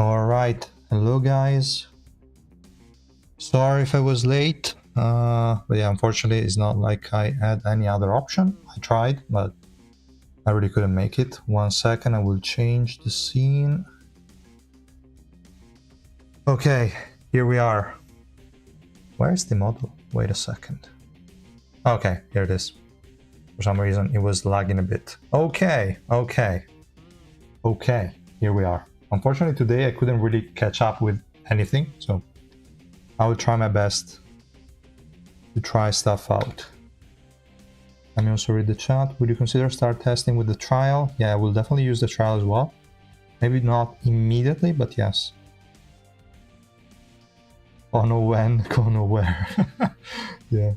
Alright, hello guys. Sorry if I was late, but yeah, unfortunately it's not like I had any other option. I tried, but I really couldn't make it. 1 second, I will change the scene. Okay, here we are. Where's the model? Wait a second. Okay, here it is. For some reason it was lagging a bit. Okay, here we are. Unfortunately today I couldn't really catch up with anything, so I will try my best to try stuff out. Let me also read the chat. Would you consider start testing with the trial? Yeah, I will definitely use the trial as well. Maybe not immediately, but yes. Oh no when, go nowhere. Yeah.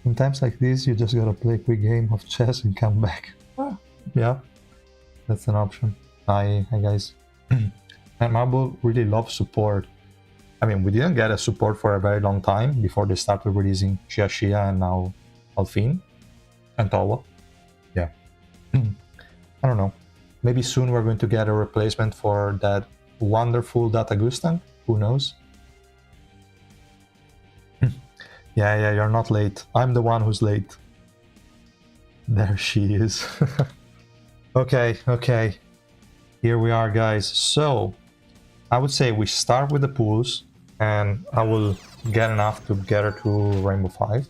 In times like this, you just gotta play a quick game of chess and come back. Yeah, that's an option. Hi guys. And Marble really loves support. I mean, we didn't get a support for a very long time before they started releasing Shia and now Alphine and Towa. Yeah. I don't know. Maybe soon we're going to get a replacement for that wonderful Datagustan. Who knows? Yeah, you're not late. I'm the one who's late. There she is. Okay. Here we are, guys. So, I would say we start with the pools, and I will get enough to get her to Rainbow 5.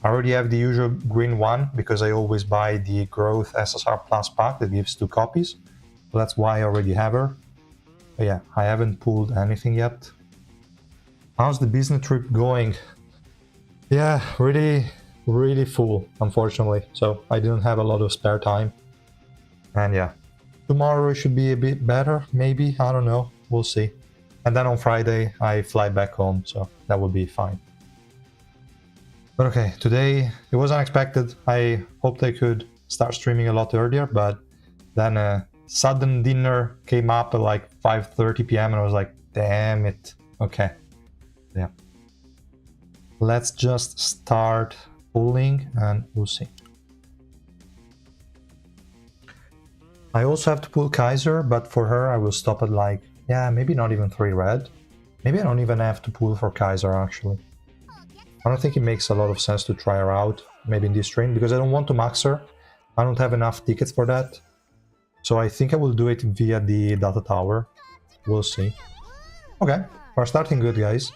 I already have the usual green one, because I always buy the Growth SSR Plus pack that gives 2 copies. So that's why I already have her. But yeah, I haven't pulled anything yet. How's the business trip going? Yeah, really full, unfortunately. So I didn't have a lot of spare time. And yeah, tomorrow should be a bit better, maybe. I don't know. We'll see. And then on Friday, I fly back home, so that will be fine. But okay, today it was unexpected. I hoped I could start streaming a lot earlier, but then a sudden dinner came up at like 5:30 p.m. and I was like, damn it. Okay. Yeah. Let's just start pulling and we'll see. I also have to pull Kaiser, but for her I will stop at like, yeah, maybe not even 3 red. Maybe I don't even have to pull for Kaiser actually. I don't think it makes a lot of sense to try her out, maybe in this train, because I don't want to max her. I don't have enough tickets for that. So I think I will do it via the data tower. We'll see. Okay, we're starting good, guys.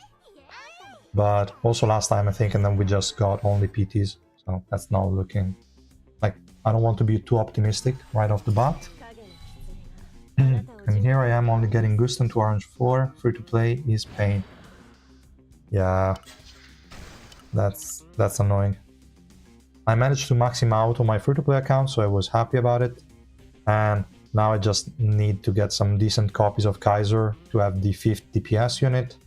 But also last time, I think, and then we just got only PTs. So that's not looking like... I don't want to be too optimistic right off the bat. And here I am only getting Gustan to Orange 4. Free to play is pain. Yeah, that's annoying. I managed to max him out on my free to play account, so I was happy about it. And now I just need to get some decent copies of Kaiser to have the 5th DPS unit.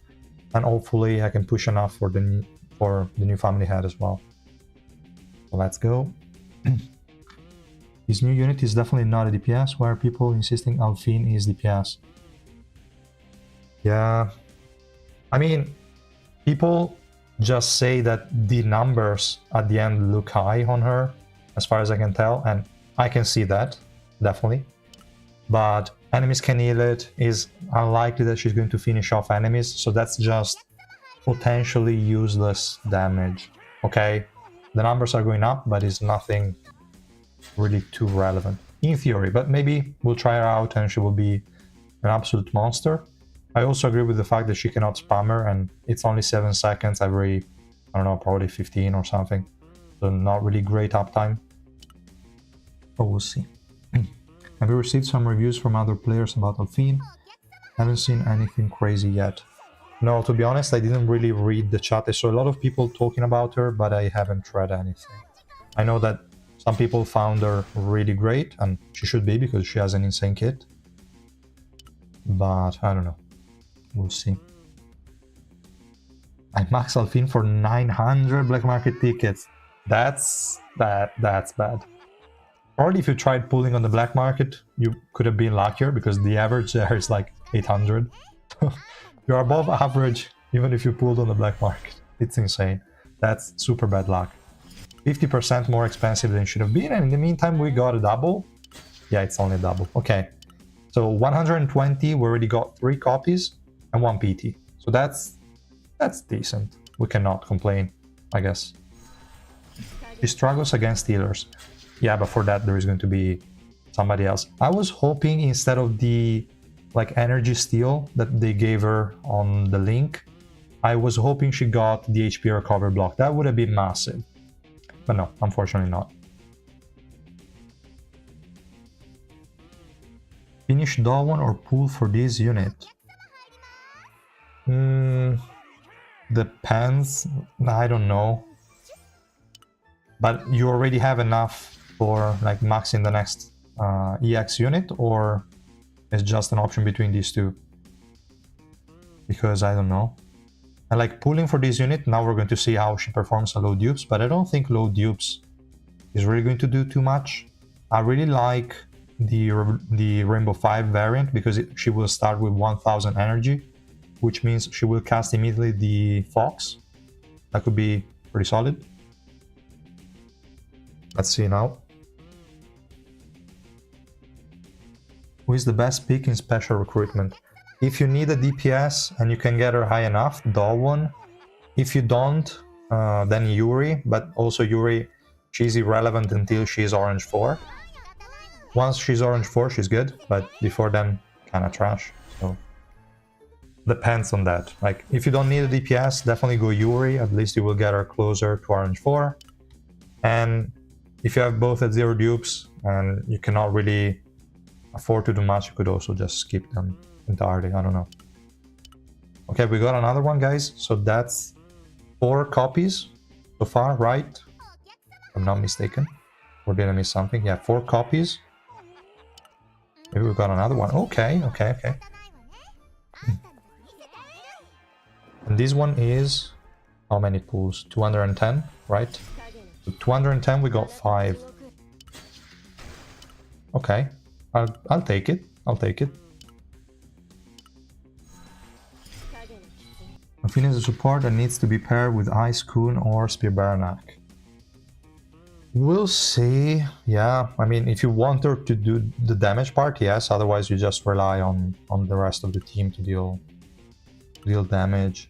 And hopefully I can push enough for the new family head as well. So let's go. His new unit is definitely not a DPS, why are people insisting Alphine is DPS? Yeah, I mean, people just say that the numbers at the end look high on her, as far as I can tell, and I can see that, definitely. But enemies can heal it, is unlikely that she's going to finish off enemies, so that's just potentially useless damage. Okay, the numbers are going up, but it's nothing really too relevant in theory, but maybe we'll try her out and she will be an absolute monster. I also agree with the fact that she cannot spam her, and it's only 7 seconds every, I don't know, probably 15 or something, so not really great uptime, but we'll see. Have you received some reviews from other players about Alphine? Haven't seen anything crazy yet. No, to be honest, I didn't really read the chat. I saw a lot of people talking about her, but I haven't read anything. I know that some people found her really great, and she should be because she has an insane kit. But I don't know. We'll see. I max Alphine for 900 black market tickets. That's bad. Probably if you tried pulling on the black market, you could have been luckier because the average there is like 800. You're above average even if you pulled on the black market. It's insane. That's super bad luck. 50% more expensive than it should have been, and in the meantime we got a double. Yeah, it's only a double. Okay, So 120, we already got 3 copies and 1 PT. So that's decent. We cannot complain, I guess. She struggles against healers. Yeah, but for that there is going to be somebody else. I was hoping instead of the like energy steal that they gave her on the link, I was hoping she got the HP recovery block. That would have been massive. But no, unfortunately not. Finish Dawn or pull for this unit? Depends. I don't know. But you already have enough for like maxing the next EX unit, or it's just an option between these two? Because I don't know. I like pulling for this unit. Now we're going to see how she performs on low dupes, but I don't think low dupes is really going to do too much. I really like the Rainbow 5 variant because she will start with 1000 energy, which means she will cast immediately the Fox. That could be pretty solid. Let's see now. Who is the best pick in special recruitment? If you need a DPS and you can get her high enough, Dawn. If you don't, then Yuri, but also Yuri, she's irrelevant until she's orange 4. Once she's orange 4, she's good, but before then, kinda trash. So depends on that. Like, if you don't need a DPS, definitely go Yuri, at least you will get her closer to orange 4. And if you have both at 0 dupes and you cannot really afford to do much, you could also just skip them entirely. I don't know. Okay, we got another one, guys. So that's 4 copies so far, right? If I'm not mistaken. Or did I miss something? Yeah, 4 copies. Maybe we got another one. Okay. And this one is how many pulls? 210, right? So 210, we got 5. Okay, I'll take it. I'll take it. Alphine is a support that needs to be paired with Ice Coon or Spear Baranak. We'll see. Yeah, I mean, if you want her to do the damage part, yes. Otherwise, you just rely on the rest of the team to deal damage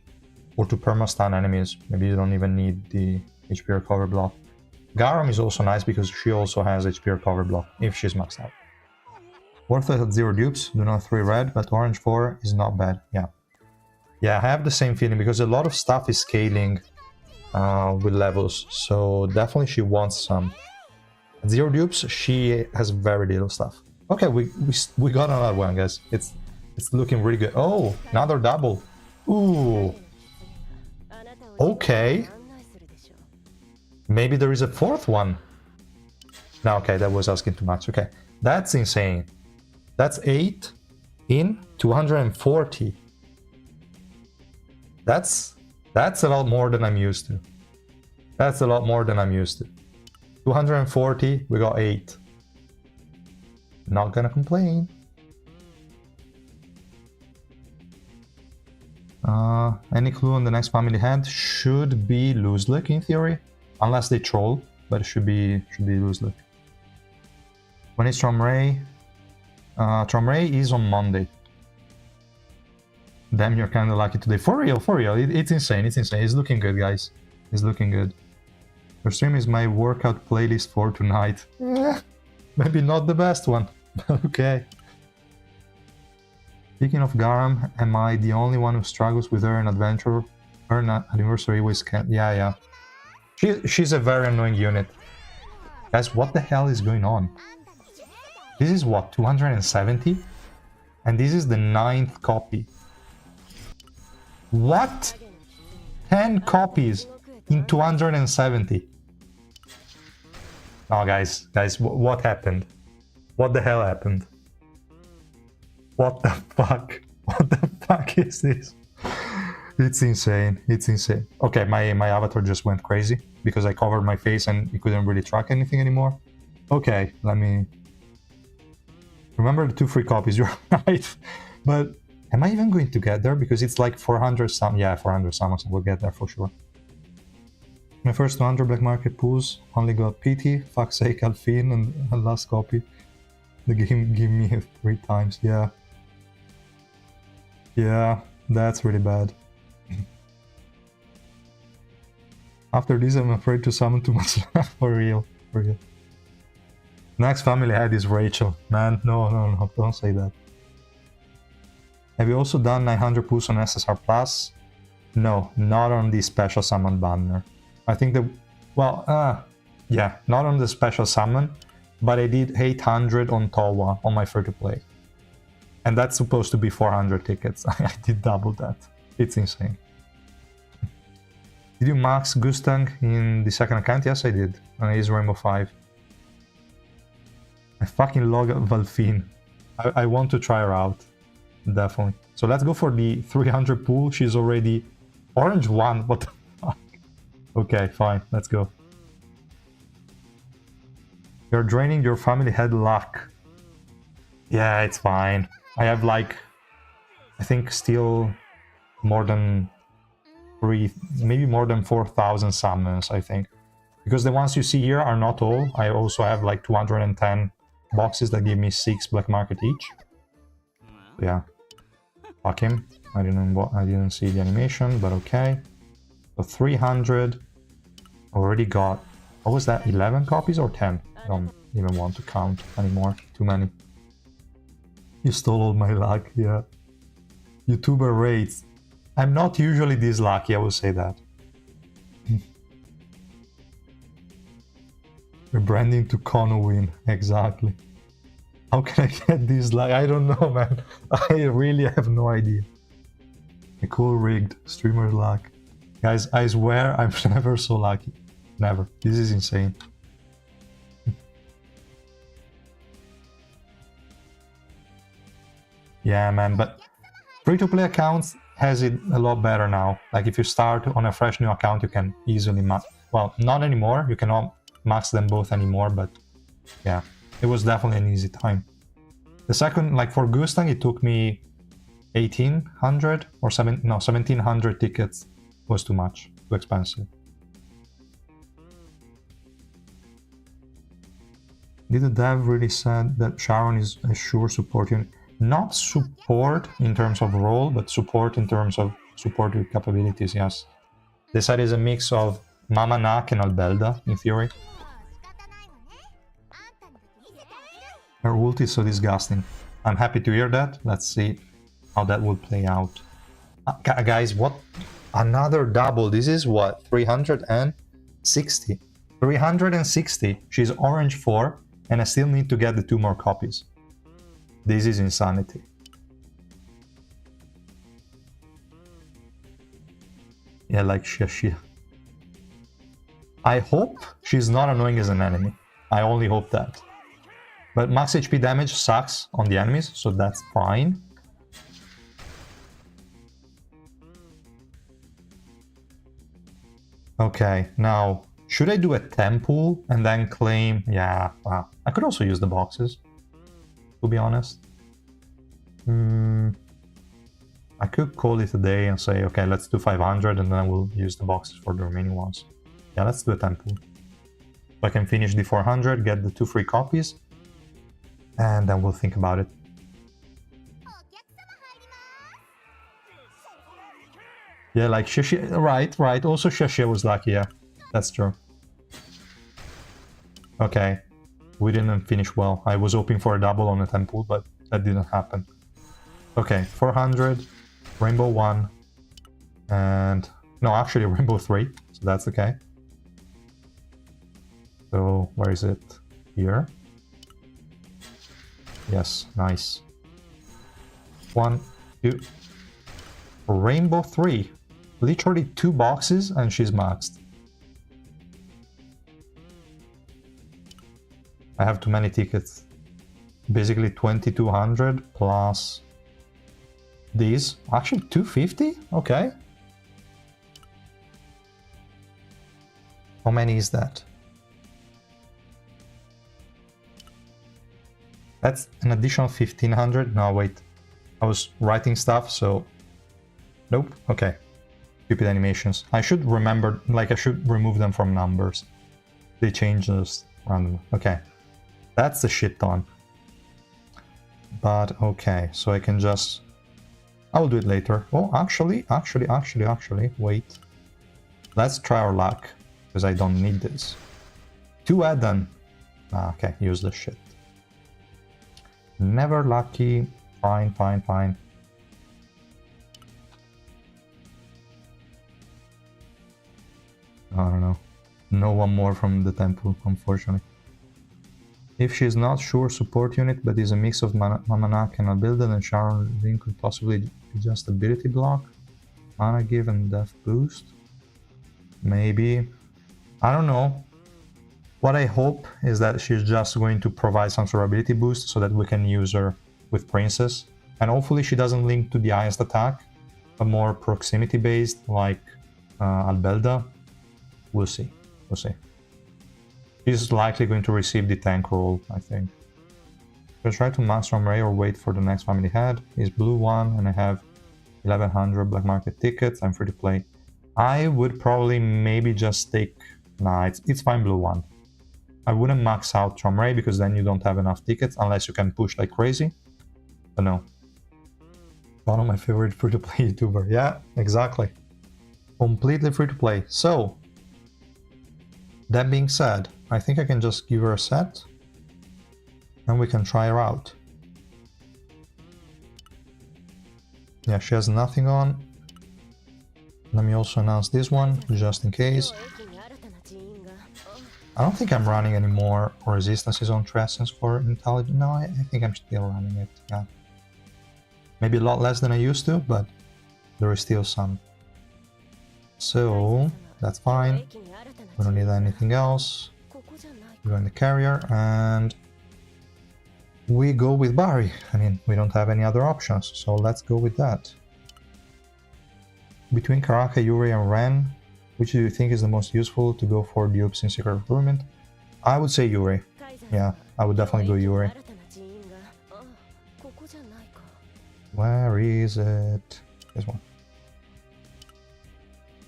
or to perma-stun enemies. Maybe you don't even need the HP recovery block. Garam is also nice because she also has HP recovery block if she's maxed out. Worth it at 0 dupes, do not 3 red, but orange 4 is not bad. Yeah, I have the same feeling because a lot of stuff is scaling with levels, so definitely she wants some. At 0 dupes, she has very little stuff. Okay, we got another one, guys. It's looking really good. Oh, another double. Ooh. Okay. Maybe there is a 4th one. No, okay, that was asking too much. Okay, that's insane. That's 8 in 240. That's a lot more than I'm used to. That's a lot more than I'm used to. 240, we got 8. Not gonna complain. Any clue on the next family head? Should be loose luck in theory. Unless they troll, but it should be loose luck. When is Tromray? Tromray is on Monday. Damn, you're kind of lucky today. For real. It's insane. It's looking good, guys. It's looking good. Your stream is my workout playlist for tonight. Maybe not the best one, but okay. Speaking of Garam, am I the only one who struggles with her in Adventure? Her anniversary always can't. Yeah. She's a very annoying unit. Guys, what the hell is going on? This is what, 270? And this is the 9th copy. What? 10 copies in 270. Oh, guys, what happened? What the hell happened? What the fuck? What the fuck is this? It's insane. Okay, my avatar just went crazy because I covered my face and it couldn't really track anything anymore. Okay, let me... Remember the 2 free copies, you're right. But am I even going to get there? Because it's like 400 some... Yeah, 400 summons, we'll get there for sure. My first 200 black market pulls only got PT, fuck's sake, Alphine, and last copy. The game give me 3 times, yeah. Yeah, that's really bad. After this, I'm afraid to summon too much for real, for real. Next family head is Rachel. Man, no, don't say that. Have you also done 900 pulls on SSR Plus? No, not on the special summon banner. I think the... Well, yeah, not on the special summon, but I did 800 on Towa on my free-to-play. And that's supposed to be 400 tickets. I did double that. It's insane. Did you max Gustang in the second account? Yes, I did. And I used Rainbow 5. I fucking log Alphine. I want to try her out. Definitely. So let's go for the 300 pool. She's already... Orange 1, what the fuck? Okay, fine, let's go. You're draining your family head luck. Yeah, it's fine. I have like... I think still more than... maybe more than 4,000 summons, I think. Because the ones you see here are not all. I also have like 210 boxes that give me 6 black market each. Yeah. Fuck him. I didn't see the animation, but okay. So 300. Already got... What was that? 11 copies or 10? I don't even want to count anymore. Too many. You stole all my luck, yeah. YouTuber rates. I'm not usually this lucky, I will say that. Rebranding to Conowin, exactly. How can I get this luck? I don't know, man. I really have no idea. A cool rigged streamer luck. Guys, I swear I'm never so lucky. Never. This is insane. Yeah, man, but free-to-play accounts has it a lot better now. Like if you start on a fresh new account, you can easily max... Well, not anymore. You cannot max them both anymore, but yeah, it was definitely an easy time. The second, like for Gustang, it took me 1800 or 1700 tickets. Was too much, too expensive. Did the dev really said that Sharon is a sure support unit? Not support in terms of role, but support in terms of supportive capabilities, yes. They said it's a mix of Mama Nak and Albelda, in theory. Her ult is so disgusting. I'm happy to hear that. Let's see how that will play out. Guys, what? Another double. This is what? 360. 360. She's orange 4, and I still need to get the 2 more copies. This is insanity. Yeah, like Shia. I hope she's not annoying as an enemy. I only hope that. But max HP damage sucks on the enemies, so that's fine. Okay, now, should I do a temple and then claim... Yeah, wow. I could also use the boxes, to be honest. I could call it a day and say, okay, let's do 500 and then we'll use the boxes for the remaining ones. Yeah, let's do a temple. So I can finish the 400, get the 2 free copies, and then we'll think about it. Yeah, like Shashi, right. Also Shashi was lucky, yeah. That's true. Okay. We didn't finish well. I was hoping for a double on a temple, but that didn't happen. Okay, 400, Rainbow 1, and... No, actually Rainbow 3, so that's okay. So, where is it? Here. Yes, nice. 1, 2... Rainbow 3. Literally 2 boxes and she's maxed. I have too many tickets. Basically 2200 plus these. Actually 250? Okay. How many is that? That's an additional 1500. No, wait. I was writing stuff, so... Nope. Okay. Stupid animations. I should remember, like I should remove them from numbers. They change this randomly. Okay. That's a shit ton. But okay, so I can just... I'll do it later. Oh, actually, wait. Let's try our luck, because I don't need this. 2 add-on. Ah, okay, use this shit. Never lucky. Fine, fine, fine. I don't know. No one more from the temple, unfortunately. If she's not sure support unit, but is a mix of Mamanak and Albilda, then Sharon Link could possibly be just ability block. Mana give and death boost. Maybe. I don't know. What I hope is that she's just going to provide some sort of ability boost so that we can use her with Princess. And hopefully she doesn't link to the highest attack, but more proximity based like Albelda. We'll see. We'll see. She's likely going to receive the tank role, I think. Should I try to master Ray or wait for the next family head? Is blue 1 and I have 1100 black market tickets. I'm free to play. I would probably maybe just take... Nah, it's fine blue 1. I wouldn't max out Ray because then you don't have enough tickets unless you can push like crazy. But no. One of my favorite free-to-play YouTuber. Yeah, exactly. Completely free-to-play. So, that being said, I think I can just give her a set and we can try her out. Yeah, she has nothing on. Let me also announce this one, just in case. I don't think I'm running any more resistances on Trescence for intelligence. No, I think I'm still running it, yeah. Maybe a lot less than I used to, but there is still some. So, that's fine. We don't need anything else. We go in the carrier and we go with Barry. I mean, we don't have any other options, so let's go with that. Between Karaka, Yuri and Ren, which do you think is the most useful to go for dupes in secret recruitment? I would say Yuri. Yeah, I would definitely go Yuri. Where is it? This one.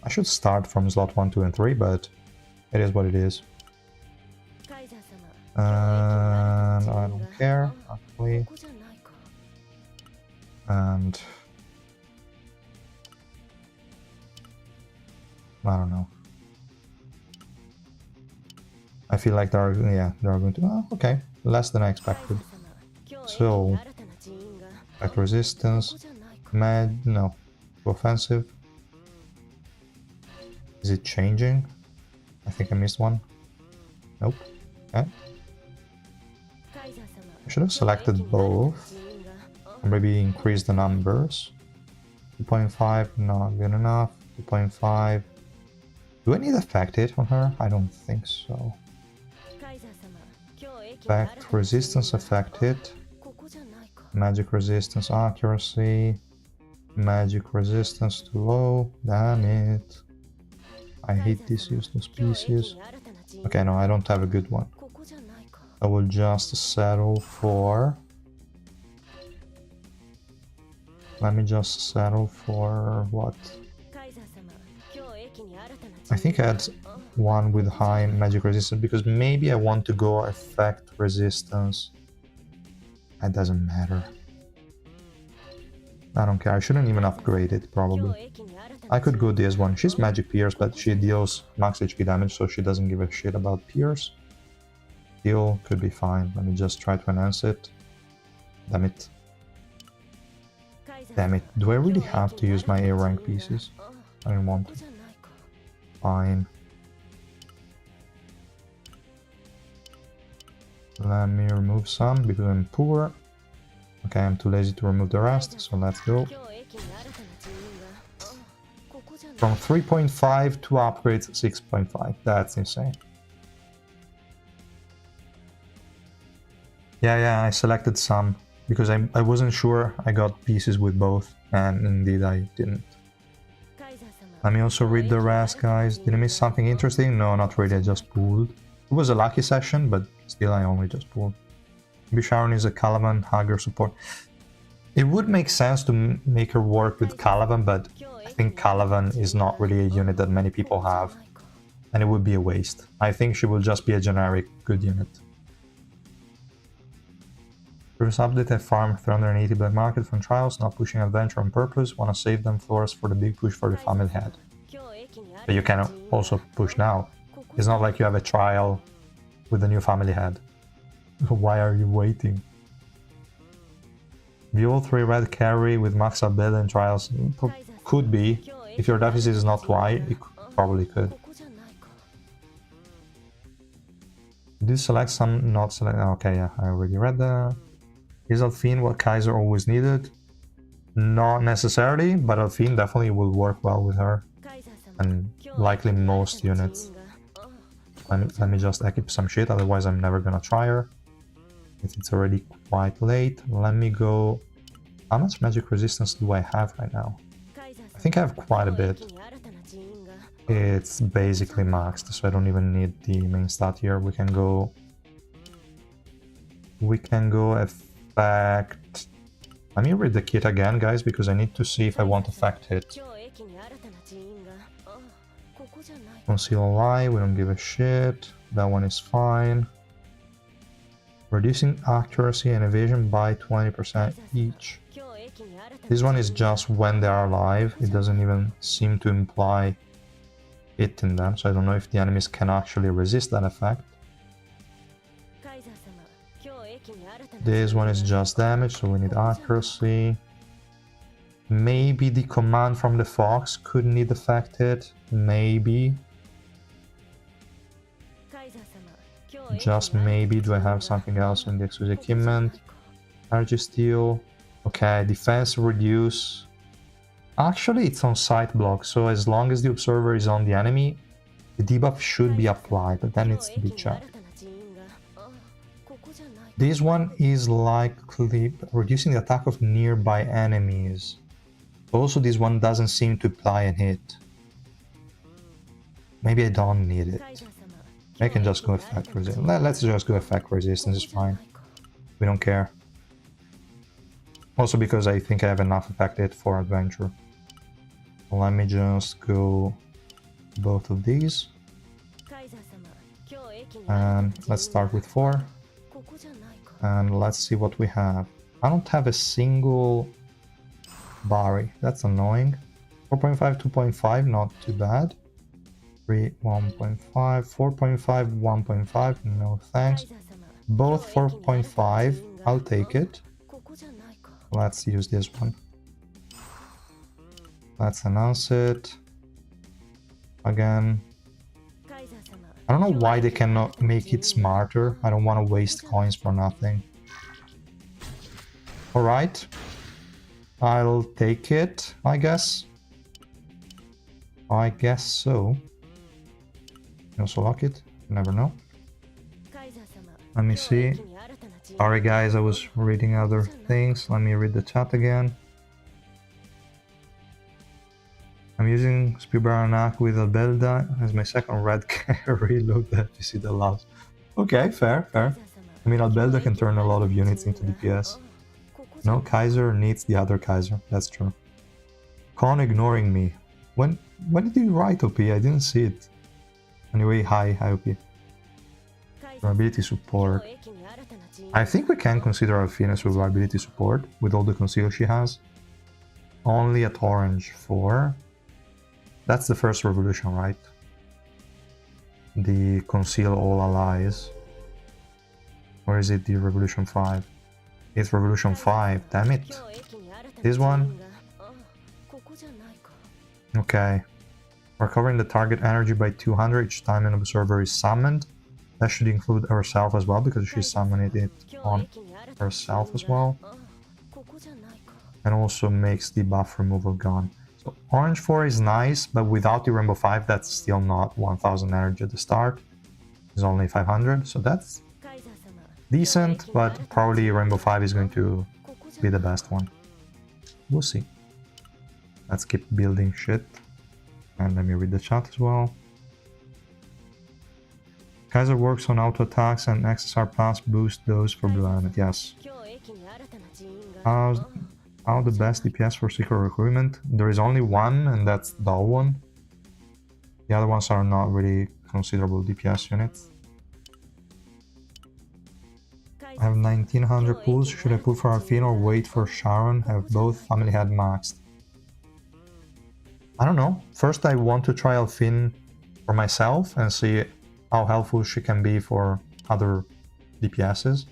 I should start from slot 1, 2, and 3, but it is what it is. And I don't care, actually. And I don't know. I feel like they're going to... Oh, okay, less than I expected. So, attack resistance, no, offensive. Is it changing? I think I missed one. Nope. Okay. I should have selected both. Or maybe increase the numbers. 2.5, not good enough. 2.5. Do I need affected on her? I don't think so. Effect resistance affected. Magic resistance accuracy. Magic resistance too low. Damn it. I hate these useless pieces. Okay, no, I don't have a good one. I will just settle for... Let me just settle for what? I think I had one with high magic resistance because maybe I want to go effect resistance. It doesn't matter. I don't care. I shouldn't even upgrade it, probably. I could go this one. She's magic pierce, but she deals max HP damage, so she doesn't give a shit about pierce. Heal could be fine. Let me just try to enhance it. Damn it. Damn it. Do I really have to use my A rank pieces? I don't want to. Fine. Let me remove some because I'm poor. Okay, I'm too lazy to remove the rest, so let's go. From 3.5 to upgrades 6.5. That's insane. Yeah, I selected some because I wasn't sure I got pieces with both, and indeed I didn't. Let me also read the rest, guys. Did I miss something interesting? No, not really, I just pulled. It was a lucky session, but still I only just pulled. Maybe Sharon is a Calavan Hugger support. It would make sense to make her work with Calavan, but I think Calavan is not really a unit that many people have, and it would be a waste. I think she will just be a generic good unit. Previous update, I farmed 380 black market from trials, not pushing adventure on purpose, wanna save them for us for the big push for the family head. But you can also push now. It's not like you have a trial with the new family head. Why are you waiting? View 3 red carry with max ability and trials. Could be. If your deficit is not Y, it probably could. Did you select some? Not select. Okay, yeah, I already read that. Is Alphine what Kaiser always needed? Not necessarily, but Alphine definitely will work well with her. And likely most units. Let me just equip some shit, otherwise I'm never gonna try her. It's already quite late. Let me go... How much magic resistance do I have right now? I think I have quite a bit. It's basically maxed, so I don't even need the main stat here. We can go effect... Let me read the kit again, guys, because I need to see if I want effect hit. Conceal lie, we don't give a shit. That one is fine. Reducing accuracy and evasion by 20% each. This one is just when they are alive. It doesn't even seem to imply hitting them, so I don't know if the enemies can actually resist that effect. This one is just damage, so we need accuracy. Maybe the command from the fox could need effect hit. Maybe. Just maybe. Do I have something else in the exclusive equipment? Energy steal. Okay, defense reduce. Actually, it's on sight block, so as long as the observer is on the enemy, the debuff should be applied, but that needs to be checked. This one is likely reducing the attack of nearby enemies. Also, this one doesn't seem to apply and hit. Maybe I don't need it. I can just go effect resistance. Let's just go effect resistance, it's fine. We don't care. Also because I think I have enough effect hit for adventure. Let me just go both of these. And let's start with 4. And let's see what we have. I don't have a single Barry. That's annoying. 4.5, 2.5, not too bad. 3, 1.5, 4.5, 1.5, no thanks. Both 4.5, I'll take it. Let's use this one. Let's announce it. Again. I don't know why they cannot make it smarter. I don't want to waste coins for nothing. Alright. I'll take it, I guess. I guess so. You also lock it, you never know. Let me see. Sorry guys, I was reading other things. Let me read the chat again. I'm using Spibaranak with Albelda as my second red carry. Look that you see the loss. Okay, fair, fair. I mean, Albelda can turn a lot of units into DPS. No, Kaiser needs the other Kaiser, that's true. Con ignoring me. When did you write OP? I didn't see it. Anyway, hi OP. Survivability support. I think we can consider Alphine as survivability support with all the conceal she has. Only at orange 4. That's the first revolution, right? The conceal all allies. Or is it the revolution 5? It's revolution 5, damn it. This one? Okay. Recovering the target energy by 200 each time an observer is summoned. That should include herself as well, because she summoned it on herself as well. And also makes the buff removal gone. So orange 4 is nice, but without the rainbow 5 that's still not 1000 energy at the start. It's only 500, so that's decent, but probably rainbow 5 is going to be the best one. We'll see. Let's keep building shit. And let me read the chat as well. Kaiser works on auto attacks and XSR pass boost those for blue element. Yes. How the best DPS for secret recruitment? There is only one, and that's that one. The other ones are not really considerable DPS units. I have 1900 pools. Should I pull for Alphine or wait for Sharon? Have both family head maxed. I don't know. First I want to try Alphine for myself and see how helpful she can be for other DPSs.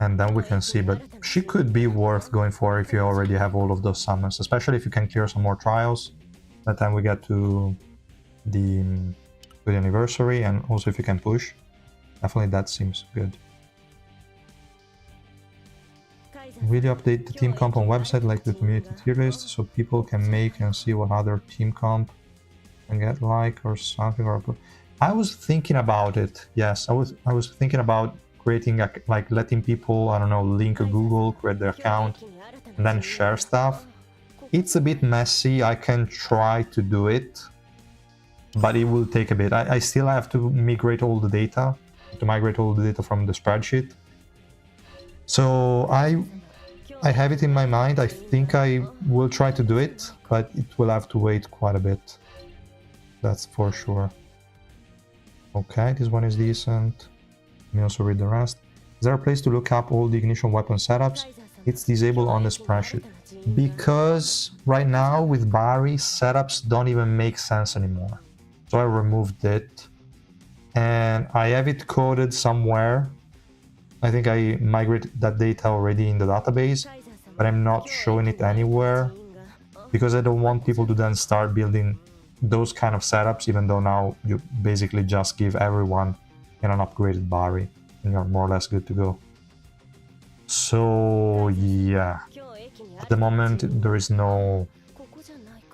And then we can see, but she could be worth going for if you already have all of those summons, especially if you can clear some more trials. By the time we get to the anniversary, and also if you can push, definitely that seems good. Really update the team comp on website like the community tier list so people can make and see what other team comp can get like or something. Or I was thinking about it. Yes, I was thinking about creating a, like letting people, I don't know, link a Google, create their account, and then share stuff. It's a bit messy. I can try to do it, but it will take a bit. I still have to migrate all the data, from the spreadsheet. So I have it in my mind. I think I will try to do it, but it will have to wait quite a bit. That's for sure. Okay, this one is decent. Let me also read the rest. Is there a place to look up all the ignition weapon setups? It's disabled on the spreadsheet. Because right now with Barry, setups don't even make sense anymore. So I removed it. And I have it coded somewhere. I think I migrated that data already in the database, but I'm not showing it anywhere because I don't want people to then start building those kind of setups, even though now you basically just give everyone an upgraded Barry and you're more or less good to go. So yeah, at the moment there is no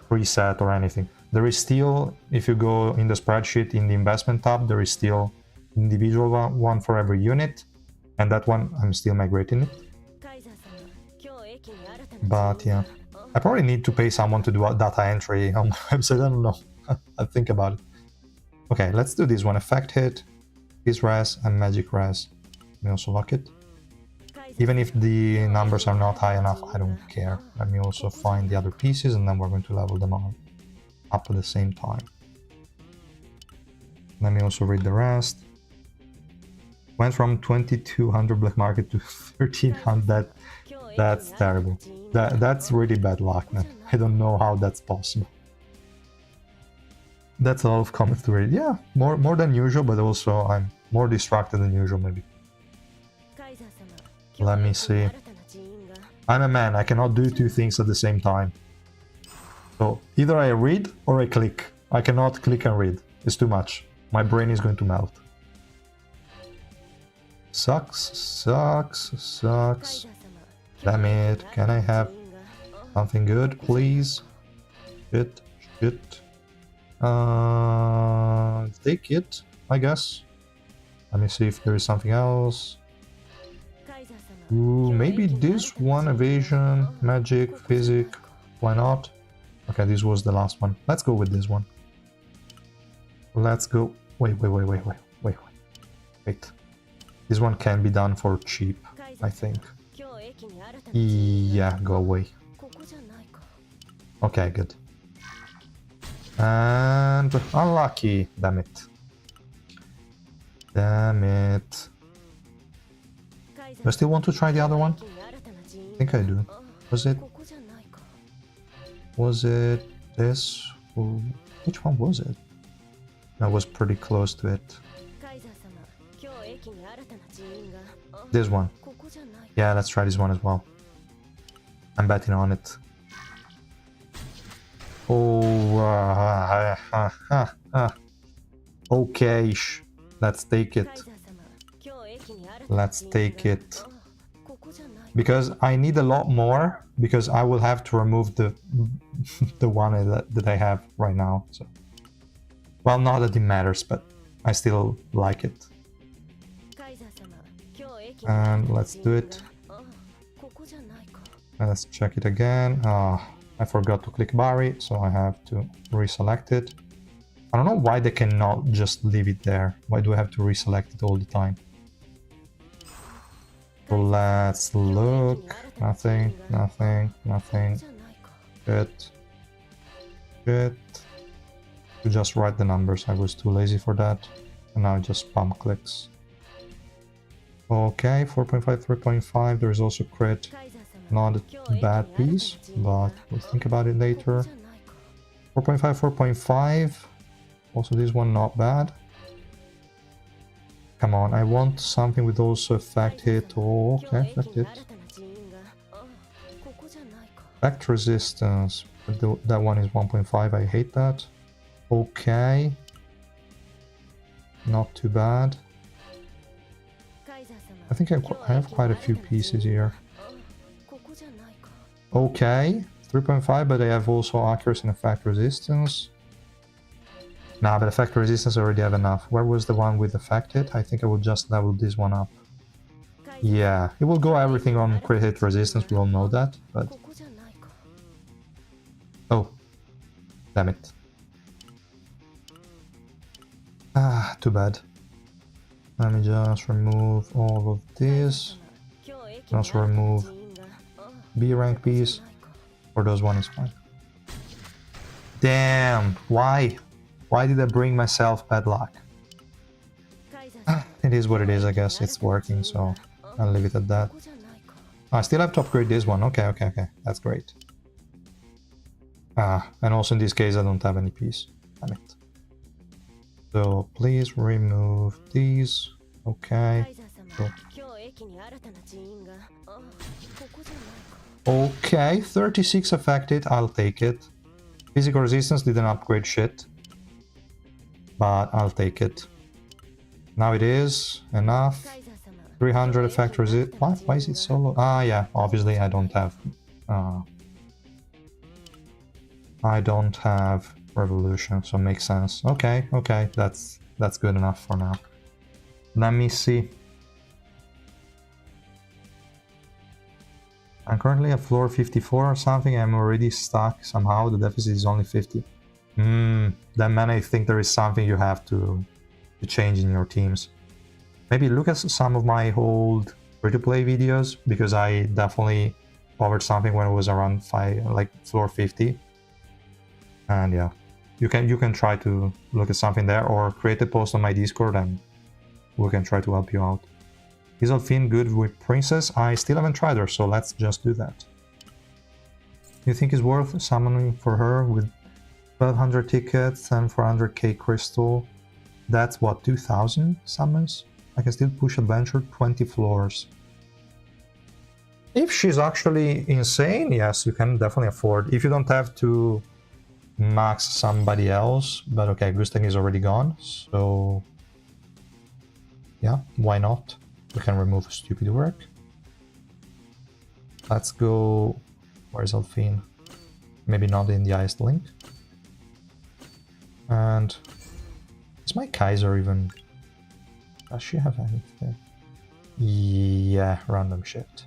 preset or anything. There is still, if you go in the spreadsheet in the investment tab, there is still individual one for every unit, and that one I'm still migrating it. But yeah, I probably need to pay someone to do a data entry on my website. I don't know. I'll think about it. Okay, let's do this one. Effect hit, Peace res, and magic res. Let me also lock it. Even if the numbers are not high enough, I don't care. Let me also find the other pieces, and then we're going to level them up at the same time. Let me also read the rest. Went from 2200 black market to 1300. That's terrible. That's really bad luck, man. I don't know how that's possible. That's a lot of comments to read. Yeah, more than usual, but also I'm more distracted than usual, maybe. Let me see. I'm a man, I cannot do two things at the same time. So either I read or I click. I cannot click and read. It's too much. My brain is going to melt. Sucks. Damn it. Can I have something good, please? Shit. Take it, I guess. Let me see if there is something else. Ooh, maybe this one, evasion, magic, physic. Why not? Okay, this was the last one. Let's go with this one. Let's go. Wait. This one can be done for cheap, I think. Yeah, go away. Okay, good. And unlucky, damn it. Do I still want to try the other one? I think I do. Was it this? Which one was it? I was pretty close to it. This one. Yeah, let's try this one as well. I'm betting on it. Oh, okay. Let's take it. Let's take it. Because I need a lot more, because I will have to remove the the one that I have right now. So, well, not that it matters, but I still like it. And let's do it. And let's check it again. I forgot to click Barry, so I have to reselect it. I don't know why they cannot just leave it there. Why do I have to reselect it all the time? So let's look. Nothing. Good. To just write the numbers. I was too lazy for that. And now it just spam clicks. Okay, 4.5, 3.5. There's also crit. Not a bad piece, but we'll think about it later. 4.5, 4.5. Also this one not bad. Come on, I want something with also effect hit. Oh, okay, effect hit. Effect resistance. That one is 1.5, I hate that. Okay. Not too bad. I think I have quite a few pieces here. Okay, 3.5, but I have also accuracy and effect resistance. Nah, but effect resistance I already have enough. Where was the one with effect hit? I think I will just level this one up. Yeah, it will go everything on crit hit resistance, we all know that, but... Oh. Damn it. Ah, too bad. Let me just remove all of this. Also remove B rank piece. Or those one is fine. Damn, why? Why did I bring myself bad luck? It is what it is, I guess. It's working, so I'll leave it at that. I still have to upgrade this one. Okay. That's great. Ah, and also in this case I don't have any piece. Damn it. So please remove these. Okay. So. Okay, 36 affected. I'll take it. Physical resistance didn't upgrade shit. But I'll take it. Now it is enough. 300 effect resist. What? Why is it so low? Ah, yeah. Obviously, I don't have. I don't have revolution, so makes sense. Okay. That's good enough for now. Let me see. I'm currently at floor 54 or something. I'm already stuck somehow. The deficit is only 50. Then man, I think there is something you have to change in your teams. Maybe look at some of my old free-to-play videos, because I definitely covered something when it was around floor 50. And yeah, you can try to look at something there, or create a post on my Discord and we can try to help you out. Is Alphine good with Princess? I still haven't tried her, so let's just do that. You think it's worth summoning for her with 1200 tickets and 400k crystal? That's what, 2000 summons? I can still push adventure 20 floors. If she's actually insane, yes, you can definitely afford. If you don't have to max somebody else, but okay, Gustang is already gone, so yeah, why not? We can remove stupid work. Let's go. Where's Alphine? Maybe not in the highest link. And is my Kaiser even? Does she have anything? Yeah, random shit.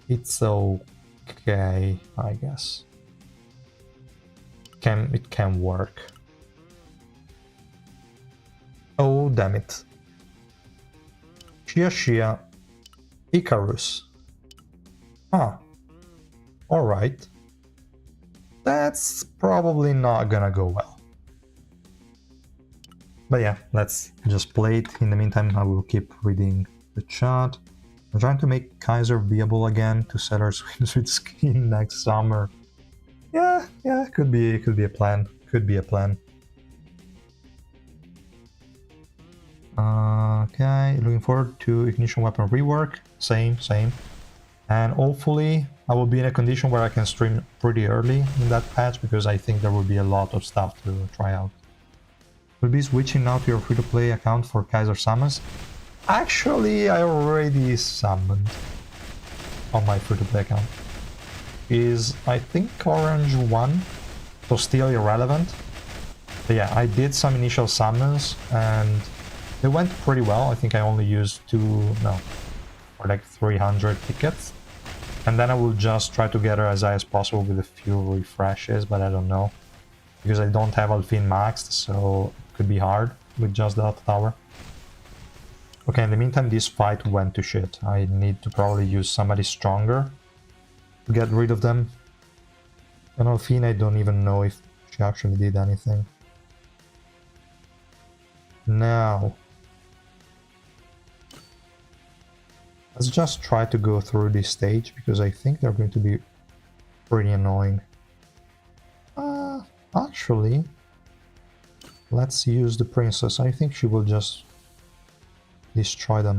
It's okay, I guess. It can work. Oh, damn it. Shia Icarus. Ah. Alright. That's probably not gonna go well. But yeah, let's just play it. In the meantime, I will keep reading the chat. I'm trying to make Kaiser viable again to sell her swimsuit skin next summer. Yeah, could be a plan. Could be a plan. Okay, looking forward to Ignition Weapon rework. Same. And hopefully I will be in a condition where I can stream pretty early in that patch, because I think there will be a lot of stuff to try out. Will be switching now to your free-to-play account for Kaiser summons. Actually, I already summoned on my free-to-play account. Is, I think, orange 1, so still irrelevant. But yeah, I did some initial summons and they went pretty well. I think I only used or like 300 tickets. And then I will just try to get her as high as possible with a few refreshes, but I don't know. Because I don't have Alphine maxed, so it could be hard with just that tower. Okay, in the meantime, this fight went to shit. I need to probably use somebody stronger to get rid of them. And Alphine, I don't even know if she actually did anything. Now, Let's just try to go through this stage because I think they're going to be pretty annoying. Actually, let's use the princess. I think she will just destroy them.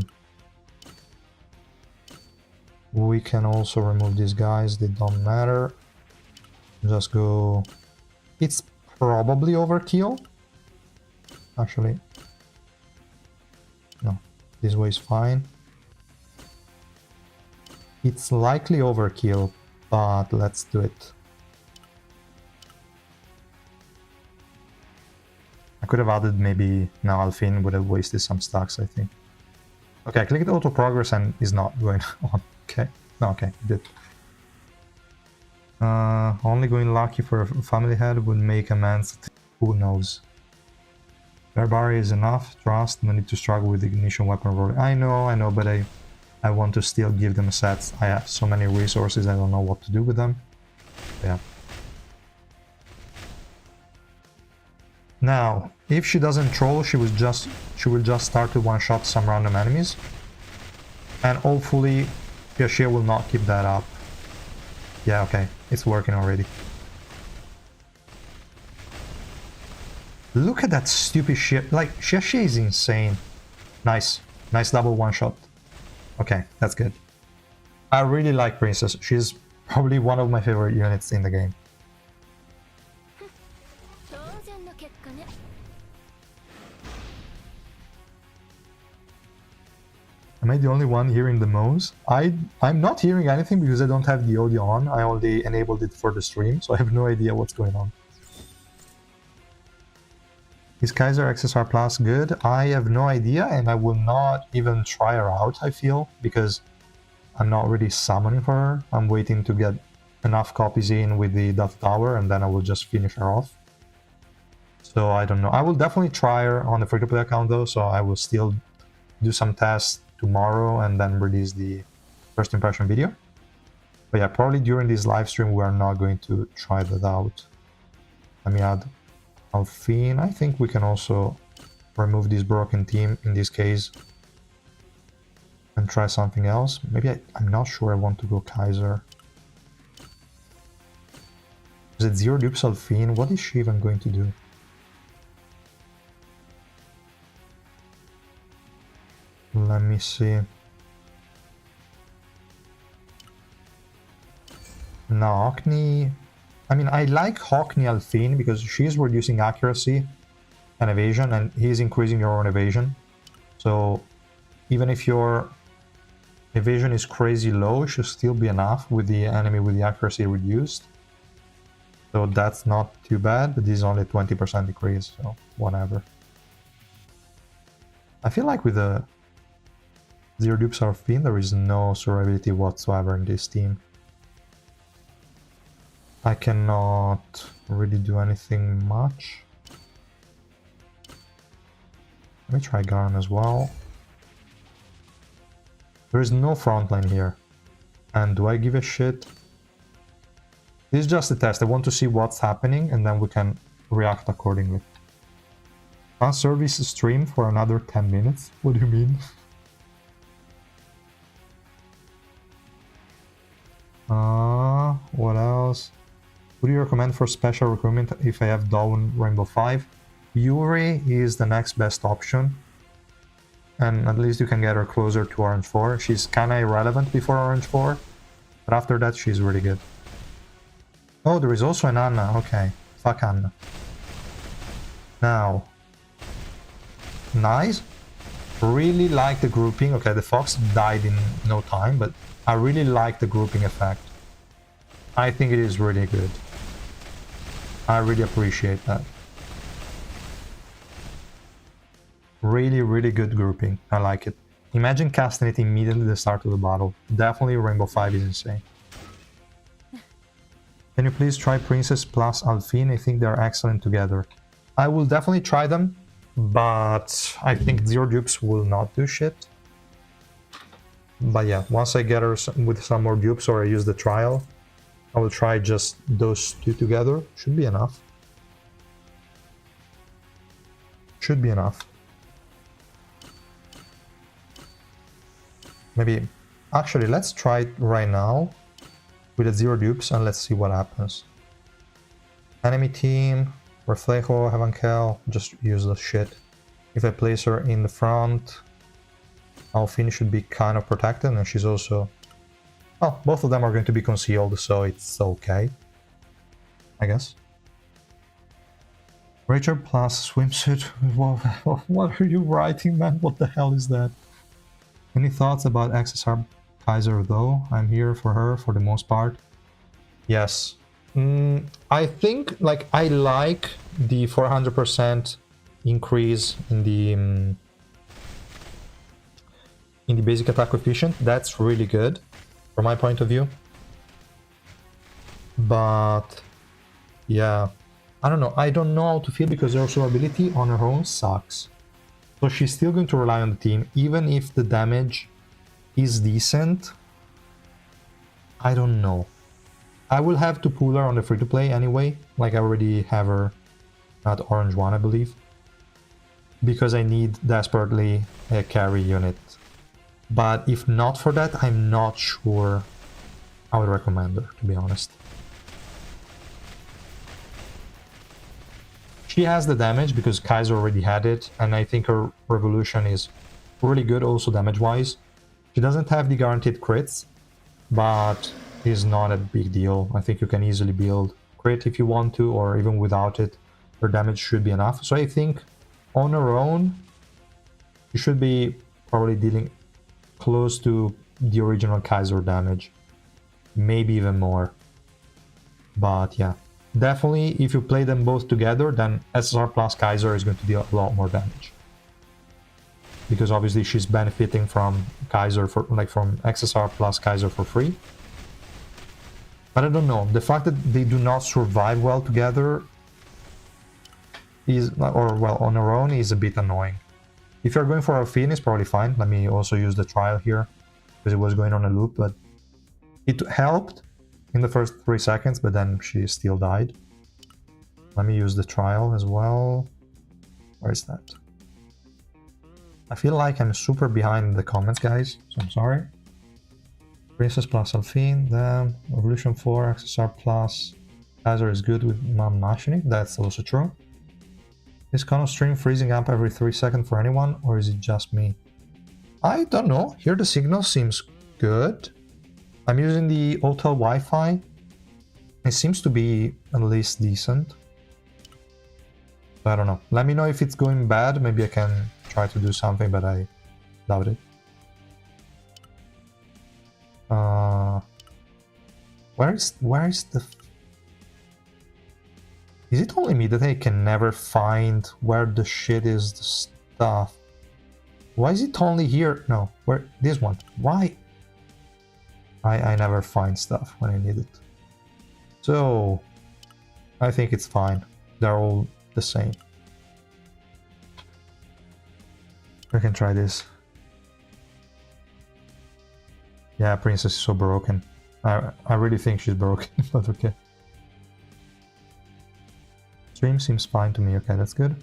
We can also remove these guys, they don't matter. Just go... It's probably overkill. Actually, no, this way is fine. It's likely overkill, but let's do it. I could have added maybe... Now Alphine would have wasted some stacks, I think. Okay, I clicked auto progress and is not going on. Okay, no, okay, it did. Only going lucky for a family head would make amends. Who knows? Barbari is enough. Trust. No need to struggle with ignition weapon rolling. I know, but I want to still give them sets. I have so many resources. I don't know what to do with them. Yeah. Now, if she doesn't troll, she will just start to one-shot some random enemies, and hopefully, Yashia will not keep that up. Yeah, okay, it's working already. Look at that stupid shit. Like, Yashia is insane. Nice double one-shot. Okay, that's good. I really like Princess. She's probably one of my favorite units in the game. Am I the only one hearing the moans? I'm not hearing anything because I don't have the audio on. I only enabled it for the stream, so I have no idea what's going on. Is Kaiser XSR Plus good? I have no idea, and I will not even try her out, I feel, because I'm not really summoning for her. I'm waiting to get enough copies in with the Death Tower, and then I will just finish her off. So I don't know. I will definitely try her on the free-to-play account though, so I will still do some tests tomorrow and then release the first impression video. But yeah, probably during this live stream we are not going to try that out. Let me add Alphine. I think we can also remove this broken team in this case and try something else. Maybe I'm not sure I want to go Kaiser. Is it 0 dupes Alphine? What is she even going to do? Let me see. No, Hockney... I mean, I like Hockney Alphine because she's reducing accuracy and evasion, and he's increasing your own evasion. So even if your evasion is crazy low, it should still be enough with the enemy with the accuracy reduced. So that's not too bad, but this is only 20% decrease, so whatever. I feel like with the 0 dupes Alphine, there is no survivability whatsoever in this team. I cannot really do anything much. Let me try Garn as well. There is no frontline here. And do I give a shit? This is just a test. I want to see what's happening and then we can react accordingly. Fast service stream for another 10 minutes? What do you mean? What else? Would you recommend for special recruitment if I have Dawn Rainbow 5? Yuri is the next best option. And at least you can get her closer to Orange 4. She's kinda irrelevant before Orange 4. But after that she's really good. Oh, there is also an Anna. Okay. Fuck Anna. Now. Nice. Really like the grouping. Okay, the Fox died in no time, but I really like the grouping effect. I think it is really good. I really appreciate that. Really, really good grouping. I like it. Imagine casting it immediately at the start of the battle. Definitely Rainbow 5 is insane. Can you please try Princess plus Alphine? I think they're excellent together. I will definitely try them, but I think 0 dupes will not do shit. But yeah, once I get her with some more dupes or I use the trial, I will try just those two together. Should be enough. Should be enough. Maybe Actually, let's try it right now with a 0 dupes and let's see what happens. Enemy team, Reflejo, Heavenkel, just use the shit. If I place her in the front, Alphine should be kind of protected, and she's also... Oh, both of them are going to be concealed, so it's okay, I guess. Richard plus swimsuit. What are you writing, man? What the hell is that? Any thoughts about XSR Kaiser, though? I'm here for her for the most part. Yes. I think, like, I like the 400% increase in the basic attack coefficient. That's really good from my point of view. But yeah, I don't know. I don't know how to feel because her survivability on her own sucks. So she's still going to rely on the team, even if the damage is decent. I don't know. I will have to pull her on the free-to-play anyway. Like, I already have her at Orange 1, I believe. Because I need desperately a carry unit. But if not for that, I'm not sure I would recommend her, to be honest. She has the damage because Kaiser already had it, and I think her Revolution is really good also damage-wise. She doesn't have the guaranteed crits, but is not a big deal. I think you can easily build crit if you want to, or even without it, her damage should be enough. So I think on her own, you should be probably dealing close to the original Kaiser damage, maybe even more. But yeah, definitely if you play them both together, then SSR plus Kaiser is going to deal a lot more damage. Because obviously she's benefiting from Kaiser for from XSR plus Kaiser for free. But I don't know, the fact that they do not survive well together is, or well, on their own, is a bit annoying. If you're going for Alphine, it's probably fine. Let me also use the trial here, because it was going on a loop, but it helped in the first 3 seconds, but then she still died. Let me use the trial as well. Where is that? I feel like I'm super behind in the comments, guys, so I'm sorry. Princess plus Alphine, then Revolution 4, XSR plus Kaiser is good with Mom Mashini. That's also true. Is Kono stream freezing up every 3 seconds for anyone, or is it just me? I don't know. Here the signal seems good. I'm using the hotel Wi-Fi. It seems to be at least decent. I don't know. Let me know if it's going bad. Maybe I can try to do something, but I doubt it. Where is the... Is it only me that I can never find where the shit is, the stuff? Why is it only here? No, where? This one. Why? I never find stuff when I need it. So, I think it's fine. They're all the same. I can try this. Yeah, Princess is so broken. I really think she's broken, but okay. Stream seems fine to me. Okay, that's good.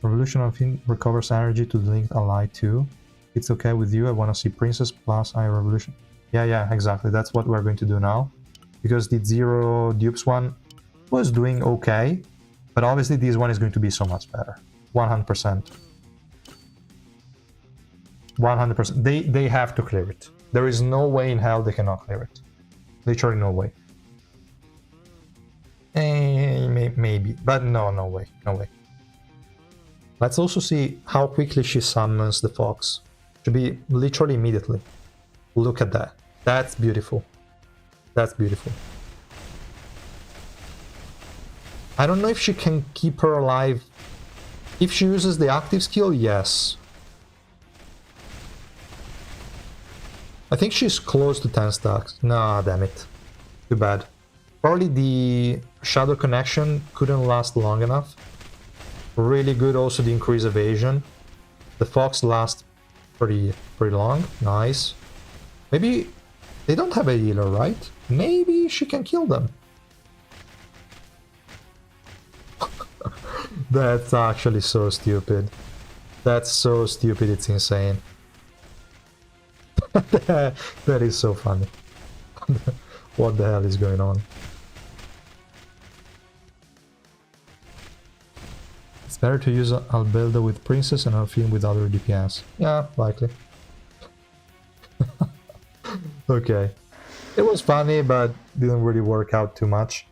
Revolution of Him recovers energy to the linked ally too. It's okay with you. I want to see Princess plus I Revolution. Yeah, exactly. That's what we're going to do now. Because the 0 dupes one was doing okay, but obviously this one is going to be so much better. 100%. 100%. They have to clear it. There is no way in hell they cannot clear it. Literally no way. Maybe, but no way. Let's also see how quickly she summons the fox. Should be literally immediately. Look at that. That's beautiful. That's beautiful. I don't know if she can keep her alive. If she uses the active skill, yes. I think she's close to 10 stacks. Nah, damn it. Too bad. Probably the shadow connection couldn't last long enough. Really good also the increased evasion. The fox lasts pretty long. Nice. Maybe they don't have a healer, right? Maybe she can kill them. That's actually so stupid. That's so stupid, it's insane. That is so funny. What the hell is going on? It's better to use Albelda with Princess and Alphine with other DPS. Yeah, likely. Okay. It was funny, but didn't really work out too much.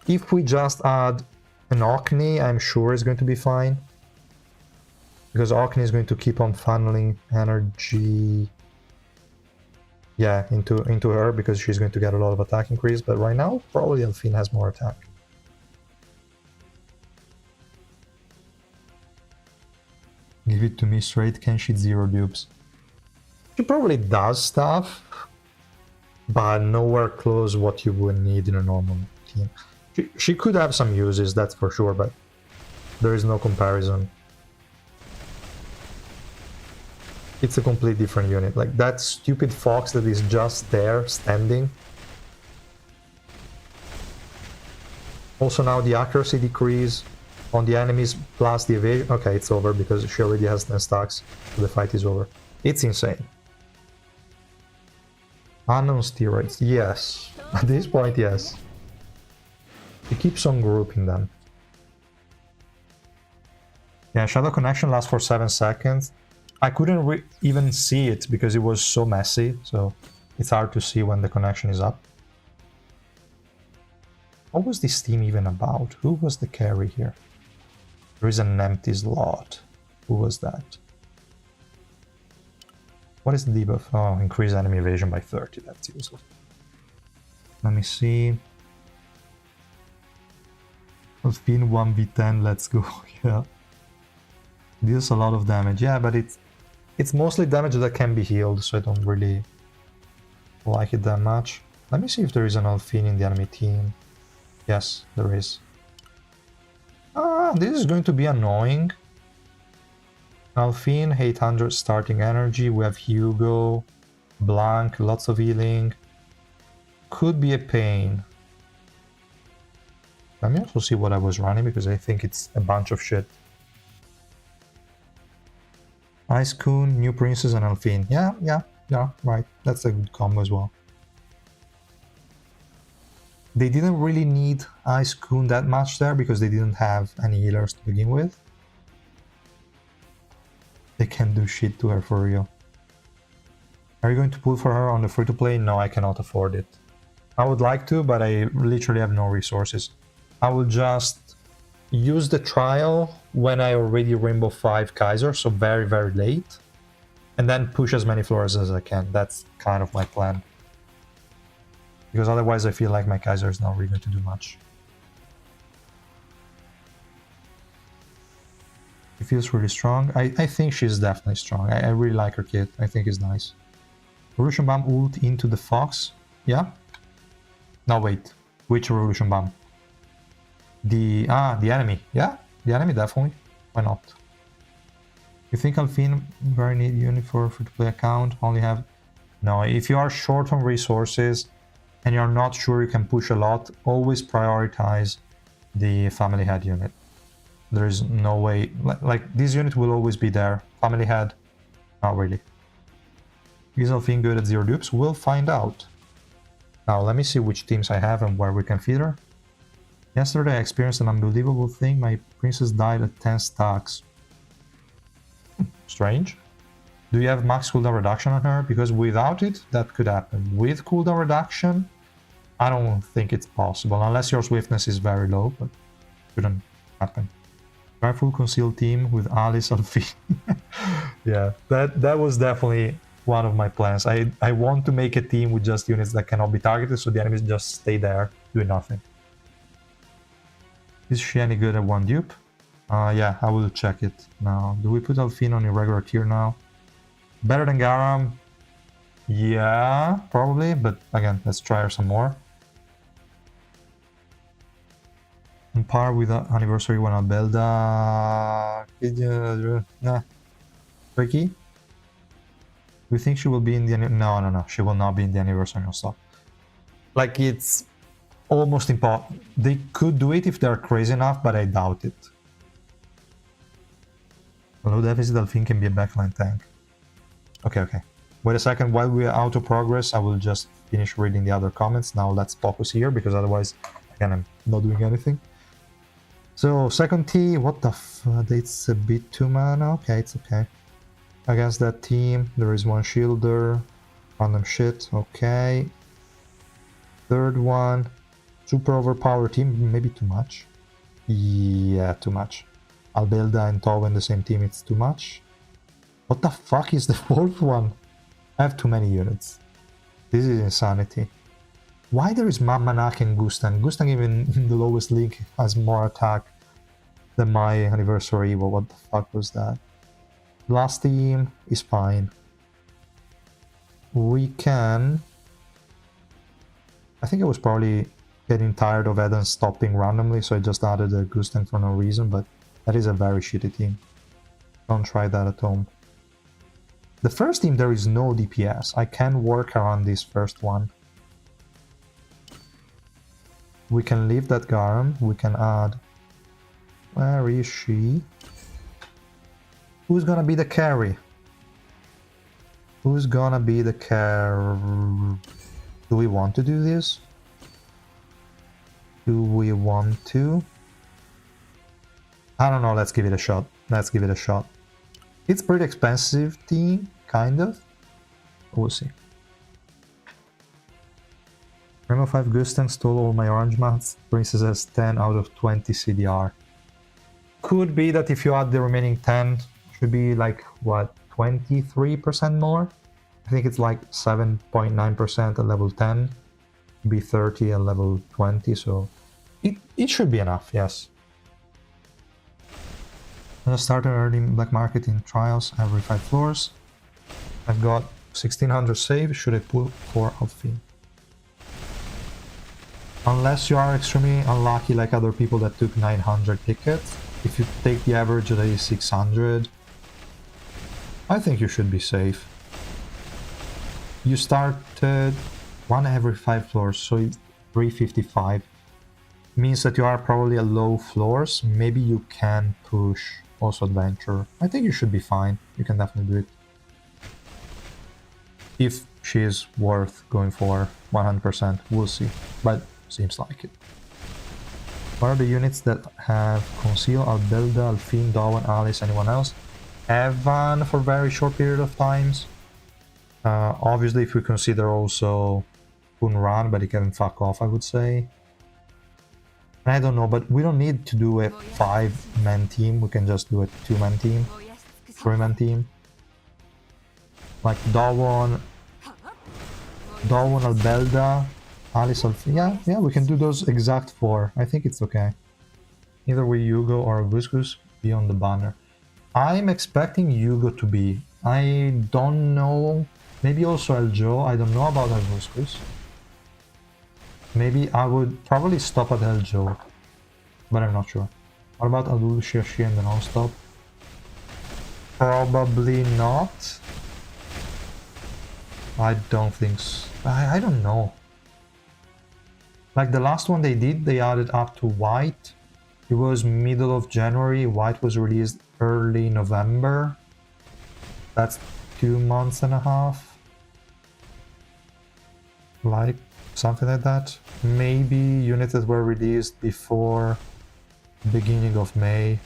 If we just add an Orkney, I'm sure it's going to be fine. Because Orkney is going to keep on funneling energy... yeah, into her, because she's going to get a lot of attack increase. But right now, probably Alphine has more attack. Give it to me straight, Kenshi 0 dupes. She probably does stuff, but nowhere close what you would need in a normal team. She could have some uses, that's for sure, but there is no comparison. It's a completely different unit. Like that stupid fox that is just there, standing. Also now the accuracy decrease on the enemies plus the evasion. Okay, it's over because she already has 10 stacks, so the fight is over. It's insane. Unknown steroids, yes. At this point, yes. He keeps on grouping them. Yeah, Shadow Connection lasts for 7 seconds. I couldn't even see it because it was so messy, so it's hard to see when the connection is up. What was this team even about? Who was the carry here? There is an empty slot. Who was that? What is the debuff? Oh, increase enemy evasion by 30. That's useless. Let me see. Alphine 1v10, let's go. Yeah. Deals a lot of damage. Yeah, but it's mostly damage that can be healed, so I don't really like it that much. Let me see if there is an Alphine in the enemy team. Yes, there is. This is going to be annoying. Alphine, 800 starting energy. We have Hugo, Blanc, lots of healing. Could be a pain. Let me also see what I was running, because I think it's a bunch of shit. Ice Coon, New Princess, and Alphine. Yeah, right. That's a good combo as well. They didn't really need Ice Coon that much there, because they didn't have any healers to begin with. They can't do shit to her for real. Are you going to pull for her on the free-to-play? No, I cannot afford it. I would like to, but I literally have no resources. I will just use the trial when I already Rainbow 5 Kaiser, so very, very late. And then push as many floors as I can. That's kind of my plan. Because otherwise I feel like my Kaiser is not really going to do much. She feels really strong. I think she's definitely strong. I really like her kit. I think it's nice. Revolution Bomb ult into the Fox. Yeah? No, wait. Which Revolution Bomb? The enemy. Yeah? The enemy, definitely. Why not? You think Alphine very need unit for free-to-play account? Only have... No, if you are short on resources and you're not sure you can push a lot, always prioritize the family head unit. There is no way... Like, this unit will always be there. Family head, not really. Is Alphine good at 0 dupes? We'll find out. Now, let me see which teams I have and where we can feed her. Yesterday I experienced an unbelievable thing. My princess died at 10 stacks. Strange. Do you have max cooldown reduction on her? Because without it, that could happen. With cooldown reduction, I don't think it's possible. Unless your swiftness is very low, but shouldn't happen. Try full concealed team with Alice Alphine. Yeah, that was definitely one of my plans. I want to make a team with just units that cannot be targeted, so the enemies just stay there, doing nothing. Is she any good at 1 dupe? Yeah, I will check it now. Do we put Alphine on irregular tier now? Better than Garam? Yeah, probably, but again, let's try her some more. On par with Anniversary 1 Albelda... Nah. Tricky? Do you think she will be in the... No, she will not be in the Anniversary no stop. Like, it's almost impossible. They could do it if they're crazy enough, but I doubt it. Low deficit Alphine can be a backline tank. Okay. Wait a second, while we are out of progress, I will just finish reading the other comments. Now let's focus here, because otherwise, again, I'm not doing anything. So, second T, what the f... it's a bit too mana. Okay, it's okay. Against that team, there is one shielder. Random shit, okay. Third one, super overpowered team, maybe too much. Yeah, too much. Albelda and Tau in the same team, it's too much. What the fuck is the fourth one? I have too many units. This is insanity. Why there is Mammanak and Gustan? Gustan even in the lowest league has more attack than my anniversary. Well, what the fuck was that? Last team is fine. We can... I think I was probably getting tired of Eden stopping randomly, so I just added a Gustan for no reason, but that is a very shitty team. Don't try that at home. The first team, there is no DPS. I can work around this first one. We can leave that Garam. We can add... Where is she? Who's gonna be the carry? Who's gonna be the carry? Do we want to do this? Do we want to? I don't know, let's give it a shot. Let's give it a shot. It's pretty expensive team, kind of. We'll see. Remo 5 Gusten stole all my orange mats. Princess has 10 out of 20 CDR. Could be that if you add the remaining 10, should be like, what, 23% more? I think it's like 7.9% at level 10. Be 30 at level 20, so it should be enough, yes. I started earning black market in trials every 5 floors. I've got 1600 save. Should I pull for Alphine? Unless you are extremely unlucky like other people that took 900 tickets. If you take the average that is 600, I think you should be safe. You started 1 every 5 floors, so it's 355. Means that you are probably at low floors. Maybe you can push also adventure. I think you should be fine. You can definitely do it. If she is worth going for 100%, we'll see. But seems like it. What are the units that have Conceal, Albelda, Alphine, Dawn, Alice, anyone else? Evan for very short period of times. Obviously, if we consider also Punran, but he can fuck off, I would say. I don't know, but we don't need to do a 5-man team. We can just do a 2-man team, 3-man team. Like Dawn, Albelda, Alice, Alphine. Yeah, we can do those exact 4. I think it's okay. Either way, Hugo or Vuskus be on the banner. I'm expecting Hugo to be. I don't know. Maybe also Eljo. I don't know about Vuskus. Maybe I would probably stop at Eljo, but I'm not sure. What about Adul, Shirshi and the non-stop? Probably not. I don't think so. I don't know. Like the last one they did, they added up to White. It was middle of January. White was released early November. That's 2 months and a half. Like something like that. Maybe units that were released before beginning of May.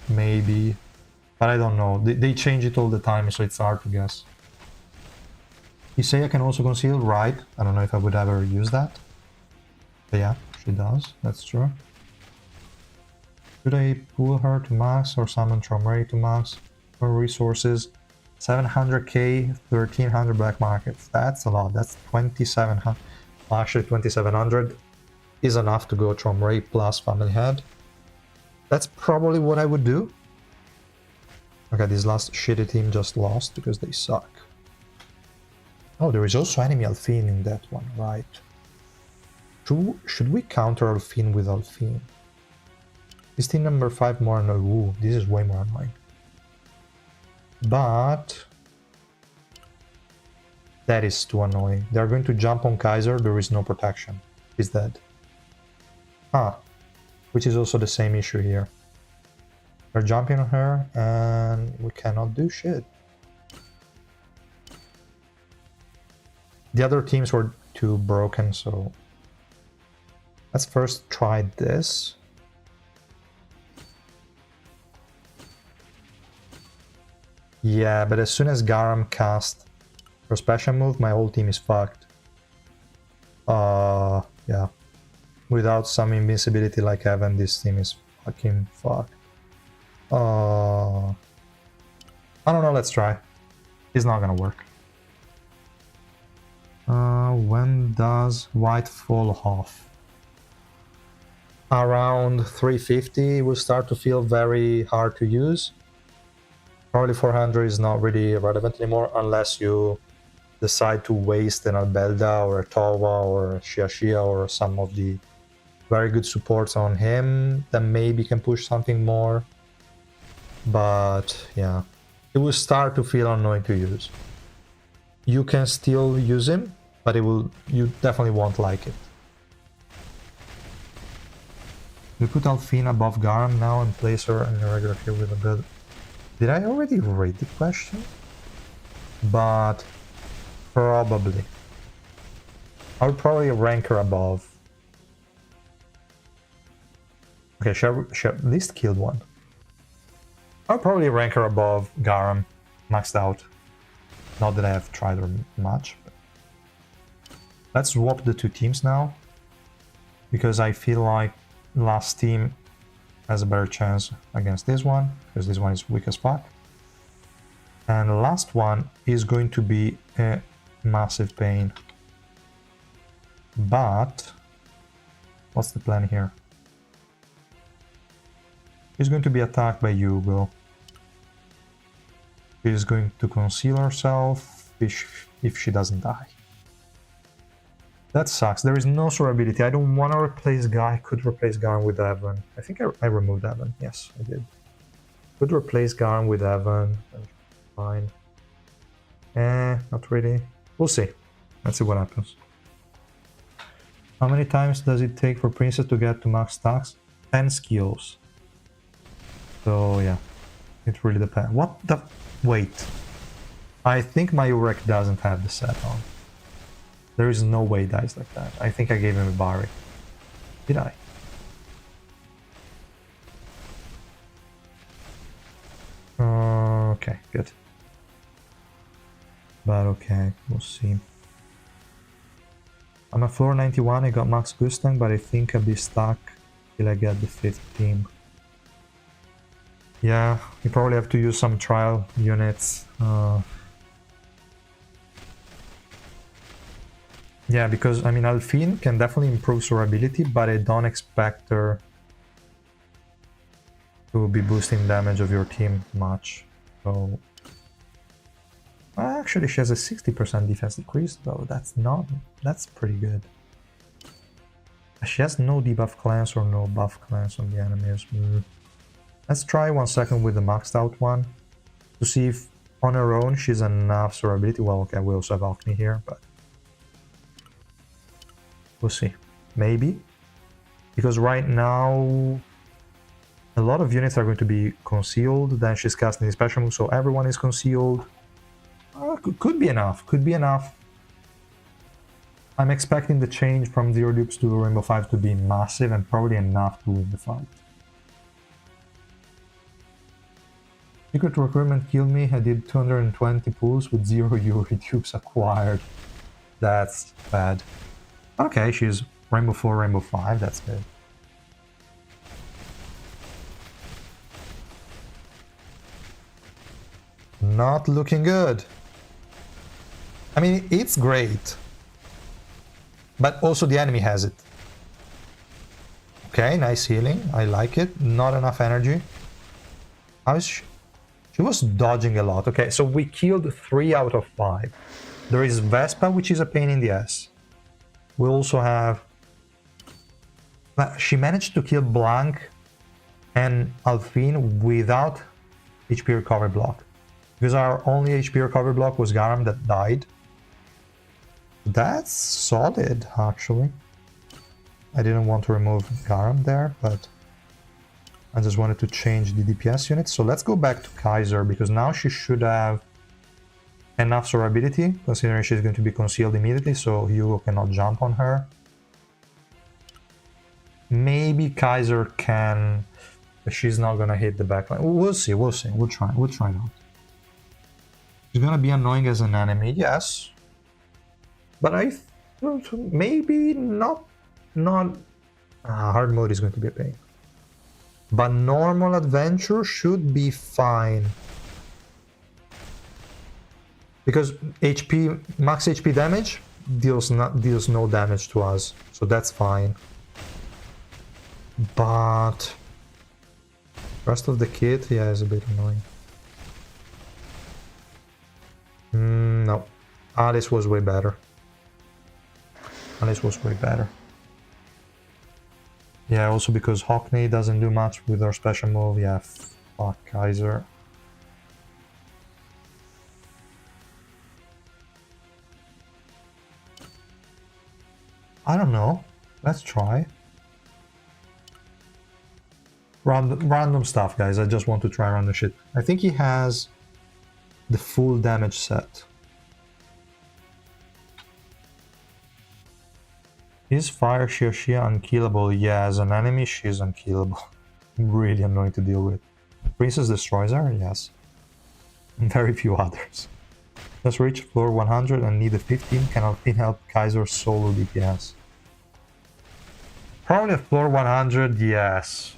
Maybe. But I don't know. They change it all the time, so it's hard to guess. Isaiah can also conceal, right? I don't know if I would ever use that. But yeah, she does. That's true. Should I pull her to max or summon Tromray to max? For resources, 700k, 1300 black markets. That's a lot. That's 2700. Well, actually, 2700 is enough to go Tromray plus Family Head. That's probably what I would do. Okay, this last shitty team just lost because they suck. Oh, there is also enemy Alphine in that one, right? Should we counter Alphine with Alphine? Is team number 5 more annoying? Ooh, this is way more annoying. But that is too annoying. They're going to jump on Kaiser, there is no protection. He's dead. Ah, which is also the same issue here. They're jumping on her and we cannot do shit. The other teams were too broken, so let's first try this. Yeah, but as soon as Garam casts her special move, my whole team is fucked. Yeah. Without some invincibility like Evan, this team is fucking fucked. I don't know, let's try. It's not gonna work. When does white fall off? Around 350 will start to feel very hard to use. Probably 400 is not really relevant anymore unless you decide to waste an Albelda or a Towa or a Shia or some of the very good supports on him that maybe can push something more. But yeah, it will start to feel annoying to use. You can still use him, but you definitely won't like it. We put Alphine above Garam now and place her in a regular field with a bit. Did I already read the question? But probably. I would probably rank her above. Okay, she at least killed one. I'll probably rank her above Garam, maxed out. Not that I have tried her much. But let's swap the two teams now, because I feel like last team has a better chance against this one, because this one is weak as fuck. And the last one is going to be a massive pain. But what's the plan here? She's going to be attacked by Hugo. She's going to conceal herself if she doesn't die. That sucks. There is no survivability. I don't want to replace Guy. I could replace Garn with Evan. I think I removed Evan. Yes, I did. Could replace Garn with Evan. Fine. Not really. We'll see. Let's see what happens. How many times does it take for Princess to get to max stacks? 10 skills. So yeah, it really depends. What the... Wait. I think my Urek doesn't have the set on. There is no way he dies like that. I think I gave him a Bari. Did I? Okay, good. But okay, we'll see. I'm at floor 91, I got max Gustang, but I think I'll be stuck till I get the 5th team. Yeah, you probably have to use some trial units. Yeah, because, I mean, Alphine can definitely improve survivability, but I don't expect her to be boosting damage of your team much. So... Actually, she has a 60% defense decrease, though. That's pretty good. She has no debuff clans or no buff clans on the enemies. Let's try 1 second with the maxed out one to see if on her own she's enough survivability. Well, okay, we also have Alchemy here, but we'll see. Maybe. Because right now a lot of units are going to be concealed. Then she's casting the special move, so everyone is concealed. Could be enough. Could be enough. I'm expecting the change from Zero Dupes to Rainbow 5 to be massive and probably enough to win the fight. Secret recruitment killed me. I did 220 pulls with 0 Yuri dupes acquired. That's bad. Okay, she's Rainbow 4, Rainbow 5. That's good. Not looking good. I mean, it's great. But also the enemy has it. Okay, nice healing. I like it. Not enough energy. How is she? She was dodging a lot. Okay, so we killed 3 out of 5. There is Vespa, which is a pain in the ass. We also have... She managed to kill Blanc and Alphine without HP recovery block. Because our only HP recovery block was Garam that died. That's solid, actually. I didn't want to remove Garam there, but I just wanted to change the DPS unit. So let's go back to Kaiser, because now she should have enough survivability, considering she's going to be concealed immediately, so Hugo cannot jump on her. Maybe Kaiser can, but she's not gonna hit the backline. We'll see, we'll see. We'll try it out. She's gonna be annoying as an enemy, yes. But maybe not hard mode is going to be a pain. But normal adventure should be fine. Because HP, max HP damage deals no damage to us, so that's fine. But rest of the kit, yeah, is a bit annoying. No, Alice was way better. Alice was way better. Yeah, also because Hockney doesn't do much with her special move. Yeah, fuck Kaiser. I don't know. Let's try. Random stuff, guys. I just want to try random shit. I think he has the full damage set. Is Fire Shia unkillable? Yeah, as an enemy, she's unkillable. Really annoying to deal with. Princess destroys her? Yes. And very few others. Just reach floor 100 and need a 15. Can Alphine help Kaiser solo DPS? Probably at floor 100, yes.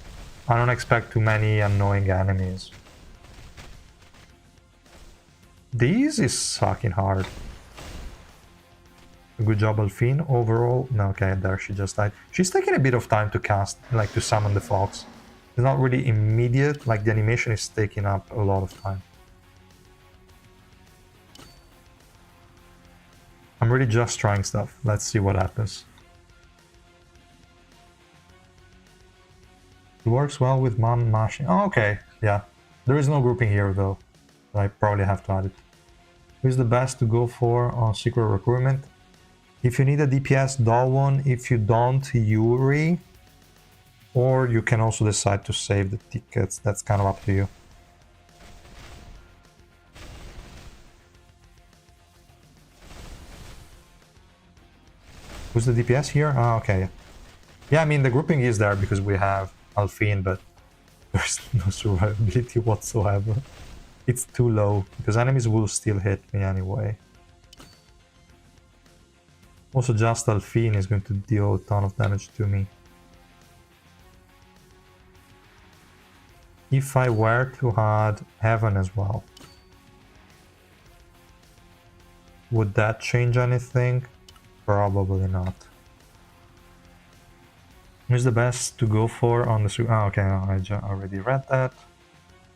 I don't expect too many annoying enemies. These is fucking hard. Good job, Alphine. Overall, no, okay, there she just died. She's taking a bit of time to cast, like to summon the fox. It's not really immediate, like the animation is taking up a lot of time. I'm really just trying stuff. Let's see what happens. It works well with Mom mashing. Oh, okay, yeah. There is no grouping here though. I probably have to add it. Who's the best to go for on secret recruitment? If you need a DPS, Dalwon. If you don't, Yuri. Or you can also decide to save the tickets. That's kind of up to you. Who's the DPS here? Ah, okay. Yeah, I mean, the grouping is there because we have Alphine, but there's no survivability whatsoever. It's too low, because enemies will still hit me anyway. Also, just Alphine is going to deal a ton of damage to me. If I were to add Heaven as well, would that change anything? Probably not. Who's the best to go for on the... Oh, okay, I already read that.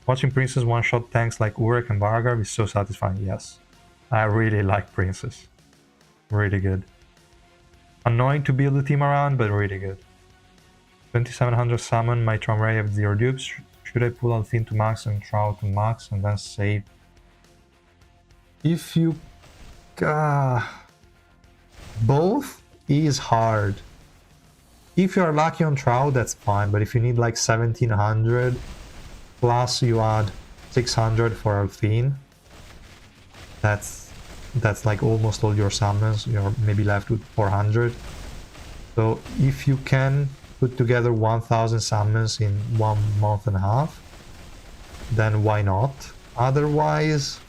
Watching Princess one-shot tanks like Urek and Vargar is so satisfying, yes. I really like Princess. Really good. Annoying to build a team around, but really good. 2700 summon, my Tramray have 0 dupes. Should I pull Alphine to max and Trout to max and then save? If you... both is hard. If you're lucky on Trout, that's fine, but if you need like 1700, plus you add 600 for Alphine, that's like almost all your summons. You're maybe left with 400. So if you can put together 1000 summons in 1.5 months, then why not? Otherwise,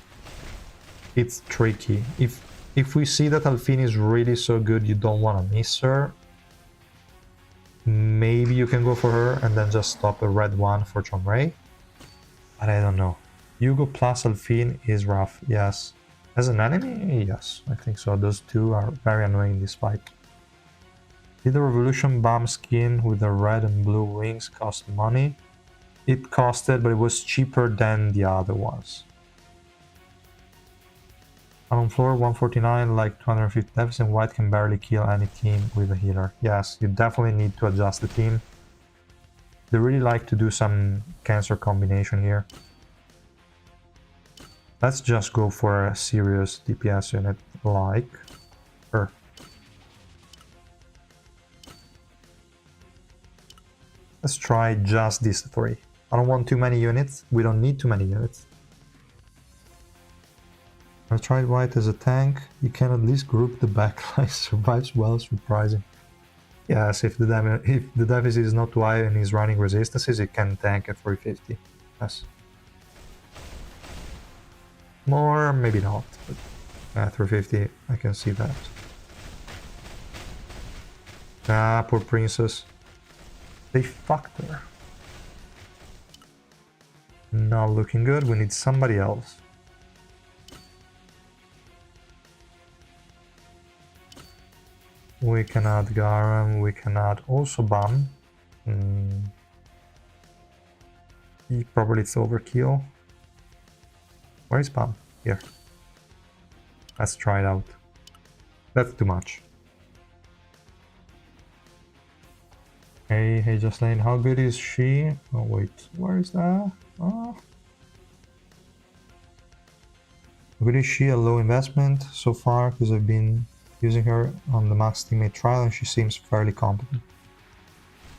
it's tricky. If we see that Alphine is really so good you don't want to miss her, maybe you can go for her and then just stop a red one for Chomray. But I don't know. Hugo plus Alphine is rough, yes. As an enemy, yes, I think so. Those two are very annoying in this fight. Did the Revolution Bomb skin with the red and blue wings cost money? It costed, but it was cheaper than the other ones. I'm on floor 149, like 250 deficit, and white can barely kill any team with a healer. Yes, you definitely need to adjust the team. They really like to do some cancer combination here. Let's just go for a serious DPS unit like her. Let's try just these 3. I don't want too many units. We don't need too many units. I tried white as a tank. You can at least group the backline. Survives well, surprising. Yes, if the deficit is not too high and he's running resistances, it can tank at 350. Yes. More, maybe not, but at 350, I can see that. Ah, poor princess. They fucked her. Not looking good, we need somebody else. We can add Garam, we can add also Bam. Probably it's overkill. Where is Bam? Here. Let's try it out. That's too much. Hey, Jocelyn, how good is she? Oh wait, where is that? Oh. How good is she? A low investment so far because I've been using her on the max teammate trial and she seems fairly competent.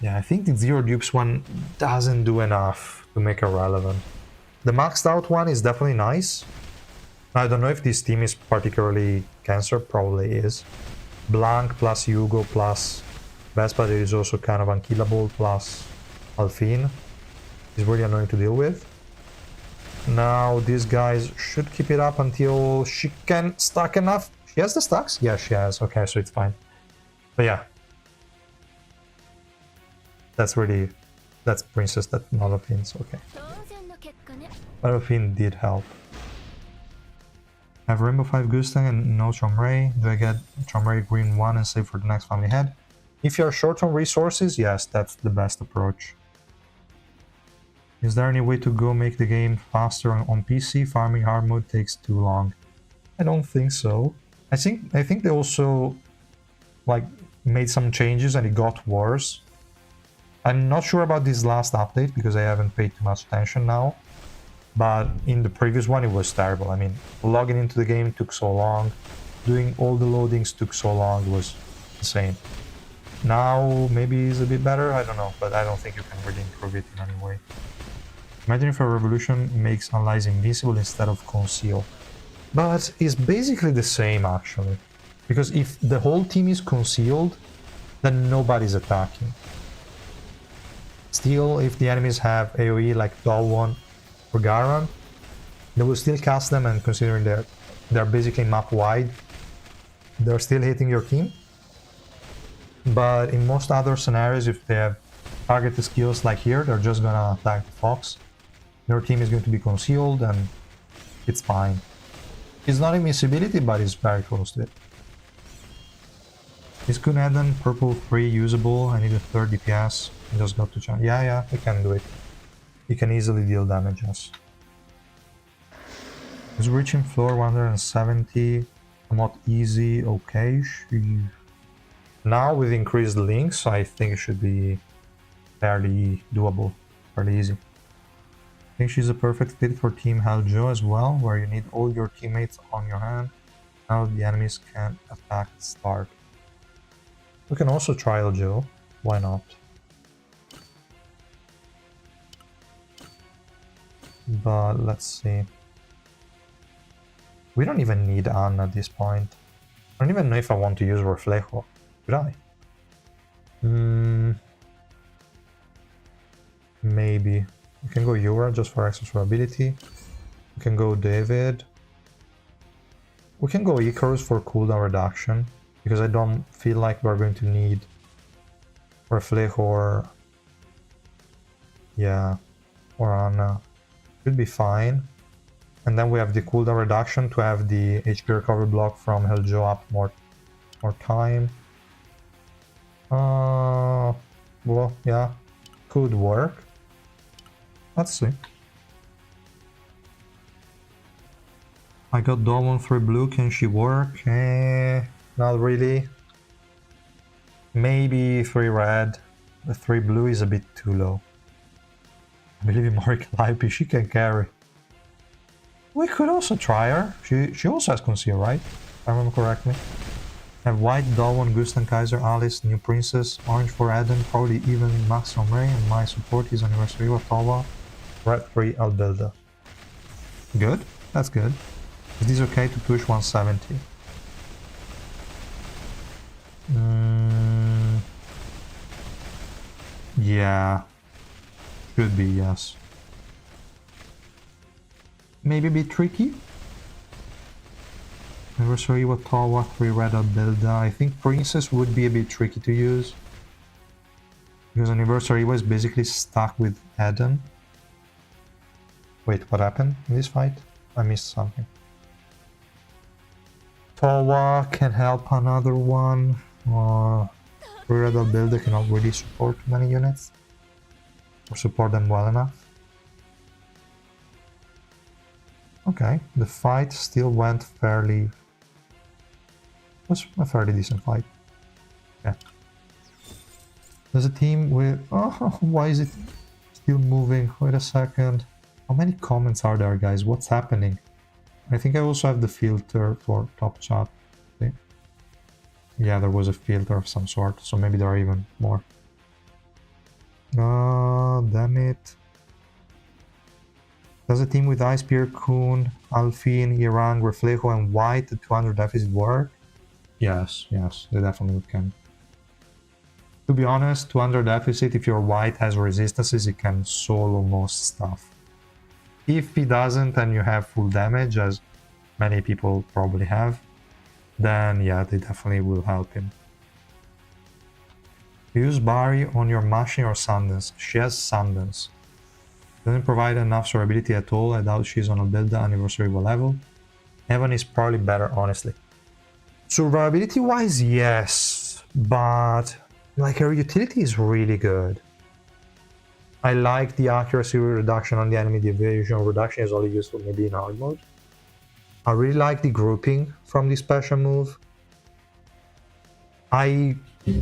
Yeah, I think the zero dupes one doesn't do enough to make her relevant. The maxed out one is definitely nice. I don't know if this team is particularly cancer, probably is. Blanc plus Hugo plus Vespa that is also kind of unkillable plus Alphine is really annoying to deal with. Now these guys should keep it up until she can stack enough. She has the stacks? Yeah, she has. Okay, so it's fine. But yeah. That's princess, that not Alphine's okay. Alphine did help. I have Rainbow 5 Gustang and no Chomray. Do I get Chomray green 1 and save for the next family head? If you're short on resources, yes, that's the best approach. Is there any way to go make the game faster on PC? Farming hard mode takes too long. I don't think so. I think they also like made some changes and it got worse. I'm not sure about this last update because I haven't paid too much attention now. But in the previous one it was terrible. I mean, logging into the game took so long. Doing all the loadings took so long. It was insane. Now maybe it's a bit better, I don't know. But I don't think you can really improve it in any way. Imagine if a revolution makes allies invincible instead of conceal. But it's basically the same actually. Because if the whole team is concealed, then nobody's attacking. Still, if the enemies have AoE like Dalwon or Garan, they will still cast them, and considering they're basically map wide, they're still hitting your team. But in most other scenarios, if they have targeted skills like here, they're just gonna attack the Fox. Your team is going to be concealed and it's fine. It's not invincibility, but it's very close to it. Is Kuneden purple 3 usable? I need a 3rd DPS. I just got to chance. Yeah, we can do it. You can easily deal damage, yes. Is reaching floor 170 not easy? Okay. Now with increased links, I think it should be fairly doable, fairly easy. I think she's a perfect fit for Team Haljo as well, where you need all your teammates on your hand. Now the enemies can't attack at start. We can also try Haljo, why not? But let's see. We don't even need Anna at this point. I don't even know if I want to use Reflejo. Should I? Maybe. We can go Yura just for accessibility. We can go David. We can go Icarus for cooldown reduction, because I don't feel like we're going to need Reflejo or... yeah, or Anna. Should be fine. And then we have the cooldown reduction to have the HP recovery block from Heljo up more time. Well, yeah, could work. Let's see. I got Dawn 3 blue, can she work? Not really. Maybe 3 red. The 3 blue is a bit too low. I believe in Marika Laipi, she can carry. We could also try her. She also has conceal, right? If I remember correctly. I have white, Dawn, Gustan, Kaiser, Alice, new princess, orange for Eden, probably even Max Omre, and my support is Anniversary Tawa, red 3 Albilda. Good, that's good. Is this okay to push 170? Yeah. Should be, yes. Maybe a bit tricky. Anniversary Watawa, 3 red Builda. I think Princess would be a bit tricky to use. Because Anniversary was basically stuck with Eden. Wait, what happened in this fight? I missed something. Tawa can help another one. 3 red Builda cannot really support many units. Or support them well enough. Okay, the fight still went fairly... was a fairly decent fight. Yeah. There's a team with... Oh, why is it still moving? Wait a second. How many comments are there, guys? What's happening? I think I also have the filter for top chat. See? Yeah, there was a filter of some sort, so maybe there are even more. Oh, damn it. Does a team with Ice Spear, Kun, Alphine, Irang, Reflejo, and White at 200 deficit work? Yes, yes, they definitely can. To be honest, 200 deficit, if your White has resistances, it can solo most stuff. If he doesn't and you have full damage, as many people probably have, then yeah, they definitely will help him. Use Barry on your Mashing or Sundance. She has Sundance. Doesn't provide enough survivability at all. I doubt she's on a Builda anniversary level. Heaven is probably better, honestly. Survivability wise, yes, but like her utility is really good. I like the accuracy reduction on the enemy. The evasion reduction is only useful maybe in hard mode. I really like the grouping from the special move. I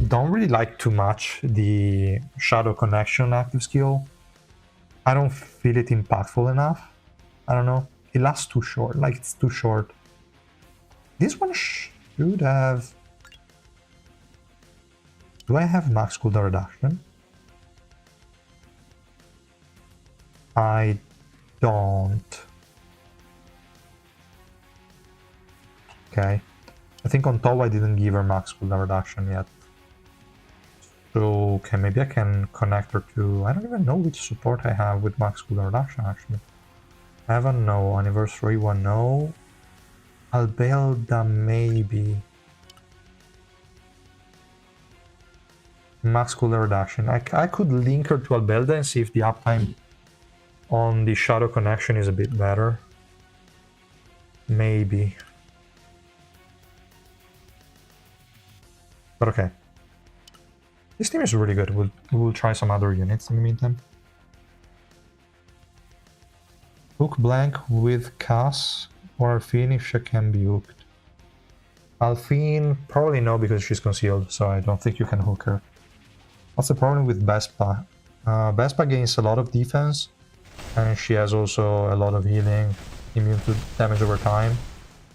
don't really like too much the Shadow Connection active skill. I don't feel it impactful enough. I don't know. It lasts too short. Like, it's too short. This one should have... Do I have max cooldown reduction? I don't. Okay. I think on top I didn't give her max cooldown reduction yet. So, okay, maybe I can connect her to... I don't even know which support I have with max cooldown reduction, actually. Heaven, no. Anniversary one, no. Albelda, maybe. Max cooldown reduction. I could link her to Albelda and see if the uptime on the Shadow Connection is a bit better. Maybe. But okay. This team is really good. We'll try some other units in the meantime. Hook blank with Cass or Alphine if she can be hooked. Alphine, probably no because she's concealed, so I don't think you can hook her. What's the problem with Vespa? Vespa gains a lot of defense, and she has also a lot of healing, immune to damage over time.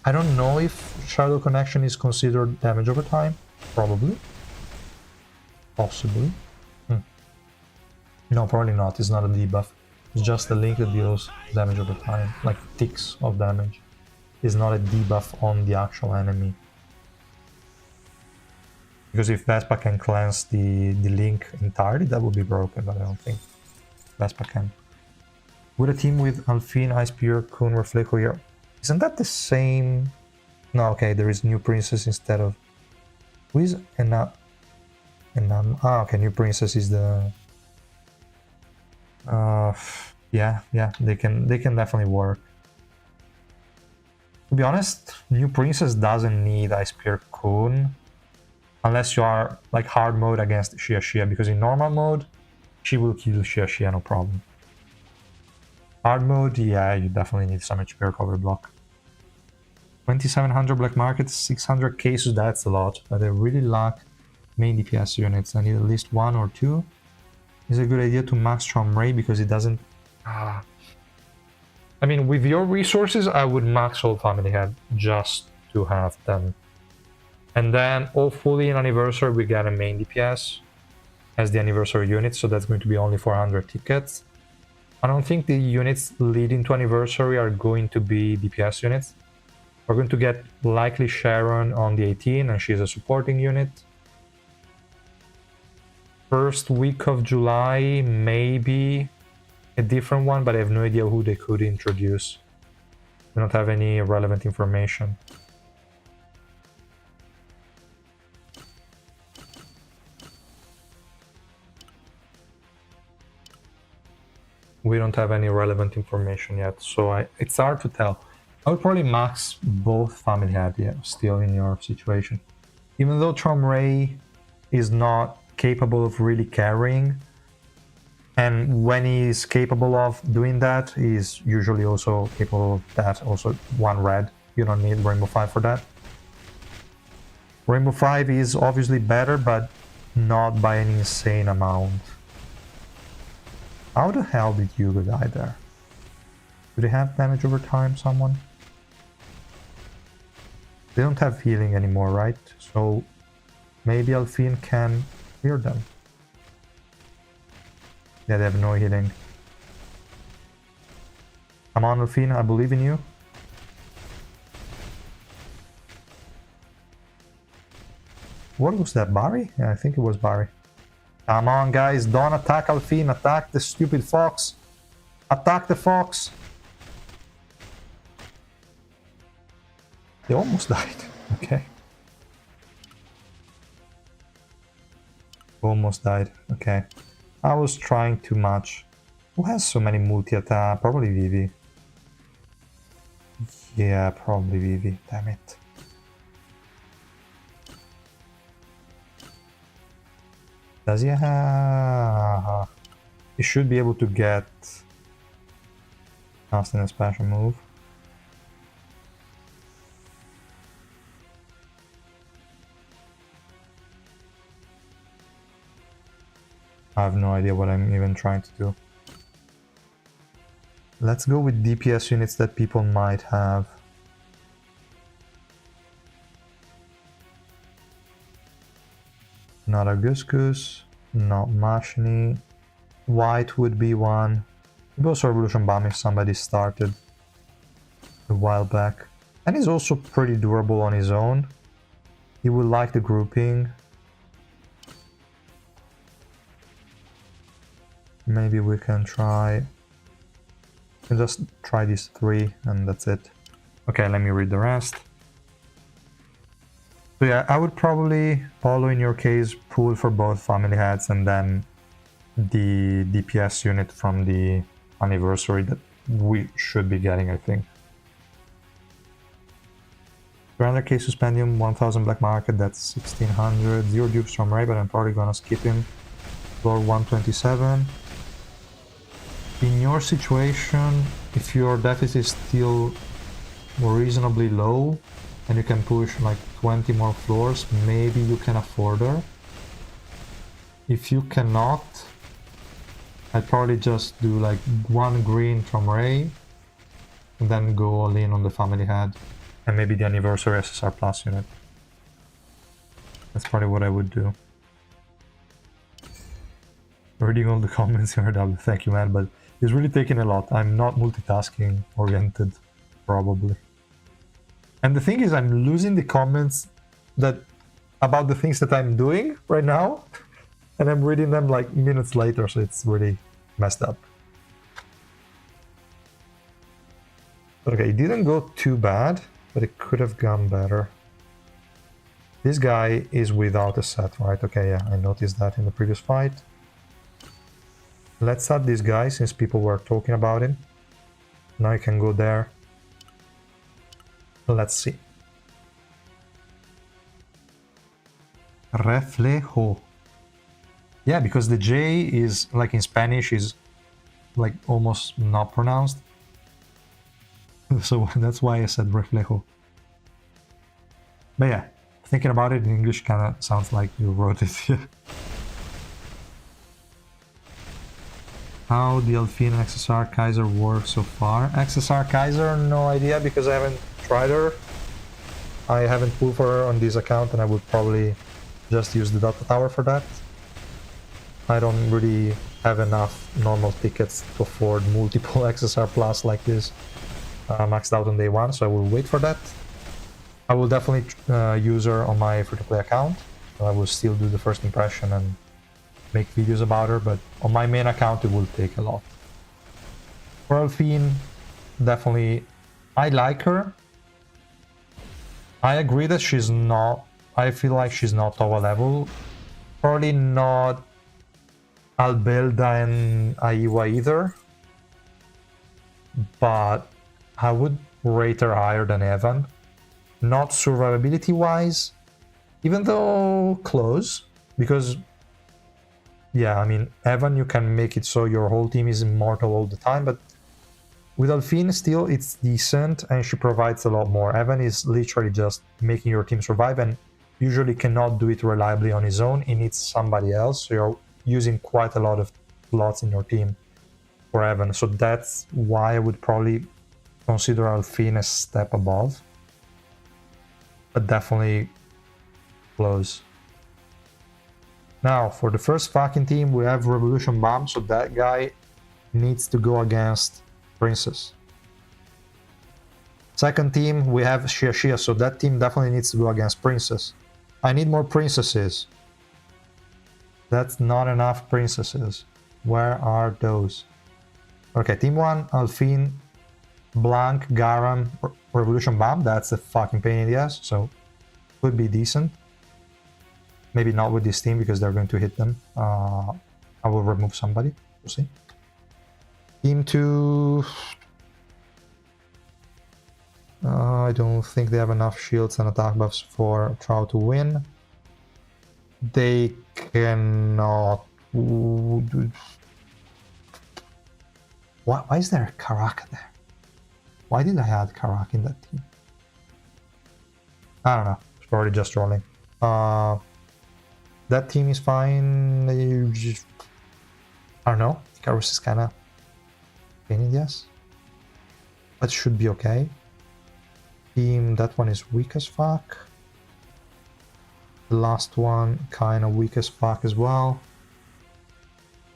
I don't know if Shadow Connection is considered damage over time. Probably. Possibly. No, probably not. It's not a debuff. It's just a link that deals damage over time, like ticks of damage. It's not a debuff on the actual enemy. Because if Vespa can cleanse the link entirely, that would be broken, but I don't think Vespa can. Would a team with Alphine, Ice Spear, Kun, Reflejo here? Isn't that the same? No, okay, there is New Princess instead of... Who is okay, New Princess is the... yeah, they can definitely work. To be honest, New Princess doesn't need Ice Spear Kun unless you are like hard mode against Shia, because in normal mode she will kill Shia no problem. Hard mode, yeah, you definitely need some HP recovery block. 2700 black market, 600 cases, that's a lot, but I really lack main DPS units. I need at least 1 or 2. It's a good idea to max Strom Ray because it doesn't... I mean, with your resources, I would max all Family Head just to have them. And then, hopefully in Anniversary, we get a main DPS as the Anniversary unit, so that's going to be only 400 tickets. I don't think the units leading to Anniversary are going to be DPS units. We're going to get likely Sharon on the 18, and she's a supporting unit. First week of July, maybe a different one, but I have no idea who they could introduce. We don't have any relevant information. We don't have any relevant information yet, so it's hard to tell. I would probably max both family head, yeah, still in your situation. Even though Tromray is not capable of really carrying, and when he's capable of doing that, he's usually also capable of that, also one red. You don't need Rainbow 5 for that. Rainbow 5 is obviously better, but not by any insane amount. How the hell did Hugo die there? Do they have damage over time, someone? They don't have healing anymore, right? So maybe Alphine can clear them. Yeah, they have no healing. Come on, Alphine, I believe in you. What was that, Barry? Yeah, I think it was Barry. Come on, guys, don't attack Alphine, attack the stupid fox. Attack the fox. They almost died. Okay. Almost died. Okay. I was trying too much. Who has so many multi-attack? Probably Vivi. Yeah, probably Vivi. Damn it. Does he have... He should be able to get... Constant special move. I have no idea what I'm even trying to do. Let's go with DPS units that people might have. Not a Guskus, not Mashni. White would be one. Maybe also Revolution Bomb if somebody started a while back. And he's also pretty durable on his own. He would like the grouping. Maybe we can try... just try these three and that's it. Okay, let me read the rest. So yeah, I would probably follow in your case, pull for both family heads and then the DPS unit from the anniversary that we should be getting, I think. Surrender case suspendium, 1000 black market, that's 1600. 0 dupes from Ray, but I'm probably gonna skip him. Floor 127. In your situation, if your deficit is still reasonably low and you can push like 20 more floors, maybe you can afford her. If you cannot, I'd probably just do like one green from Ray and then go all in on the family head and maybe the anniversary SSR plus unit. That's probably what I would do. Reading all the comments here, thank you, man, but it's really taking a lot. I'm not multitasking oriented, probably. And the thing is, I'm losing the comments that about the things that I'm doing right now, and I'm reading them like minutes later, so it's really messed up. Okay, it didn't go too bad, but it could have gone better. This guy is without a set, right? Okay, yeah, I noticed that in the previous fight. Let's add this guy since people were talking about him. Now I can go there. Let's see. Reflejo. Yeah, because the J is like in Spanish is like almost not pronounced. So that's why I said reflejo. But yeah, thinking about it in English kind of sounds like you wrote it here. How the Alphine XSR Kaiser work so far? XSR Kaiser, no idea because I haven't tried her. I haven't pulled for her on this account and I would probably just use the data tower for that. I don't really have enough normal tickets to afford multiple XSR plus like this maxed out on day one, so I will wait for that. I will definitely use her on my free-to-play account. So I will still do the first impression and make videos about her, but on my main account it will take a lot. For Alphine, definitely, I like her. I agree that she's not, I feel like she's not tower level. Probably not Albelda and Aiwa either. But I would rate her higher than Evan. Not survivability wise, even though close, because yeah, I mean, Evan, you can make it so your whole team is immortal all the time, but with Alphine still it's decent and she provides a lot more. Evan is literally just making your team survive and usually cannot do it reliably on his own. He needs somebody else, so you're using quite a lot of slots in your team for Evan, so that's why I would probably consider Alphine a step above. But definitely close. Now, for the first fucking team, we have Revolution Bomb, so that guy needs to go against Princess. Second team, we have Shia, so that team definitely needs to go against Princess. I need more princesses. That's not enough princesses. Where are those? Okay, team 1, Alphine, Blanc, Garam, Revolution Bomb. That's a fucking pain in the ass, so could be decent. Maybe not with this team because they're going to hit them. I will remove somebody. We'll see. Team 2... I don't think they have enough shields and attack buffs for Trow to win. They cannot... Why is there a Karaka there? Why did I add Karak in that team? I don't know. It's probably just trolling. That team is fine. I don't know. Karus is kind of pain in the ass. But should be okay. Team, that one is weak as fuck. The last one, kind of weak as fuck as well.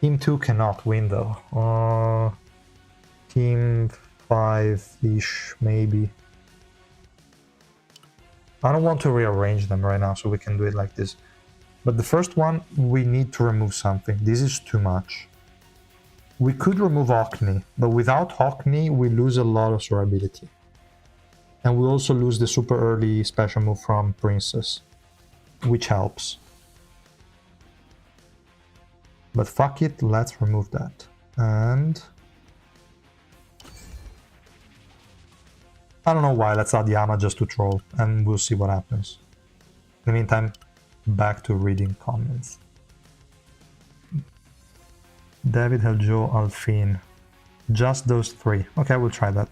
Team 2 cannot win though. Team 5-ish, maybe. I don't want to rearrange them right now, so we can do it like this. But the first one, we need to remove something. This is too much. We could remove Hockney, but without Hockney, we lose a lot of survivability. And we also lose the super early special move from Princess, which helps. But fuck it, let's remove that. And... I don't know why, let's add Yama just to troll, and we'll see what happens. In the meantime, back to reading comments. David, Heljo, Alphine. Just those three. Okay, we'll try that.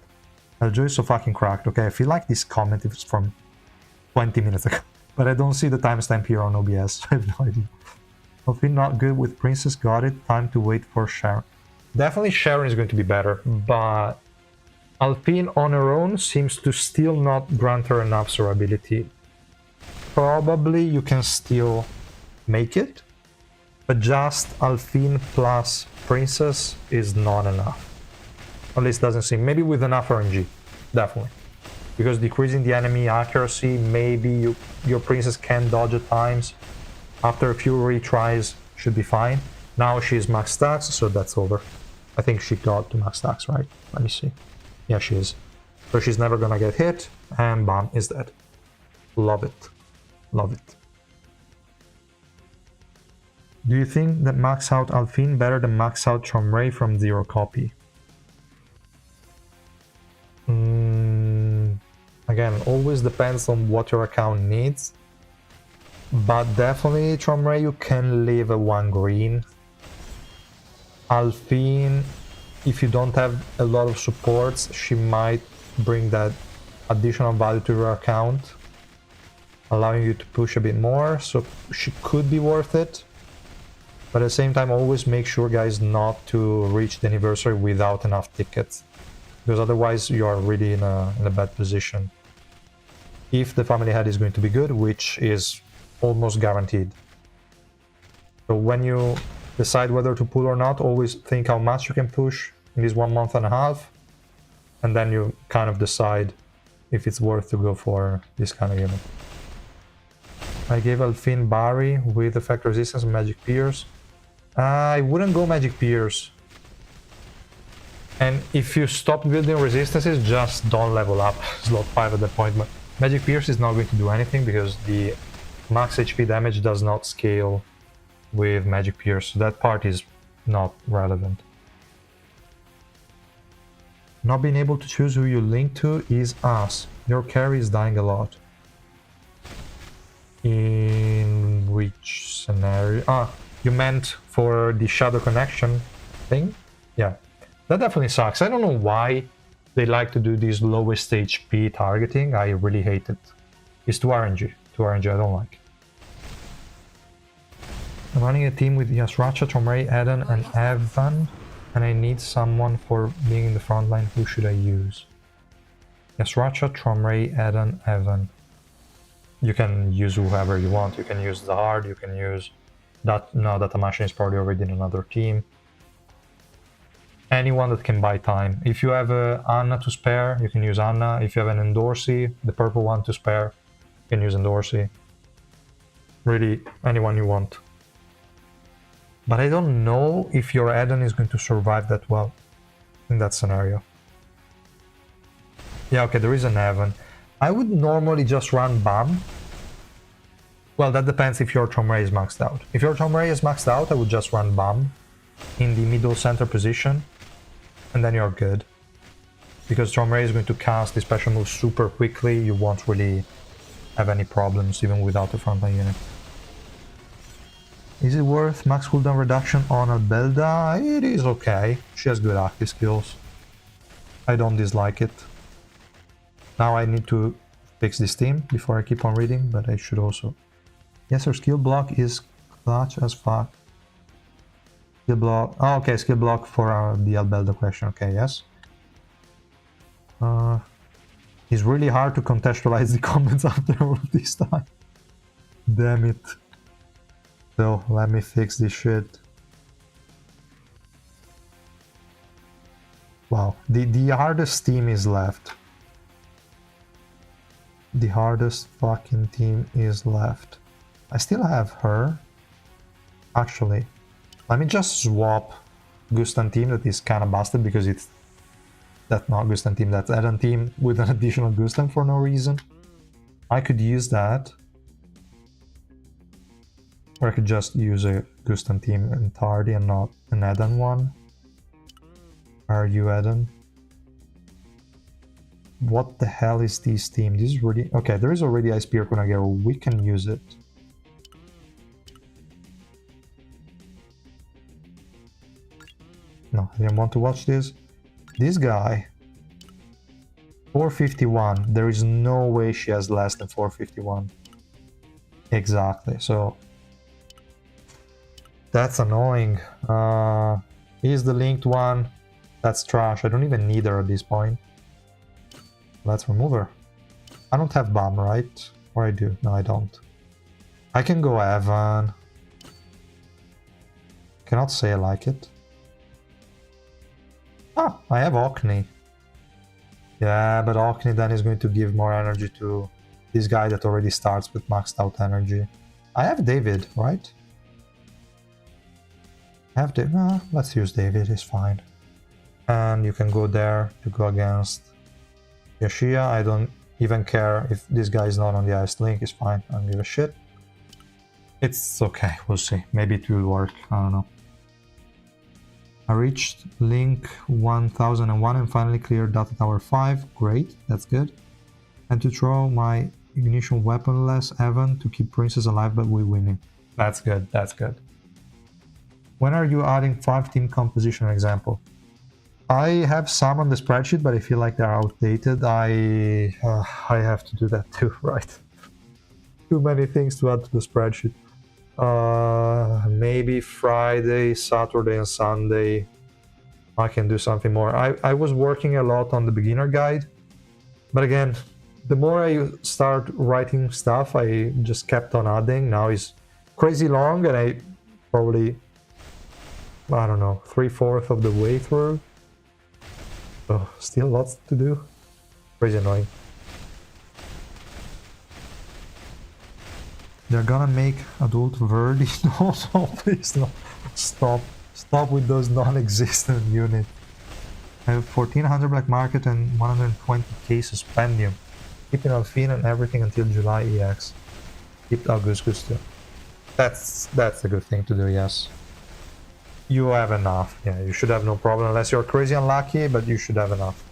Heljo is so fucking cracked. Okay, I feel like this comment is from 20 minutes ago. But I don't see the timestamp here on OBS. I have no idea. Alphine not good with Princess, got it. Time to wait for Sharon. Definitely Sharon is going to be better, but Alphine on her own seems to still not grant her enough survivability. Probably you can still make it, but just Alphine plus Princess is not enough. At least doesn't seem. Maybe with enough RNG, definitely. Because decreasing the enemy accuracy, maybe your Princess can dodge at times. After a few retries, should be fine. Now she's max stacks, so that's over. I think she got to max stacks, right? Let me see. Yeah, she is. So she's never gonna get hit, and bam, is dead. Love it. Love it. Do you think that max out Alphine better than max out Chomray from Zero Copy? Again, always depends on what your account needs. But definitely Chomray you can leave a 1 green. Alphine, if you don't have a lot of supports, she might bring that additional value to your account, allowing you to push a bit more, so she could be worth it. But at the same time, always make sure, guys, not to reach the anniversary without enough tickets, because otherwise you are really in a bad position. If the family head is going to be good, which is almost guaranteed. So when you decide whether to pull or not, always think how much you can push in this 1.5 months, and then you kind of decide if it's worth to go for this kind of unit. I gave Alphine Barry with effect resistance and magic pierce. I wouldn't go magic pierce. And if you stop building resistances, just don't level up slot 5 at that point. But magic pierce is not going to do anything because the max HP damage does not scale with magic pierce. So that part is not relevant. Not being able to choose who you link to is us. Your carry is dying a lot. In which scenario? Ah, you meant for the shadow connection thing? Yeah, that definitely sucks. I don't know why they like to do this lowest HP targeting. I really hate it. It's too RNG. Too RNG, I don't like. I'm running a team with Yasracha, Tomray, Eden, and Evan. And I need someone for being in the front line. Who should I use? Yasracha, Tromray, Eden, Evan. You can use whoever you want. You can use Zahard, you can use that. No, that Tamashin is probably already in another team. Anyone that can buy time. If you have Anna to spare, you can use Anna. If you have an Endorsey, the purple one to spare, you can use Endorsey. Really, anyone you want. But I don't know if your Eden is going to survive that well in that scenario. Yeah, okay, there is an Evan. I would normally just run BAM. Well, that depends if your Tomray is maxed out. If your Tomray is maxed out, I would just run BAM in the middle center position, and then you're good. Because Tomray is going to cast the special move super quickly, you won't really have any problems even without a frontline unit. Is it worth max cooldown reduction on Albelda? It is okay. She has good active skills. I don't dislike it. Now I need to fix this team before I keep on reading, but I should also... Yes, her skill block is clutch as fuck. Skill block... Oh, okay, skill block for the Albelda question. Okay, yes. It's really hard to contextualize the comments after all of this time. Damn it. So, let me fix this shit. Wow, the hardest team is left. The hardest fucking team is left. I still have her. Actually, let me just swap Gustan team that is kind of busted because it's... That's not Gustan team, that's Eden team with an additional Gustan for no reason. I could use that. Or I could just use a Gustan team entirely and not an Eden one. Are you Eden? What the hell is this team? This is really... Okay, there is already Ice Spear Kunagero. We can use it. No, I didn't want to watch this. This guy... 451. There is no way she has less than 451. Exactly, so... That's annoying. He's the linked one. That's trash. I don't even need her at this point. Let's remove her. I don't have BAM, right? Or I do? No, I don't. I can go Evan. Cannot say I like it. Ah, I have Orkney. Yeah, but Orkney then is going to give more energy to this guy that already starts with maxed out energy. I have David, right? Have David. Let's use David, it's fine. And you can go there to go against Yashia. I don't even care if this guy is not on the ice link, it's fine. I don't give a shit. It's okay, we'll see. Maybe it will work, I don't know. I reached link 1001 and finally cleared Data Tower 5. Great, that's good. And to throw my ignition weaponless Evan to keep Princess alive, but we're winning. That's good, that's good. When are you adding 5 team composition example? I have some on the spreadsheet, but I feel like they're outdated. I have to do that too, right? Too many things to add to the spreadsheet. Maybe Friday, Saturday, and Sunday I can do something more. I was working a lot on the beginner guide, but again, the more I start writing stuff, I just kept on adding. Now it's crazy long, and I probably, I don't know, 3/4 of the way through. Oh, still lots to do. Crazy annoying. They're gonna make adult Verdi. No, no, please no. Stop. Stop with those non-existent units. I have 1400 black market and 120k suspendium. Keeping Alphine and everything until July EX. Keep Augustus too. That's a good thing to do, yes. You have enough. Yeah, you should have no problem unless you're crazy unlucky, but you should have enough.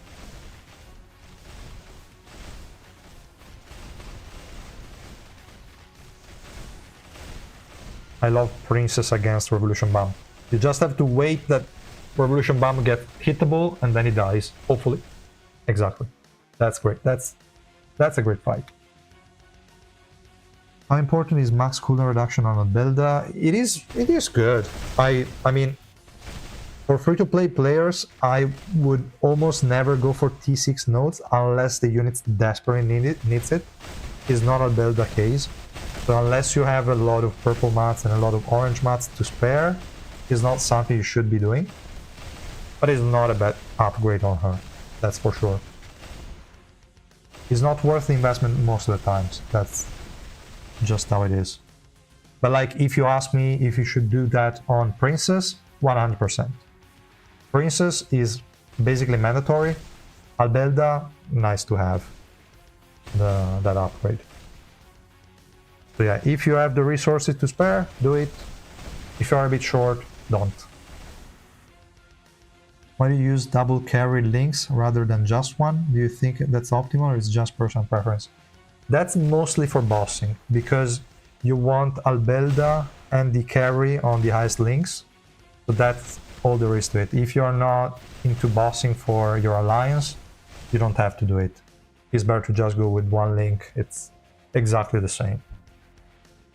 I love Princess against Revolution Bomb. You just have to wait that Revolution Bomb gets hittable and then he dies. Hopefully. Exactly. That's great. That's a great fight. How important is max cooldown reduction on Belda? It is good. I mean, for free-to-play players, I would almost never go for T6 nodes unless the unit desperately needs it. It's not a Belda case. So unless you have a lot of purple mats and a lot of orange mats to spare, it's not something you should be doing. But it's not a bad upgrade on her, that's for sure. It's not worth the investment most of the times, that's just how it is. But like, if you ask me if you should do that on Princess, 100%. Princess is basically mandatory. Albelda, nice to have that upgrade. So yeah, if you have the resources to spare, do it. If you are a bit short, don't. Why do you use double carry links rather than just one? Do you think that's optimal or is just personal preference? That's mostly for bossing, because you want Albelda and the carry on the highest links. So that's all there is to it. If you're not into bossing for your alliance, you don't have to do it. It's better to just go with one link. It's exactly the same.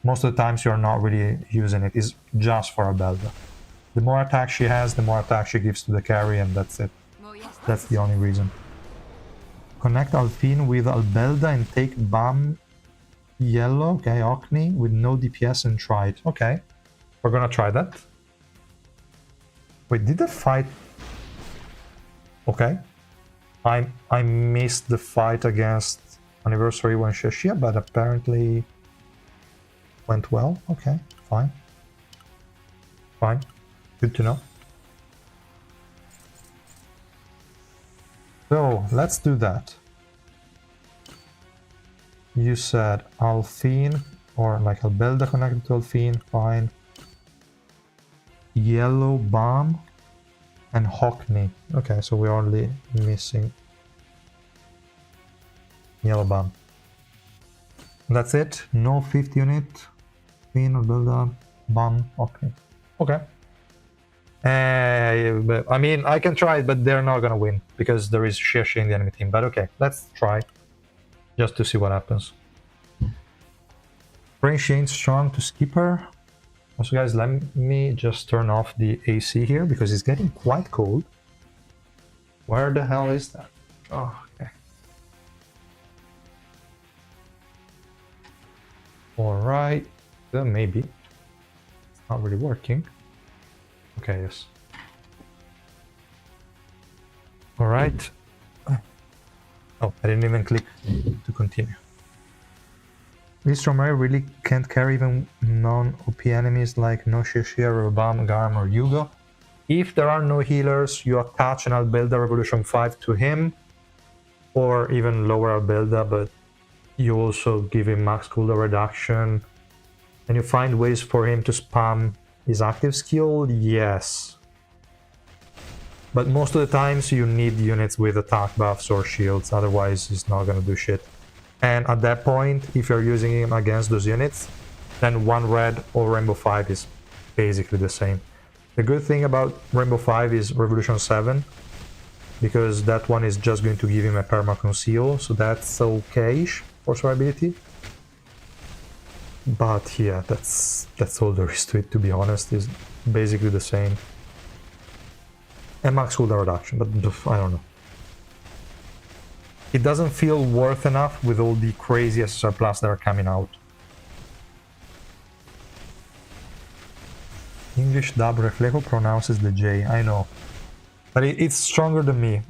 Most of the times you're not really using it. It's just for Albelda. The more attack she has, the more attack she gives to the carry, and that's it. That's the only reason. Connect Alphine with Albelda and take BAM yellow, okay, Orkney, with no DPS and try it. Okay, we're gonna try that. Wait, did the fight... Okay. I missed the fight against Anniversary when Sheshia, but apparently went well. Okay, fine. Fine. Good to know. So, let's do that. You said Alphine, or like Albelda connected to Alphine, fine. Yellow Bomb and Hockney. Okay, so we're only missing Yellow Bomb. That's it. No 5th unit. Alphine, Albelda, Bomb, Hockney. Okay. I mean, I can try it, but they're not gonna win because there is Sheshi in the enemy team. But okay, let's try just to see what happens. Brain Shane strong to skip her. Also, guys, let me just turn off the AC here because it's getting quite cold. Where the hell is that? Oh, okay. All right, then maybe it's not really working. Okay, yes. All right. Oh, I didn't even click to continue. This Romero really can't carry even non-OP enemies like no Shishir, Robam, Garm, or Yugo. If there are no healers, you attach an Albelda Revolution 5 to him, or even lower Albelda, but you also give him max cooldown reduction, and you find ways for him to spam his active skill, yes. But most of the times you need units with attack buffs or shields, otherwise he's not gonna do shit. And at that point, if you're using him against those units, then one red or Rainbow 5 is basically the same. The good thing about Rainbow 5 is Revolution 7, because that one is just going to give him a perma conceal, so that's okay-ish for survivability. But yeah, that's all there is to it, to be honest. Is basically the same. And max cooldown reduction, but I don't know. It doesn't feel worth enough with all the crazy SSR Plus that are coming out. English dub Reflejo pronounces the J, I know. But it's stronger than me.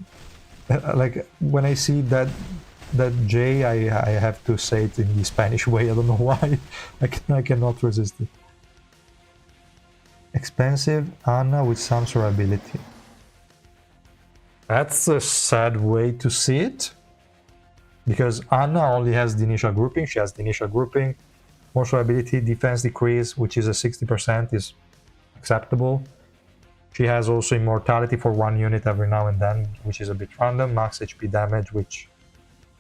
Like, when I see that that J, I have to say it in the Spanish way. I don't know why. I cannot resist it. Expensive Anna with some sort of ability. That's a sad way to see it. Because Anna only has the initial grouping. She has the initial grouping. More ability, defense decrease, which is a 60%, is acceptable. She has also immortality for 1 unit every now and then, which is a bit random. Max HP damage, which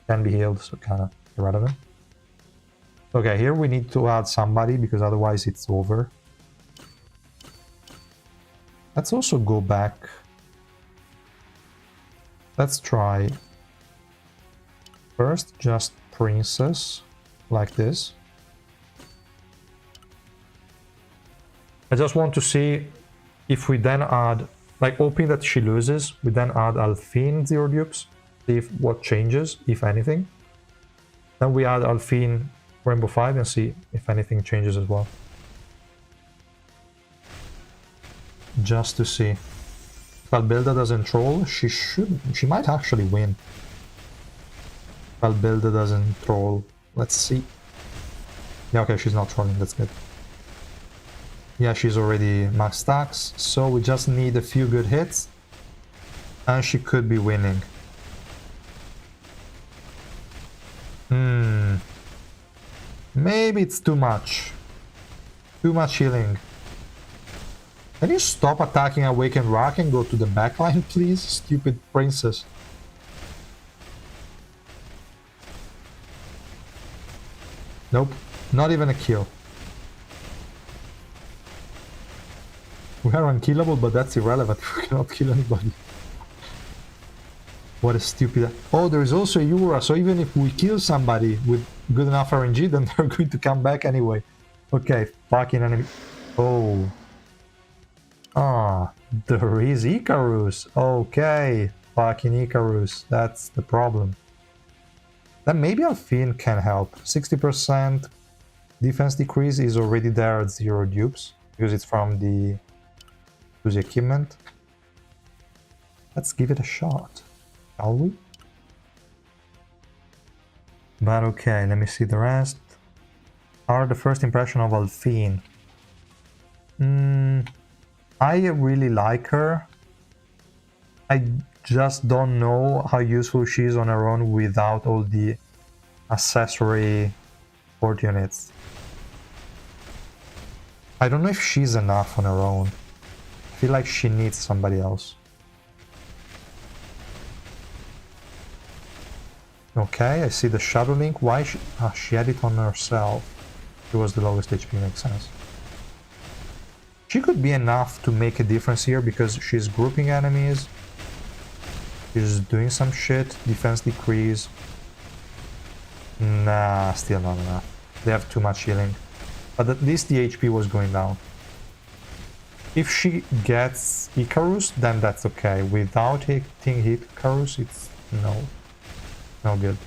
can be healed, so kind of irrelevant. Okay, here we need to add somebody, because otherwise it's over. Let's also go back. Let's try first just princess, like this. I just want to see if we then add, like hoping that she loses, we then add Alphine 0 dupes, see if what changes, if anything. Then we add Alphine Rainbow 5 and see if anything changes as well. Just to see. If Albilda doesn't troll, she might actually win. If Albilda doesn't troll, let's see. Yeah, okay, she's not trolling, that's good. Yeah, she's already max stacks, so we just need a few good hits and she could be winning. Maybe it's too much. Too much healing. Can you stop attacking Awakened Rock and go to the backline, please? Stupid princess. Nope, not even a kill. We are unkillable, but that's irrelevant. We cannot kill anybody. What a stupid... Oh, there is also a Yura, so even if we kill somebody with good enough RNG, then they're going to come back anyway. Okay, fucking enemy... Oh. Ah, there is Icarus. Okay, fucking Icarus. That's the problem. Then maybe Alphine can help. 60% defense decrease is already there at 0 dupes, because it's from the equipment. Let's give it a shot, shall we? But okay, let me see the rest. How are the first impression of Alphine? I really like her. I just don't know how useful she is on her own without all the accessory support units. I don't know if she's enough on her own. I feel like she needs somebody else. Okay, I see the Shadow Link. Why she had it on herself? She was the lowest HP, makes sense. She could be enough to make a difference here because she's grouping enemies. She's doing some shit. Defense decrease. Nah, still not enough. They have too much healing. But at least the HP was going down. If she gets Icarus, then that's okay. Without hitting Icarus, it's no good.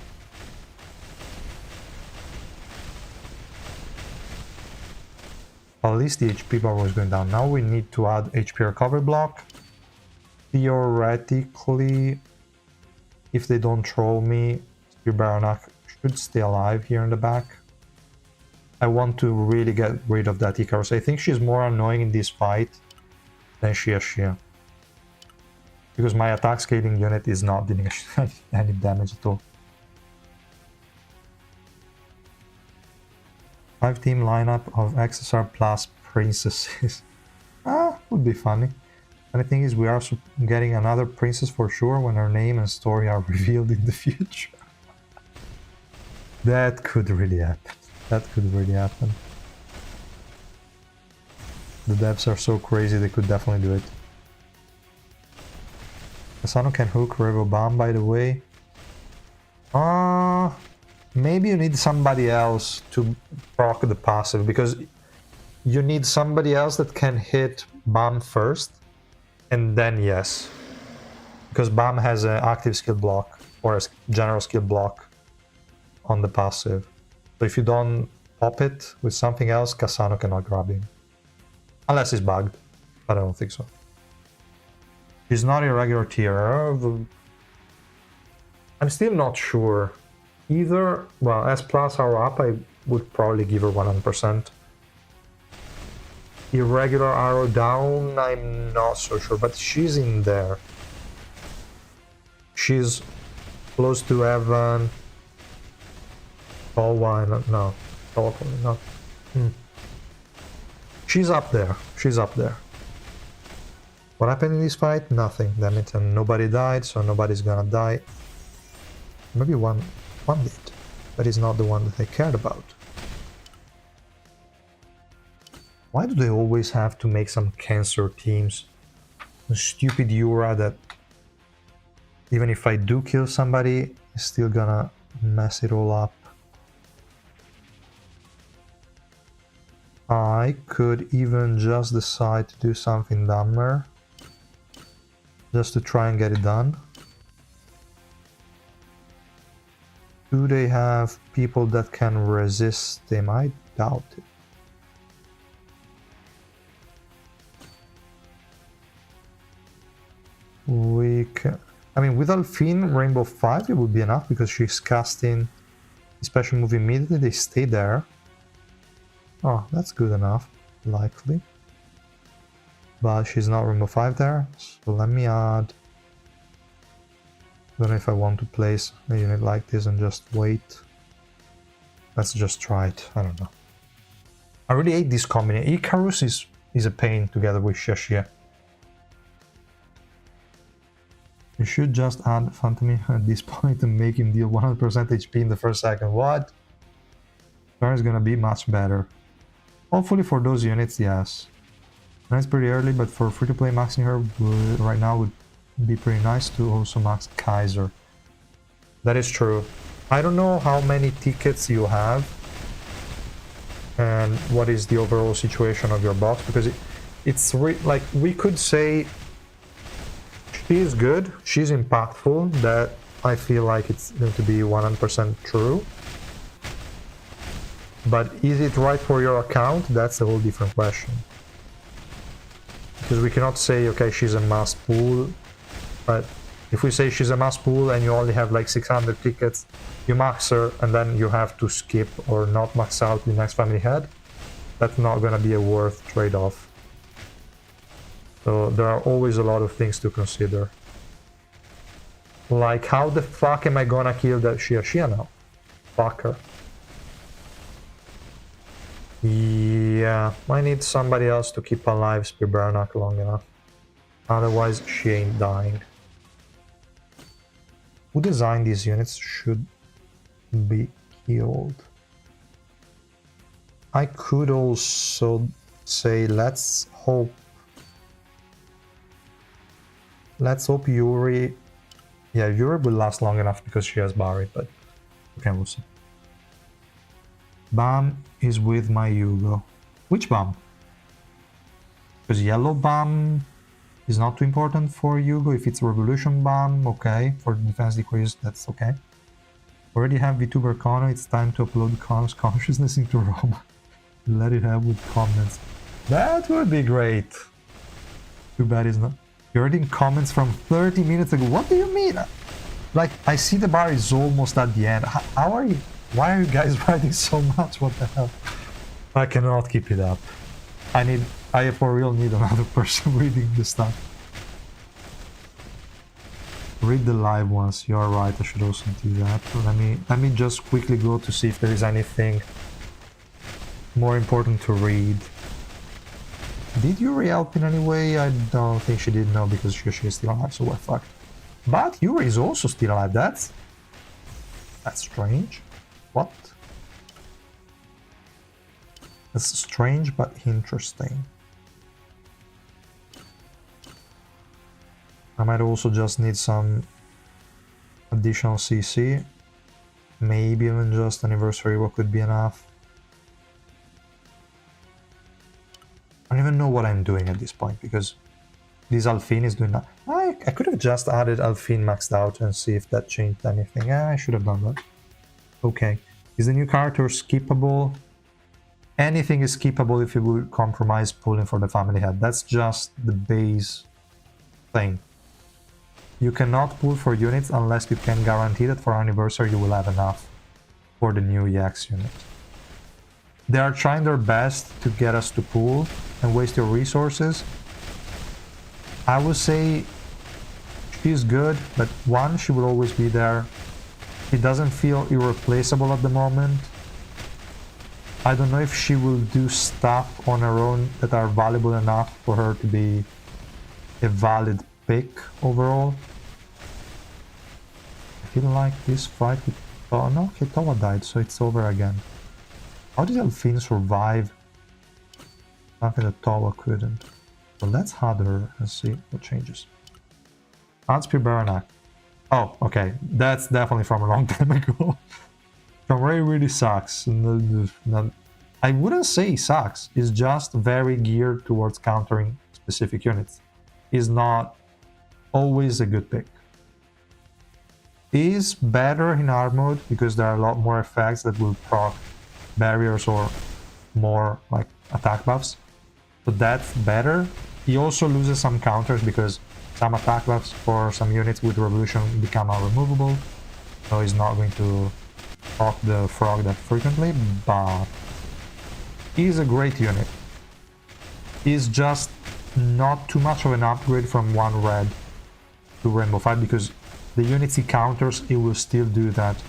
At least the HP bar was going down. Now we need to add HP recovery block. Theoretically, if they don't troll me, Spear Baronak should stay alive here in the back. I want to really get rid of that Icarus. I think she's more annoying in this fight than Shia. Because my attack scaling unit is not dealing any damage at all. 5-team lineup of XSR plus princesses. Would be funny. And the thing is, we are getting another princess for sure when her name and story are revealed in the future. That could really happen. That could really happen. The devs are so crazy, they could definitely do it. Asano can hook Revo Bomb, by the way. Maybe you need somebody else to proc the passive, because you need somebody else that can hit Bomb first, and then yes. Because Bomb has an active skill block, or a general skill block on the passive. So if you don't pop it with something else, Kasano cannot grab him. Unless he's bugged, but I don't think so. He's not a regular tier. I'm still not sure Either, well, S plus or up, I would probably give her 100%. Irregular arrow down, I'm not so sure, but she's in there. She's close to heaven. Tall one, no, totally not. She's up there. She's up there. What happened in this fight? Nothing. Damn it, and nobody died, so nobody's gonna die. Maybe one did. That is not the one that I cared about. Why do they always have to make some cancer teams? The stupid Yura that even if I do kill somebody, is still gonna mess it all up. I could even just decide to do something dumber. Just to try and get it done. Do they have people that can resist them? I doubt it. We can... I mean, with Alphine, Rainbow 5, it would be enough because she's casting a special move immediately. They stay there. Oh, that's good enough, likely. But she's not Rainbow 5 there, so let me add... I don't know if I want to place a unit like this and just wait. Let's just try it, I don't know. I really hate this combination. Icarus is a pain together with Shashia. You should just add Phantom at this point and make him deal 100% HP in the first second. What? Turn is gonna be much better. Hopefully for those units, yes. That's pretty early, but for free-to-play maxing her right now would be pretty nice to also max Kaiser. That is true. I don't know how many tickets you have and what is the overall situation of your box, because it's like we could say she is good, she's impactful, that I feel like it's going to be 100% true. But is it right for your account? That's a whole different question. Because we cannot say, okay, she's a mass pool, but if we say she's a mass pool and you only have like 600 tickets, you max her and then you have to skip or not max out the next family head, that's not gonna be a worth trade-off. So there are always a lot of things to consider. Like, how the fuck am I gonna kill that Shia now? Fuck her. Yeah, I need somebody else to keep alive Spirbernak long enough. Otherwise, she ain't dying. Who designed these units should be killed. I could also say, let's hope Yuri... Yeah, Yuri will last long enough because she has Barry, but... Okay, we'll see. Bam is with my Yugo. Which Bam? Because yellow Bam is not too important for Yugo. If it's Revolution Bam, okay. For defense decrease, that's okay. Already have VTuber Kono, it's time to upload Kono's consciousness into Roma. Let it have with comments. That would be great. Too bad it's not. You're reading comments from 30 minutes ago. What do you mean? Like, I see the bar is almost at the end. How are you? Why are you guys writing so much? What the hell? I cannot keep it up. I for real need another person reading this stuff. Read the live ones. You are right. I should also do that. Let me just quickly go to see if there is anything more important to read. Did Yuri help in any way? I don't think she did, no, because she is still alive, so we're fucked. But Yuri is also still alive. That's strange. What? That's strange but interesting. I might also just need some additional CC. Maybe even just anniversary what could be enough. I don't even know what I'm doing at this point because this Alphine is doing that. I could have just added Alphine maxed out and see if that changed anything. Yeah, I should have done that. Okay. Is the new character skippable? Anything is skippable if you would compromise pulling for the family head. That's just the base thing. You cannot pull for units unless you can guarantee that for anniversary you will have enough. for the new EX unit. They are trying their best to get us to pool and waste your resources. I would say she's good, but one, she will always be there. She doesn't feel irreplaceable at the moment. I don't know if she will do stuff on her own that are valuable enough for her to be a valid pick overall. I feel like this fight with... Oh no, okay, Towa died, so it's over again. How did Alphine survive something that Towa couldn't? Well, let's hard her and see what changes. Spear Baranak. Oh, okay, that's definitely from a long time ago. Ray really sucks. I wouldn't say he sucks. He's just very geared towards countering specific units. He's not always a good pick. He's better in hard mode because there are a lot more effects that will proc barriers or more like attack buffs. So that's better. He also loses some counters because some attack buffs for some units with Revolution become unremovable. So he's not going to proc the frog that frequently, but he's a great unit. He's just not too much of an upgrade from 1 red to Rainbow 5 because the units he counters, he will still do that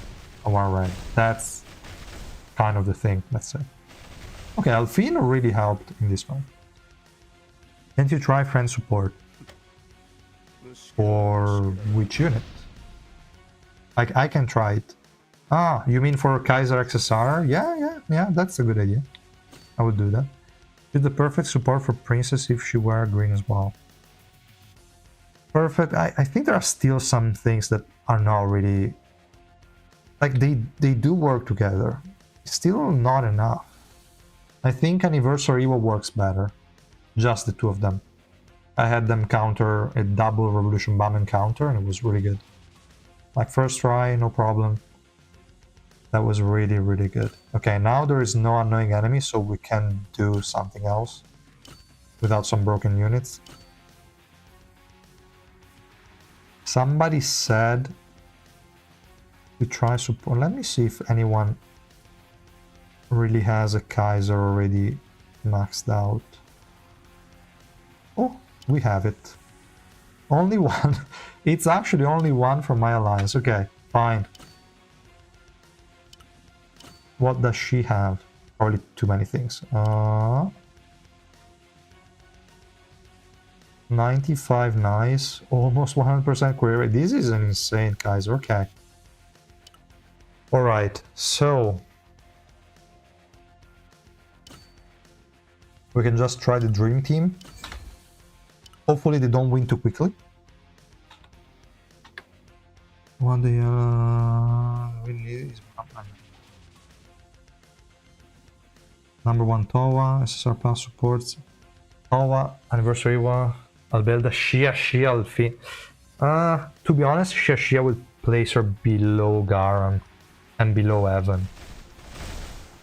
on 1 red. That's kind of the thing, let's say. Okay, Alphine really helped in this one. Can't you try friend support? For which unit? I can try it. Ah, you mean for Kaiser XSR? Yeah, that's a good idea. I would do that. She's the perfect support for Princess if she were green as well. Perfect. I think there are still some things that are not really... Like, they do work together. Still not enough. I think Anniversary Evo works better. Just the two of them. I had them counter a double Revolution Bomb encounter and it was really good. Like, first try, no problem. That was really, really good. Okay, now there is no annoying enemy, so we can do something else without some broken units. Somebody said to try support. Let me see if anyone really has a Kaiser already maxed out. Oh, we have it. Only one. It's actually only one from my alliance. Okay, fine. What does she have? Probably too many things. 95 nice, almost 100% query. This is an insane Kaiser. Okay. Alright, so we can just try the Dream Team. Hopefully they don't win too quickly. What we need is number 1 Towa, SSR Plus supports Towa, Anniversary Wa, Albelda, Shia, Alphine. To be honest, Shia will place her below Garam and below Evan.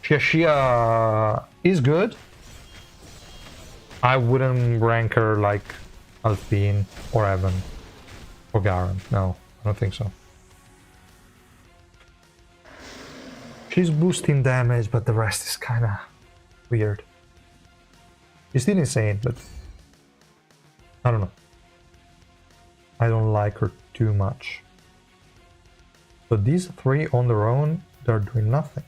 Shia is good. I wouldn't rank her like Alphine or Evan or Garam. No, I don't think so. She's boosting damage, but the rest is kind of weird. She's still insane, but I don't know. I don't like her too much. So these three on their own, they're doing nothing.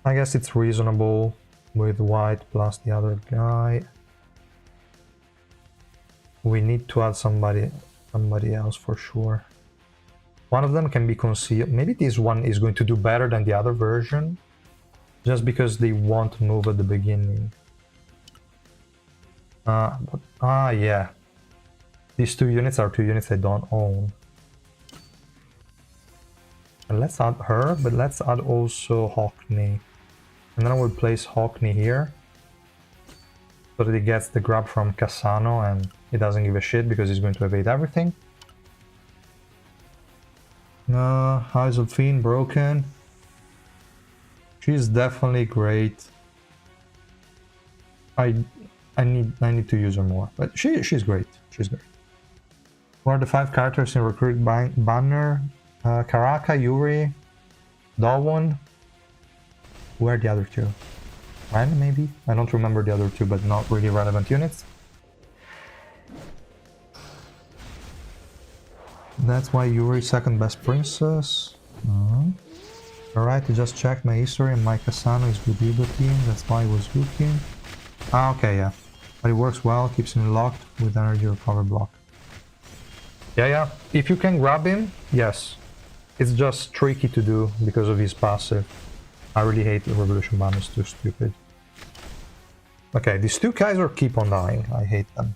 I guess it's reasonable with white plus the other guy. We need to add somebody else for sure. One of them can be concealed. Maybe this one is going to do better than the other version, just because they won't move at the beginning. Yeah. These two units are two units I don't own. And let's add her, but let's add also Hockney. And then I will place Hockney here, so that he gets the grab from Cassano and he doesn't give a shit because he's going to evade everything. How is Alphine broken? She's definitely great. I need to use her more, but she's great. She's great. Who are the 5 characters in Recruit Banner? Karaka, Yuri, That one. Where are the other two? When, maybe? I don't remember the other two, but not really relevant units. That's why Yuri's second best princess. Alright, I just checked my history and my Kasano is good Yugo team. That's why it was good team. Ah, okay, yeah. But it works well, keeps him locked with energy recover block. Yeah. If you can grab him, yes. It's just tricky to do because of his passive. I really hate the Revolution Bomb, it's too stupid. Okay, these two Kaiser keep on dying. I hate them.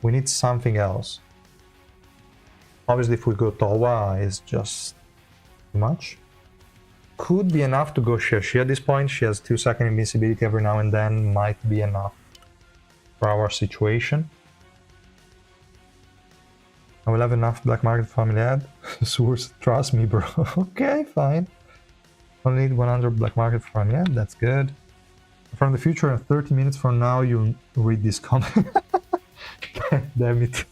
We need something else. Obviously, if we go Towa, it's just too much. Could be enough to go Shashi at this point. She has 2-second invincibility every now and then. Might be enough for our situation. I will have enough Black Market Family Ad. Source, trust me, bro. Okay, fine. Only need 100 Black Market Family Ad. That's good. From the future, in 30 minutes from now, you'll read this comment. Damn it.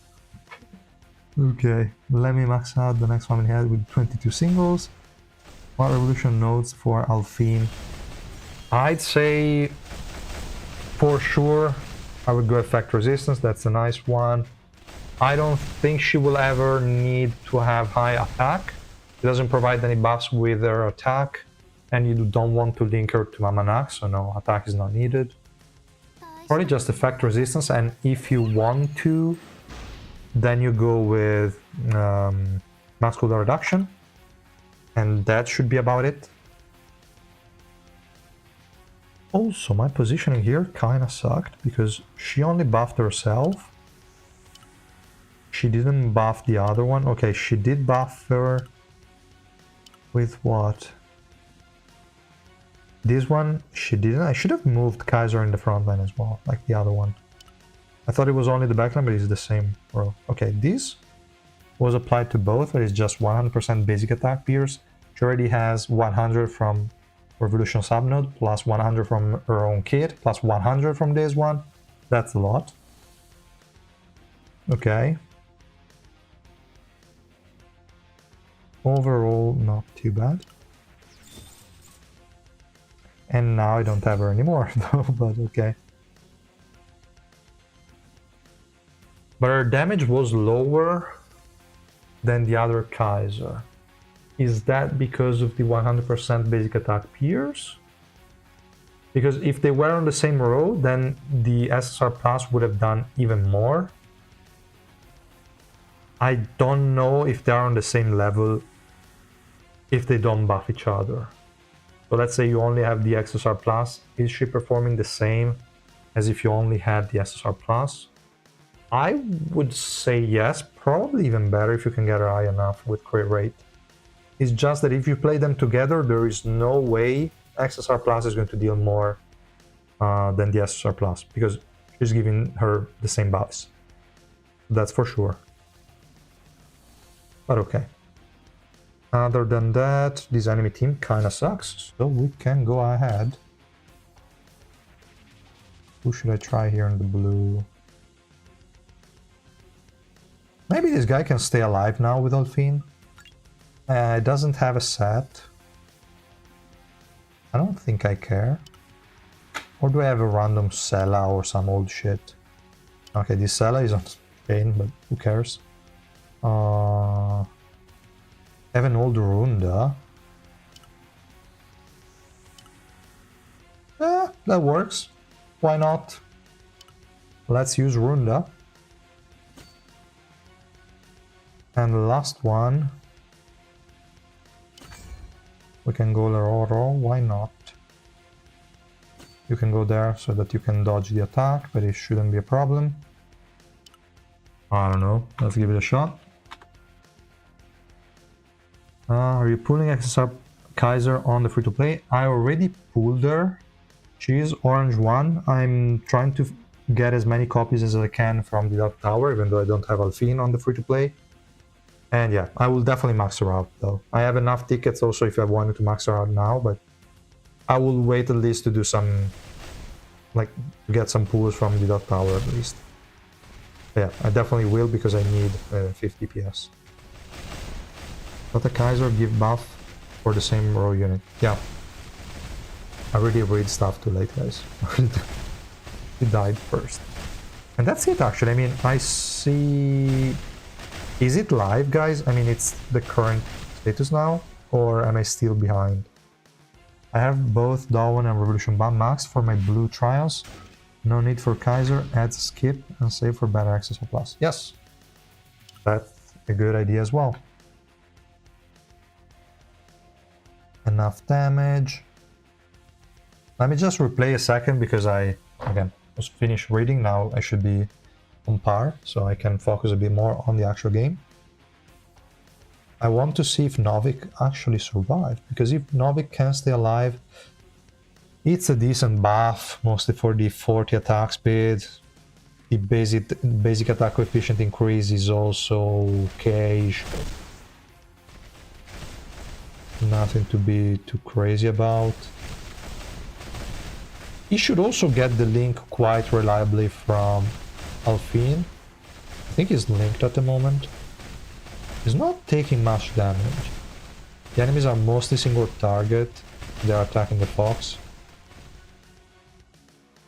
Okay, let me max out the next Family Ad with 22 singles. What Revolution nodes for Alphine? I'd say for sure I would go Effect Resistance. That's a nice one. I don't think she will ever need to have high attack. It doesn't provide any buffs with her attack, and you don't want to link her to Mamanax, so no, attack is not needed. Probably just Effect Resistance, and if you want to, then you go with Max Cooldown Reduction, and that should be about it. Also, my positioning here kinda sucked, because she only buffed herself. She didn't buff the other one. Okay, she did buff her with what? This one, she didn't. I should have moved Kaiser in the front line as well, like the other one. I thought it was only the backline, but it's the same row. Okay, this was applied to both, but it's just 100% basic attack pierce. She already has 100 from Revolution subnode, plus 100 from her own kit, plus 100 from this one. That's a lot. Okay. Overall, not too bad. And now I don't have her anymore, though, but okay. But her damage was lower than the other Kaiser. Is that because of the 100% basic attack pierce? Because if they were on the same row, then the SSR Plus would have done even more. I don't know if they are on the same level if they don't buff each other. So let's say you only have the XSR Plus. Is she performing the same as if you only had the SSR Plus? I would say yes, probably even better if you can get her high enough with crit rate. It's just that if you play them together, there is no way XSR Plus is going to deal more than the SSR Plus, because she's giving her the same buffs. That's for sure. But okay. Other than that, this enemy team kinda sucks, so we can go ahead. Who should I try here in the blue? Maybe this guy can stay alive now with Alphine. It doesn't have a set. I don't think I care. Or do I have a random Sela or some old shit? Okay, this Sela is on chain, but who cares? I have an old Runda. That works. Why not? Let's use Runda. And the last one, we can go Leroro, why not? You can go there so that you can dodge the attack, but it shouldn't be a problem. I don't know, let's give it a shot. Are you pulling XSR Kaiser on the free-to-play? I already pulled her. She is orange 1. I'm trying to get as many copies as I can from the Dark Tower, even though I don't have Alphine on the free-to-play. And yeah, I will definitely max her out though. I have enough tickets also if I wanted to max her out now, but I will wait at least to do some, like, to get some pulls from the Dark Tower at least. Yeah, I definitely will because I need 50 PS. Let the Kaiser give buff for the same row unit. Yeah. I really read stuff too late, guys. He died first. And that's it, actually. I mean, I see... Is it live, guys? I mean, it's the current status now, or am I still behind? I have both Darwin and Revolution Bomb max for my blue trials. No need for Kaiser, add skip, and save for better XSR plus. Yes, that's a good idea as well. Enough damage. Let me just replay a second because I, again, was finished reading. Now I should be on par, so I can focus a bit more on the actual game. I want to see if Novik actually survived, because if Novik can stay alive, it's a decent buff, mostly for the 40 attack speed. The basic attack coefficient increase is also okay. Nothing to be too crazy about. He should also get the link quite reliably from Alphine. I think he's linked at the moment. He's not taking much damage. The enemies are mostly single target. They are attacking the fox.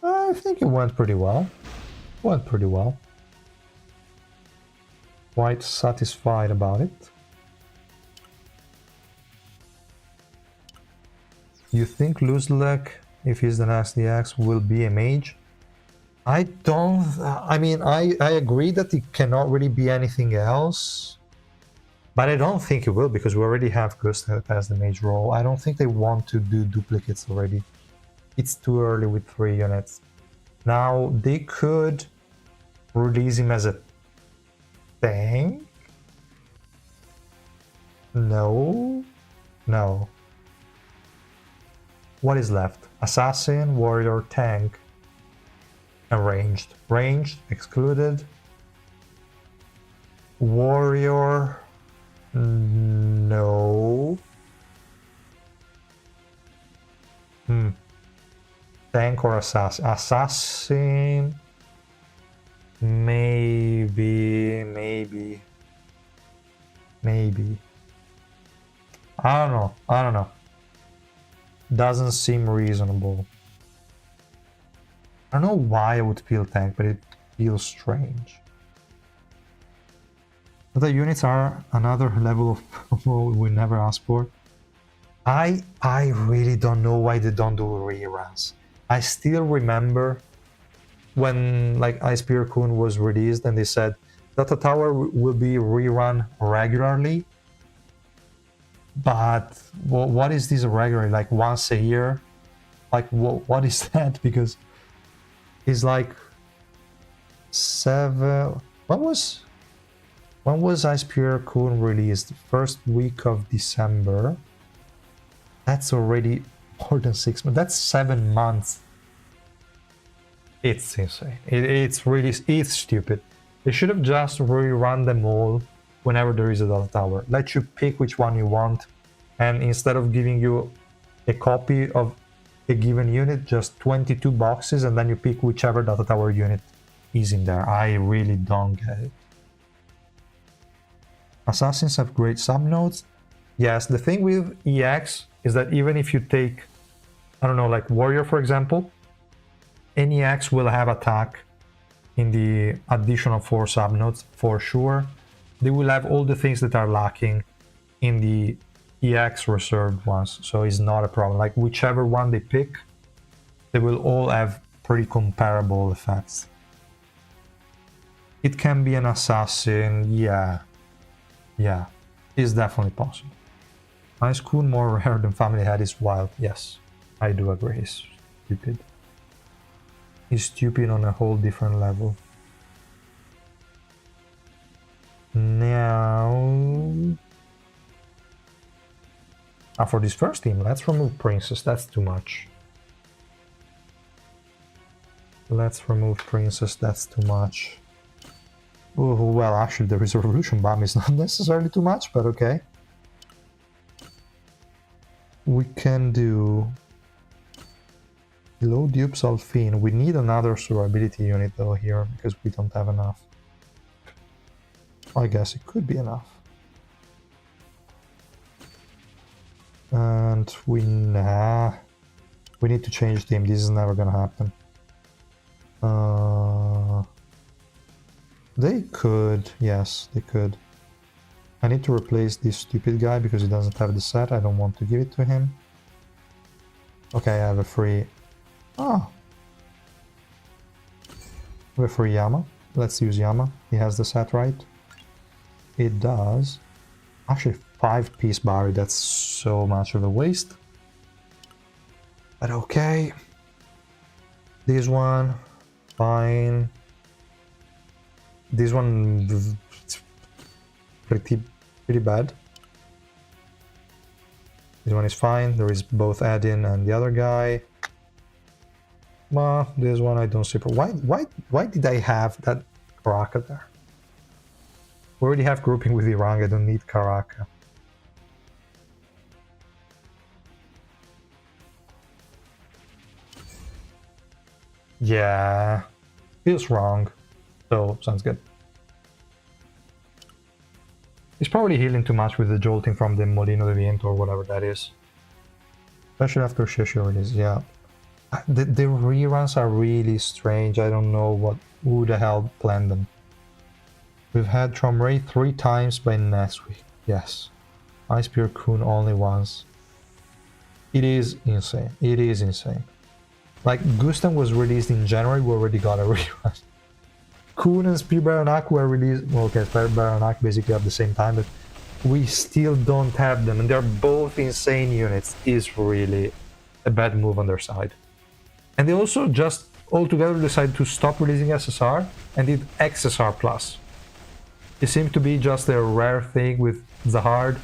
I think it went pretty well. Went pretty well. Quite satisfied about it. You think Luzlek, if he's the next DX, will be a mage? I don't... I mean, I agree that it cannot really be anything else. But I don't think it will, because we already have Gustav as the mage role. I don't think they want to do duplicates already. It's too early with 3 units. Now, they could release him as a tank? No. No. What is left? Assassin, warrior, tank, and ranged. Ranged, excluded. Warrior... No. Tank or assassin? Assassin... Maybe... I don't know. Doesn't seem reasonable. I don't know why I would feel tank, but it feels strange. The units are another level of we never asked for. I really don't know why they don't do reruns. I still remember when like Ice Spear Kun was released and they said Data Tower will be rerun regularly. But what is this regularly? Like once a year? Like what is that? Because it's like 7... When was Ice Spear Kun released? First week of December. That's already more than 6 months. That's 7 months. It's insane. It's stupid. They should have just rerun them all whenever there is a Data Tower. Let you pick which one you want, and instead of giving you a copy of a given unit, just 22 boxes, and then you pick whichever Data Tower unit is in there. I really don't get it. Assassins have great subnodes. Yes, the thing with EX is that even if you take, I don't know, like Warrior for example, an EX will have attack in the additional 4 subnodes for sure. They will have all the things that are lacking in the EX reserved ones, so it's not a problem. Like whichever one they pick, they will all have pretty comparable effects. It can be an assassin, yeah, it's definitely possible. Ice Kun more rare than Family Head is wild, yes, I do agree, he's stupid. He's stupid on a whole different level. Now... for this first team, let's remove Princess, that's too much. Let's remove Princess, that's too much. Oh, well, actually, the Revolution Bomb is not necessarily too much, but okay. We can do... Low dupes Alphine. We need another survivability unit though here, because we don't have enough. I guess it could be enough. And we need to change team. This is never gonna happen. They could, yes, they could. I need to replace this stupid guy because he doesn't have the set. I don't want to give it to him. Okay, I have a free... Oh! I have a free Yama. Let's use Yama. He has the set, right? It does. Actually, 5-piece Barry. That's so much of a waste. But okay. This one, fine. This one, pretty bad. This one is fine. There is both Adin and the other guy. This one I don't see. Why did I have that Karaka there? We already have grouping with Irang. I don't need Karaka. Yeah, feels wrong. So sounds good. He's probably healing too much with the jolting from the Molino de Viento or whatever that is. Especially after Shishio release, yeah. The reruns are really strange. I don't know who the hell planned them. We've had Tromray 3 times by next week. Yes. Ice Spear Kun only once. It is insane. It is insane. Like, Gustan was released in January, we already got a rerun. Kun and Spear Baronak were released... Well, okay, Spear Baronak basically at the same time, but we still don't have them, and they're both insane units. Is really a bad move on their side. And they also just altogether decided to stop releasing SSR and did XSR Plus. It seemed to be just a rare thing with Zahard,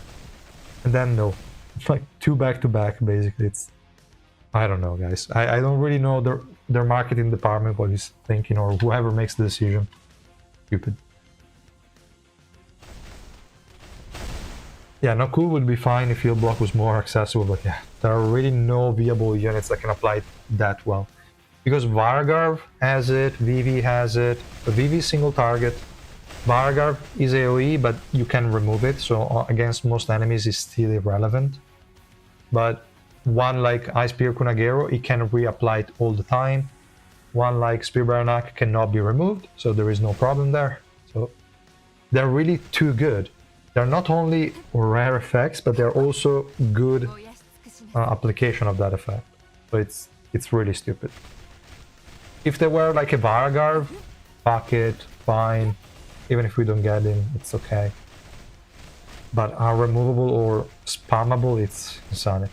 and then no. It's like 2 back-to-back, basically. It's... I don't know, guys. I don't really know their marketing department, what he's thinking, or whoever makes the decision. Stupid. Yeah, Noku would be fine if Field Block was more accessible, but yeah, there are really no viable units that can apply it that well. Because Vargarv has it, Vivi has it, the Vivi is single target, Vargarv is AoE, but you can remove it, so against most enemies it's still irrelevant. But one like Ice Spear Kunagero, it can reapply it all the time. One like Spear Baronak cannot be removed, so there is no problem there. So they're really too good. They're not only rare effects, but they're also good application of that effect. So it's really stupid. If they were like a Vargarv, fuck it, fine. Even if we don't get him, it's okay. But removable or spammable, it's insanity.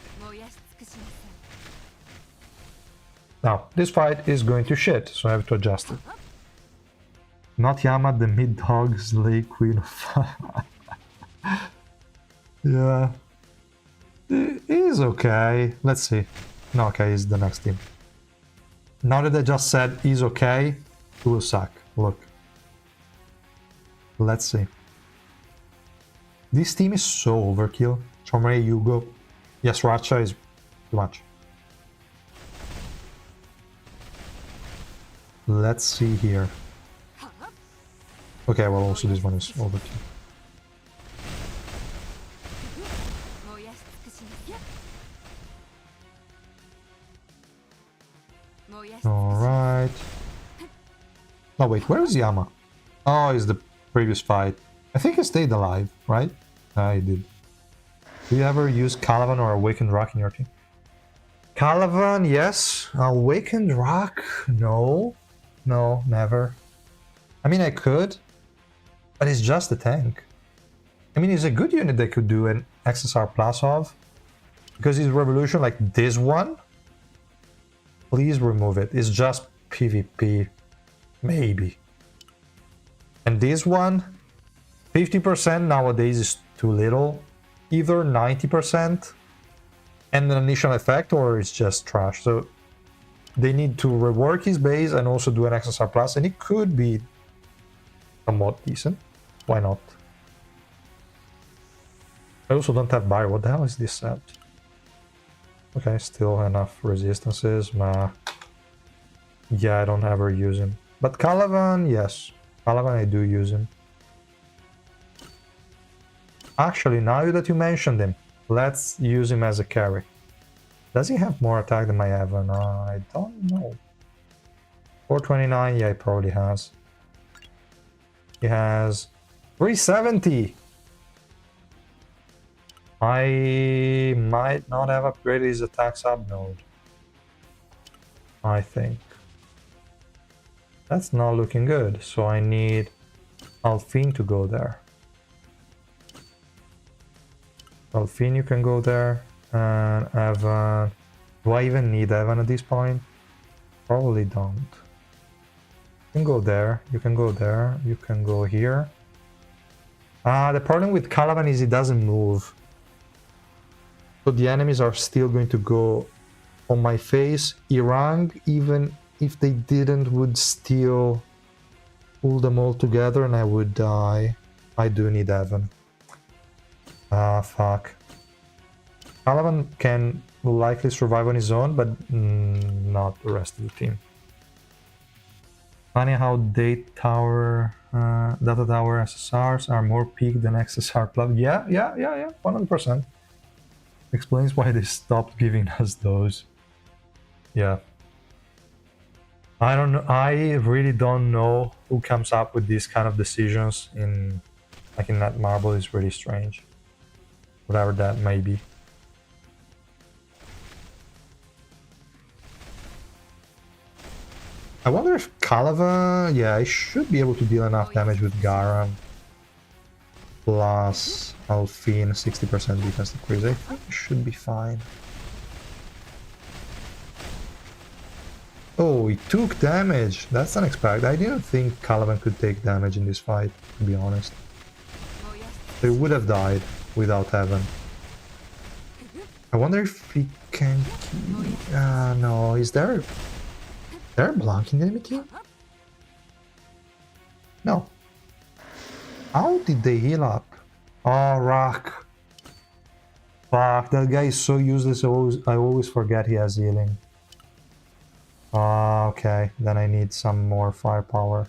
Now, this fight is going to shit, so I have to adjust it. Not Yama, the mid-dog, Slay Queen of... Yeah. It is okay. Let's see. No, okay, is the next team. Now that I just said he's okay, it will suck. Look. Let's see. This team is so overkill. Chomrei, Yugo. Yes, Racha is too much. Let's see here. Okay, well, also this one is overkill. Alright. Oh wait, where is Yama? Oh, it's the previous fight. I think he stayed alive, right? Ah, he did. Do you ever use Calavan or Awakened Rock in your team? Calavan, yes. Awakened Rock, no. No, never. I mean, I could, but it's just a tank. I mean, it's a good unit that could do an XSR plus of, because his revolution, like this one, please remove it. It's just PvP, maybe. And this one, 50% nowadays is too little. Either 90% and an initial effect, or it's just trash. So they need to rework his base and also do an XSR plus, and it could be somewhat decent. Why not? I also don't have Barry. What the hell is this set? Okay, still enough resistances. Yeah, I don't ever use him. But Calavan, yes. Calavan, I do use him. Actually, now that you mentioned him, Let's use him as a carry. Does he have more attack than my Evan? I don't know. 429, yeah, he probably has. He has 370. I might not have upgraded his attack sub node. I think. That's not looking good, so I need Alphine to go there. Alphine, you can go there. And Evan... Do I even need Evan at this point? Probably don't. You can go there, you can go there, you can go here. The problem with Calaban is it doesn't move. So the enemies are still going to go on my face. Irang, even if they didn't, would still pull them all together and I would die. I do need Evan. Fuck. Calaban can likely survive on his own, but not the rest of the team. Funny how data tower SSRs are more peaked than XSR Plus. Yeah, 100%. Explains why they stopped giving us those. Yeah. I don't know. I really don't know who comes up with these kind of decisions in that marble is really strange. Whatever that may be. I wonder if Kalava... Yeah, I should be able to deal enough damage with Garam. Plus Alphine, 60% defense decrease. I think it should be fine. Oh, he took damage. That's unexpected. I didn't think Calaban could take damage in this fight, to be honest. They would have died without Evan. I wonder if he can... no, is there... They're blocking the enemy team? No. How did they heal up? Oh, Rock. Fuck, that guy is so useless. I always forget he has healing. Okay, then I need some more firepower.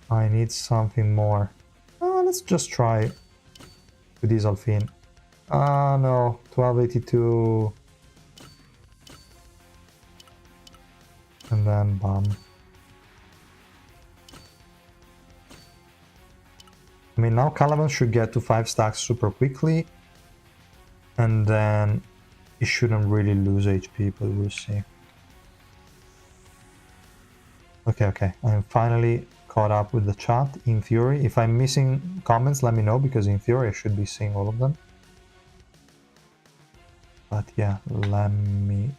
I need something more. Let's just try with this Alphine. No, 1282. And then bomb. I mean, now Calaban should get to 5 stacks super quickly. And then he shouldn't really lose HP, but we'll see. Okay. I'm finally caught up with the chat, in theory. If I'm missing comments, let me know, because in theory I should be seeing all of them. But yeah, let me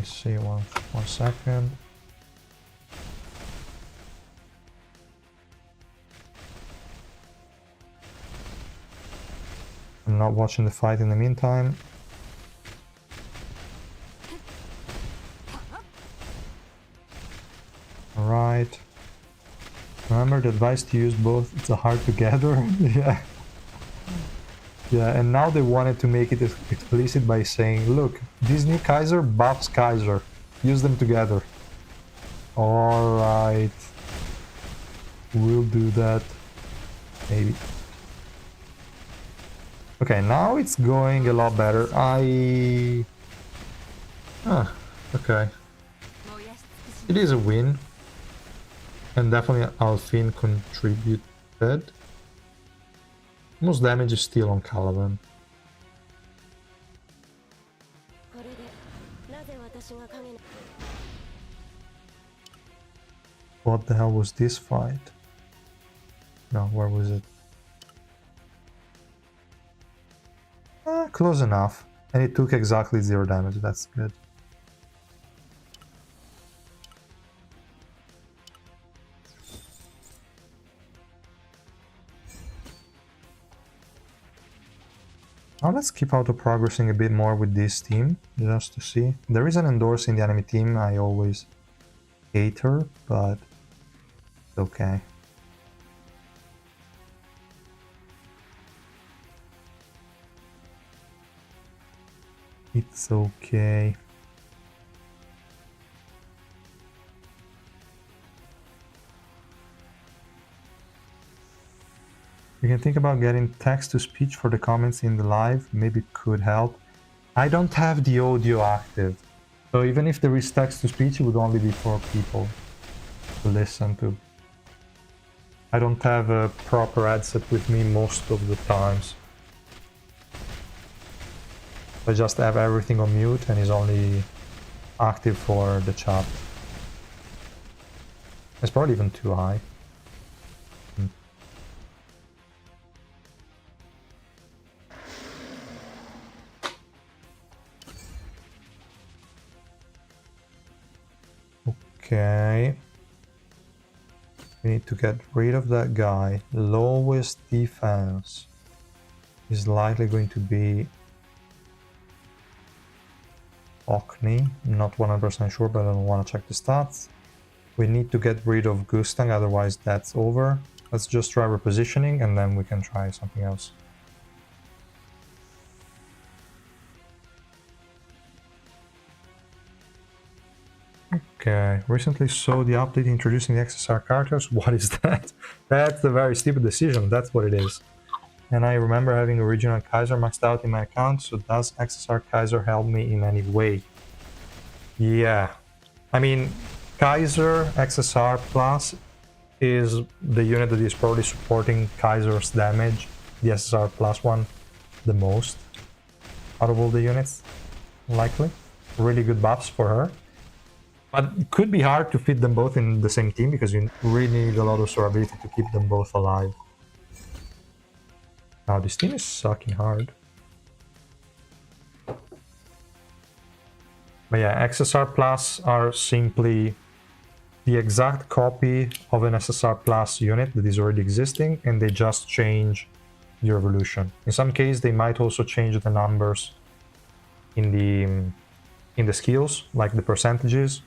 see one second. I'm not watching the fight in the meantime. Alright. Remember the advice to use both the heart together? Yeah. Yeah, and now they wanted to make it explicit by saying, look, this new Kaiser buffs Kaiser. Use them together. Alright. We'll do that. Maybe. Okay, now it's going a lot better. Okay. It is a win. And definitely Alphine contributed. Most damage is still on Calaban. What the hell was this fight? No, where was it? Close enough. And it took exactly 0 damage, that's good. Now let's keep auto-progressing a bit more with this team, just to see. There is an endorse in the enemy team, I always hate her, but it's okay. It's okay. You can think about getting text-to-speech for the comments in the live. Maybe it could help. I don't have the audio active. So even if there is text-to-speech, it would only be for people to listen to. I don't have a proper headset with me most of the times. I just have everything on mute and is only active for the chat. It's probably even too high. Okay. We need to get rid of that guy. Lowest defense is likely going to be Orkney. Not 100% sure, but I don't want to check the stats. We need to get rid of Gustang, otherwise that's over. Let's just try repositioning and then we can try something else. Okay, recently saw the update introducing the XSR characters. What is that? That's a very stupid decision, that's what it is. And I remember having original Kaiser maxed out in my account, so does XSR Kaiser help me in any way? Yeah. I mean, Kaiser XSR Plus is the unit that is probably supporting Kaiser's damage, the SSR Plus one, the most out of all the units, likely. Really good buffs for her. But it could be hard to fit them both in the same team because you really need a lot of survivability to keep them both alive. Now this team is sucking hard. But yeah, XSR Plus are simply the exact copy of an SSR Plus unit that is already existing, and they just change the evolution. In some cases, they might also change the numbers in the skills, like the percentages,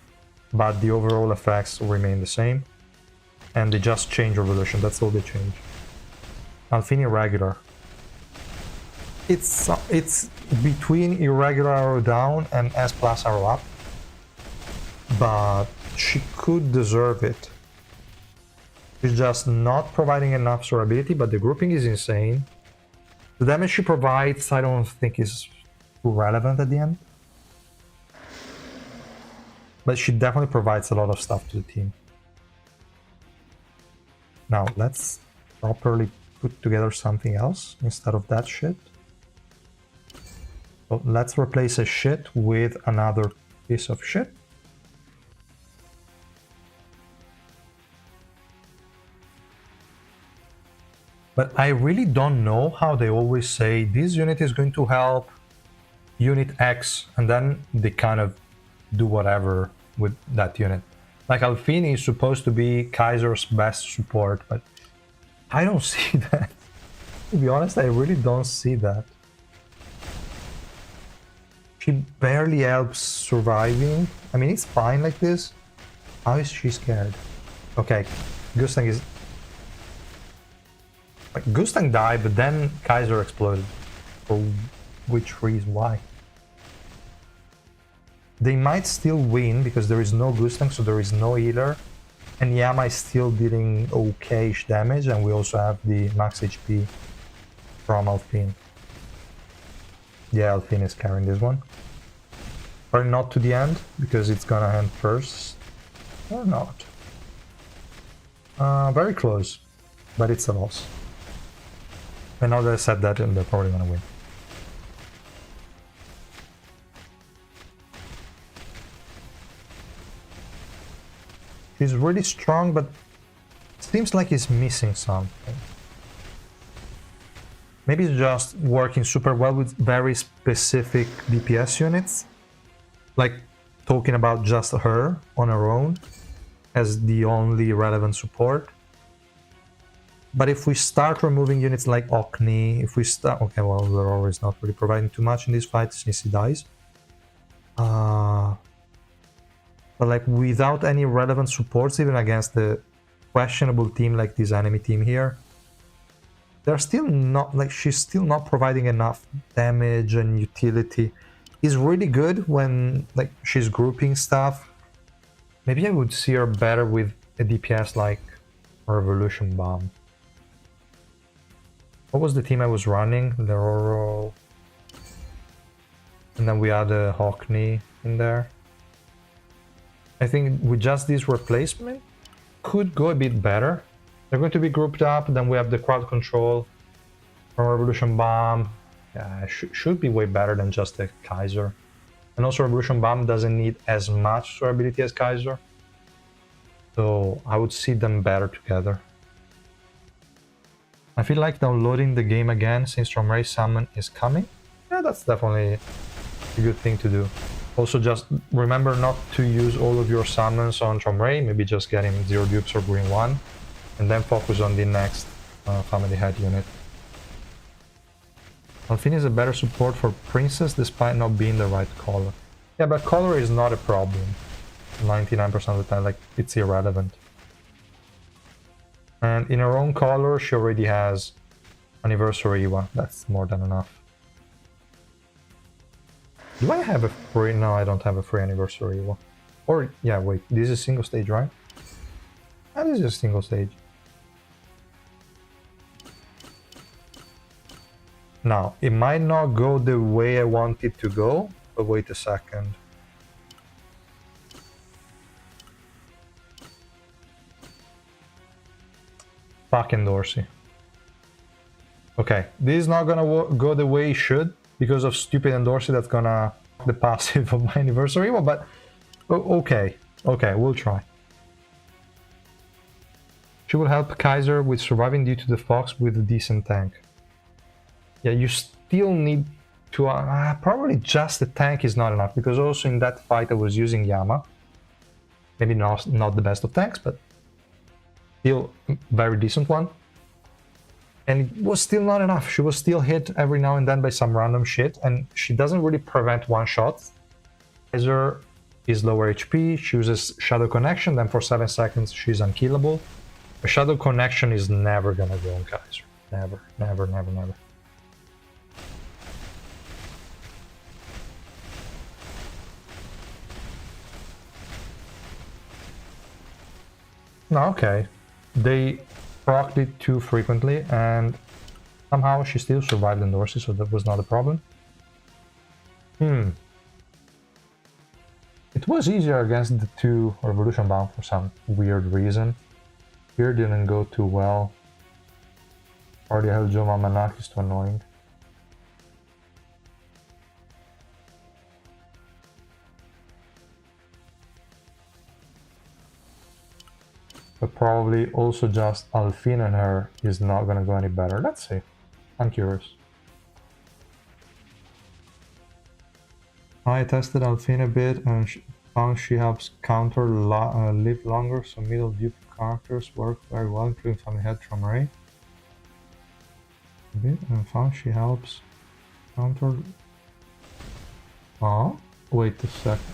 but the overall effects remain the same, and they just change evolution. That's all they change. Alphine irregular. It's between irregular arrow down and S plus arrow up, but she could deserve it. She's just not providing enough survivability, but the grouping is insane. The damage she provides, I don't think is relevant at the end. But she definitely provides a lot of stuff to the team. Now, let's properly put together something else instead of that shit. So let's replace a shit with another piece of shit. But I really don't know how they always say this unit is going to help unit X, and then they kind of do whatever with that unit. Like Alphine is supposed to be Kaiser's best support, but I don't see that. To be honest, I really don't see that. She barely helps surviving. I mean, it's fine like this. How is she scared? Okay, Gustang is... Like, Gustang died, but then Kaiser exploded. For which reason? Why? They might still win because there is no Gustang, so there is no healer. And Yama is still dealing okay-ish damage, and we also have the max HP from Alphine. Yeah, Alphine is carrying this one. Probably not to the end, because it's gonna end first. Or not. Very close, but it's a loss. And now that I said that, they're probably gonna win. He's really strong, but it seems like he's missing something. Maybe he's just working super well with very specific DPS units. Like talking about just her on her own as the only relevant support. But if we start removing units like Orkney, if we start... Okay, well, Aurora is not really providing too much in this fight since he dies. But like without any relevant supports, even against the questionable team like this enemy team here, they're still not, like, she's still not providing enough damage and utility. It's really good when like she's grouping stuff. Maybe I would see her better with a DPS like Revolution Bomb. What was the team I was running? The Roro. And then we had a Hockney in there. I think with just this replacement, could go a bit better. They're going to be grouped up, then we have the crowd control from Revolution Bomb. Yeah, should be way better than just a Kaiser. And also Revolution Bomb doesn't need as much durability as Kaiser. So I would see them better together. I feel like downloading the game again since Tromray Summon is coming. Yeah, that's definitely a good thing to do. Also, just remember not to use all of your summons on Tromray, maybe just get him 0 dupes or green 1, and then focus on the next family head unit. Alphine is a better support for Princess despite not being the right color. Yeah, but color is not a problem. 99% of the time, like, it's irrelevant. And in her own color, she already has Anniversary Iwa. That's more than enough. Do I have a free? No, I don't have a free Anniversary Iwa. Or, yeah, wait, this is single stage, right? That is just single stage. Now, it might not go the way I want it to go, but wait a second. Fucking Dorsey. Okay, this is not gonna go the way it should because of stupid Dorsey that's gonna the passive of my Anniversary one, but okay, we'll try. She will help Kaiser with surviving due to the Fox with a decent tank. Yeah, you still need to... probably just the tank is not enough, because also in that fight I was using Yama. Maybe not the best of tanks, but still very decent one. And it was still not enough. She was still hit every now and then by some random shit, and she doesn't really prevent one-shots. Kaiser is lower HP, she uses Shadow Connection, then for 7 seconds she's unkillable. A Shadow Connection is never gonna go on Kaiser. Never, never, never, never. No, okay. They procced it too frequently, and somehow she still survived in Dorsey, so that was not a problem. It was easier against the 2 Revolution Bound for some weird reason. Here didn't go too well. Or the Heljo Manak is too annoying. But probably also just Alphine and her is not gonna go any better. Let's see. I'm curious. I tested Alphine a bit and found she helps counter live longer, so middle dupe characters work very well, including Family Head Tromray. A bit and found she helps counter... Oh, wait a second.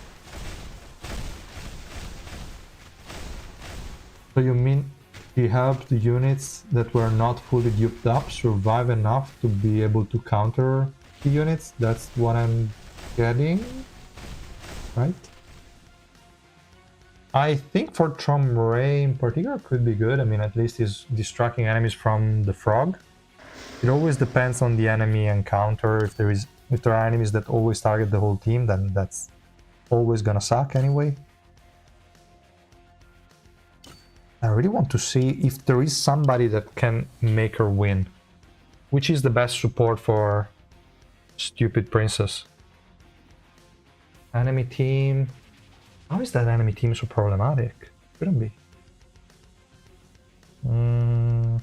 So you mean he helped the units that were not fully duped up survive enough to be able to counter the units? That's what I'm getting, right? I think for Tromray in particular could be good. I mean, at least he's distracting enemies from the frog. It always depends on the enemy encounter. If there are enemies that always target the whole team, then that's always gonna suck anyway. I really want to see if there is somebody that can make her win. Which is the best support for stupid Princess? Enemy team... How is that enemy team so problematic? Shouldn't be. I'm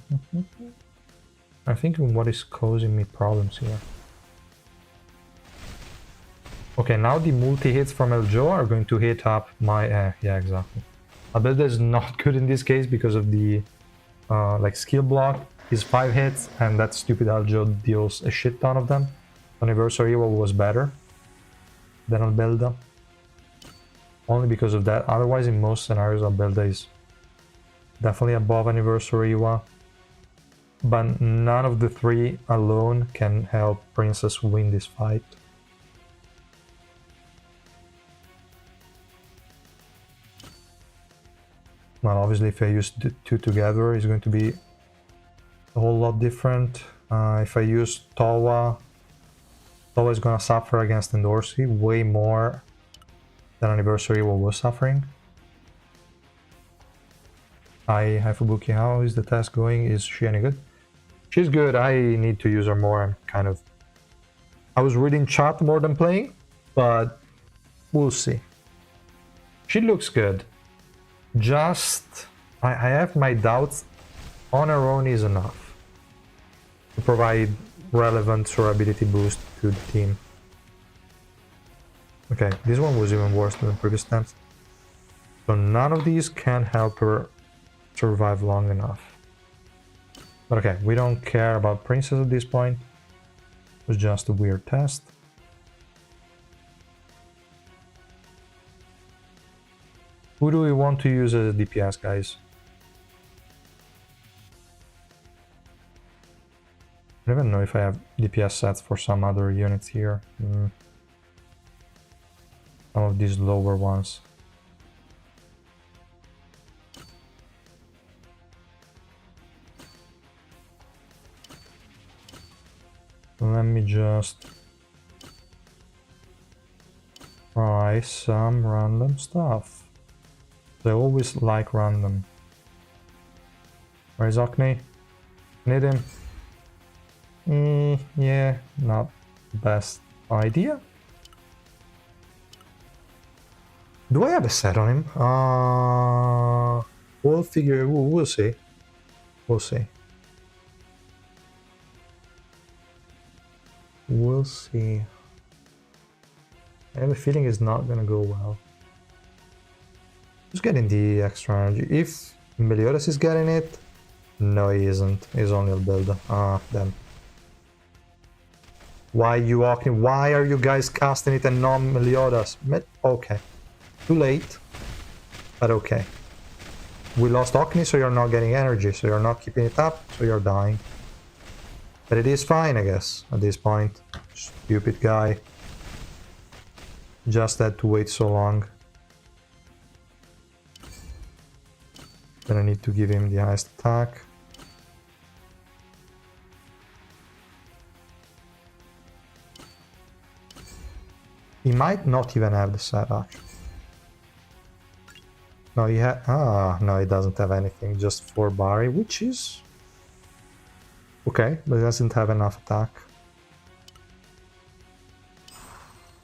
thinking what is causing me problems here. Okay, now the multi-hits from Eljo are going to hit up my... yeah, exactly. Abelda is not good in this case because of the like skill block. He's 5 hits and that stupid Eljo deals a shit ton of them. Anniversary was better than Abelda. Only because of that. Otherwise, in most scenarios, Abelda is definitely above Anniversary Iwa. But none of the 3 alone can help Princess win this fight. Well, obviously, if I use the 2 together, it's going to be a whole lot different. If I use Towa, Towa is gonna suffer against Endorsi way more than Anniversary was suffering. Hi, Fubuki, how is the task going? Is she any good? She's good. I need to use her more. I'm kind of... I was reading chat more than playing, but we'll see. She looks good. Just... I have my doubts. On her own is enough to provide relevant survivability boost to the team. Okay, this one was even worse than the previous attempts. So none of these can help her survive long enough. But okay, we don't care about Princess at this point. It was just a weird test. Who do we want to use as a DPS, guys? I don't even know if I have DPS sets for some other units here. Some of these lower ones. Let me just try some random stuff. I always like random. Where's Ocney? Need him? Yeah, not the best idea. Do I have a set on him? We'll figure. We'll see. We'll see. We'll see. I have a feeling it's not gonna go well. Just getting the extra energy. If Meliodas is getting it, no, he isn't. He's only a builder. Ah, damn. Why you walking? Why are you guys casting it and not Meliodas? Okay. Too late. But okay. We lost Ocney, so you're not getting energy, so you're not keeping it up, so you're dying. But it is fine, I guess, at this point. Stupid guy. Just had to wait so long. Then I need to give him the highest attack. He might not even have the set, actually. No, he had... Ah, no, he doesn't have anything. Just 4 Barry, which is... okay, but he doesn't have enough attack.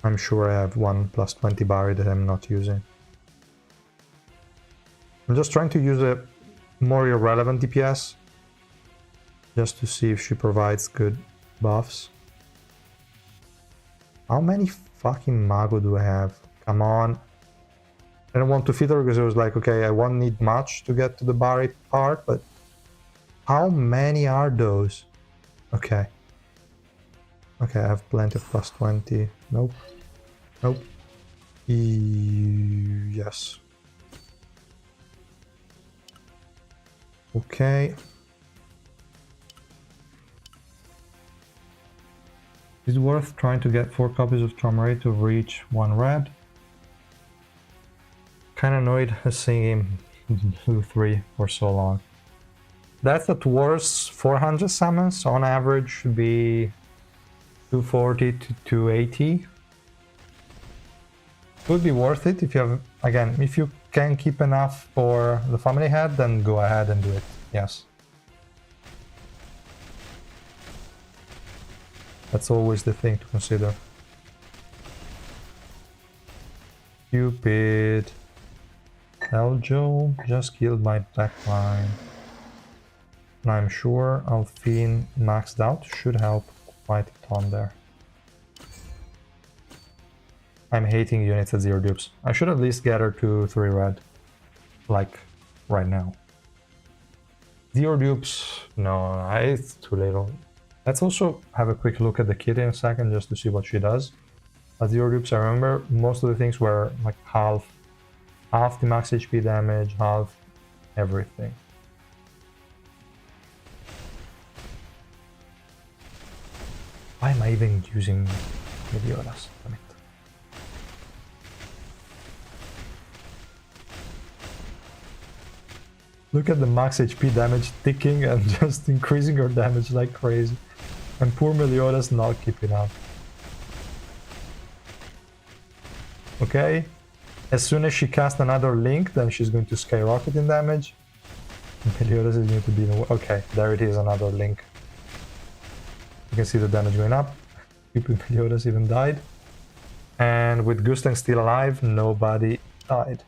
I'm sure I have 1 plus 20 Barry that I'm not using. I'm just trying to use a more irrelevant DPS. Just to see if she provides good buffs. How many fucking Mago do I have? Come on. I don't want to feed her because it was like, okay, I won't need much to get to the Barry part, but how many are those? Okay. Okay, I have plenty of plus 20. Nope. Nope. Yes. Okay. Is it worth trying to get 4 copies of Traumaray to reach 1 red? Kinda annoyed seeing him do 3 for so long. That's at worst 400 summons, on average should be 240 to 280. Would be worth it if you have, again, if you can keep enough for the family head, then go ahead and do it, yes. That's always the thing to consider. Stupid. Eljo just killed my backline. And I'm sure Alphine maxed out should help quite a ton there. I'm hating units at 0 dupes. I should at least get her to 3 red. Like, right now. 0 dupes, no, it's too little. Let's also have a quick look at the kit in a second just to see what she does. At 0 dupes, I remember most of the things were like half the max HP damage, half everything. Why am I even using Meliodas? Damn it. Look at the max HP damage ticking and just increasing her damage like crazy. And poor Meliodas not keeping up. Okay. As soon as she casts another link, then she's going to skyrocket in damage. Meliodas is going to be... Okay, there it is, another link. You can see the damage going up. Stupid Meliodas even died. And with Gustang still alive, nobody died.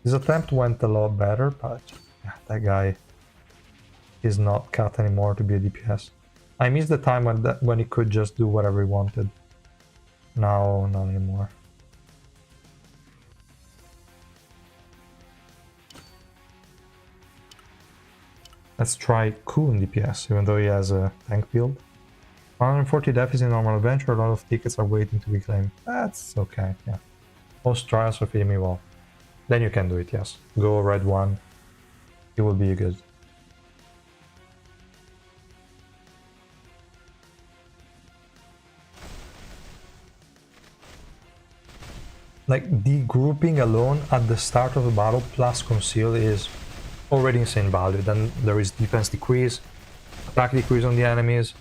This attempt went a lot better, but yeah, that guy is not cut anymore to be a DPS. I miss the time when he could just do whatever he wanted. Now, not anymore. Let's try Ku in DPS, even though he has a tank build. 140 deaths in normal adventure, a lot of tickets are waiting to be claimed. That's okay, yeah. Most trials are feeding me well. Then you can do it, yes. Go red 1. It will be good. Like, the grouping alone at the start of the battle plus conceal is already insane value. Then there is defense decrease, attack decrease on the enemies,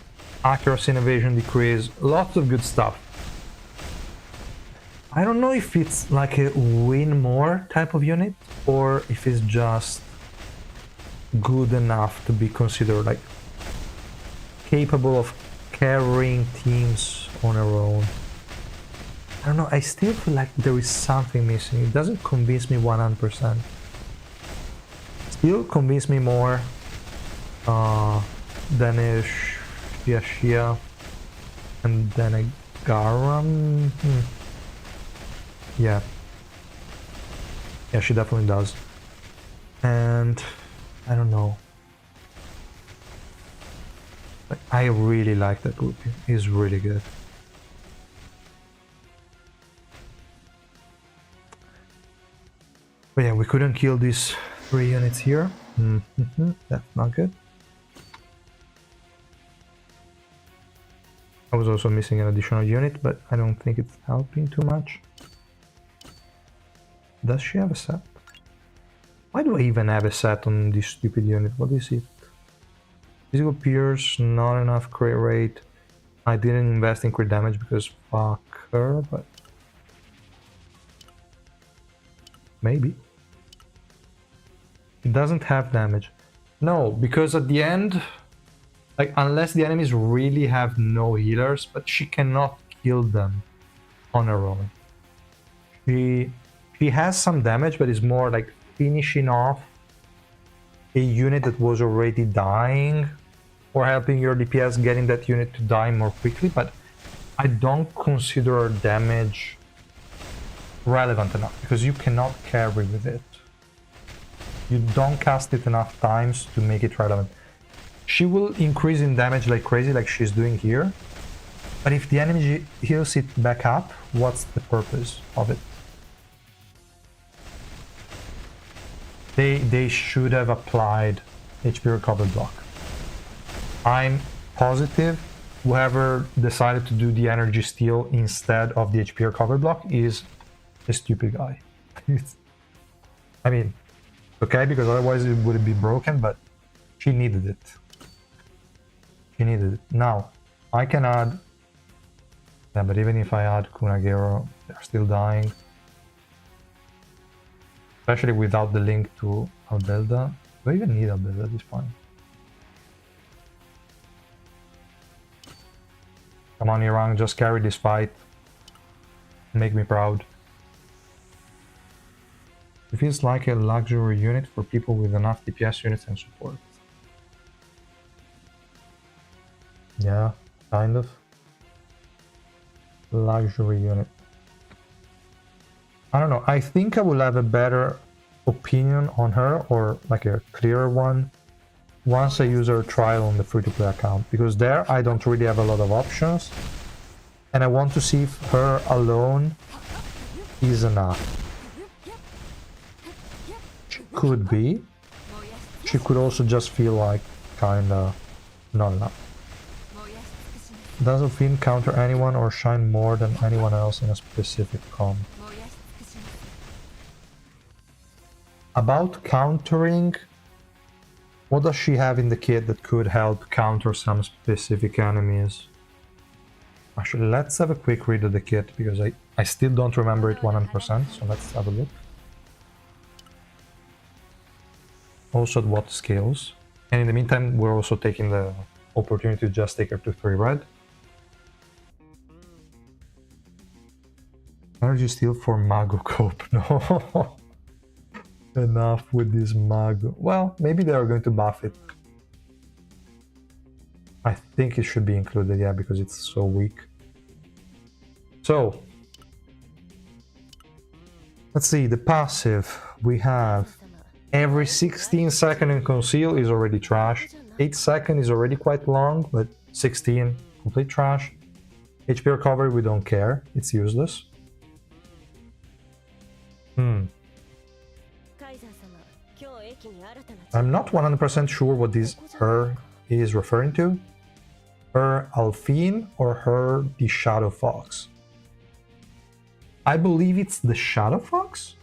accuracy and evasion decrease, lots of good stuff. I don't know if it's like a win more type of unit or if it's just good enough to be considered like capable of carrying teams on her own. I don't know, I still feel like there is something missing. It doesn't convince me 100%. Still convince me more than a Shia and then a Garam. Yeah. Yeah, she definitely does. And I don't know. But I really like that grouping. It's really good. But yeah, we couldn't kill these 3 units here. That's not good. I was also missing an additional unit, but I don't think it's helping too much. Does she have a set? Why do I even have a set on this stupid unit? What is it? Physical Pierce, not enough crit rate. I didn't invest in crit damage because fuck her, but... maybe. It doesn't have damage. No, because at the end, like, unless the enemies really have no healers, but she cannot kill them on her own. She has some damage, but it's more like finishing off a unit that was already dying or helping your DPS getting that unit to die more quickly, but I don't consider her damage relevant enough because you cannot carry with it. You don't cast it enough times to make it relevant. She will increase in damage like crazy, like she's doing here, but if the enemy heals it back up, what's the purpose of it? They should have applied HP recovery block. I'm positive whoever decided to do the energy steal instead of the HP recovery block is a stupid guy. I mean, okay, because otherwise it would be broken, but she needed it. She needed it. Now, I can add... yeah, but even if I add Kunagero, they're still dying. Especially without the link to Albelda. Do I even need Albelda at this point? Come on, Irang, just carry this fight. Make me proud. It feels like a luxury unit for people with enough DPS units and support. Yeah, kind of. Luxury unit. I don't know, I think I will have a better opinion on her, or like a clearer one, once I use her trial on the free-to-play account, because there I don't really have a lot of options, and I want to see if her alone is enough. She could be. She could also just feel like kinda not enough. Does Alphine counter anyone or shine more than anyone else in a specific comp? About countering What does she have in the kit that could help counter some specific enemies? Actually, let's have a quick read of the kit, because I still don't remember it 100%, so let's have a look. Also at what skills. And in the meantime, we're also taking the opportunity to just take her to 3 red. Energy steal for Mago Cope. No. Enough with this Mago. Well, maybe they are going to buff it. I think it should be included, yeah, because it's so weak. So, let's see, the passive. We have every 16 seconds in conceal is already trash. 8 seconds is already quite long, but 16, complete trash. HP recovery, we don't care, it's useless. I'm not 100% sure what this her is referring to. Her Alphine or her the Shadow Fox? I believe it's the Shadow Fox?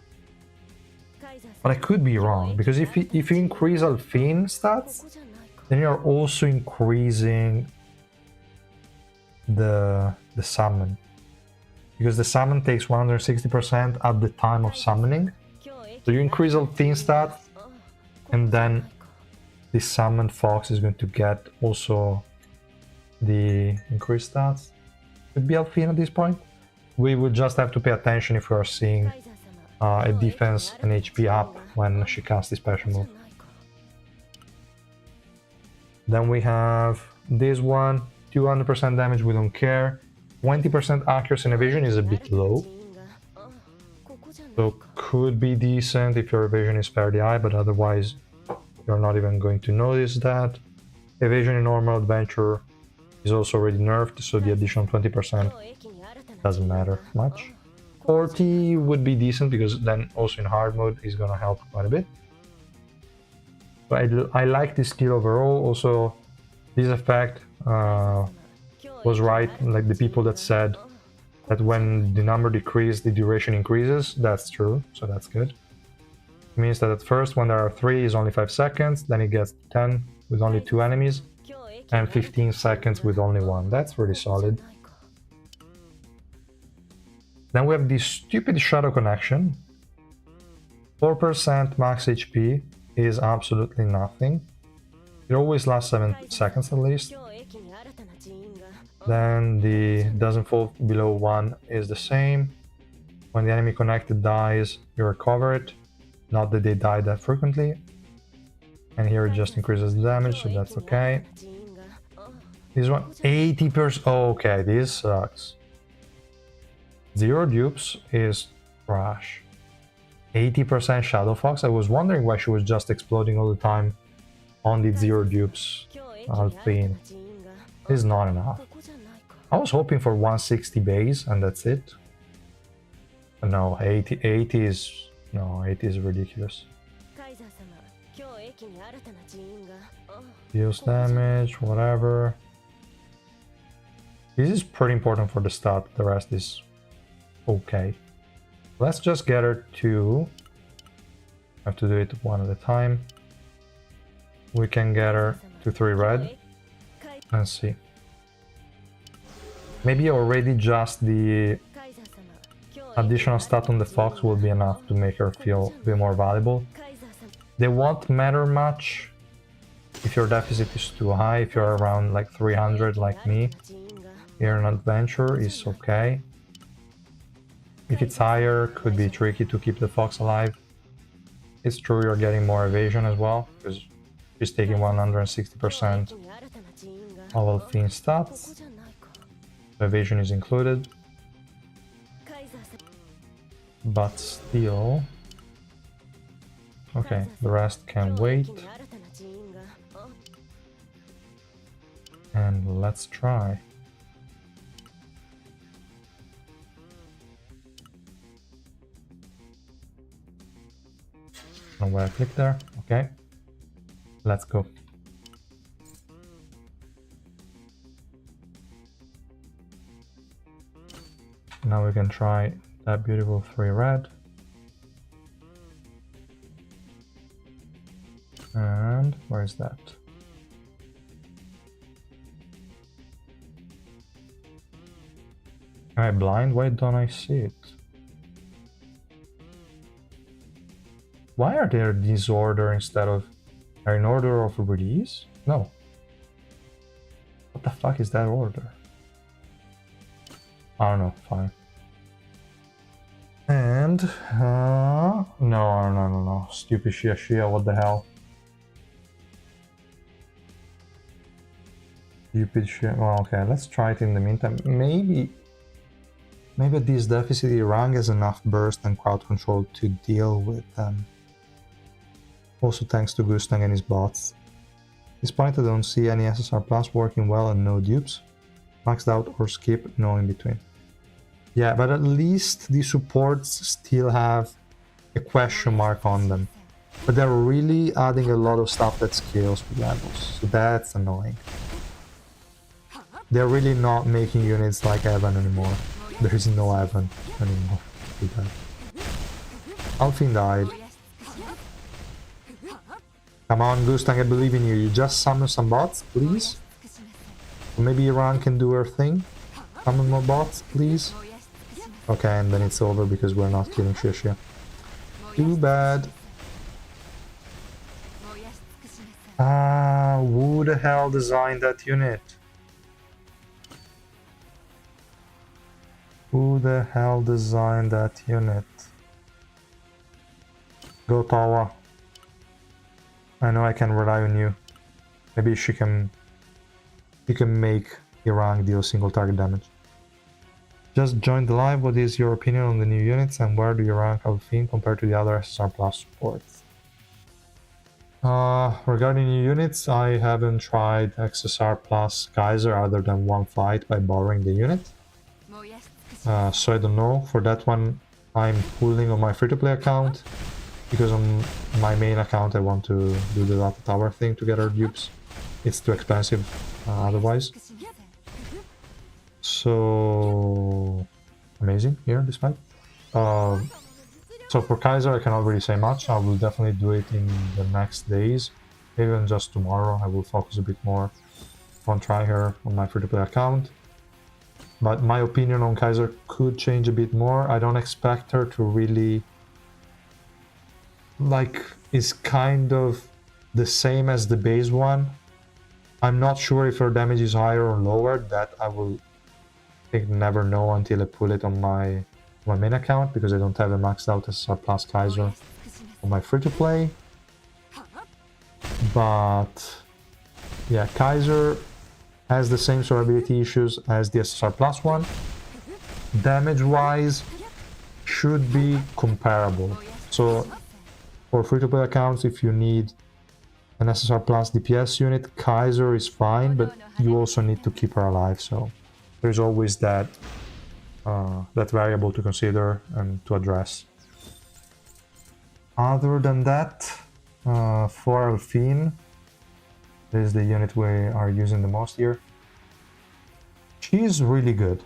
But I could be wrong, because if you increase Alphine stats, then you're also increasing the summon. Because the summon takes 160% at the time of summoning. So you increase Alphine stats, and then the summoned fox is going to get also the increased stats. Could be Alphine at this point. We would just have to pay attention if we are seeing a defense and HP up when she casts the special move. Then we have this one, 200% damage, we don't care. 20% accuracy and evasion is a bit low. So could be decent if your evasion is fairly high, but otherwise you're not even going to notice that. Evasion in normal adventure is also already nerfed, so the additional 20% doesn't matter much. 40 would be decent, because then also in hard mode is gonna help quite a bit. But I like this skill overall. Also, this effect was right, like the people that said that when the number decreases, the duration increases. That's true, so that's good. It means that at first, when there are 3, is only 5 seconds, then it gets 10 with only 2 enemies, and 15 seconds with only 1. That's really solid. Then we have this stupid Shadow Connection. 4% max HP is absolutely nothing. It always lasts 7 seconds at least. Then the doesn't fall below 1 is the same. When the enemy connected dies, you recover it. Not that they die that frequently. And here it just increases the damage, so that's okay. This one, 80%. Oh, okay, this sucks. 0 dupes is trash. 80% Shadow Fox. I was wondering why she was just exploding all the time on the 0 dupes Alphine. Is not enough. I was hoping for 160 base and that's it. But no, 80 is... No, 80 is ridiculous. Deals damage, whatever. This is pretty important for the start, the rest is okay. Let's just get her to... I have to do it one at a time. We can get her to 3 red. Let's see. Maybe already just the additional stat on the fox will be enough to make her feel a bit more valuable. They won't matter much if your deficit is too high. If you're around like 300 like me, here in adventure is okay. If it's higher, could be tricky to keep the fox alive. It's true you're getting more evasion as well, because she's taking 160% of Alphine stats. The evasion is included. But still... Okay, the rest can wait. And let's try. And where I click there, okay. Let's go. Now we can try that beautiful 3 red. And where is that? Am I blind? Why don't I see it? Why are they in disorder instead of... Are in order of release? No. What the fuck is that order? I don't know, fine. And... no. Stupid Shia, what the hell? Stupid shit. Well, okay, let's try it in the meantime. Maybe this deficit Iran has enough burst and crowd control to deal with them. Also thanks to Gustang and his bots. At this point I don't see any SSR Plus working well and no dupes. Maxed out or skip, no in between. Yeah, but at least the supports still have a question mark on them. But they're really adding a lot of stuff that scales with levels, so that's annoying. They're really not making units like Evan anymore. There is no Evan anymore. Alphine died. Come on, Gustang, I believe in you. You just summon some bots, please? Or maybe Iran can do her thing? Summon more bots, please? Okay, and then it's over because we're not killing Shishia. Too bad. Who the hell designed that unit? Who the hell designed that unit? Go Tawa. I know I can rely on you. Maybe you can make Iran deal single target damage. Just joined the live. What is your opinion on the new units and where do you rank Alphine compared to the other SSR Plus supports? Regarding new units, I haven't tried XSR Plus Kaiser other than one fight by borrowing the unit. So I don't know. For that one, I'm pulling on my free-to-play account because on my main account I want to do the data tower thing to get our dupes. It's too expensive otherwise. So amazing here this fight. So for Kaiser I cannot really say much. I will definitely do it in the next days. Even just tomorrow I will focus a bit more on try her on my free-to-play account. But my opinion on Kaiser could change a bit more. I don't expect her to really... like, is kind of the same as the base one. I'm not sure if her damage is higher or lower. That I will never know until I pull it on my main account, because I don't have a maxed out SSR Plus Kaiser on my free-to-play. But yeah, Kaiser has the same survivability issues as the SSR Plus one. Damage-wise, should be comparable. So for free-to-play accounts, if you need an SSR Plus DPS unit, Kaiser is fine, but you also need to keep her alive. So there's always that that variable to consider and to address. Other than that, for Alphine, this is the unit we are using the most here. She's really good.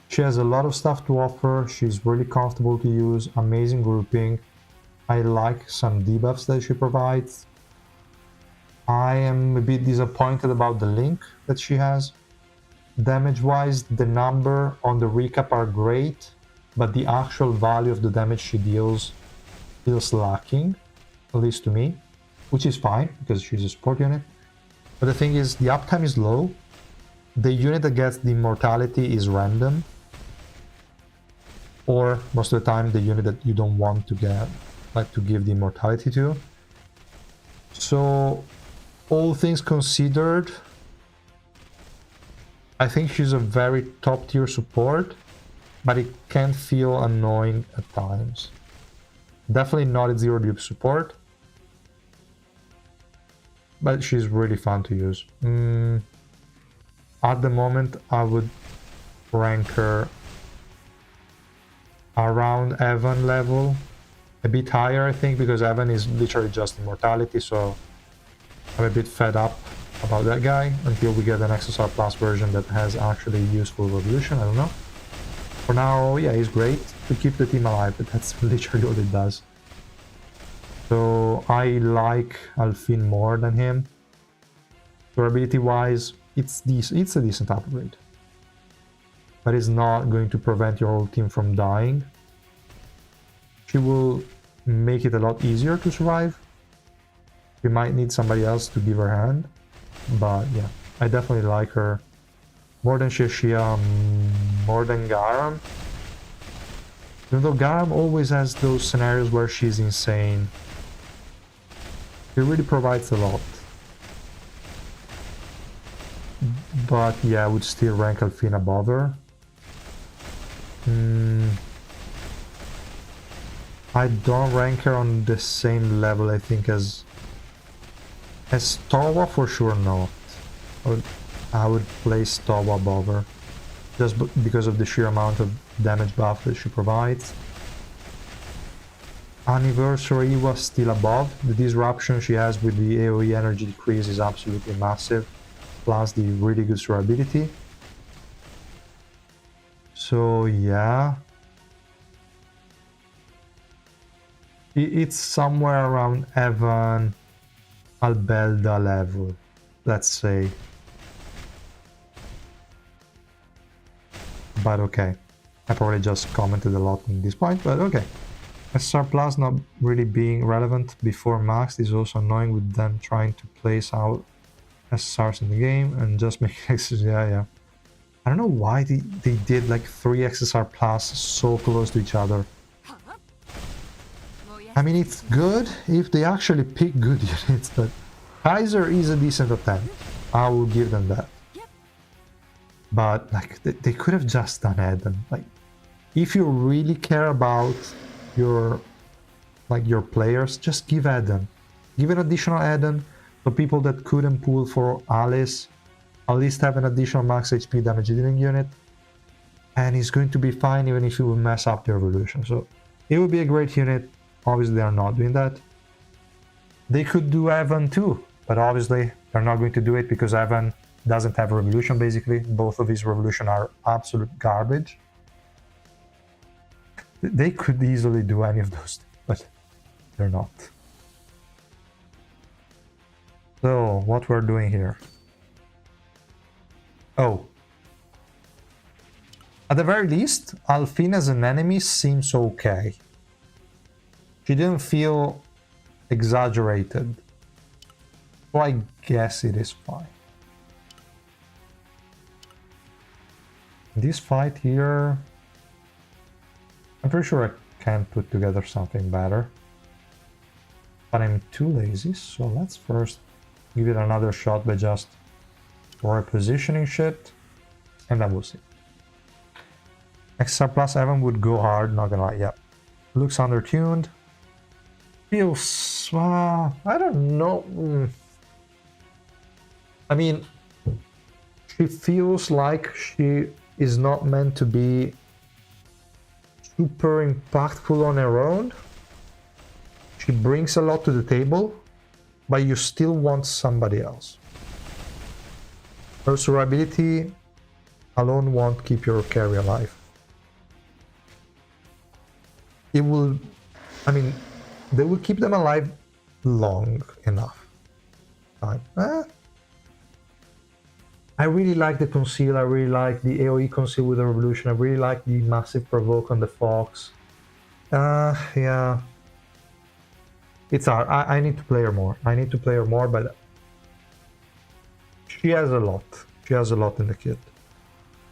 She has a lot of stuff to offer. She's really comfortable to use, amazing grouping. I like some debuffs that she provides. I am a bit disappointed about the link that she has. Damage-wise, the number on the recap are great, but the actual value of the damage she deals feels lacking, at least to me, which is fine because she's a support unit. But the thing is, the uptime is low. The unit that gets the immortality is random, or most of the time the unit that you don't want to get, like to give the immortality to. So all things considered, I think she's a very top tier support, but it can feel annoying at times. Definitely not a zero dupe support, but she's really fun to use. At the moment, I would rank her around Evan level, a bit higher I think, because Evan is literally just immortality, so I'm a bit fed up about that guy until we get an XSR Plus version that has actually useful revolution. I don't know. For now, yeah, he's great to keep the team alive, but that's literally all it does. So I like Alphine more than him. Durability wise, it's a decent upgrade. But it's not going to prevent your whole team from dying. She will make it a lot easier to survive. We might need somebody else to give her a hand. But yeah, I definitely like her. More than Shishia, more than Garam. Even though Garam always has those scenarios where she's insane. She really provides a lot. But yeah, I would still rank Alphine above her. I don't rank her on the same level, I think, as Towa, for sure not. I would place Towa above her. Just because of the sheer amount of damage buff that she provides. Anniversary was still above. The disruption she has with the AoE energy decrease is absolutely massive. Plus the really good durability. So yeah. It's somewhere around Evan Albelda level, let's say. But okay. I probably just commented a lot on this point, but okay. SR Plus not really being relevant before Max is also annoying, with them trying to place out SRs in the game and just make XSR. Yeah. I don't know why they did like 3 XSR Plus so close to each other. I mean, it's good if they actually pick good units, but Kaiser is a decent attempt. I will give them that. But like they could have just done Eden. Like, if you really care about your players, just give Eden. Give an additional Eden, so people that couldn't pull for Alice at least have an additional max HP damage dealing unit, and he's going to be fine even if you will mess up the evolution. So it would be a great unit. Obviously they are not doing that. They could do Evan too, but obviously they're not going to do it because Evan doesn't have revolution. Basically both of his revolution are absolute garbage. They could easily do any of those, but they're not. So what we're doing here. Oh, at the very least, Alphine as an enemy seems okay. She didn't feel exaggerated, so I guess it is fine. This fight here, I'm pretty sure I can put together something better, but I'm too lazy, so let's first give it another shot by just repositioning shit, and then we'll see. XR plus Evan would go hard, not gonna lie. Yeah, looks undertuned. Feels, I don't know. I mean, she feels like she is not meant to be super impactful on her own. She brings a lot to the table, but you still want somebody else. Her survivability alone won't keep your carry alive. It will, I mean, they will keep them alive long enough. I really like the Conceal, I really like the AoE Conceal with the Revolution, I really like the massive Provoke on the Fox. Yeah. It's hard. I need to play her more. I need to play her more, but she has a lot. She has a lot in the kit.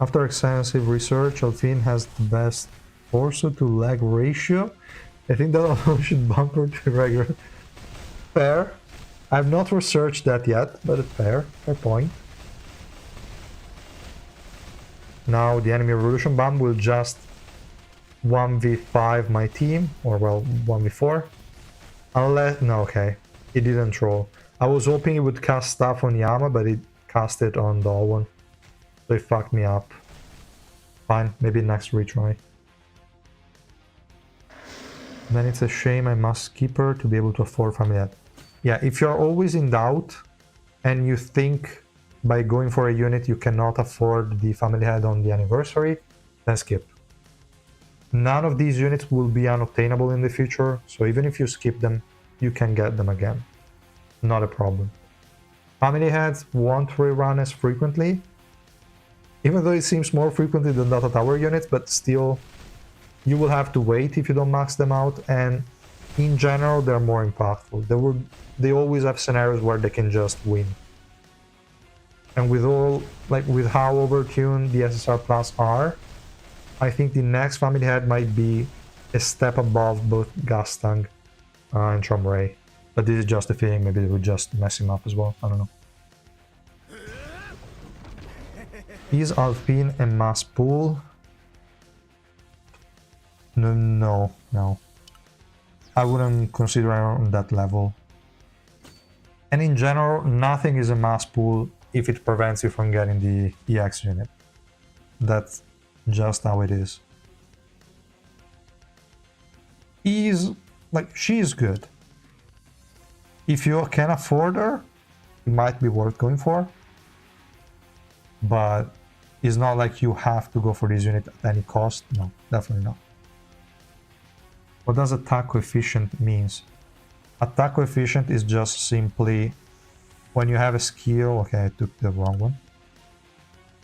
After extensive research, Alphine has the best torso to leg ratio. I think that alone should bump her to regular. Fair. I've not researched that yet, but it's fair. Fair point. Now the enemy revolution bomb will just 1v5 my team, or well, 1v4. Unless, no, okay, it didn't troll. I was hoping it would cast stuff on Yama, but it cast it on Dolwon. So it fucked me up. Fine, maybe next retry. Then it's a shame I must keep her to be able to afford family head. Yeah, if you're always in doubt and you think by going for a unit you cannot afford the family head on the anniversary, then skip. None of these units will be unobtainable in the future, so even if you skip them, you can get them again. Not a problem. Family heads won't rerun as frequently, even though it seems more frequently than Dota Tower units, but still, you will have to wait if you don't max them out, and in general, they're more impactful. They always have scenarios where they can just win. And with how overtuned the SSR Plus are, I think the next family head might be a step above both Gastang and Chomray. But this is just a feeling, maybe they would just mess him up as well, I don't know. Is Alphine a mass pool? No. I wouldn't consider it on that level. And in general, nothing is a mass pool if it prevents you from getting the EX unit. That's just how it is. She is good. If you can afford her, it might be worth going for. But it's not like you have to go for this unit at any cost. No, definitely not. What does attack coefficient means? Attack coefficient is just simply when you have a skill. Okay, I took the wrong one.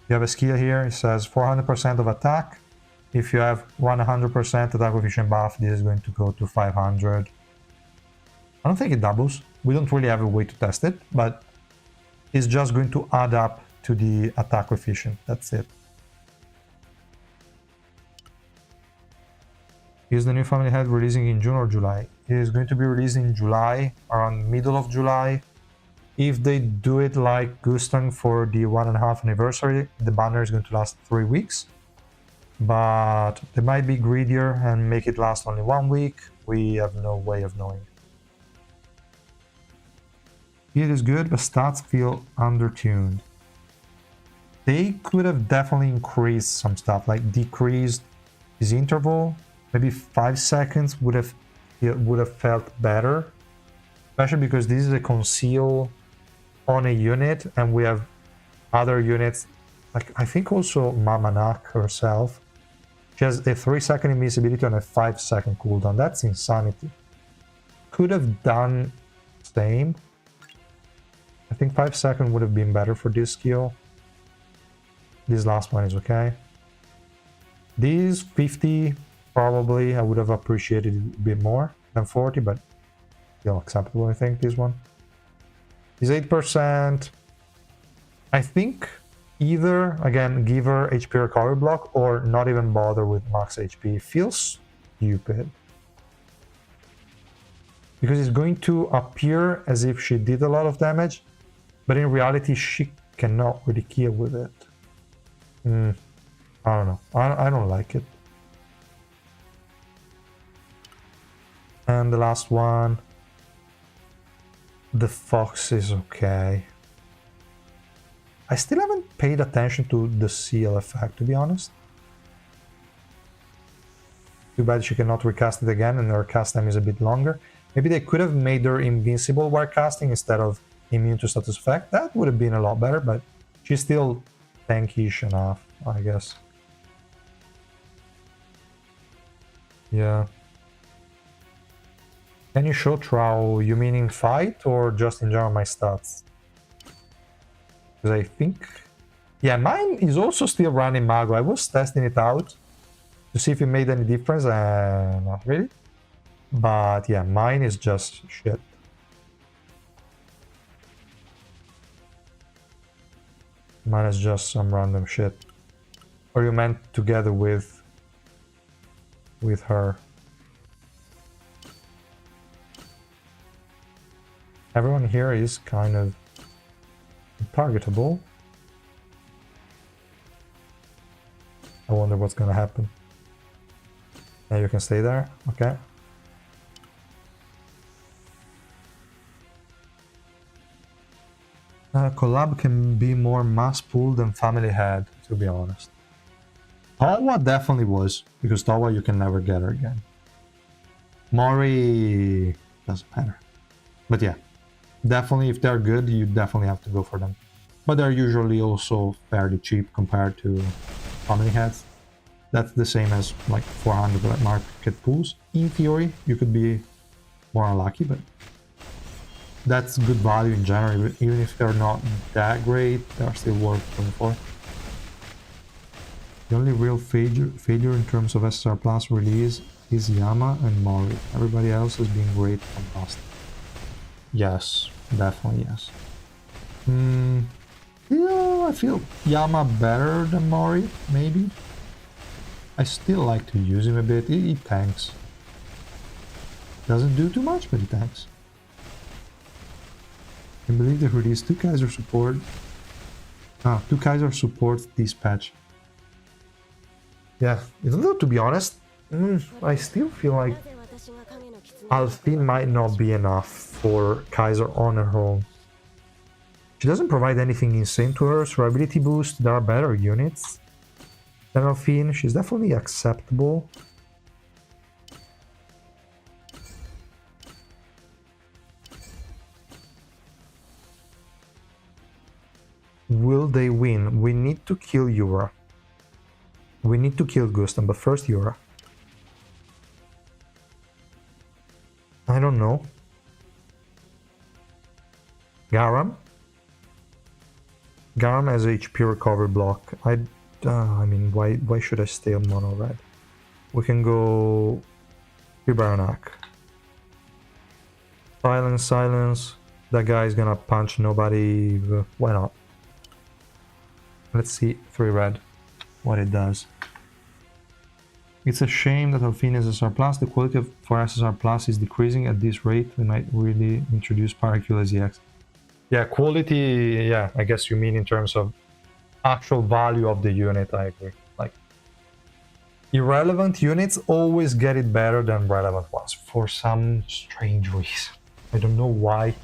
You have a skill here, it says 400% of attack. If you have 100% attack coefficient buff, this is going to go to 500. I don't think it doubles. We don't really have a way to test it, but it's just going to add up to the attack coefficient. That's it. Is the new family head releasing in June or July? It is going to be released in July, around middle of July. If they do it like Gustang for the 1.5 anniversary, the banner is going to last 3 weeks. But they might be greedier and make it last only 1 week. We have no way of knowing. It is good, but stats feel undertuned. They could have definitely increased some stuff, like decreased his interval. Maybe 5 seconds would have felt better, especially because this is a conceal on a unit, and we have other units, like I think also Mamanak herself. She has a 3-second invincibility on a 5-second cooldown. That's insanity. Could have done same. I think 5 seconds would have been better for this skill. This last one is okay. These 50, probably I would have appreciated a bit more than 40, but still acceptable, I think, this one. Is 8%. I think either, again, give her HP recovery block or not even bother with max HP. Feels stupid. Because it's going to appear as if she did a lot of damage, but in reality she cannot really kill with it. I don't know. I don't like it. And the last one, the Fox is okay. I still haven't paid attention to the seal effect, to be honest. Too bad she cannot recast it again and her cast time is a bit longer. Maybe they could have made her invincible while casting instead of immune to status effect. That would have been a lot better, but she's still tankish enough, I guess. Yeah. Can you show Trow? You mean in fight or just in general my stats? Because I think... Yeah, mine is also still running Mago. I was testing it out to see if it made any difference. Not really. But yeah, mine is just shit. Mine is just some random shit. Or you meant together with her. Everyone here is kind of targetable. I wonder what's gonna happen. Now you can stay there, okay. Collab can be more mass pool than family head, to be honest. Tawa definitely was, because Tawa you can never get her again. Mori doesn't matter. But yeah, definitely if they're good, you definitely have to go for them. But they're usually also fairly cheap compared to family heads. That's the same as like 400 market pools. In theory, you could be more unlucky, but that's good value in general. Even if they're not that great, they're still worth going for. The only real failure in terms of SSR Plus release is Yama and Mori. Everybody else has been great and lost. Yes, definitely yes. Yeah, I feel Yama better than Mori, maybe. I still like to use him a bit. He tanks. Doesn't do too much, but he tanks. I believe they released 2 Kaiser support. 2 Kaiser support this patch. Yeah, even though to be honest, I still feel like Alphine might not be enough for Kaiser on her own. She doesn't provide anything insane to her, so her ability boost, there are better units than Alphine. She's definitely acceptable. Will they win? We need to kill Yura. We need to kill Gustan, but first Yura. I don't know. Garam? Garam has HP recovery block. I mean, why should I stay on mono red? We can go Baranak. Silence. That guy is gonna punch nobody. Why not? Let's see 3 red, what it does. It's a shame that Alphine is SSR Plus. The quality for SSR Plus is decreasing at this rate. We might really introduce Parakill as EX. Yeah, quality, yeah, I guess you mean in terms of actual value of the unit, I agree. Like, irrelevant units always get it better than relevant ones for some strange reason. I don't know why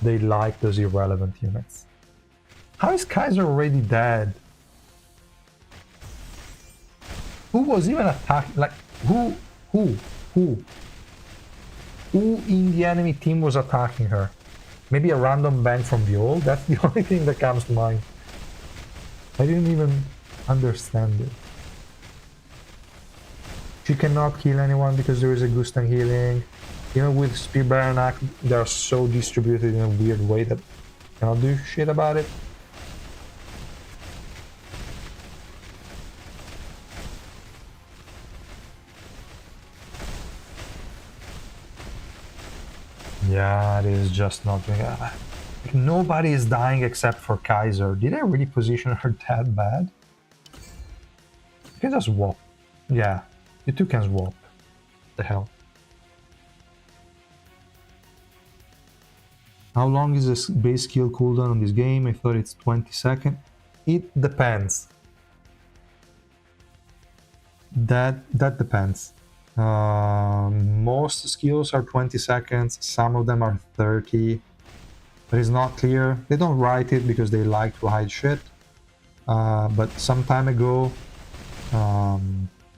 they like those irrelevant units. How is Kaiser already dead? Who was even attacking? Like, who in the enemy team was attacking her? Maybe a random bang from the old? That's the only thing that comes to mind. I didn't even understand it. She cannot kill anyone because there is a Gustan healing. Even with Spear Baranak, they are so distributed in a weird way that I cannot do shit about it. Yeah, it is just not doing it. Like, nobody is dying except for Kaiser. Did I really position her that bad? You can just swap. Yeah, you two can swap. The hell. How long is this base skill cooldown on this game? I thought it's 20 seconds. It depends. That depends. Most skills are 20 seconds, some of them are 30, but it's not clear. They don't write it because they like to hide shit. But some time ago,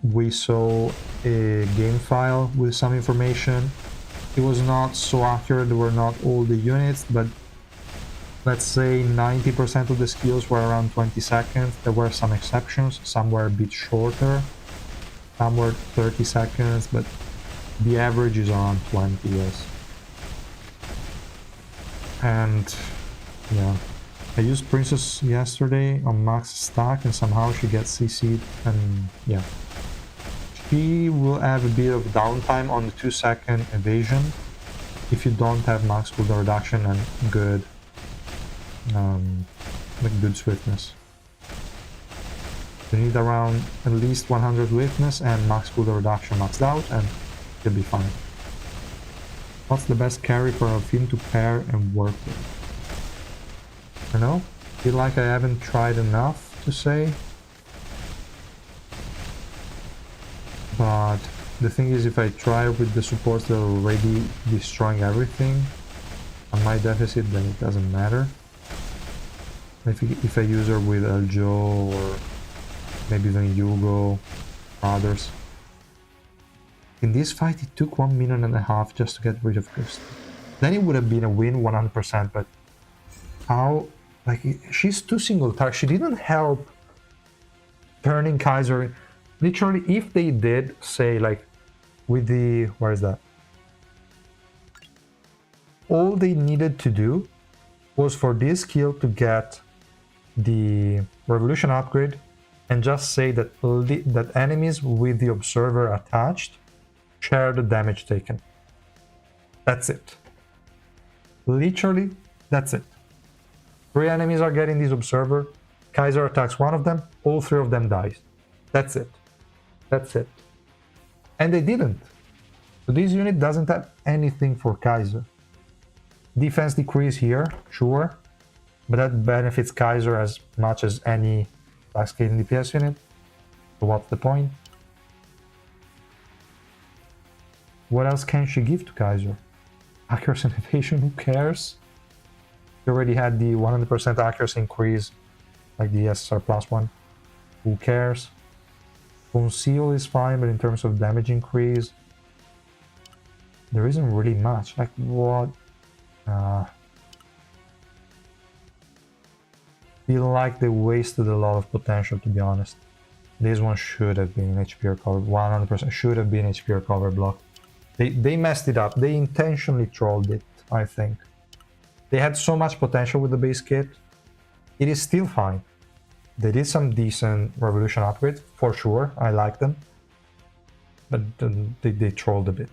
we saw a game file with some information. It was not so accurate, there were not all the units, but let's say 90% of the skills were around 20 seconds. There were some exceptions, some were a bit shorter. Some were 30 seconds, but the average is around 20, yes. And yeah, I used Princess yesterday on max stack and somehow she gets CC'd, and yeah. She will have a bit of downtime on the 2-second evasion if you don't have max cooldown reduction and good good swiftness. You need around at least 100 swiftness and max cooldown reduction maxed out, and you'll be fine. What's the best carry for Alphine to pair and work with? I don't know. Feel like I haven't tried enough to say. But the thing is, if I try with the supports that are already destroying everything on my deficit, then it doesn't matter. If I use her with Aljo or maybe even Yugo, others. In this fight, it took 1.5 minutes just to get rid of Ghost. Then it would have been a win 100%, but how? Like, she's too single target. She didn't help turning Kaiser. Literally, if they did, say, like, with the... Where is that? all they needed to do was for this skill to get the revolution upgrade and just say that that enemies with the observer attached share the damage taken. That's it. Literally, that's it. 3 enemies are getting this observer. Kaiser attacks one of them, all 3 of them dies. That's it. That's it. And they didn't. So this unit doesn't have anything for Kaiser. Defense decrease here, sure, but that benefits Kaiser as much as any backscaling DPS unit. So what's the point? What else can she give to Kaiser? Accuracy and evasion, who cares? She already had the 100% accuracy increase, like the SSR plus one. Who cares? Conceal is fine, but in terms of damage increase, there isn't really much. Like what? Feel like they wasted a lot of potential, to be honest. This one should have been HP recover, 100% should have been HP recover block. They messed it up. They intentionally trolled it, I think. They had so much potential with the base kit. It is still fine. They did some decent revolution upgrades, for sure. I like them. But they trolled a bit.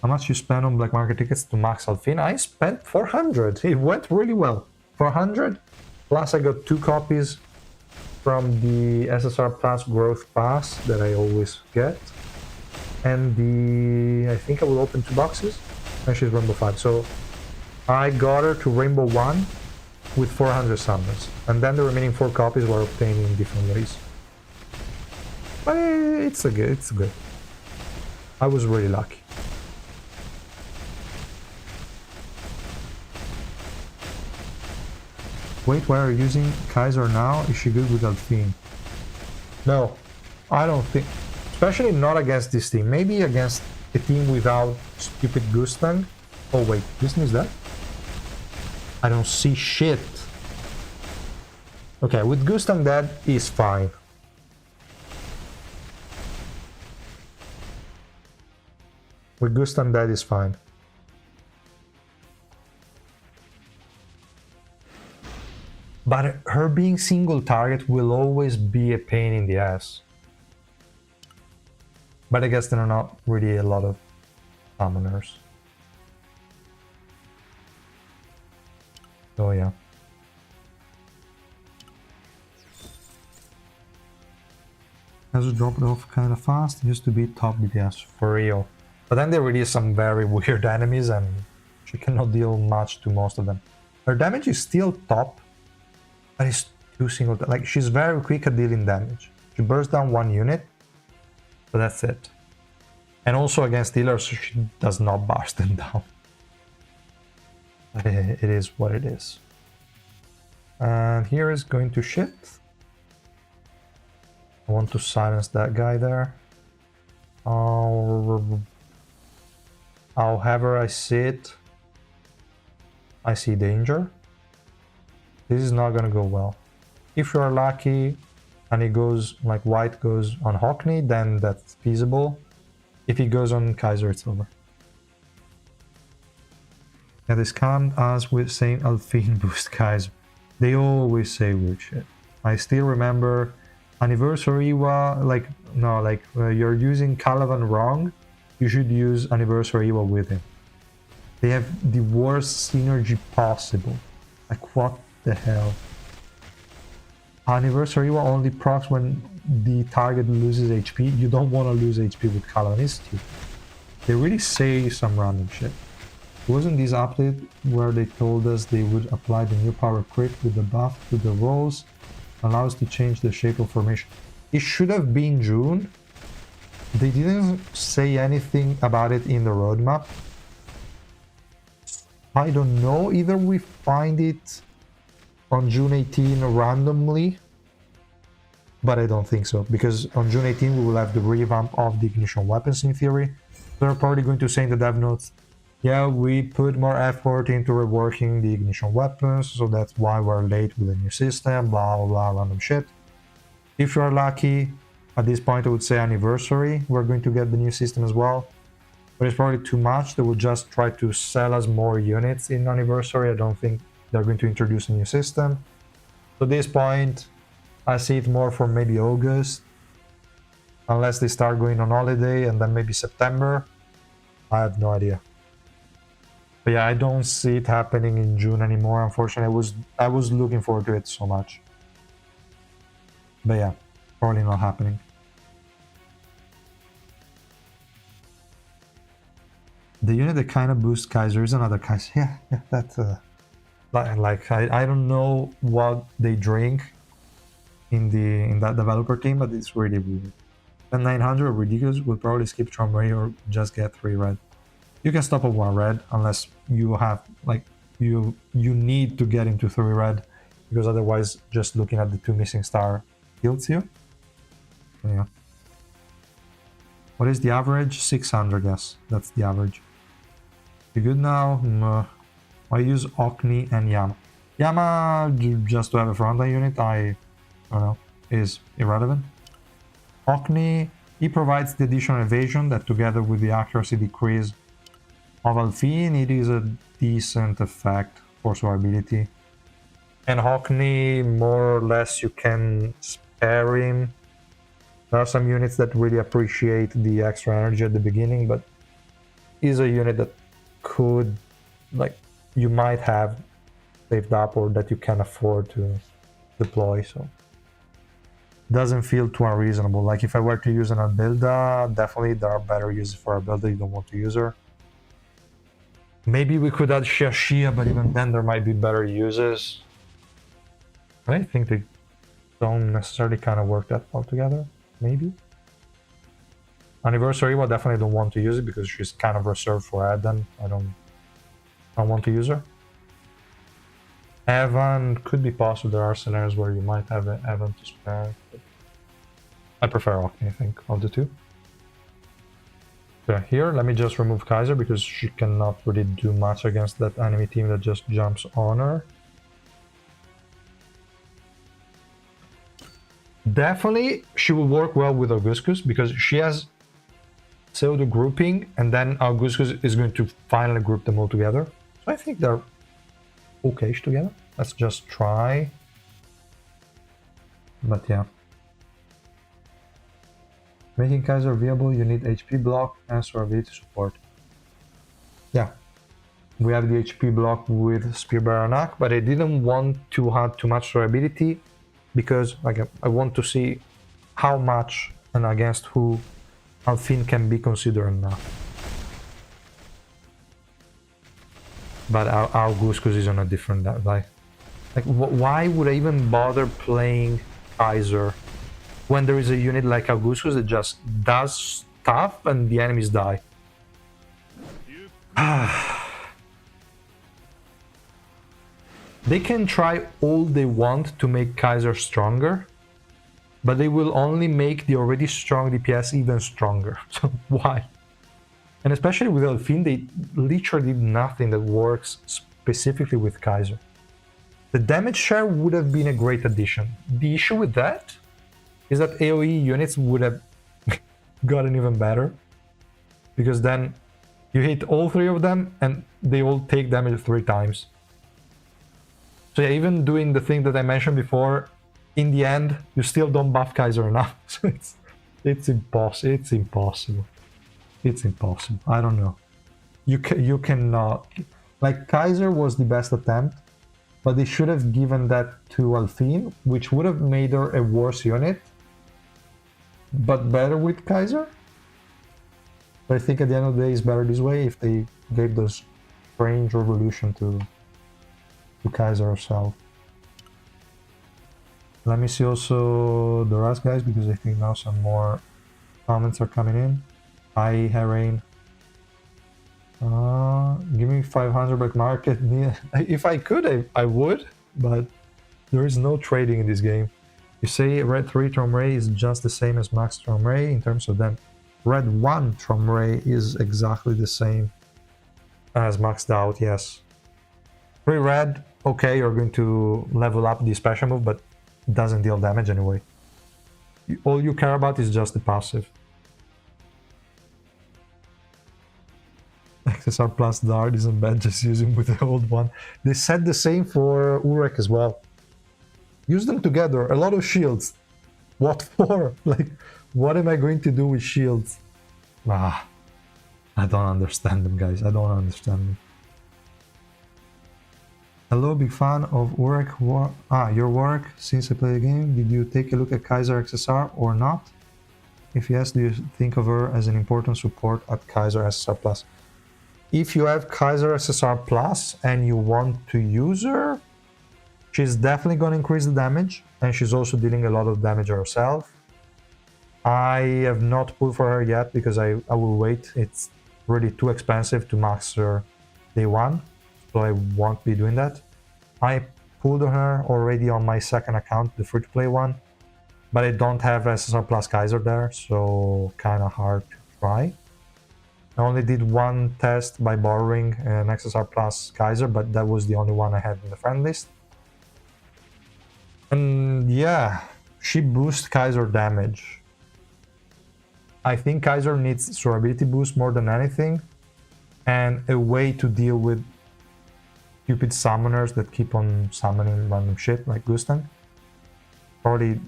How much you spend on black market tickets to max Alphine? I spent 400. It went really well. 400. Plus I got 2 copies from the SSR Plus Growth Pass that I always get. And I think I will open 2 boxes. And she's Rainbow 5. So I got her to Rainbow 1 with 400 summons. And then the remaining 4 copies were obtained in different ways. But it's good. I was really lucky. Wait, why are you using Kaiser now? Is she good with Alphine? No, I don't think. Especially not against this team. Maybe against a team without stupid Gustang. Oh wait, Gustang is that? I don't see shit. Okay, with Gustang that is fine. With Gustang that is fine. But her being single target will always be a pain in the ass. But I guess there are not really a lot of summoners. So yeah. Has dropped off kind of fast. Used to be top DPS for real. But then they released some very weird enemies and she cannot deal much to most of them. Her damage is still top. But it's too single. Like she's very quick at dealing damage. She bursts down 1 unit, but that's it. And also against healers, she does not burst them down. But it is what it is. And here is going to shift. I want to silence that guy there. However, I see it. I see danger. This is not gonna go well. If you are lucky and it goes like white goes on Hockney, then that's feasible. If it goes on Kaiser, it's over. Yeah, they scammed us with saying Alphine boost Kaiser. They always say weird shit. I still remember Anniversary Iwa, you're using Calavan wrong. You should use Anniversary Iwa with him. They have the worst synergy possible. Like what the hell? Anniversary Iwa only procs when the target loses HP. You don't want to lose HP with Calavan, it's stupid. They really say some random shit. Wasn't this update where they told us they would apply the new power crit with the buff to the rolls, allow us to change the shape of formation? It should have been June. They didn't say anything about it in the roadmap. I don't know, either we find it on June 18 randomly, but I don't think so, because on June 18 we will have the revamp of the ignition weapons in theory. They're probably going to say in the dev notes, yeah, we put more effort into reworking the ignition weapons, so that's why we're late with the new system, blah blah blah, random shit. If you're lucky, at this point I would say anniversary, we're going to get the new system as well. but it's probably too much. They will just try to sell us more units in Anniversary. I don't think they're going to introduce a new system. So at this point, I see it more for maybe August, unless they start going on holiday, and then maybe September. I have no idea. But yeah, I don't see it happening in June anymore. Unfortunately, I was looking forward to it so much. But yeah, probably not happening. The unit that kind of boosts Kaiser is another Kaiser. Yeah, that's like I don't know what they drink in that developer team, but it's really weird. And 900 ridiculous. Will probably skip Tromray or just get 3 red. You can stop at 1 red unless you have like you need to get into 3 red, because otherwise just looking at the 2 missing star kills you. Yeah. What is the average? 600, yes, that's the average. You good now? No. I use Okni and Yama. Yama, just to have a frontline unit, I don't know, is irrelevant. Okni, he provides the additional evasion that together with the accuracy decrease of Alphine, it is a decent effect for survivability. And Hockney, more or less, you can spare him. There are some units that really appreciate the extra energy at the beginning, but he's a unit that could, like, you might have saved up or that you can afford to deploy, so doesn't feel too unreasonable. Like if I were to use an Albilda, definitely there are better uses for Albilda, you don't want to use her. Maybe we could add Shia, but even then there might be better uses. I think they don't necessarily kind of work that well together, maybe. Anniversary, well, definitely don't want to use it because she's kind of reserved for Eden. I don't want to use her. Evan could be possible. There are scenarios where you might have an Evan to spare. But I prefer Octane, I think, of the two. Yeah, here, let me just remove Kaiser because she cannot really do much against that enemy team that just jumps on her. Definitely, she will work well with Augustus because she has pseudo grouping, and then Augustus is going to finally group them all together. So I think they're okay together. Let's just try. But yeah. Making Kaiser viable, you need HP block and survivability support. Yeah. We have the HP block with Spear Baranak, but I didn't want to have too much survivability because like I want to see how much and against who Alphine can be considered enough. But our Guskus is on a different level. Like why would I even bother playing Kaiser when there is a unit like Augustus that just does stuff and the enemies die? They can try all they want to make Kaiser stronger, but they will only make the already strong DPS even stronger. So why? And especially with Alphine, they literally did nothing that works specifically with Kaiser. The damage share would have been a great addition. The issue with that is that AoE units would have gotten even better, because then you hit all 3 of them and they all take damage 3 times. So yeah, even doing the thing that I mentioned before, in the end, you still don't buff Kaiser enough. So it's impossible. It's impossible. It's impossible. I don't know. You cannot. Like, Kaiser was the best attempt, but they should have given that to Alphine, which would have made her a worse unit, but better with Kaiser. But I think at the end of the day, it's better this way if they gave those strange revolution to Kaiser herself. Let me see also the rest, guys, because I think now some more comments are coming in. Hi, Herain. Give me 500 back market. If I could, I would, but there is no trading in this game. You say Red 3 Tromray is just the same as Max Tromray in terms of them. Red 1 Tromray is exactly the same as maxed out, yes. 3 red, okay, you're going to level up the special move, but it doesn't deal damage anyway. All you care about is just the passive. XSR plus dart isn't bad, just using with the old one. They said the same for Urek as well. Use them together. A lot of shields. What for? Like, what am I going to do with shields? Ah, I don't understand them, guys. I don't understand them. Hello, big fan of Urek. Your work since I played the game. Did you take a look at Kaiser XSR or not? If yes, do you think of her as an important support at Kaiser XSR Plus? If you have Kaiser XSR Plus and you want to use her, she's definitely going to increase the damage, and she's also dealing a lot of damage herself. I have not pulled for her yet because I will wait. It's really too expensive to max her day one, so I won't be doing that. I pulled her already on my second account, the free-to-play one, but I don't have SSR Plus Kaiser there, so kind of hard to try. I only did one test by borrowing an XSR Plus Kaiser, but that was the only one I had in the friend list. And yeah, she boosts Kaiser damage. I think Kaiser needs survivability boost more than anything, and a way to deal with stupid summoners that keep on summoning random shit like Gustan. Probably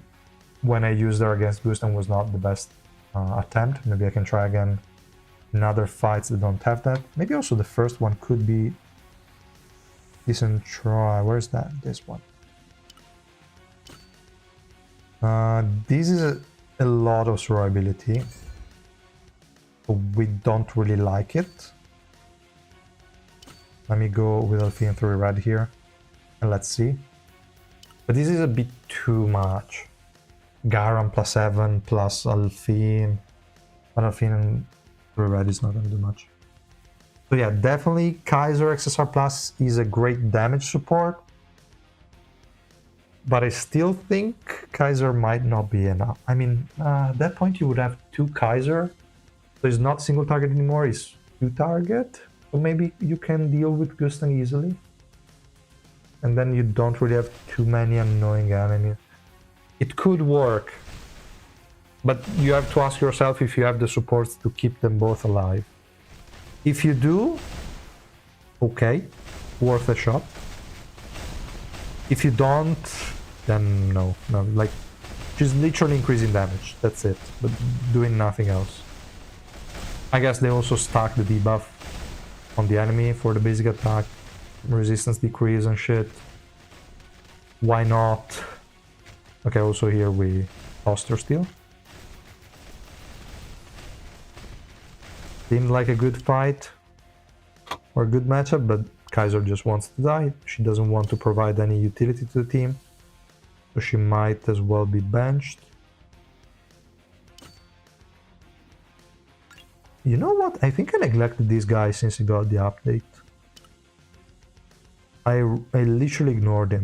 when I used her against Gustan was not the best attempt. Maybe I can try again in other fights that don't have that. Maybe also the first one could be decent try. Where's that? This one. This is a lot of survivability. We don't really like it. Let me go with Alphine 3 red here, and let's see. But this is a bit too much. Garam plus 7 plus Alphine. But Alphine and 3 red is not going to do much. So yeah, definitely Kaiser XSR Plus is a great damage support. But I still think Kaiser might not be enough. I mean, at that point you would have 2 Kaiser. So it's not single target anymore, it's 2 target. So maybe you can deal with Gustan easily. And then you don't really have too many annoying enemies. It could work. But you have to ask yourself if you have the supports to keep them both alive. If you do, okay, worth a shot. If you don't, then no. Like, just literally increasing damage, that's it, but doing nothing else. I guess they also stack the debuff on the enemy for the basic attack, resistance decrease and shit. Why not? Okay, also here we lost her still. Seemed like a good fight or a good matchup, but Kaiser just wants to die. She doesn't want to provide any utility to the team, so she might as well be benched. You know what? I think I neglected this guy since he got the update. I literally ignored him.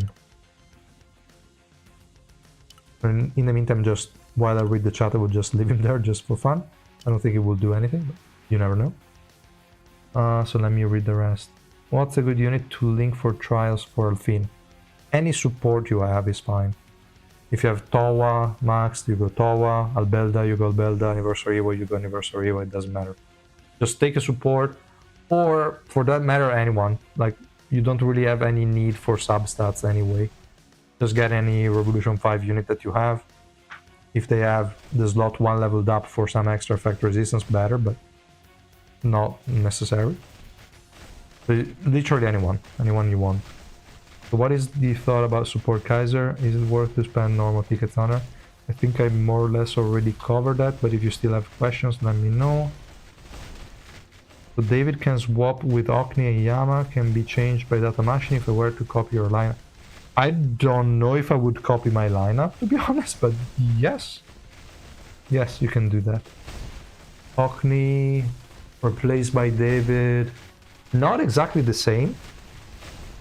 And in the meantime, just while I read the chat, I would just leave him there just for fun. I don't think it will do anything, but you never know. So let me read the rest. What's a good unit to link for trials for Alphine? Any support you have is fine. If you have Towa maxed, you go Towa. Albelda, you go Albelda. Anniversary Evo, you go Anniversary Evo. It doesn't matter. Just take a support, or for that matter, anyone. Like, you don't really have any need for substats anyway. Just get any Revolution 5 unit that you have. If they have the slot 1 leveled up for some extra effect resistance, better, but not necessary. But literally anyone you want. So what is the thought about support Kaiser? Is it worth to spend normal tickets on her? I think I more or less already covered that, but if you still have questions, let me know. So David can swap with Okni and Yama, can be changed by data machine if I were to copy your lineup. I don't know if I would copy my lineup, to be honest, but yes. Yes, you can do that. Okni replaced by David. Not exactly the same,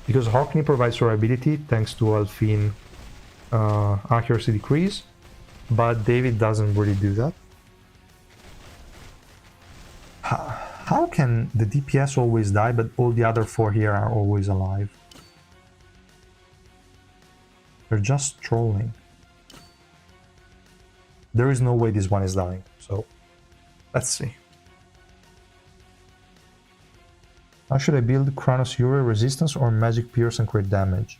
because Hockney provides survivability thanks to Alphine accuracy decrease, but David doesn't really do that. How can the DPS always die, but all the other 4 here are always alive? They're just trolling. There is no way this one is dying, so let's see. How should I build Chronos Fury resistance or Magic Pierce and crit damage?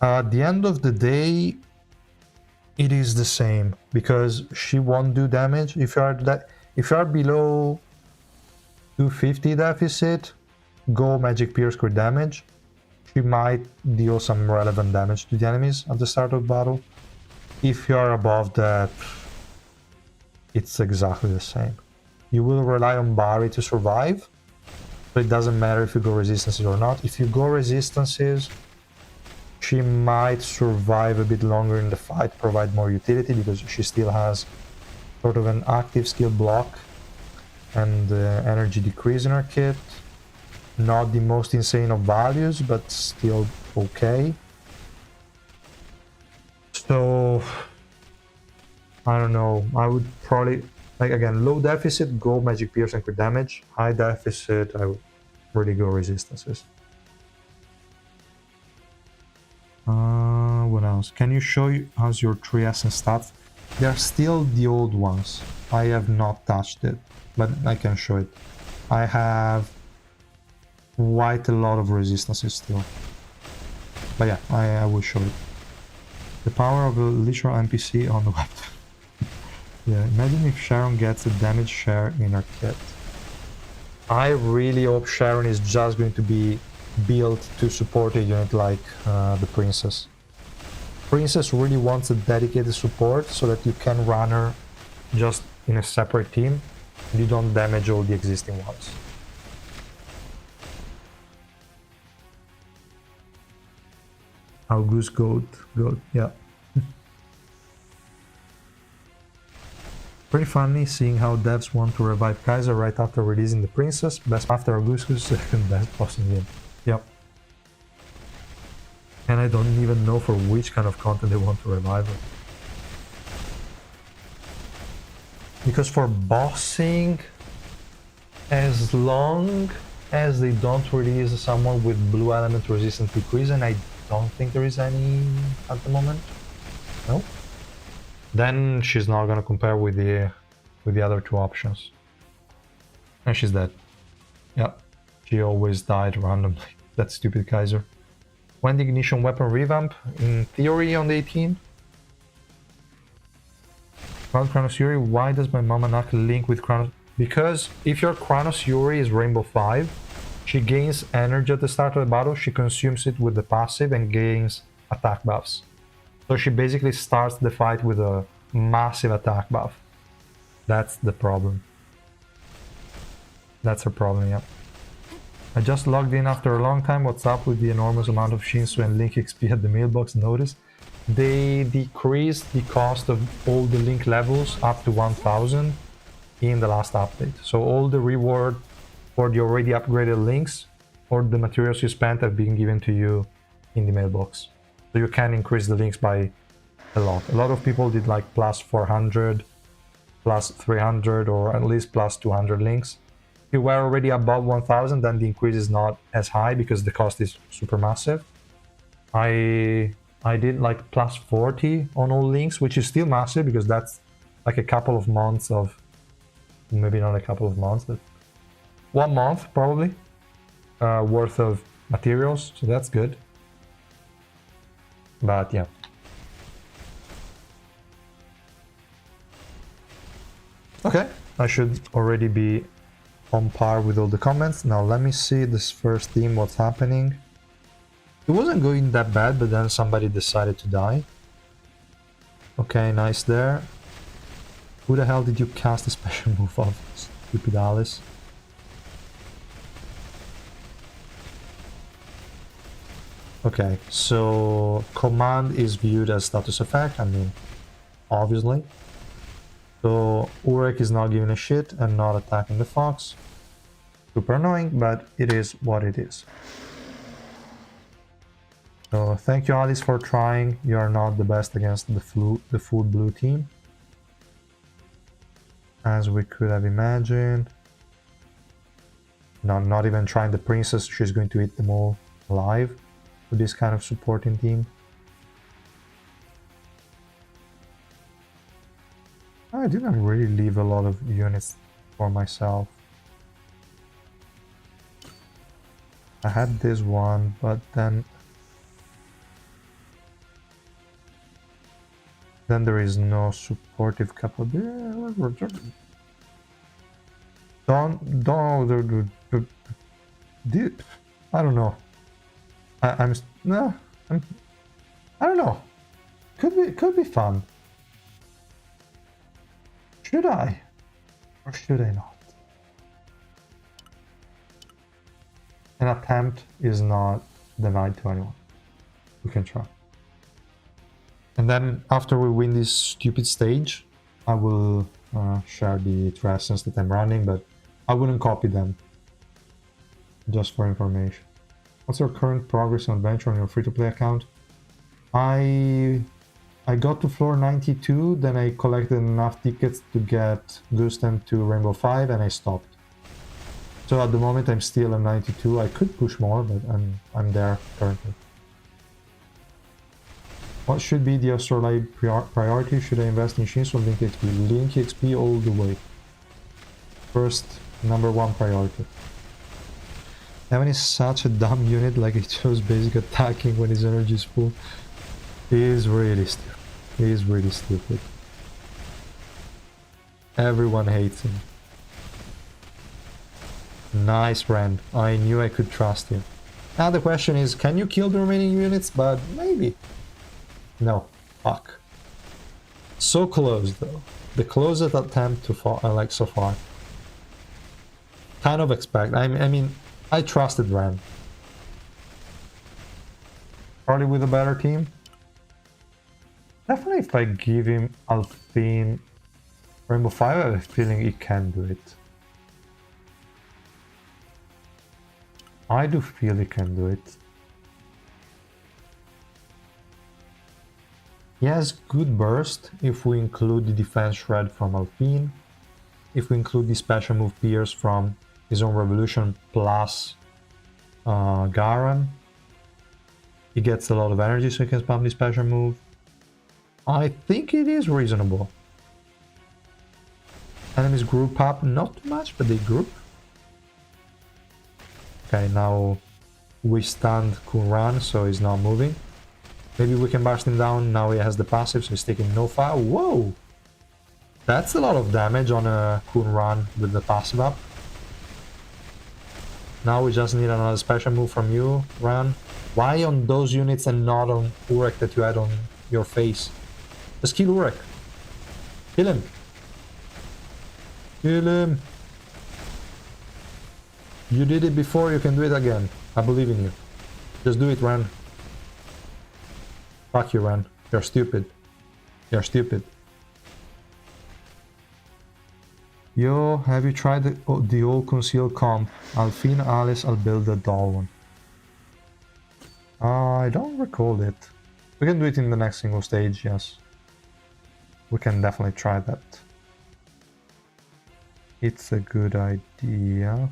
At the end of the day, it is the same because she won't do damage. If you are below 250 deficit, go Magic Pierce crit damage. She might deal some relevant damage to the enemies at the start of battle. If you are above that, it's exactly the same. You will rely on Barry to survive, but it doesn't matter if you go resistances or not. If you go resistances, she might survive a bit longer in the fight, provide more utility, because she still has sort of an active skill block and energy decrease in her kit. Not the most insane of values, but still okay. So, I don't know, I would probably, like again, low deficit, go Magic Pierce and crit damage. High deficit, I would really go resistances. What else? Can you show us your 3 essence stats? They're still the old ones. I have not touched it, but I can show it. I have quite a lot of resistances still. But yeah, I will show it. The power of a literal NPC on the web. Yeah, imagine if Sharon gets a damage share in her kit. I really hope Sharon is just going to be built to support a unit like the Princess. Princess really wants a dedicated support so that you can run her just in a separate team and you don't damage all the existing ones. August Goat, yeah. Pretty funny seeing how devs want to revive Kaiser right after releasing the Princess, best after Augustus, second best boss in game. Yep. And I don't even know for which kind of content they want to revive it. Because for bossing, as long as they don't release someone with blue element resistant decrease, and I don't think there is any at the moment. No. Then she's not gonna compare with the other two options. And she's dead. Yeah. She always died randomly. That stupid Kaiser. When the ignition weapon revamp? In theory on the 18th. Chronos Fury, why does my mama not link with Chronos? Because if your Chronos Fury is Rainbow 5, she gains energy at the start of the battle, she consumes it with the passive and gains attack buffs. So she basically starts the fight with a massive attack buff. That's the problem. That's her problem, yeah. I just logged in after a long time. What's up with the enormous amount of Shinsu and Link XP at the mailbox? Notice they decreased the cost of all the Link levels up to 1000 in the last update. So all the reward for the already upgraded Links or the materials you spent have been given to you in the mailbox. So you can increase the Links by a lot. A lot of people did like plus 400, plus 300, or at least plus 200 Links. If you were already above 1000, then the increase is not as high because the cost is super massive. I did like plus 40 on all Links, which is still massive because that's like a couple of months of, maybe not a couple of months, but 1 month probably worth of materials, so that's good. But yeah. Okay, I should already be on par with all the comments. Now let me see this first team, what's happening. It wasn't going that bad, but then somebody decided to die. Okay, nice there. Who the hell did you cast a special move of? Stupid Alice. Okay, so command is viewed as status effect, I mean, obviously. So Urek is not giving a shit and not attacking the fox. Super annoying, but it is what it is. So thank you, Alice, for trying. You are not the best against the food blue team, as we could have imagined. No, not even trying the princess. She's going to eat them all alive with this kind of supporting team. I didn't really leave a lot of units for myself. I had this one, but then there is no supportive capability. Don't. I don't know. No. I don't know. Could be fun. Should I? Or should I not? An attempt is not denied to anyone. We can try. And then after we win this stupid stage, I will share the lessons that I'm running, but I wouldn't copy them. Just for information. What's your current progress on adventure on your free-to-play account? I got to floor 92, then I collected enough tickets to get Gusten to Rainbow 5, and I stopped. So at the moment I'm still at 92. I could push more, but I'm there currently. What should be the Astrolabe priority? Should I invest in Shinsu or Link XP? Link XP all the way. First, #1 priority. Evan is such a dumb unit, like he chose basic attacking when his energy is full. He is really stupid. He is really stupid. Everyone hates him. Nice, Rand. I knew I could trust him. Now the question is, can you kill the remaining units? But maybe. No. Fuck. So close, though. The closest attempt to fall, like so far. Kind of expect. I mean, I trusted Rand. Probably with a better team. Definitely if I give him Alphine Rainbow 5, I have a feeling he can do it. I do feel he can do it. He has good burst if we include the defense shred from Alphine. If we include the special move Pierce from his own revolution plus Garan. He gets a lot of energy so he can spam the special move. I think it is reasonable. Enemies group up, not too much, but they group. Okay, now we stunned Kunran, so he's not moving. Maybe we can burst him down. Now he has the passive, so he's taking no fire. Whoa! That's a lot of damage on a Kunran with the passive up. Now we just need another special move from you, Ran. Why on those units and not on Urek that you had on your face? Just kill Urek. Kill him. Kill him. You did it before, you can do it again. I believe in you. Just do it, Ran. Fuck you, Ran. You're stupid. You're stupid. Yo, have you tried the old concealed comp? Alphine, Alice, I'll build a doll one. I don't recall it. We can do it in the next single stage, yes. We can definitely try that. It's a good idea.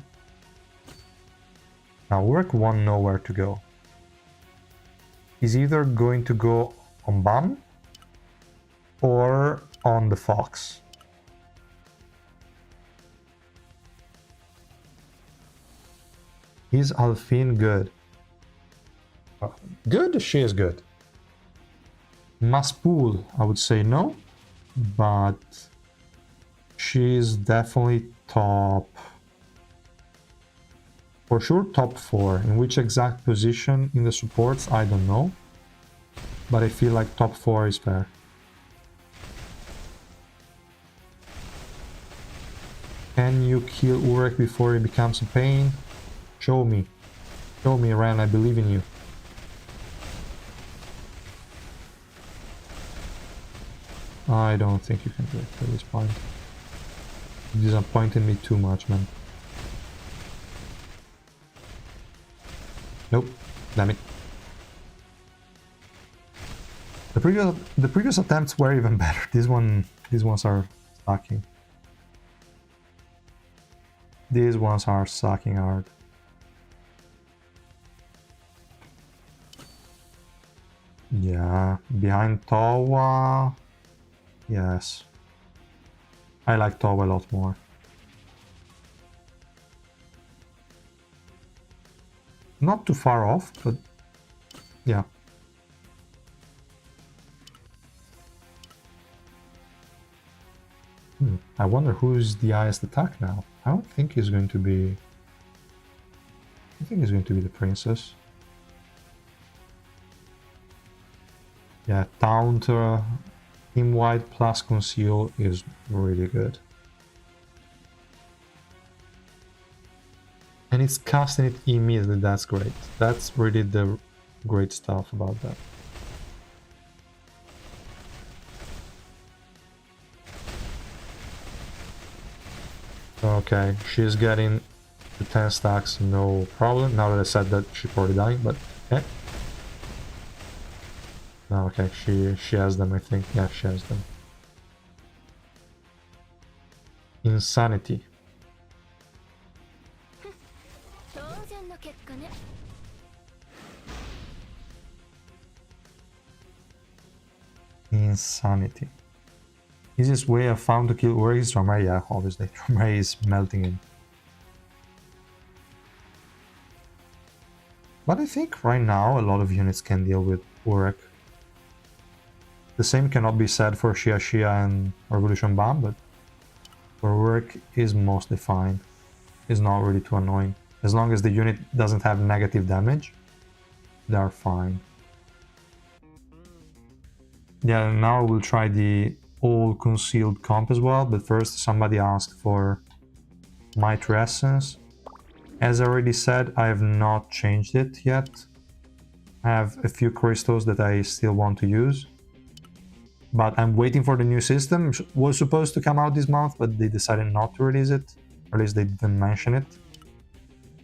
Now, Urek won't know where to go. He's either going to go on Bum or on the Fox. Is Alphine good? Good? She is good. Maspool, I would say no, but she's definitely top. For sure, top 4. In which exact position in the supports, I don't know. But I feel like top 4 is fair. Can you kill Urek before he becomes a pain? Show me. Show me, Ran, I believe in you. I don't think you can do it at this point. You disappointed me too much, man. Nope. Damn it. The previous attempts were even better. These ones are sucking. These ones are sucking hard. Yeah, behind Towa. Yes. I like Towa a lot more. not too far off, but yeah. I wonder who's the highest attack now. I don't think he's going to be... I think it's going to be the princess. Yeah, taunt team-wide plus conceal is really good. And it's casting it immediately, that's great. That's really the great stuff about that. Okay, she's getting to 10 stacks, no problem. Now that I said that, she's probably dying, but okay. No, okay, she has them, I think. Yeah, she has them. Insanity. Insanity. Easiest way I found to kill Uri is Romray. Yeah, obviously. Romray is melting in. But I think right now a lot of units can deal with Urek. The same cannot be said for Shia and Revolution Bomb, but for Urek is mostly fine. It's not really too annoying. As long as the unit doesn't have negative damage, they are fine. Yeah, now we'll try the all concealed comp as well, but first somebody asked for Mitre Essence. As I already said, I have not changed it yet. I have a few crystals that I still want to use, but I'm waiting for the new system. It was supposed to come out this month, but they decided not to release it, or at least they didn't mention it.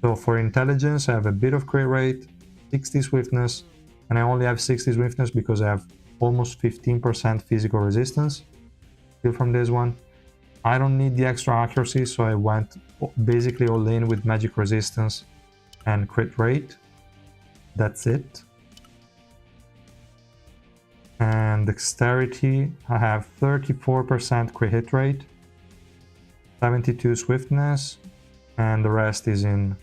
So for intelligence, I have a bit of crit rate, 60 swiftness, and I only have 60 swiftness because I have almost 15% physical resistance still from this one. I don't need the extra accuracy, so I went basically all in with magic resistance and crit rate. That's it. And dexterity, I have 34% crit hit rate, 72 swiftness, and the rest is in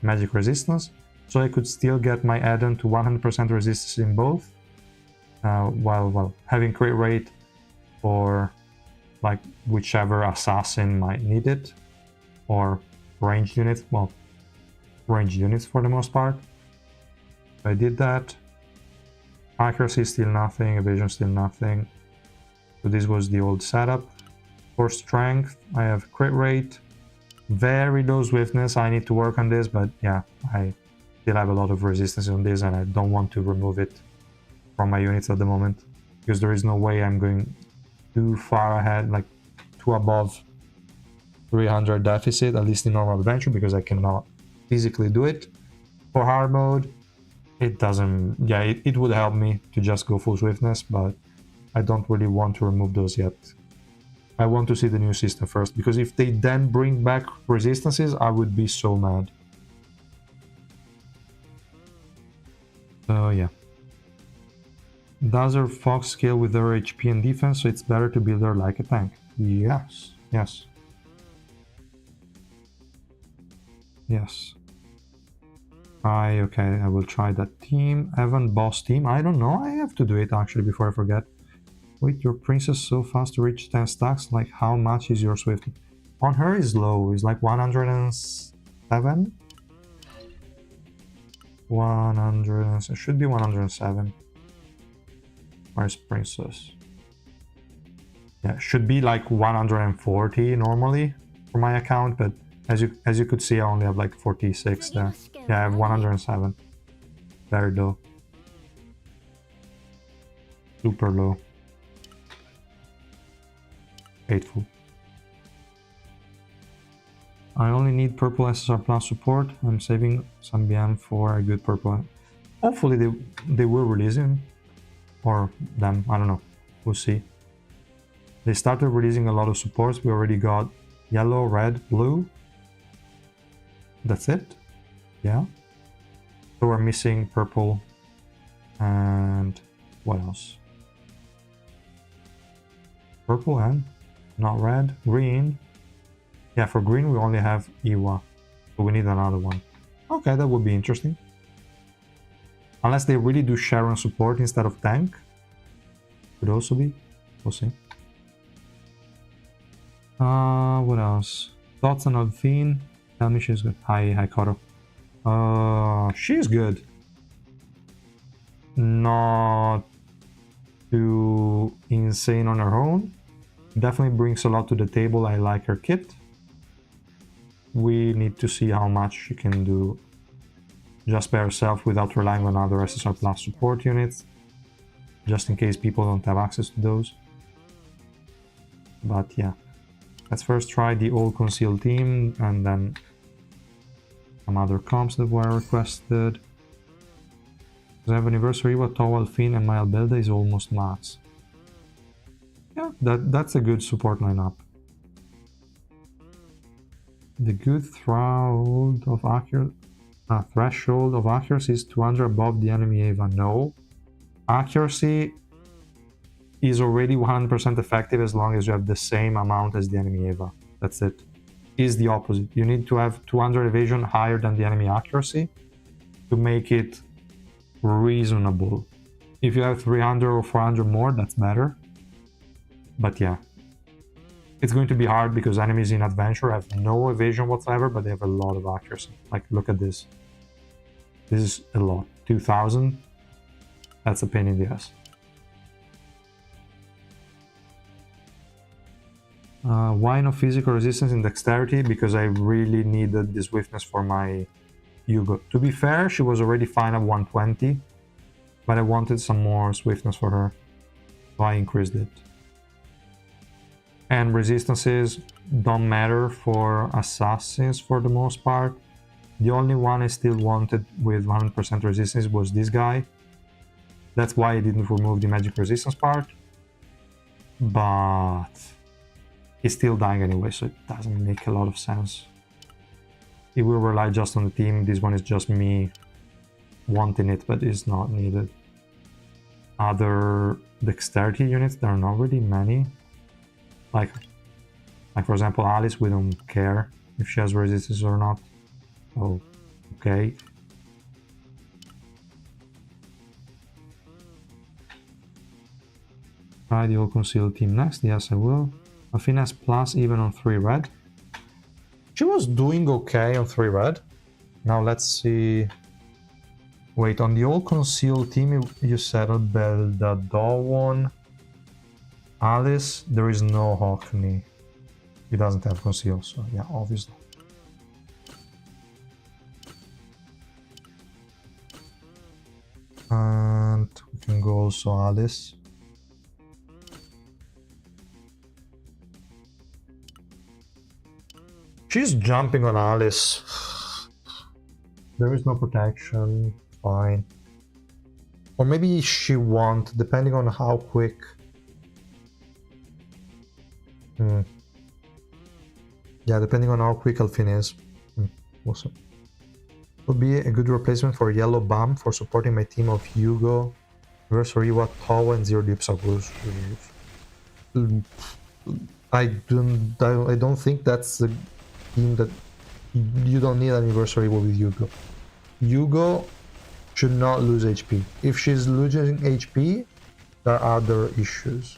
magic resistance. So I could still get my add-on to 100% resistance in both, while having crit rate for like whichever assassin might need it, or ranged units, well, ranged units for the most part. I did that. Accuracy still nothing, evasion still nothing. So this was the old setup. For strength, I have crit rate, very low swiftness. I need to work on this, but yeah, I still have a lot of resistance on this, and I don't want to remove it from my units at the moment, because there is no way I'm going too far ahead, like too above 300 deficit, at least in normal adventure, because I cannot physically do it. For hard mode, it doesn't, yeah, it would help me to just go full swiftness, but I don't really want to remove those yet. I want to see the new system first, because if they then bring back resistances, I would be so mad. So yeah. Does her fox scale with her HP and defense, so it's better to build her like a tank? Yes, yes. Yes. Okay, I will try that team. Evan, boss team. I don't know, I have to do it actually before I forget. Wait, your princess so fast to reach 10 stacks? Like, how much is your swift? On her is low, it's like 107? 100, it should be 107. Where's princess? Yeah, should be like 140 normally for my account, but as you could see, I only have like 46 there. Yeah, I have 107. Very low. Super low. Hateful. I only need purple SSR plus support. I'm saving some BM for a good purple. Hopefully they will release him. Or them, I don't know. We'll see. They started releasing a lot of supports. We already got yellow, red, blue. That's it. Yeah. So we're missing purple. And what else? Purple and not red. Green. Yeah, for green we only have Iwa. So we need another one. Okay, that would be interesting. Unless they really do Sharon support instead of tank. Could also be. We'll see. What else? Thoughts on Alphine? Tell me she's good. Hi, Koro. She's good. Not too insane on her own. Definitely brings a lot to the table. I like her kit. We need to see how much she can do just by herself without relying on other SSR Plus support units, just in case people don't have access to those. But yeah, let's first try the old concealed team and then some other comps that were requested. I have anniversary with Tow, Alphine, and my Albelda is almost max. Yeah, that's a good support lineup. The good threshold of accuracy is 200 above the enemy Ava. No. Accuracy is already 100% effective as long as you have the same amount as the enemy Ava. That's it. Is the opposite. You need to have 200 evasion higher than the enemy accuracy to make it reasonable. If you have 300 or 400 more, that's better. But yeah. It's going to be hard because enemies in Adventure have no evasion whatsoever, but they have a lot of accuracy. Like, look at this. This is a lot. 2000. That's a pain in the ass. Why no physical resistance in dexterity? Because I really needed the swiftness for my Hugo. To be fair, she was already fine at 120, but I wanted some more swiftness for her, so I increased it. And resistances don't matter for assassins for the most part. The only one I still wanted with 100% resistance was this guy. That's why I didn't remove the magic resistance part. But he's still dying anyway, so it doesn't make a lot of sense. It will rely just on the team. This one is just me wanting it, but it's not needed. Other dexterity units, there are not really many. Like for example, Alice, we don't care if she has resistance or not. Oh, okay. Try the old concealed team next. Yes, I will. Alphine has plus even on 3 red. She was doing okay on 3 red. Now let's see. Wait, on the old concealed team, you said Belda, Dawon, Alice. There is no Hockney. He doesn't have conceal, so yeah, obviously. And we can go also Alice. She's jumping on Alice. There is no protection. Fine. Or maybe she won't, depending on how quick. Yeah, depending on how quick Alphine is. Awesome. Would be a good replacement for Yellow Bomb for supporting my team of Hugo, Versoriwa, Tawa, and Zero Deep Sagus. I don't think that's the team that you don't need an anniversary with Hugo. Hugo should not lose HP. If she's losing HP, there are other issues.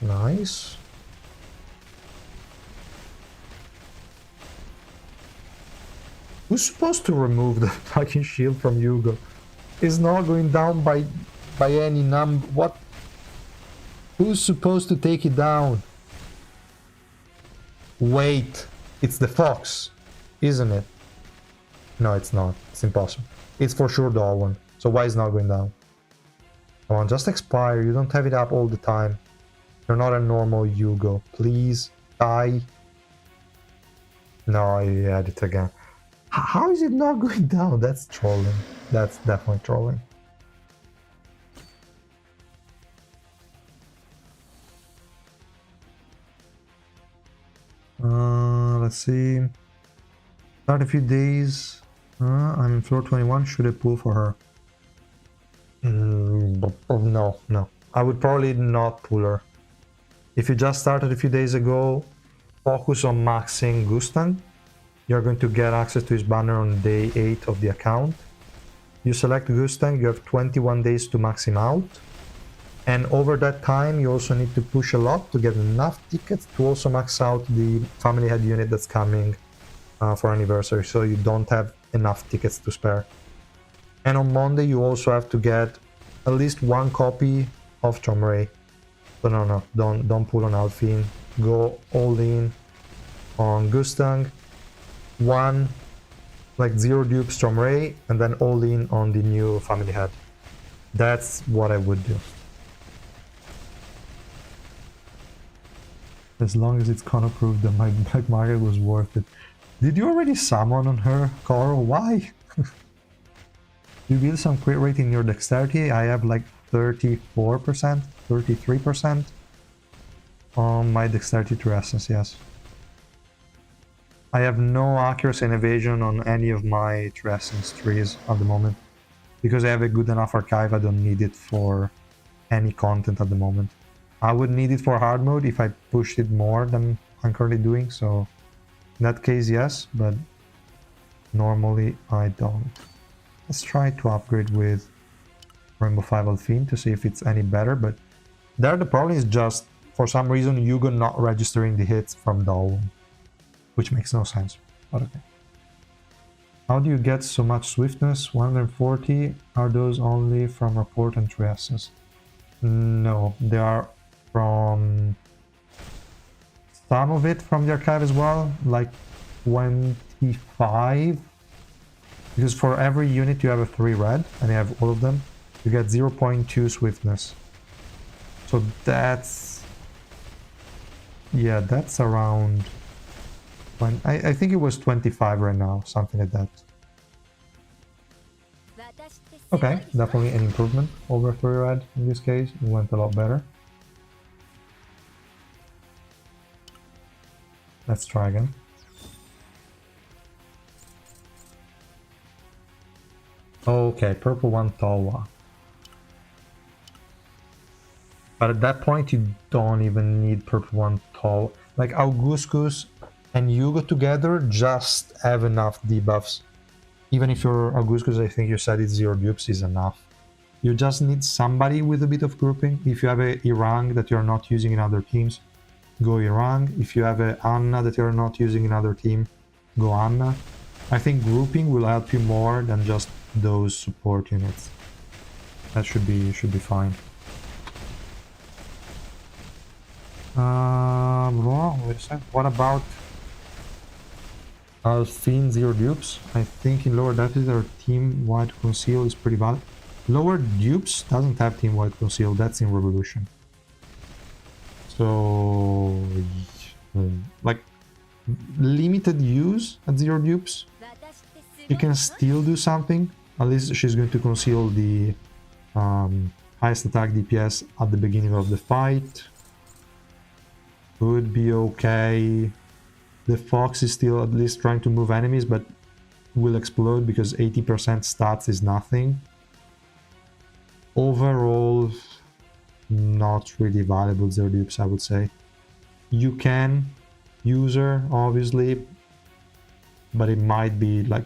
Nice. Who's supposed to remove the fucking shield from Hugo? It's not going down by any number. What? Who's supposed to take it down? Wait, it's the fox, isn't it? No, it's not. It's impossible. It's for sure the one. So why is it not going down? Come on, just expire. You don't have it up all the time. You're not a normal Hugo. Please die. No, I had it again. How is it not going down? That's trolling. That's definitely trolling. Let's see. Start a few days. I'm in floor 21. Should I pull for her? No. I would probably not pull her. If you just started a few days ago, focus on maxing Gustang. You're going to get access to his banner on day 8 of the account. You select Gustang, you have 21 days to max him out. And over that time, you also need to push a lot to get enough tickets to also max out the family head unit that's coming for anniversary, so you don't have enough tickets to spare. And on Monday, you also have to get at least one copy of Chomray. So no, don't pull on Alphine. Go all in on Gustang. One, like 0 dupes Chomray, and then all in on the new family head. That's what I would do. As long as it's gonna prove that my black market was worth it. Did you already summon on her, Coral? Why? You build some crit rate in your dexterity. I have like 34%, 33% on my dexterity to essence, yes. I have no accuracy and evasion on any of my essence trees at the moment. Because I have a good enough archive, I don't need it for any content at the moment. I would need it for hard mode if I pushed it more than I'm currently doing, so in that case yes, but normally I don't. Let's try to upgrade with Rainbow 5 Alphine to see if it's any better, but there the problem is just, for some reason, Yugo not registering the hits from Dawn, which makes no sense, but okay. How do you get so much swiftness? 140, are those only from report and tree essence? No, they are from some of it from the archive as well, like 25, because for every unit you have a 3 red and you have all of them, you get 0.2 swiftness. So that's, yeah, that's around when I think it was 25 right now, something like that. Okay, definitely an improvement over 3 red in this case. It went a lot better. Let's try again. Okay, purple 1 Tawa. But at that point you don't even need purple 1 Tawa. Like Augustus and Yugo together just have enough debuffs. Even if you're Augustus, I think you said it's 0 dupes is enough. You just need somebody with a bit of grouping. If you have a Irang that you're not using in other teams, go Irang. If you have a Anna that you're not using in other team, go Anna. I think grouping will help you more than just those support units. That should be fine. Wait a second. What about Alphine 0 dupes? I think in lower depths our team wide conceal is pretty valid. Lower dupes doesn't have team wide conceal, that's in Revolution. So like limited use at 0 dupes, you can still do something. At least she's going to conceal the highest attack DPS at the beginning of the fight. Would be okay. The Fox is still at least trying to move enemies, but will explode because 80% stats is nothing. Overall, not really valuable 0 dupes, I would say. You can use her, obviously, but it might be like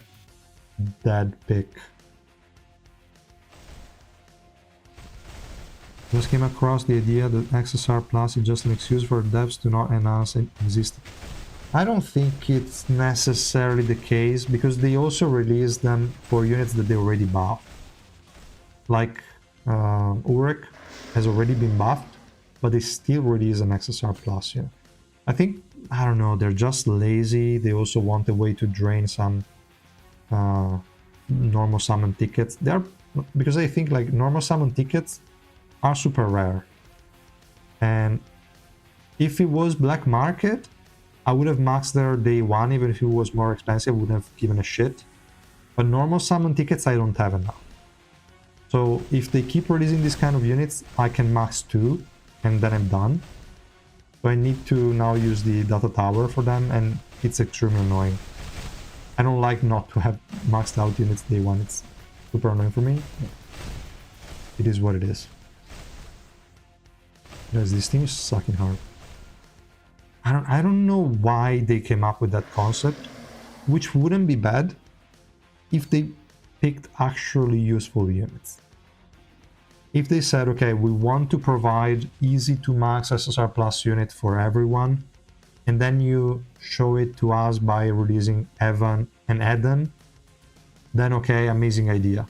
dead pick. Just came across the idea that XSR Plus is just an excuse for devs to not enhance existing. I don't think it's necessarily the case, because they also release them for units that they already buffed. Like Urek has already been buffed, but they still release an XSR Plus here. I think, I don't know, they're just lazy. They also want a way to drain some normal summon tickets. Because I think like normal summon tickets are super rare. And if it was black market, I would have maxed their day 1, even if it was more expensive, I wouldn't have given a shit. But normal summon tickets, I don't have enough. So if they keep releasing these kind of units, I can max 2, and then I'm done. So I need to now use the data tower for them, and it's extremely annoying. I don't like not to have maxed out units day 1, it's super annoying for me. It is what it is. Guys, this team is sucking hard. I don't know why they came up with that concept, which wouldn't be bad if they picked actually useful units. If they said, okay, we want to provide easy to max SSR plus unit for everyone, and then you show it to us by releasing Evan and Eden, then okay, amazing idea.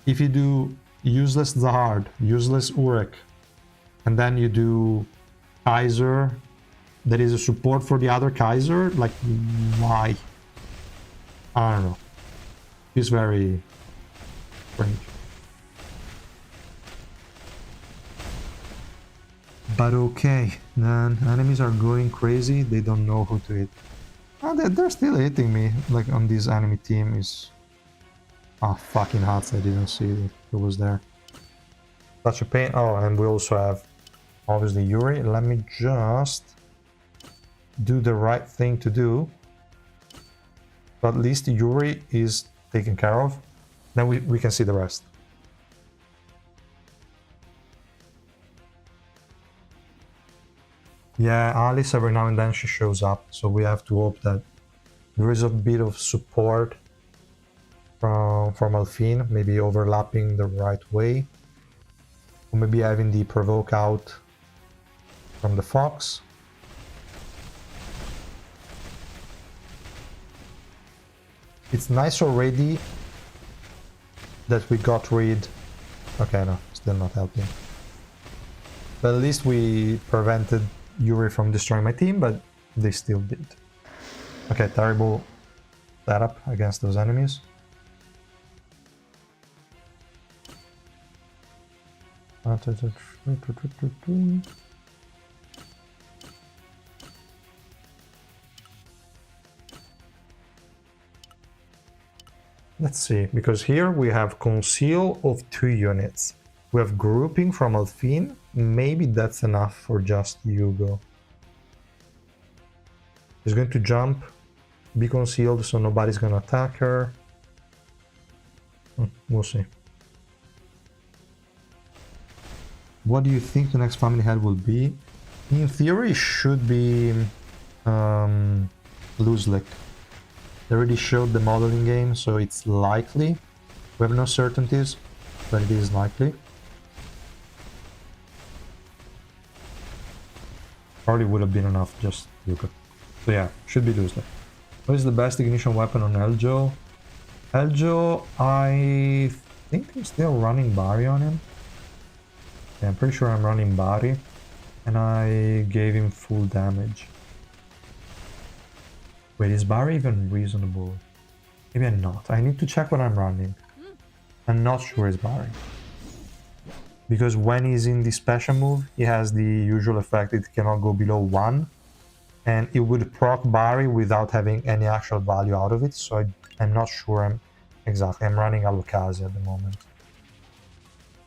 If you do useless Zahard, useless Urek, and then you do Kaiser, that is a support for the other Kaiser, like, why? I don't know. It's very strange. But okay, then enemies are going crazy, they don't know who to hit. Oh, they're still hitting me, like on this enemy team is... Ah, fucking Hats, I didn't see it was there. Such a pain. Oh, and we also have, obviously, Yuri. Let me just do the right thing to do. But at least Yuri is taken care of. Then we can see the rest. Yeah, Alice every now and then she shows up, so we have to hope that there is a bit of support from Alphine, maybe overlapping the right way. Or maybe having the provoke out from the Fox. It's nice already that we got rid... Okay, no, still not helping. But at least we prevented Yuri from destroying my team, but they still did. Okay, terrible setup against those enemies. Let's see, because here we have conceal of 2 units. We have grouping from Alphine. Maybe that's enough for just Hugo. She's going to jump, be concealed, so nobody's gonna attack her. We'll see. What do you think the next family head will be? In theory, it should be Luzlik. They already showed the modeling game, so it's likely. We have no certainties, but it is likely. Probably would have been enough, just Yuka. So yeah, should be Luzlik. What is the best ignition weapon on Eljo? Eljo, I think I'm still running Barry on him. Yeah, I'm pretty sure I'm running Barry. And I gave him full damage. Wait, is Barry even reasonable? Maybe I'm not. I need to check what I'm running. I'm not sure it's Barry. Because when he's in the special move, he has the usual effect, it cannot go below 1. And it would proc Barry without having any actual value out of it, so I'm not sure I'm running Alucasi at the moment.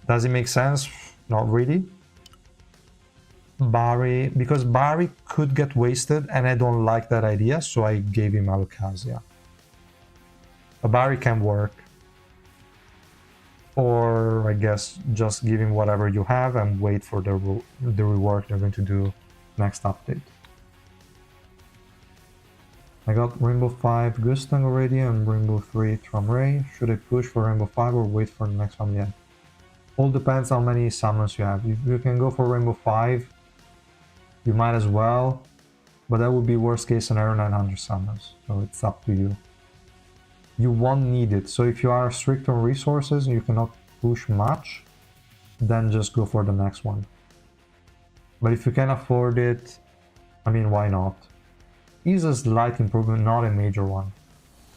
Does it make sense? Not really. Barry, because Barry could get wasted and I don't like that idea, so I gave him Alucasi. But Barry can work. Or I guess just give him whatever you have and wait for the rework they're going to do next update. I got Rainbow 5 Gustang already and Rainbow 3 Tramray. Should I push for Rainbow 5 or wait for the next one yet? All depends how many summons you have. If you can go for Rainbow 5, you might as well, but that would be worst case scenario 900 summons, so it's up to you. You won't need it, so if you are strict on resources and you cannot push much, then just go for the next one. But if you can afford it, I mean, why not? It's a slight improvement, not a major one.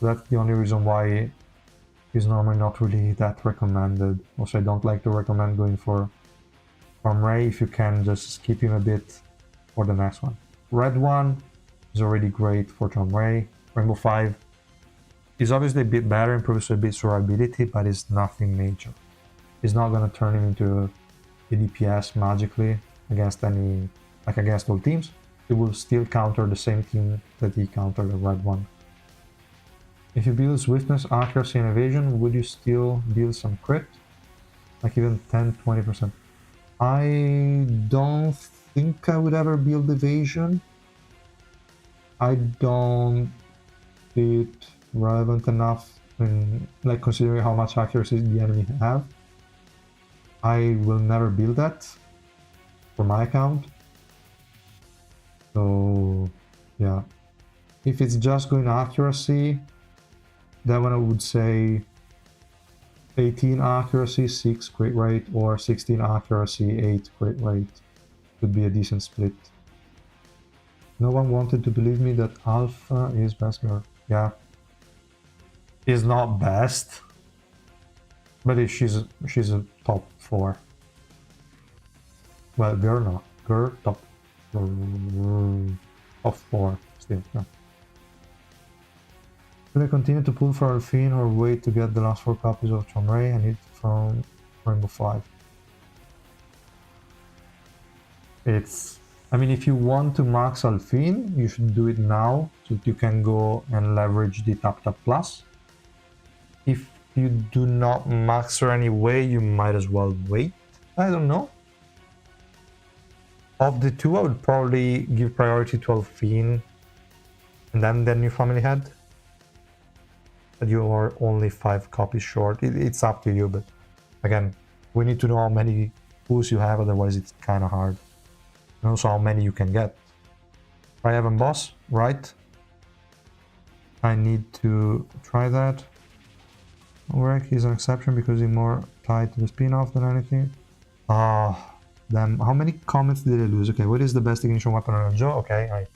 So that's the only reason why it's normally not really that recommended. Also, I don't like to recommend going for Ray if you can just skip him a bit for the next one. Red one is already great for Tom Ray. Rainbow 5 is obviously a bit better, improves a bit survivability, but it's nothing major. It's not gonna turn him into a DPS magically against against all teams. It will still counter the same team that he countered the red one. If you build swiftness, accuracy, and evasion, would you still build some crit? Like even 10-20%? I don't think I would ever build evasion. I don't see it relevant enough in, like, considering how much accuracy the enemy have. I will never build that for my account. So yeah, if it's just going accuracy, then I would say 18 accuracy, 6 crit rate, or 16 accuracy, 8 crit rate would be a decent split. No one wanted to believe me that Alpha is best girl. Yeah. She's not best, but she's a top 4. Well, girl not. Girl top 4 still. Yeah. Should I continue to pull for Alphine or wait to get the last 4 copies of Chomray and hit from Rainbow 5? It's... I mean, if you want to max Alphine, you should do it now, so that you can go and leverage the Tap Tap Plus. If you do not max her anyway, you might as well wait. I don't know. Of the two, I would probably give priority to Alphine and then your family head. But you are only 5 copies short. It's up to you, but again, we need to know how many pulls you have, otherwise it's kind of hard. And also how many you can get. I have a boss, right? I need to try that. Warwick is an exception because he's more tied to the spin-off than anything. Ah, damn. How many comments did I lose? Okay, what is the best ignition weapon on Joe? Okay, I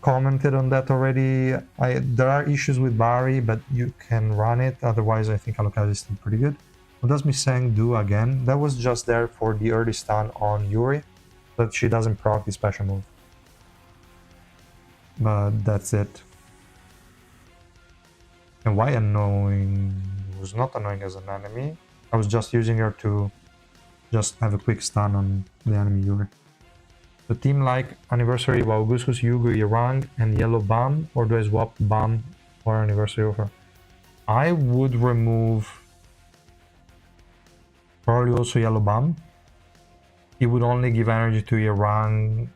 commented on that already. There are issues with Barry, but you can run it. Otherwise, I think Alucard is still pretty good. What does Misang do again? That was just there for the early stun on Yuri, but she doesn't proc the special move. But that's it. And why annoying? It was not annoying as an enemy. I was just using her to just have a quick stun on the enemy Yuri. The team like Anniversary of Augustus, Yugo, Yang, and Yellow Bam, or do I swap Bam or Anniversary of her? I would remove probably also Yellow Bam. It would only give energy to Yang.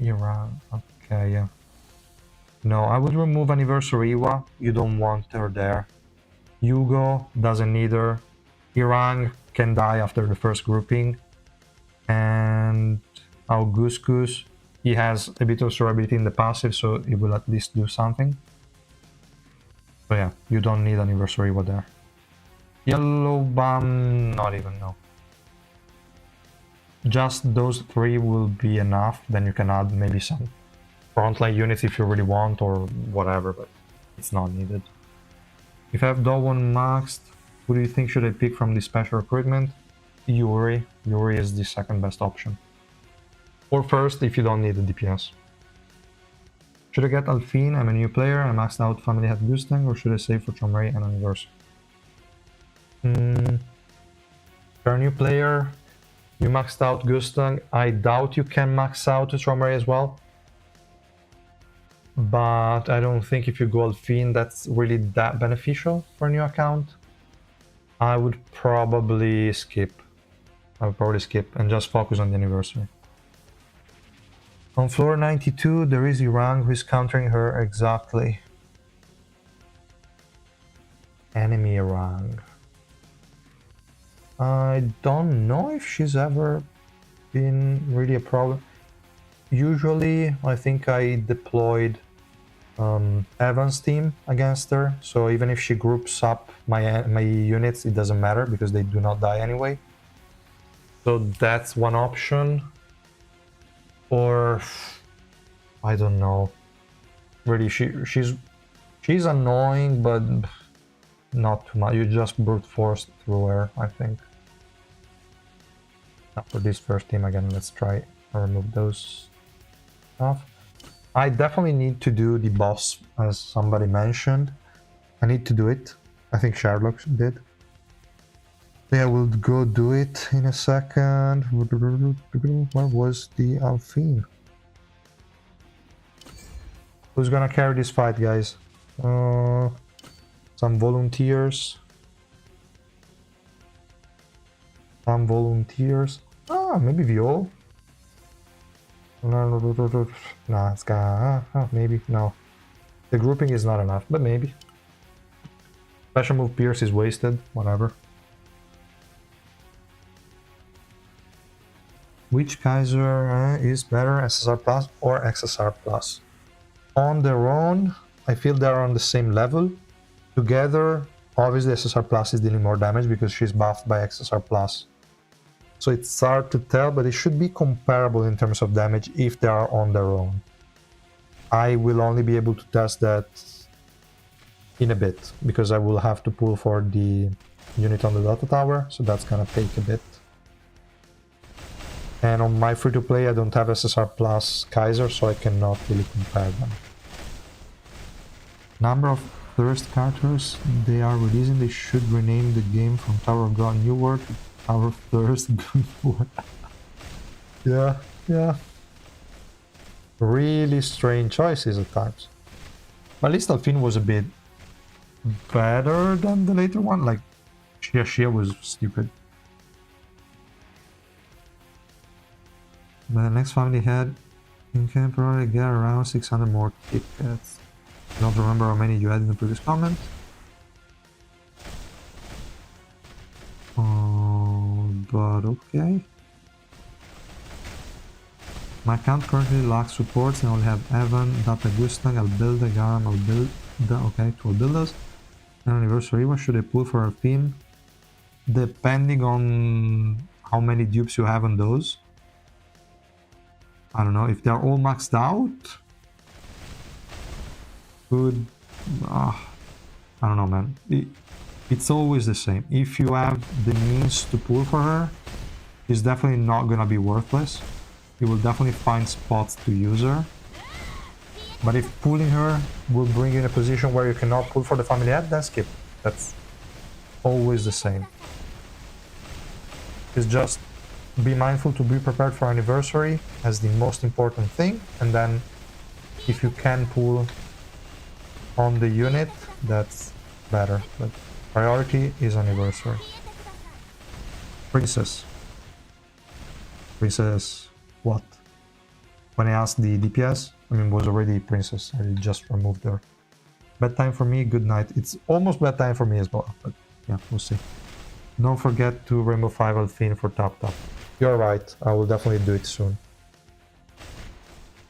Okay, yeah. No, I would remove Anniversary Iwa. You don't want her there. Yugo doesn't need her. Yang can die after the first grouping. And Augustus, he has a bit of survivability in the passive, so it will at least do something. So yeah, you don't need Anniversary Iwa there. Yellow Bam, not even, no. Just those 3 will be enough, then you can add maybe some frontline units if you really want, or whatever, but it's not needed. If I have Dawon maxed, who do you think should I pick from the special recruitment? Yuri. Yuri is the second best option. Or first if you don't need the DPS. Should I get Alphine? I'm a new player, I maxed out Family Head Gustang, or should I save for Chomray and Anniversary? If you're a new player, you maxed out Gustang. I doubt you can max out Chomray as well. But I don't think if you go Alphine that's really that beneficial for a new account. I would probably skip. And just focus on the Anniversary. On floor 92 there is Yang who is countering her exactly. Enemy Yang. I don't know if she's ever been really a problem. Usually, I think I deployed Evan's team against her, so even if she groups up my units, it doesn't matter because they do not die anyway. So that's one option. Or I don't know. Really, she's annoying, but not too much. You just brute force through her, I think. Now for this first team again, let's try and remove those stuff. I definitely need to do the boss, as somebody mentioned. I need to do it. I think Sherlock did. Yeah, we'll go do it in a second. Where was the Alphine? Who's gonna carry this fight, guys? Some volunteers. maybe Viol. Nah, it's gonna... maybe, no. The grouping is not enough, but maybe. Special move Pierce is wasted, whatever. Which Kaiser is better, SSR Plus or XSR Plus? On their own, I feel they're on the same level. Together, obviously SSR Plus is dealing more damage because she's buffed by XSR Plus. So it's hard to tell, but it should be comparable in terms of damage if they are on their own. I will only be able to test that in a bit, because I will have to pull for the unit on the Dota Tower, so that's gonna take a bit. And on my free-to-play, I don't have SSR Plus Kaiser, so I cannot really compare them. Number of Thirst characters they are releasing, they should rename the game from Tower of God New World to Tower of Thirst Good World. Yeah. Really strange choices at times. But at least Alphine was a bit better than the later one. Like, Shia was stupid. But the next family head, you can probably get around 600 more tickets. I don't remember how many you had in the previous comment. But okay. My account currently lacks supports and I only have Evan, Data Gustang, Albilda, Garam, Albilda, okay, 2 Albildas. And Anniversary, what should I pull for Alphine? Depending on how many dupes you have on those. I don't know, if they're all maxed out, good. I don't know, man. It's always the same. If you have the means to pull for her, it's definitely not gonna be worthless. You will definitely find spots to use her. But if pulling her will bring you in a position where you cannot pull for the family head, then skip. That's always the same. It's just be mindful to be prepared for anniversary as the most important thing, and then if you can pull on the unit, that's better, but priority is anniversary. Princess what? When I asked the DPS, I mean, was already Princess. I just removed her. Bedtime for me, good night. It's almost bedtime for me as well, but yeah, we'll see. Don't forget to remove 5 Alphine for top. You're right, I will definitely do it soon.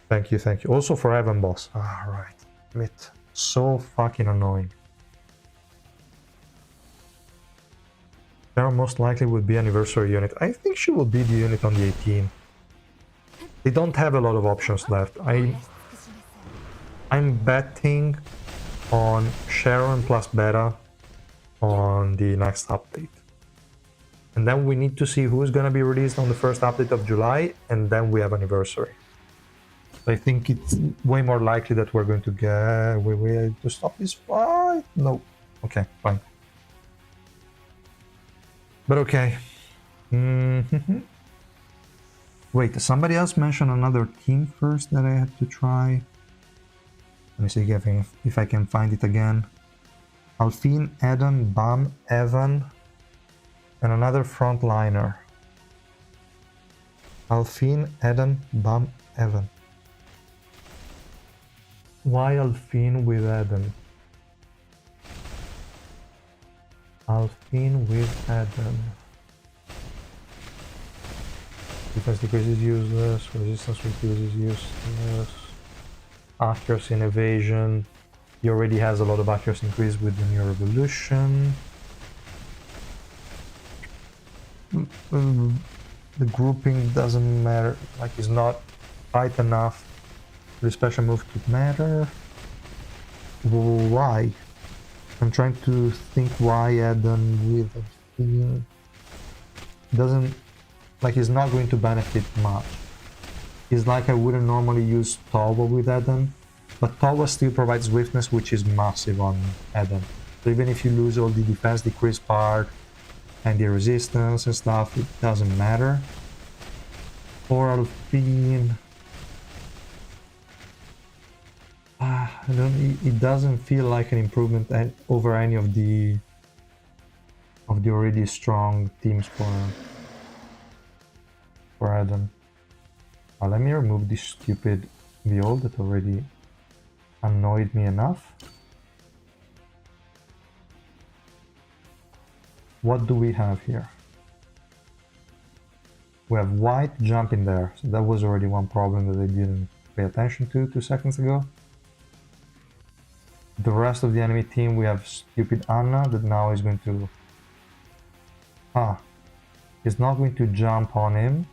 Thank you. Also for Evan boss. Alright. Admit. So fucking annoying. Sarah most likely would be anniversary unit. I think she will be the unit on the 18. They don't have a lot of options left. I'm betting on Sharon plus Beta on the next update. And then we need to see who's gonna be released on the first update of July, and then we have anniversary. I think it's way more likely that we're going to get... Wait, to stop this fight? No. Okay, fine. But okay. Wait, somebody else mentioned another team first that I had to try. Let me see if I can find it again. Alphine, Eden, Bam, Evan, and another frontliner. Alphine, Eden, Bam, Evan. Why Alphine with Eden? Alphine with Eden. Defense decrease is useless, resistance reduce is useless, accuracy and evasion. He already has a lot of accuracy increase with the new revolution. The grouping doesn't matter, like he's not tight enough for the special move to matter. Why? I'm trying to think why Eden with Alphine doesn't, like, he's not going to benefit much. It's like I wouldn't normally use Tawa with Eden, but Tawa still provides swiftness, which is massive on Eden. So even if you lose all the defense decrease part and the resistance and stuff, it doesn't matter. For Alphine, it doesn't feel like an improvement over any of the already strong teams for her. for Adam. Let me remove this stupid Viol that already annoyed me enough. What do we have here? We have white jumping there, so that was already one problem that I didn't pay attention to 2 seconds ago. The rest of the enemy team, we have stupid Anna that now is going to... He's not going to jump on him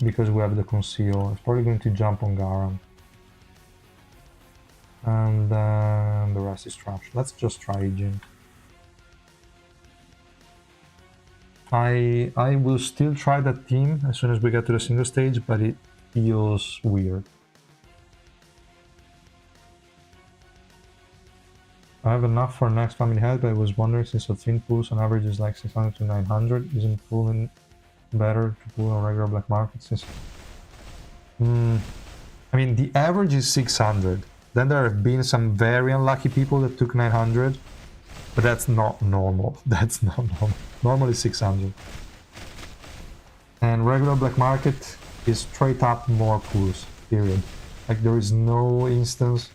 because we have the conceal. It's probably going to jump on Garam. And then the rest is trash. Let's just try Ijin. I will still try that team as soon as we get to the single stage, but it feels weird. I have enough for next family head, but I was wondering, since Alphine pools on average is like 600 to 900, isn't pooling better to pool on regular black market? Since I mean, the average is 600. Then there have been some very unlucky people that took 900, but that's not normal. That's not normal. Normally 600. And regular black market is straight up more pools, period. Like, there is no instance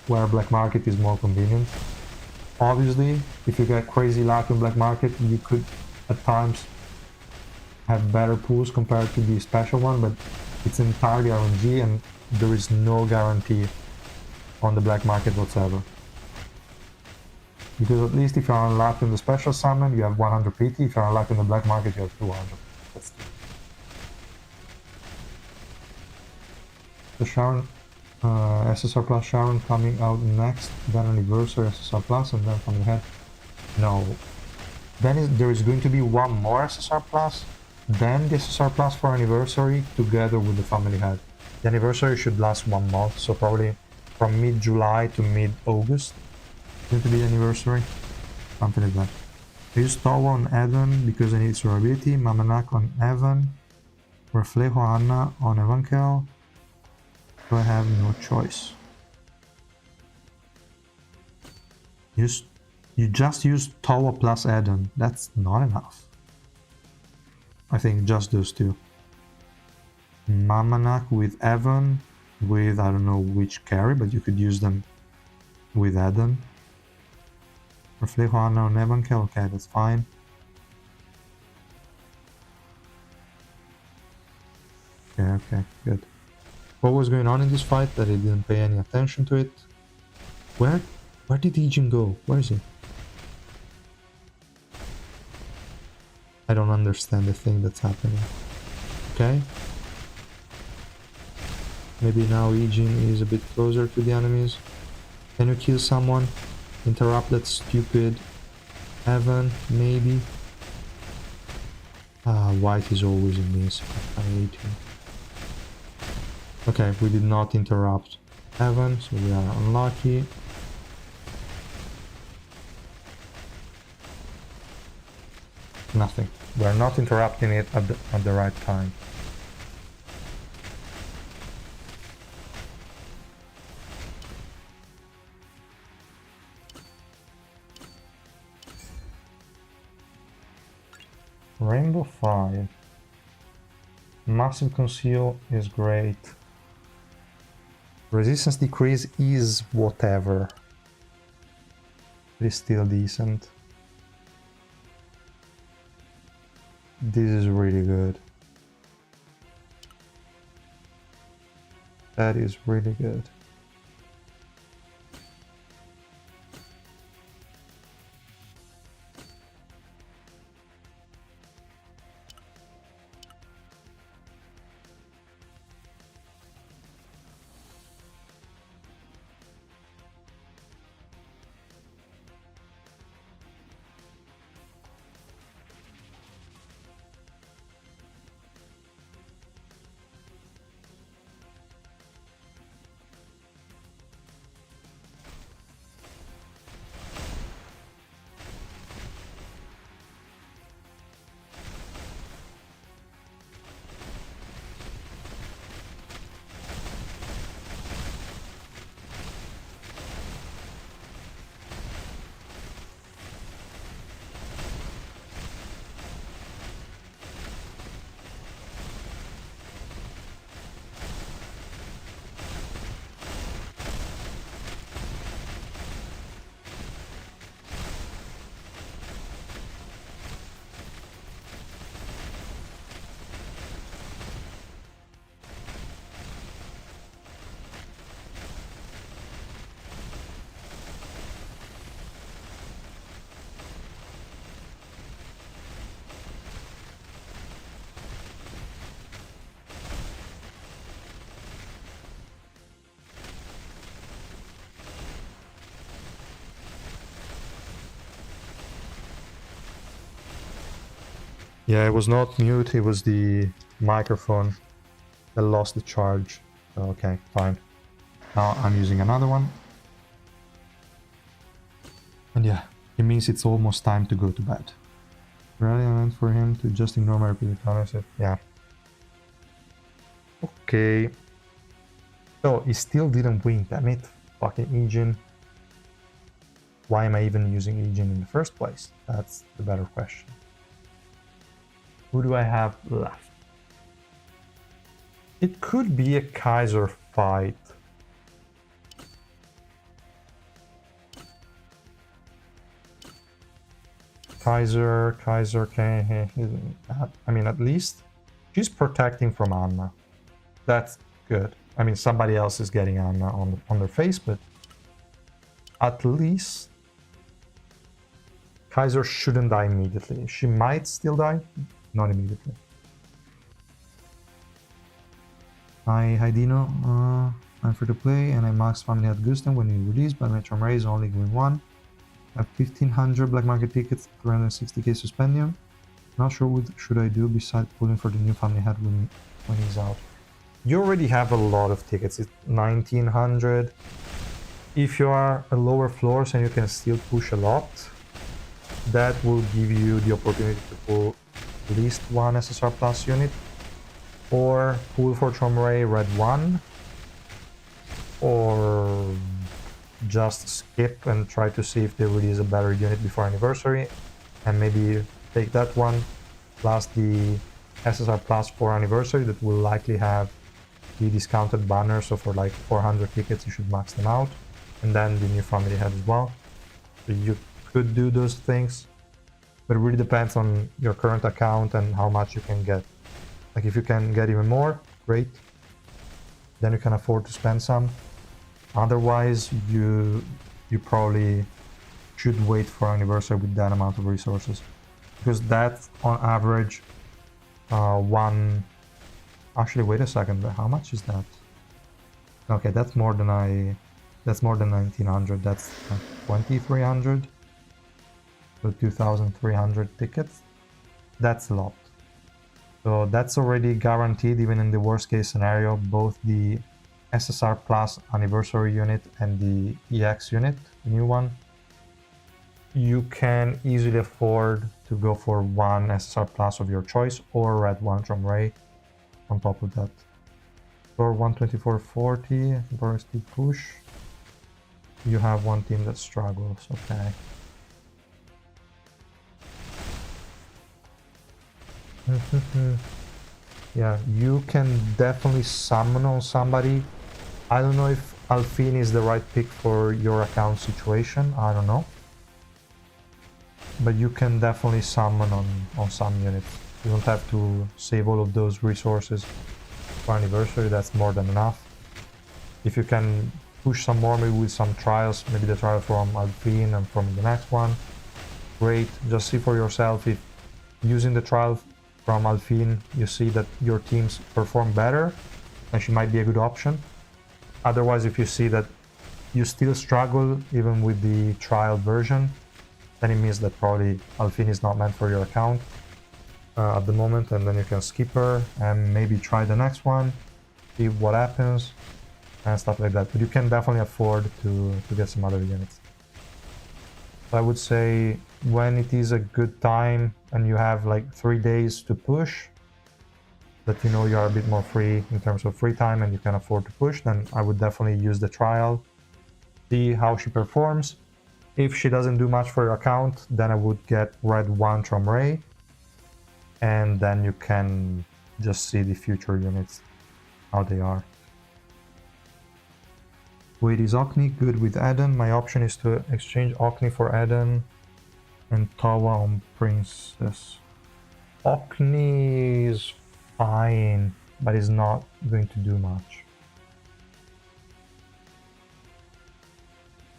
where black market is more convenient. Obviously, if you get crazy luck in black market, you could at times have better pools compared to the special one, but it's entirely RNG and there is no guarantee on the black market whatsoever. Because at least if you're unlucky in the special summon, you have 100 PT. If you're unlucky in the black market, you have 200. That's the Sharon SSR Plus Sharon coming out next, then Anniversary SSR Plus, and then Family Head. No. Then there is going to be one more SSR Plus, then the SSR Plus for Anniversary together with the Family Head. The Anniversary should last 1 month, so probably from mid-July to mid-August. Going to be the Anniversary. Something like that. I use Towa on Evan because I need survivability, Mamanak on Evan, Reflejo Anna on Evankel. So I have no choice. You just use Towa plus Eden. That's not enough. I think just those two. Mamanak with Evan, with I don't know which carry, but you could use them with Eden. Reflejo Anna on Evankel, okay, that's fine. Okay, good. What was going on in this fight that I didn't pay any attention to it? Where did Ijin go? Where is he? I don't understand the thing that's happening. Okay. Maybe now Ijin is a bit closer to the enemies. Can you kill someone? Interrupt that stupid Evan, maybe? White is always a miss. I hate him. Okay, we did not interrupt Evan, so we are unlucky. Nothing. We are not interrupting it at the right time. Rainbow 5. Massive Conceal is great. Resistance decrease is whatever. It is still decent. This is really good. That is really good. Yeah, it was not mute, it was the microphone that lost the charge. Okay, fine. Now I'm using another one. And yeah, it means it's almost time to go to bed. Really, I meant for him to just ignore my repeated comments. Yeah. Okay. So he still didn't win, damn it. Fucking engine. Why am I even using engine in the first place? That's the better question. Who do I have left? It could be a Kaiser fight. Kaiser, okay. I mean, at least she's protecting from Anna. That's good. I mean, somebody else is getting Anna on their face, but at least Kaiser shouldn't die immediately. She might still die, not immediately. Hi Dino. I'm free to play, and I max family at Gusten when you release, but Metro Ray is only going one. I have 1500 black market tickets, 360k suspendium. Not sure what should I do besides pulling for the new family hat when he's out. You already have a lot of tickets. It's 1900. If you are a lower floors and you can still push a lot, that will give you the opportunity to pull at least one SSR plus unit, or pull for Tromray red 1, or just skip and try to see if there really is a better unit before anniversary, and maybe take that one plus the SSR plus for anniversary that will likely have the discounted banner, so for like 400 tickets you should max them out, and then the new family head as well. So you could do those things, but it really depends on your current account and how much you can get. Like if you can get even more, great, then you can afford to spend some. Otherwise you probably should wait for anniversary with that amount of resources, because that's on average one. Actually, wait a second, how much is that? Okay, that's more than 1900. That's 2300, so 2300 tickets. That's a lot. So that's already guaranteed, even in the worst case scenario, both the SSR Plus anniversary unit and the EX unit, the new one. You can easily afford to go for one SSR Plus of your choice, or red one from Ray on top of that. For 124.40 for ST push, you have one team that struggles, okay. Yeah, you can definitely summon on somebody. I don't know if Alphine is the right pick for your account situation, I don't know. But you can definitely summon on some units. You don't have to save all of those resources for anniversary, that's more than enough. If you can push some more, maybe with some trials, maybe the trial from Alphine and from the next one, great. Just see for yourself if using the trial from Alphine you see that your teams perform better, then she might be a good option. Otherwise, if you see that you still struggle even with the trial version, then it means that probably Alphine is not meant for your account at the moment, and then you can skip her and maybe try the next one, see what happens and stuff like that. But you can definitely afford to get some other units. So I would say when it is a good time and you have like 3 days to push, that you know you are a bit more free in terms of free time and you can afford to push, then I would definitely use the trial, see how she performs. If she doesn't do much for your account, then I would get red 1 from Ray, and then you can just see the future units, how they are. Wait, is Ocni good with Eden? My option is to exchange Ocni for Eden and Tawa on Princess. Ocni is fine, but is not going to do much.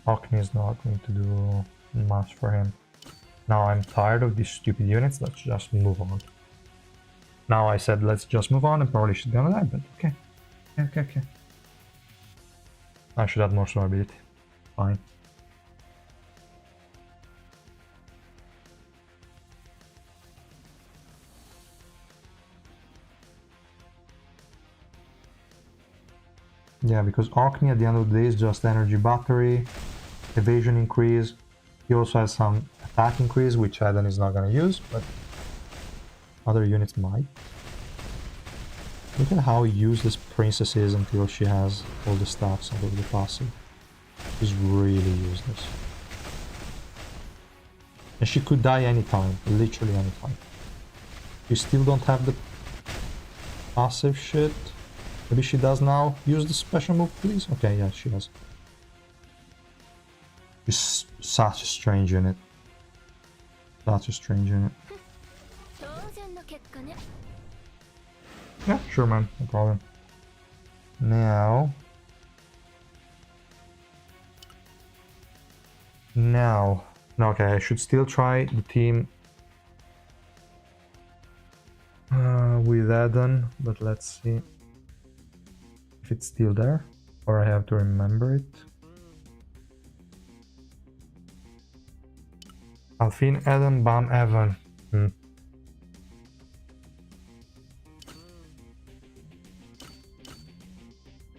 Ocni is not going to do much for him. Now I'm tired of these stupid units, let's just move on. Now I said let's just move on and probably she's gonna die, but okay. Okay. I should add more survivability. Fine. Yeah, because Alchemy at the end of the day is just energy battery, evasion increase. He also has some attack increase, which Eden is not going to use, but other units might. Look at how useless Princess is until she has all the stats under the passive. She's really useless. And she could die anytime, literally anytime. You still don't have the passive shit. Maybe she does now. Use the special move, please. Okay, yeah, she has. She's such a strange unit. Such a strange unit. Yeah, sure, man. No problem. Now... No, okay, I should still try the team with Eden, but let's see if it's still there, or I have to remember it. Alphine, Eden, Bam, Evan.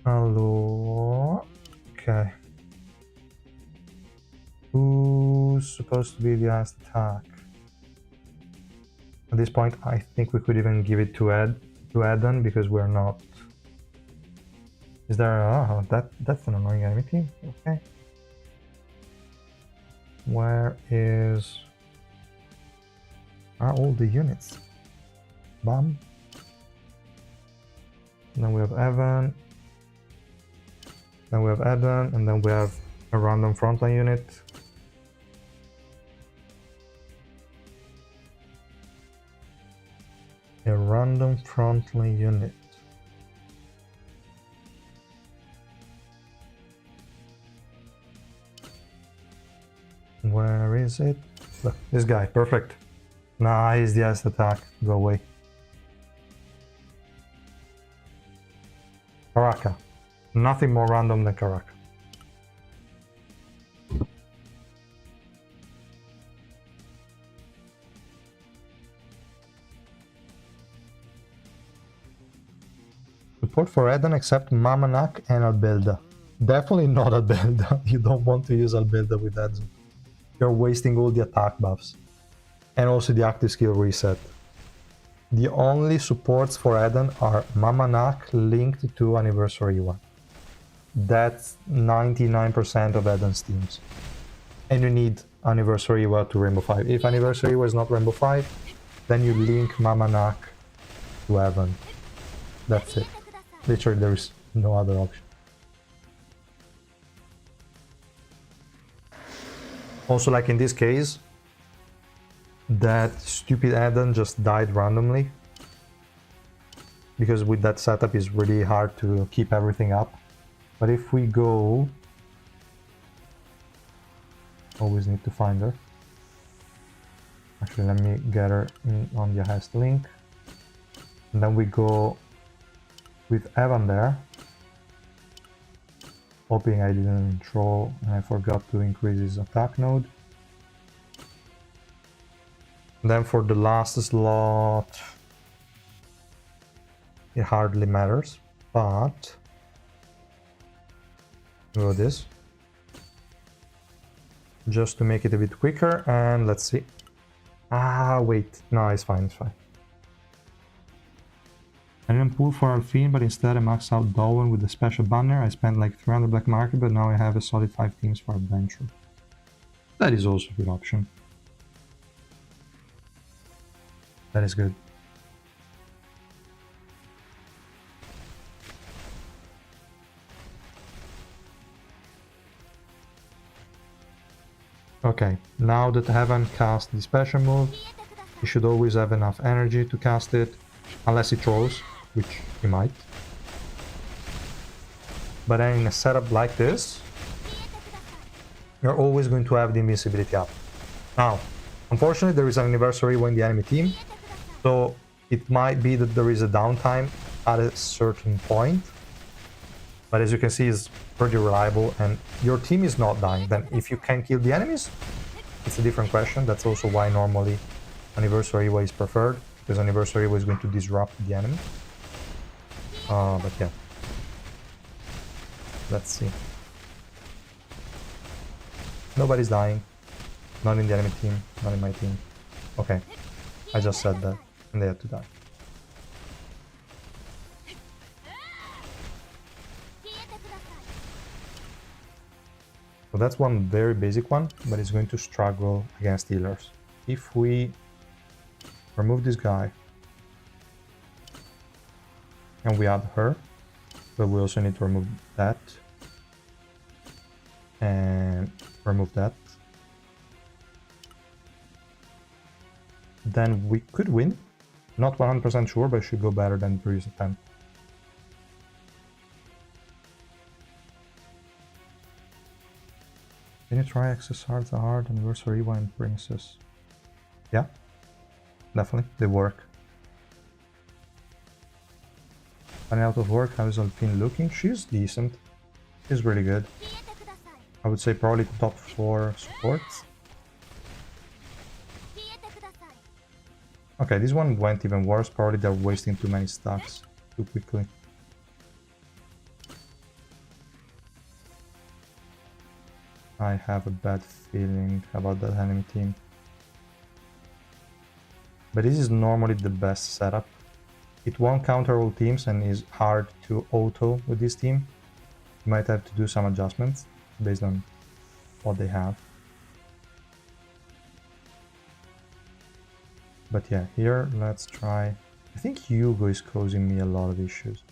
Hello. Okay. Who's supposed to be the last attack? At this point, I think we could even give it to Eden because we're not. Is there? Oh, that's an annoying enemy team. Okay. Where are all the units? Bam. And then we have Evan. Then we have Eden, and then we have a random frontline unit. A random frontline unit. Where is it? Look, this guy, perfect. Nice, yes, attack. Go away. Karaka. Nothing more random than Karaka. Support for Eden except Mamanak and Albelda. Definitely not Albelda. You don't want to use Albelda with Eden. You're wasting all the attack buffs. And also the active skill reset. The only supports for Eden are Mamanak linked to Anniversary 1. That's 99% of Eden's teams. And you need Anniversary 1 to Rainbow 5. If Anniversary 1 is not Rainbow 5, then you link Mamanak to Eden. That's it. Literally, there is no other option. Also, like in this case, that stupid Eden just died randomly. Because with that setup, it's really hard to keep everything up. But if we go... Always need to find her. Actually, let me get her on the highest link. And then we go with Evan there. Hoping I didn't troll and I forgot to increase his attack node. And then for the last slot, it hardly matters, but go this just to make it a bit quicker. And let's see. Ah, wait, no, it's fine, it's fine. I didn't pull for Alphine, but instead I maxed out Darwin with the special banner. I spent like 300 black market, but now I have a solid 5 teams for adventure. That is also a good option. That is good. Okay, now that I haven't cast the special move, you should always have enough energy to cast it, unless he trolls, which he might. But then in a setup like this, you're always going to have the invincibility up. Now, unfortunately, there is an anniversary when the enemy team, so it might be that there is a downtime at a certain point. But as you can see, it's pretty reliable and your team is not dying. Then if you can kill the enemies, it's a different question. That's also why normally Anniversary Way is preferred, because Anniversary Way is going to disrupt the enemy. But yeah. Let's see. Nobody's dying. Not in the enemy team, not in my team. Okay, I just said that, and they had to die. So that's one very basic one, but it's going to struggle against healers. If we remove this guy, and we add her, but we also need to remove that, and remove that, then we could win. Not 100% sure, but it should go better than the previous attempt. Can you try XSR the hard anniversary one princess? Yeah, definitely, they work. Running out of work, how is Alphine looking? She's decent. She's really good. I would say probably top 4 supports. Okay, this one went even worse. Probably they're wasting too many stacks too quickly. I have a bad feeling about that enemy team. But this is normally the best setup. It won't counter all teams and is hard to auto with this team. You might have to do some adjustments based on what they have. But yeah, here let's try. I think Hugo is causing me a lot of issues.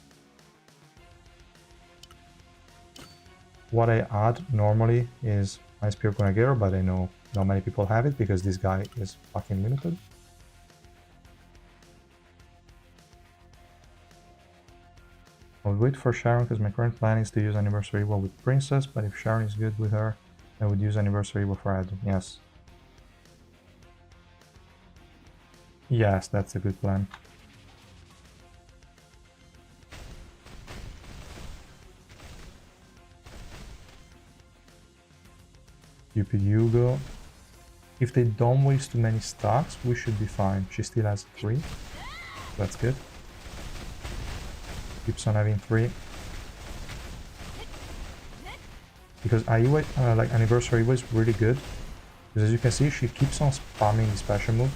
What I add normally is my Spear Kunagero, but I know not many people have it because this guy is fucking limited. I'll wait for Sharon because my current plan is to use Anniversary Evo with Princess, but if Sharon is good with her, I would use Anniversary Evo for Adam. Yes. Yes, that's a good plan. Stupid Hugo. If they don't waste too many stacks, we should be fine. She still has 3. That's good. Keeps on having 3. Because IU, like Anniversary was really good. Because as you can see, she keeps on spamming the special move,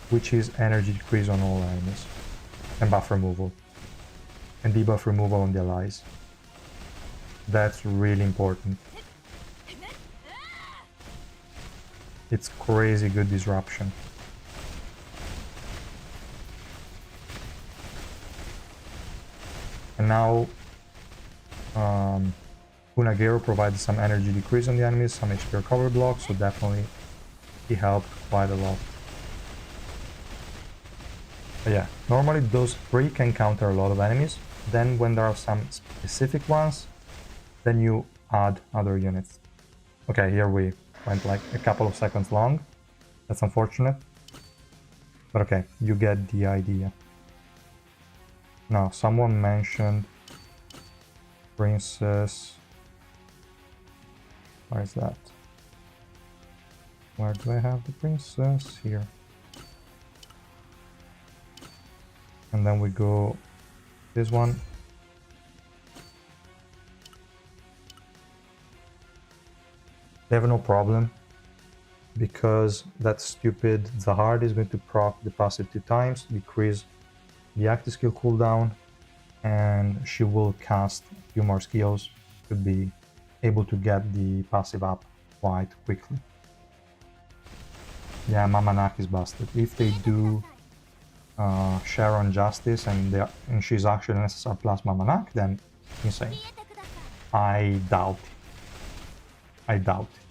which is energy decrease on all enemies, and buff removal, and debuff removal on the allies. That's really important. It's crazy good disruption. And now Kunagero provides some energy decrease on the enemies, some HP recovery blocks, so definitely he helped quite a lot. But yeah, normally those 3 can counter a lot of enemies. Then when there are some specific ones, then you add other units. Okay, here we went like a couple of seconds long. That's unfortunate. But okay, you get the idea. Now, someone mentioned Princess. Where is that? Where do I have the Princess? Here. And then we go this one. They have no problem because that stupid Zahard is going to proc the passive 2 times, decrease the active skill cooldown, and she will cast a few more skills to be able to get the passive up quite quickly. Yeah, Mamanak is busted. If they do Sharon Justice and she's actually an SSR plus Mamanak, then insane. I doubt it. I doubt it.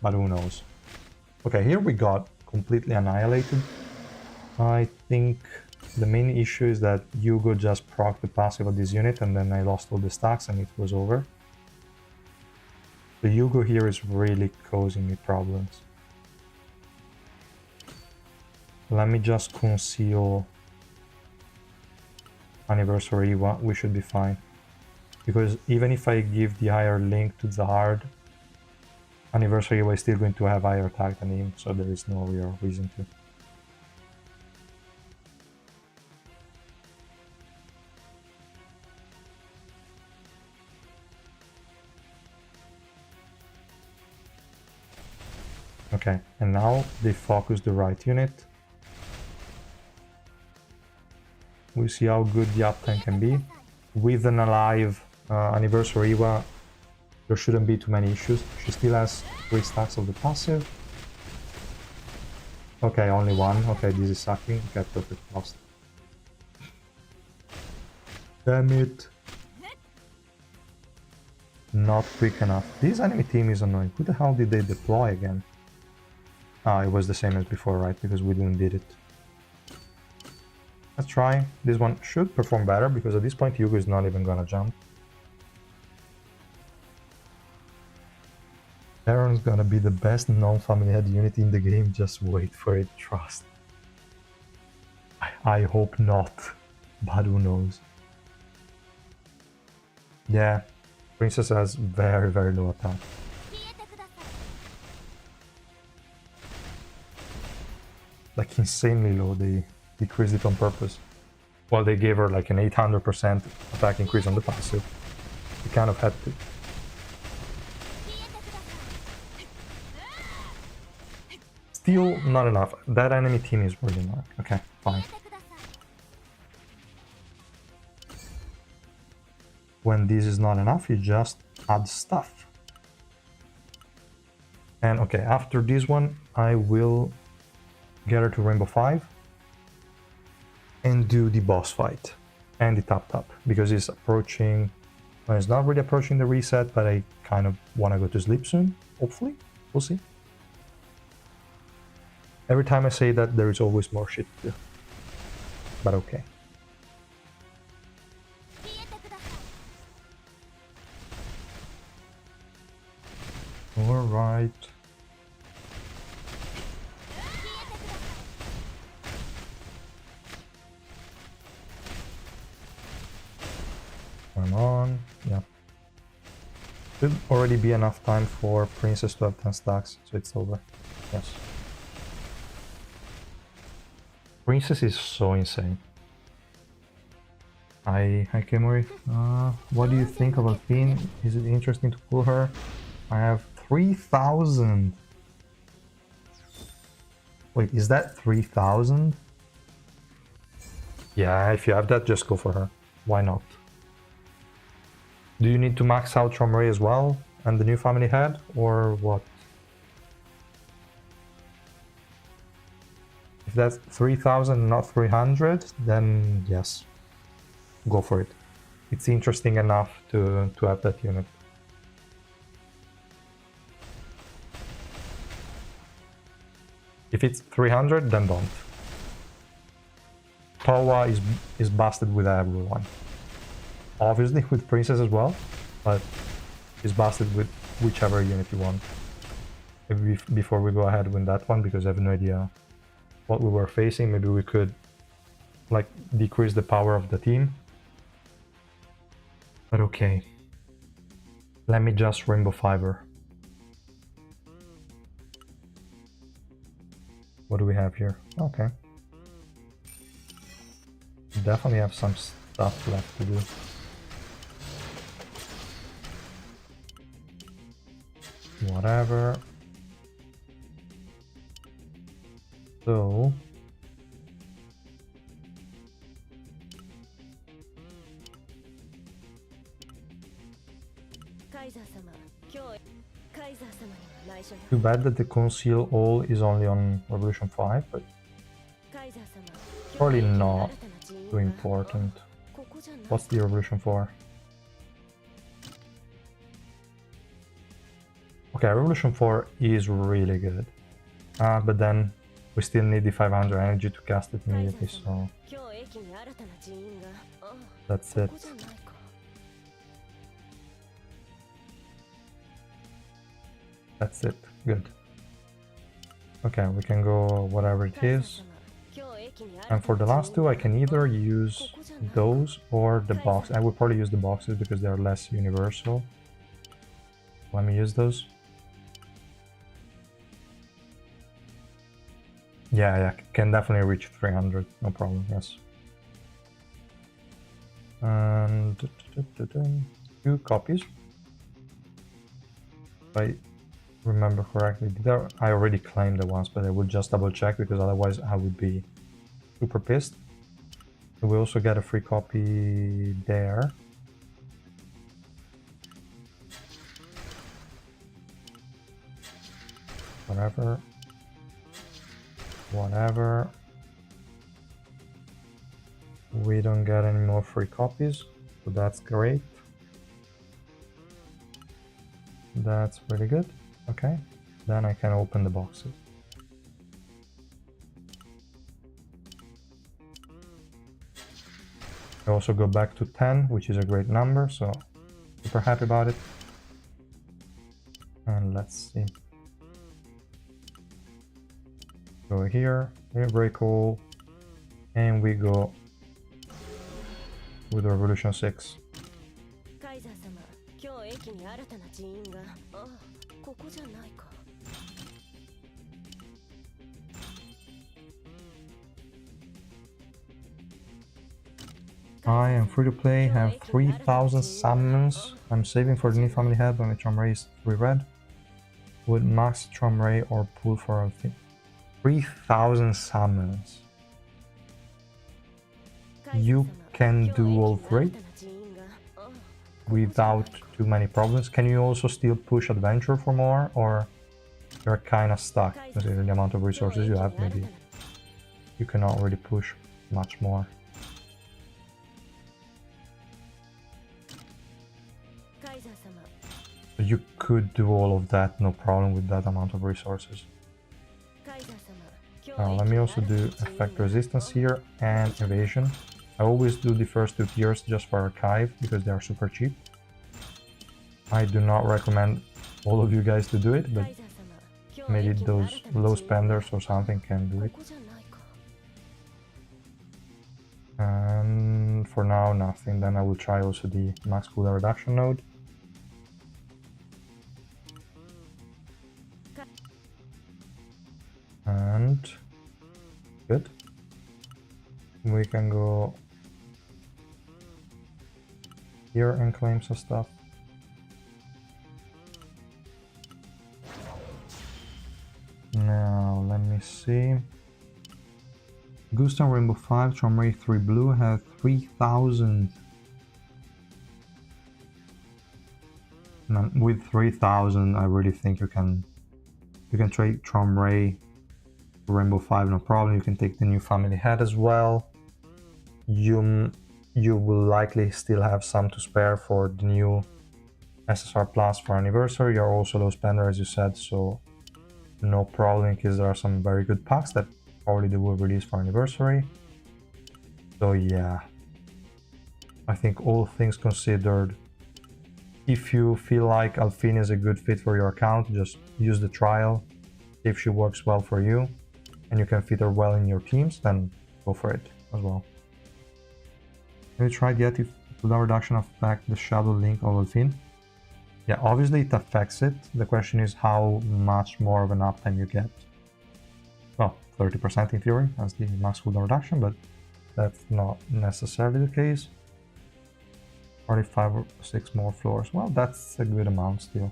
But who knows. Okay, here we got completely annihilated. I think the main issue is that Hugo just procced the passive of this unit and then I lost all the stacks and it was over. The Hugo here is really causing me problems. Let me just conceal Anniversary, we should be fine. Because even if I give the higher link to Zahard, Anniversary is still going to have higher attack than him, so there is no real reason to. Okay, and now they focus the right unit. We see how good the Alphine can be. With an alive Anniversary Eva, there shouldn't be too many issues. She still has 3 stacks of the passive. Okay, only 1. Okay, this is sucking. Okay, perfect. Lost. Damn it. Not quick enough. This enemy team is annoying. Who the hell did they deploy again? Ah, it was the same as before, right? Because we didn't did it. Let's try. This one should perform better because at this point Hugo is not even gonna jump. Baron's gonna be the best non-family head unit in the game. Just wait for it, trust. I hope not, but who knows. Yeah, Princess has very, very low attack. Like insanely low, they decreased it on purpose. Well, they gave her like an 800% attack increase on the passive. We kind of had to. Still not enough. That enemy team is really not. Okay, fine. When this is not enough, you just add stuff. And okay, after this one, I will get her to Rainbow 5 and do the boss fight and the tap because he's approaching. Well, he's not really approaching the reset, but I kind of want to go to sleep soon. Hopefully, we'll see. Every time I say that, there is always more shit to do. But okay. Alright. Come on. Yeah. Should already be enough time for Princess to have 10 stacks, so it's over. Yes. Princess is so insane. Hi Kimori. What do you think of Alphine? Is it interesting to pull her? I have 3,000. Wait, is that 3,000? Yeah, if you have that, just go for her. Why not? Do you need to max out Chomri as well? And the new family head? Or what? If that's 3,000, not 300, then yes. Go for it. It's interesting enough to have that unit. If it's 300, then don't. Towa is busted with everyone. Obviously with Princess as well, but is busted with whichever unit you want. Maybe before we go ahead with that one, because I have no idea what we were facing, maybe we could like decrease the power of the team. But okay. Let me just Rainbow Fiber. What do we have here? Okay. Definitely have some stuff left to do. Whatever. So... Too bad that the conceal all is only on Revolution 5, but probably not too important. What's the Revolution for? Okay, Revolution 4 is really good, but then we still need the 500 energy to cast it immediately, so that's it. That's it. Good. Okay, we can go whatever it is. And for the last two, I can either use those or the box. I would probably use the boxes because they're less universal. Let me use those. Yeah, can definitely reach 300, no problem, yes. And 2 copies. Right. remember correctly. I already claimed it once, but I would just double check because otherwise I would be super pissed. We also get a free copy there. Whatever. We don't get any more free copies, so that's great. That's really good. Okay, then I can open the boxes. I also go back to 10, which is a great number, so super happy about it. And let's see. Go here, very cool. And we go with Revolution 6. Kaiser 様、今日駅に新たな人員が、あ、ここじゃないか。I am free to play, have 3,000 summons. I'm saving for the new family head when the Trom Ray is 3 red. Would max Trom Ray or pull for Alphine. 3,000 summons. You can do all 3 without too many problems. Can you also still push adventure for more, or you're kind of stuck considering the amount of resources you have? Maybe you cannot really push much more. You could do all of that, no problem with that amount of resources. Now let me also do effect resistance here and evasion. I always do the first 2 tiers just for archive because they are super cheap. I do not recommend all of you guys to do it, but maybe those low spenders or something can do it. And for now, nothing. Then I will try also the max cooler reduction node. And good. We can go here and claim some stuff. Now let me see. Gusto Rainbow 5, Trom Ray 3 blue have 3,000. With 3,000, I really think you can trade Trom Ray Rainbow 5, no problem. You can take the new family head as well. You will likely still have some to spare for the new SSR Plus for anniversary. You're also low spender, as you said, so no problem, because there are some very good packs that probably they will release for anniversary. So yeah, I think all things considered, if you feel like Alphine is a good fit for your account, just use the trial. If she works well for you and you can fit her well in your teams, then go for it as well. Have you tried yet if cooldown reduction affect the shadow link of Alphine? Yeah, obviously it affects it. The question is how much more of an uptime you get. Well, 30% in theory as the max cooldown reduction, but that's not necessarily the case. 45 or 6 more floors. Well, that's a good amount still.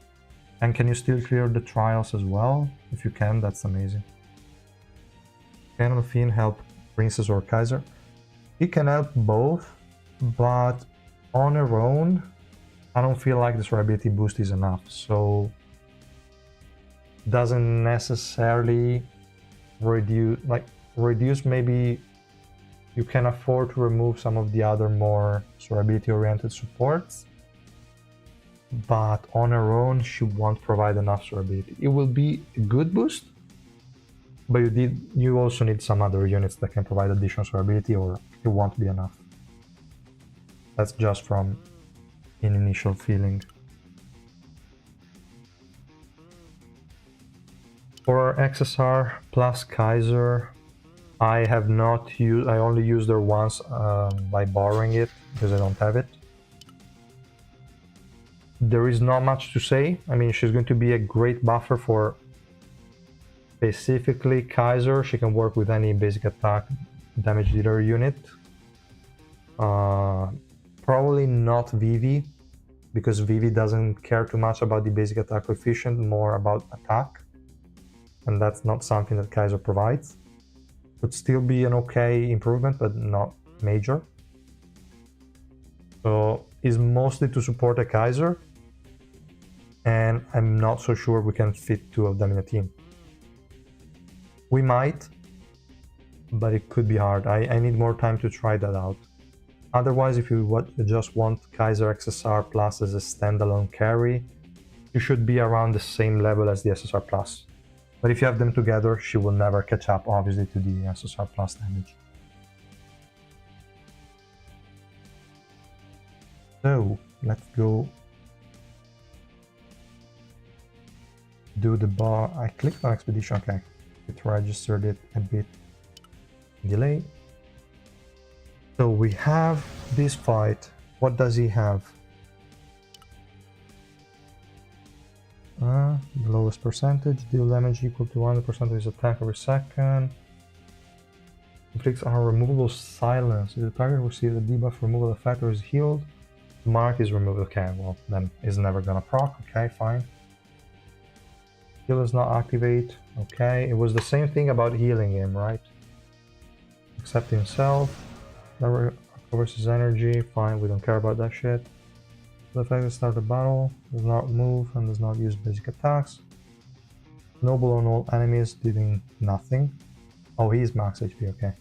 And can you still clear the trials as well? If you can, that's amazing. Can Alphine help Princess or Kaiser? He can help both, but on her own, I don't feel like the survivability boost is enough. So doesn't necessarily reduce maybe you can afford to remove some of the other more survivability oriented supports, but on her own she won't provide enough survivability. It will be a good boost, but you also need some other units that can provide additional survivability, or it won't be enough. That's just from an initial feeling. For XSR plus Kaiser, I only used her once by borrowing it because I don't have it. There is not much to say. I mean, she's going to be a great buffer for specifically Kaiser. She can work with any basic attack damage dealer unit. Probably not Vivi, because Vivi doesn't care too much about the basic attack coefficient, more about attack. And that's not something that Kaiser provides. Would still be an okay improvement, but not major. So is mostly to support a Kaiser, and I'm not so sure we can fit two of them in a team. We might, but it could be hard. I need more time to try that out. Otherwise, if you just want Kaiser XSR Plus as a standalone carry, you should be around the same level as the SSR Plus. But if you have them together, she will never catch up, obviously, to the SSR Plus damage. So, let's go do the bar. I clicked on Expedition, okay. It registered it a bit delay. So we have this fight. What does he have? The lowest percentage, deal damage equal to 100% of his attack every second. Inflicts are removable silence. If the target receives a debuff removal effect or is healed, the mark is removed. Okay, well then it's never gonna proc. Okay, fine. Heal does not activate. Okay, it was the same thing about healing him, right? Accept himself. Never recovers his energy. Fine, we don't care about that shit. The effect that start the battle, does not move and does not use basic attacks. Noble on all enemies, doing nothing. Oh, he's max HP, okay.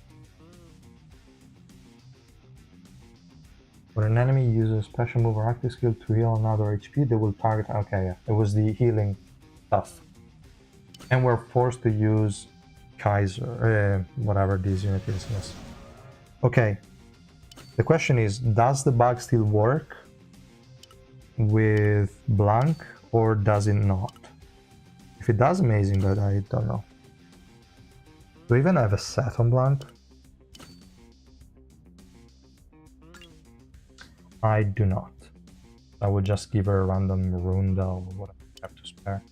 When an enemy uses a special move or active skill to heal another HP, they will target. Okay, yeah, it was the healing stuff. And we're forced to use Kaiser, whatever this unit is, yes. Okay, the question is, does the bug still work with Blanc or does it not? If it does, amazing, but I don't know. Do we even have a set on Blanc? I do not. I would just give her a random Runda or whatever I have to spare.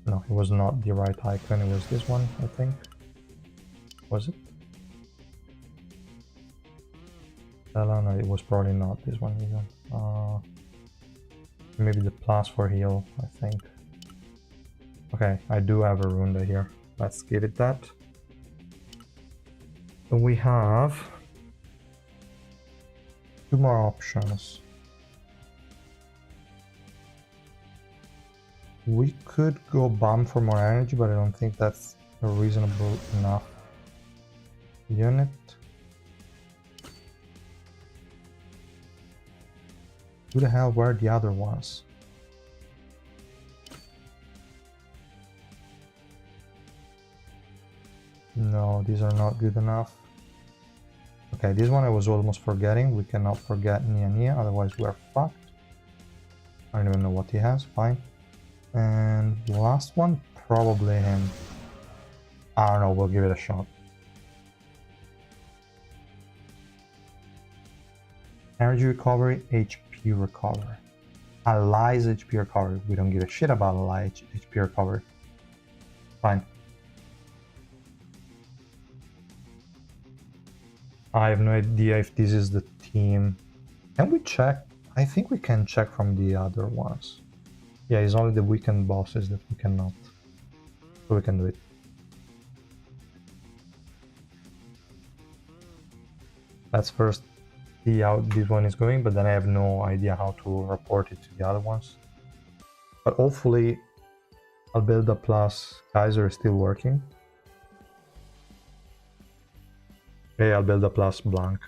No, it was not the right icon, it was this one, I think. Was it? No, it was probably not this one either. Maybe the plus for heal, I think. Okay, I do have a Runda here. Let's give it that. So we have two more options. We could go bomb for more energy, but I don't think that's a reasonable enough unit. Who the hell were the other ones? No, these are not good enough. Okay, this one I was almost forgetting. We cannot forget Nia, otherwise we are fucked. I don't even know what he has, fine. And the last one, probably him. I don't know, we'll give it a shot. Energy recovery, HP recovery. Ally's HP recovery. We don't give a shit about Ally HP recovery. Fine. I have no idea if this is the team. Can we check? I think we can check from the other ones. Yeah, it's only the weekend bosses that we cannot. So we can do it. Let's first see how this one is going, but then I have no idea how to report it to the other ones. But hopefully Albedo plus Kaiser is still working. Okay, Albedo plus Blanc.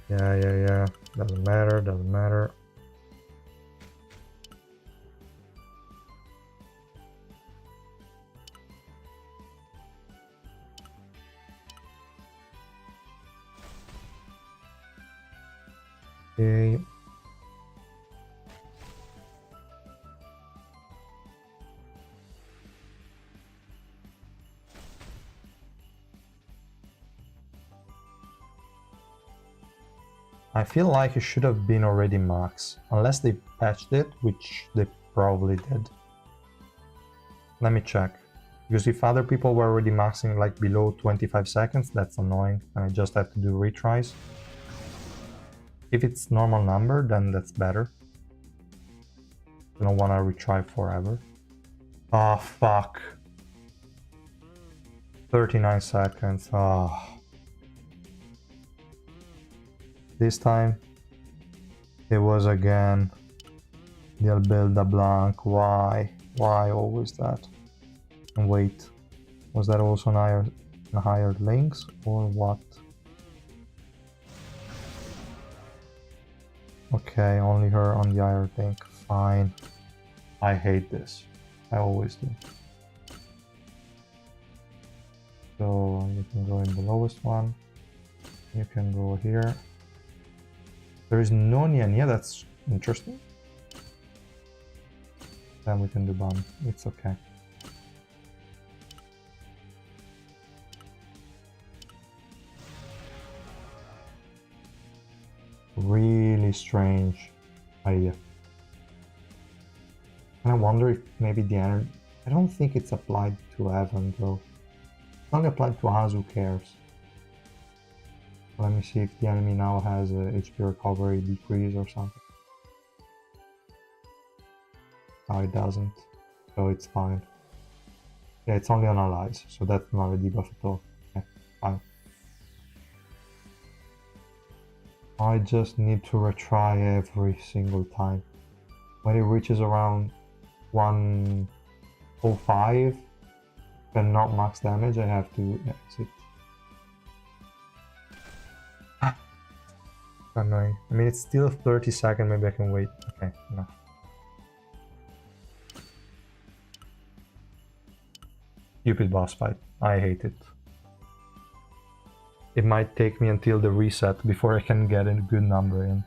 Yeah. Doesn't matter. Okay. I feel like it should have been already max, unless they patched it, which they probably did. Let me check. Because if other people were already maxing like below 25 seconds, that's annoying, and I just have to do retries. If it's normal number, then that's better. I don't want to retry forever. Oh, fuck. 39 seconds. Oh. This time, it was again the Albelda Blanc. Why? Why always that? And wait, was that also an higher links or what? Okay, only her on the higher link. Fine. I hate this. I always do. So you can go in the lowest one. You can go here. There is no Nia, that's interesting. Then we can do bomb. It's okay. Really strange idea. And I wonder if maybe the energy... I don't think it's applied to Evan though. It's only applied to us, who cares? Let me see if the enemy now has a HP recovery decrease or something. No, it doesn't. So it's fine. Yeah, it's only on allies, so that's not a debuff at all. Okay, fine. I just need to retry every single time. When it reaches around 105 and not max damage, I have to exit. Annoying. I mean, it's still 30 seconds, maybe I can wait. Okay, no. Stupid boss fight. I hate it. It might take me until the reset before I can get a good number in.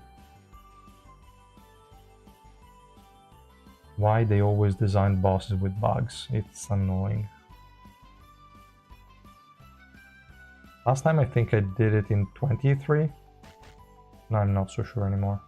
Why they always design bosses with bugs? It's annoying. Last time I think I did it in 23. No, I'm not so sure anymore.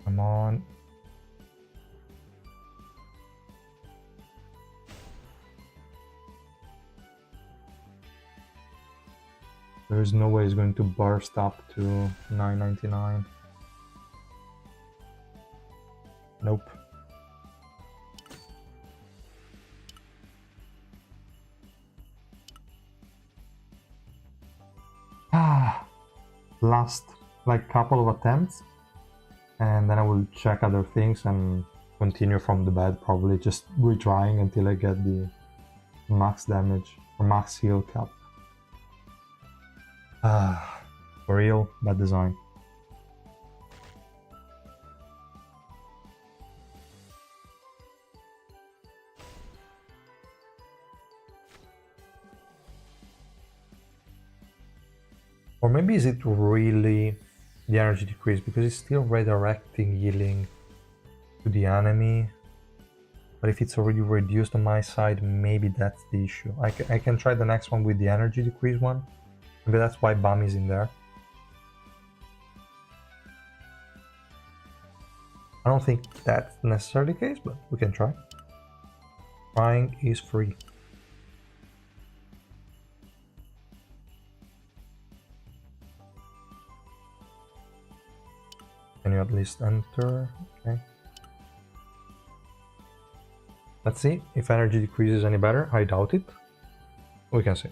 Come on. There is no way it's going to burst up to 999. Nope. Last like couple of attempts, and then I will check other things and continue from the bed, probably just retrying until I get the max damage or max heal cap. For real, bad design. Or maybe is it really the energy decrease, because it's still redirecting healing to the enemy. But if it's already reduced on my side, maybe that's the issue. I can try the next one with the energy decrease one. Maybe that's why BAM is in there. I don't think that's necessarily the case, but we can try. Trying is free. Can you at least enter? Okay. Let's see if energy decreases any better. I doubt it. We can see.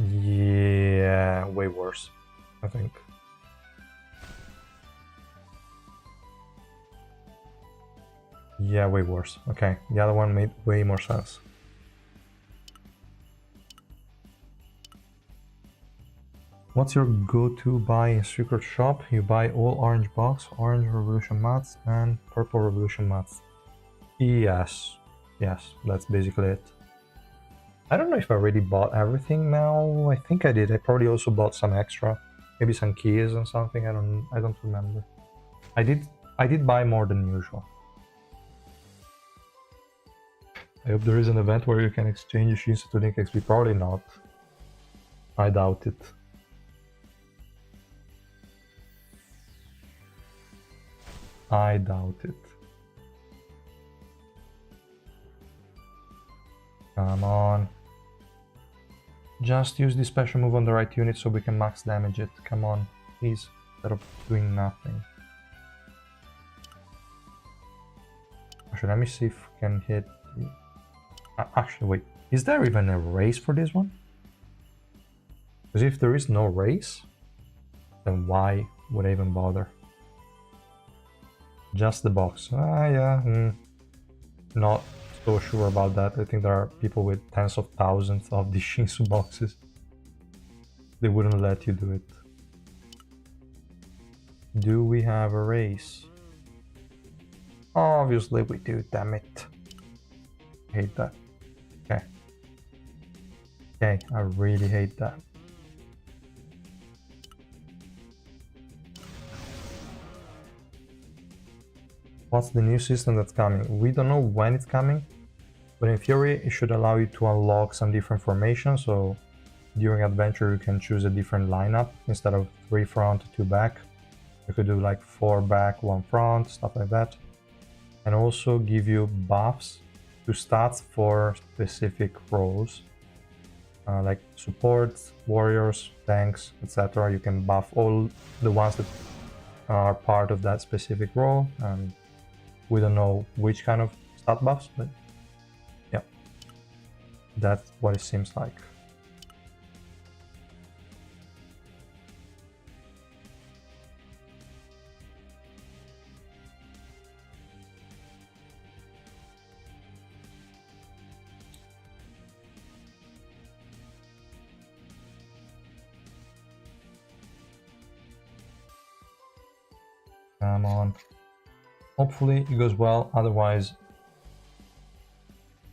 Yeah, way worse, I think. Yeah, way worse. Okay, the other one made way more sense. What's your go-to buy in Secret Shop? You buy all orange box, orange revolution mats, and purple revolution mats. Yes, yes, that's basically it. I don't know if I already bought everything now. I think I did. I probably also bought some extra, maybe some keys and something. I don't remember. I did buy more than usual. I hope there is an event where you can exchange machines to link XP. Probably not. I doubt it. I doubt it. Come on. Just use the special move on the right unit so we can max damage it. Come on, please. Instead of doing nothing. Actually, let me see if we can hit... Actually, wait. Is there even a race for this one? Because if there is no race, then why would I even bother? Just the box. Yeah. Not so sure about that. I think there are people with tens of thousands of these Shinsu boxes. They wouldn't let you do it. Do we have a race? Obviously we do, damn it. Hate that. Okay. Okay, I really hate that. What's the new system that's coming? We don't know when it's coming, but in theory it should allow you to unlock some different formations, so during adventure you can choose a different lineup. Instead of 3 front, 2 back, you could do like 4 back, 1 front, stuff like that. And also give you buffs to stats for specific roles, like support, warriors, tanks, etc. You can buff all the ones that are part of that specific role, and we don't know which kind of stat buffs, but yeah, that's what it seems like. Come on. Hopefully it goes well, otherwise,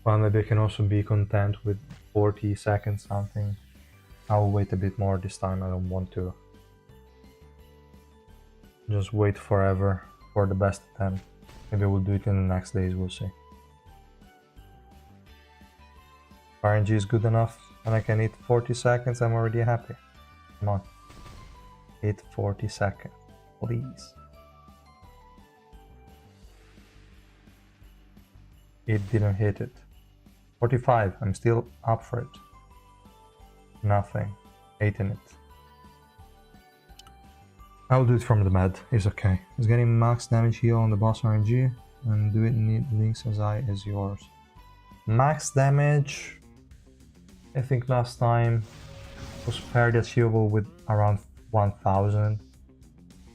well, maybe I can also be content with 40 seconds something. I'll wait a bit more this time. I don't want to just wait forever for the best attempt. Maybe we'll do it in the next days, we'll see. RNG is good enough and I can hit 40 seconds, I'm already happy. Come on. Hit 40 seconds, please. It didn't hit it. 45, I'm still up for it. Nothing. 8 in it. I'll do it from the med, it's okay. It's getting max damage heal on the boss RNG, and do it need links as high as yours. Max damage, I think last time was fairly achievable with around 1000,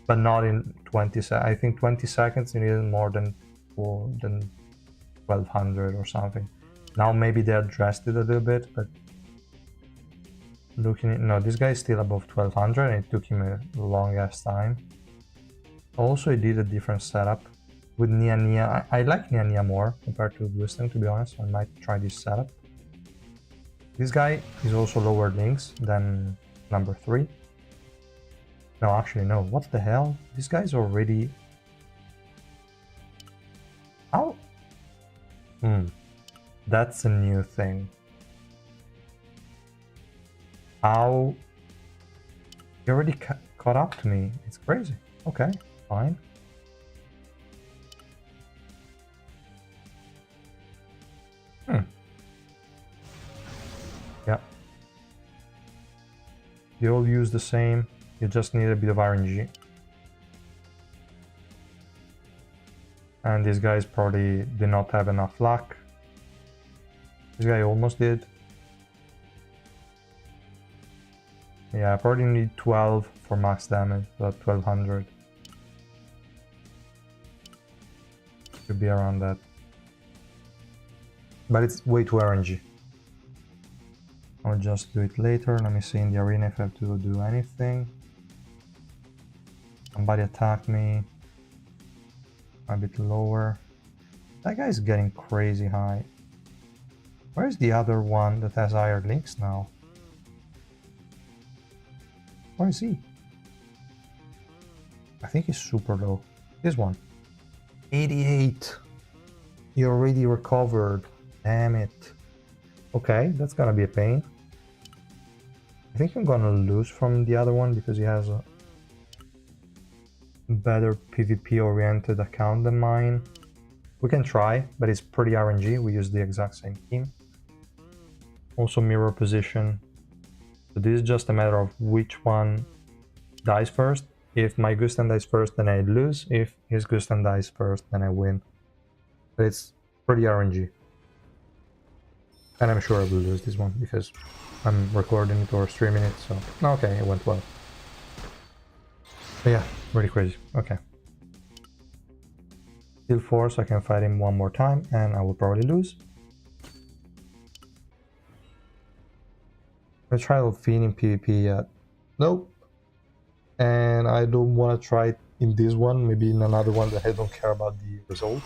but not in 20 seconds. I think 20 seconds you needed more than 1200 or something. Now maybe they addressed it a little bit, but looking at, no, this guy is still above 1200 and it took him a long ass time. Also, he did a different setup with Nia Nia. I like Nia Nia more compared to Wisdom, to be honest. I might try this setup. This guy is also lower links than number 3. No, actually no. What the hell? This guy's already... How? That's a new thing. How? He already caught up to me. It's crazy. Okay, fine. Yeah. They all use the same. You just need a bit of RNG. And these guys probably did not have enough luck. This guy almost did. Yeah, I probably need 12 for max damage, about 1200. Should be around that. But it's way too RNG. I'll just do it later. Let me see in the arena if I have to do anything. Somebody attacked me. A bit lower. That guy's getting crazy high. Where's the other one that has higher links now? Where is he? I think he's super low. This one. 88. He already recovered. Damn it. Okay, that's gonna be a pain. I think I'm gonna lose from the other one because he has a better PvP oriented account than mine. We can try, but it's pretty RNG. We use the exact same team. Also mirror position. So this is just a matter of which one dies first. If my Gusten dies first, then I lose. If his Gusten dies first, then I win. But it's pretty RNG. And I'm sure I will lose this one because I'm recording it or streaming it, so... Okay, it went well. But yeah, really crazy. Okay. Still 4, so I can fight him one more time, and I will probably lose. Let's try Alphine in PvP yet. Nope. And I don't want to try it in this one, maybe in another one that I don't care about the result.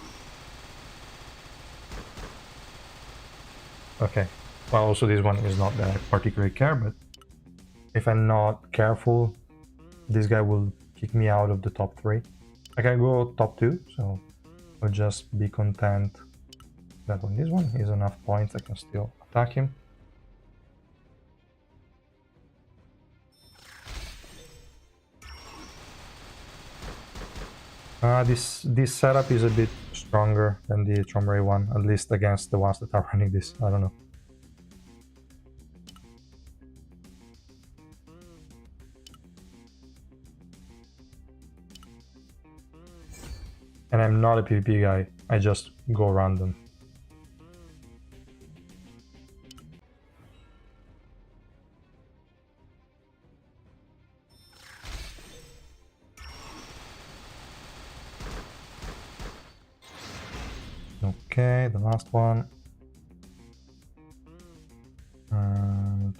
Okay. Well, also this one is not that I particularly care, but if I'm not careful, this guy will kick me out of the top 3. I can go top 2, so I'll just be content that on this one is enough points I can still attack him. This setup is a bit stronger than the Chomray one, at least against the ones that are running this. I don't know. And I'm not a PvP guy, I just go random. Okay, the last one. And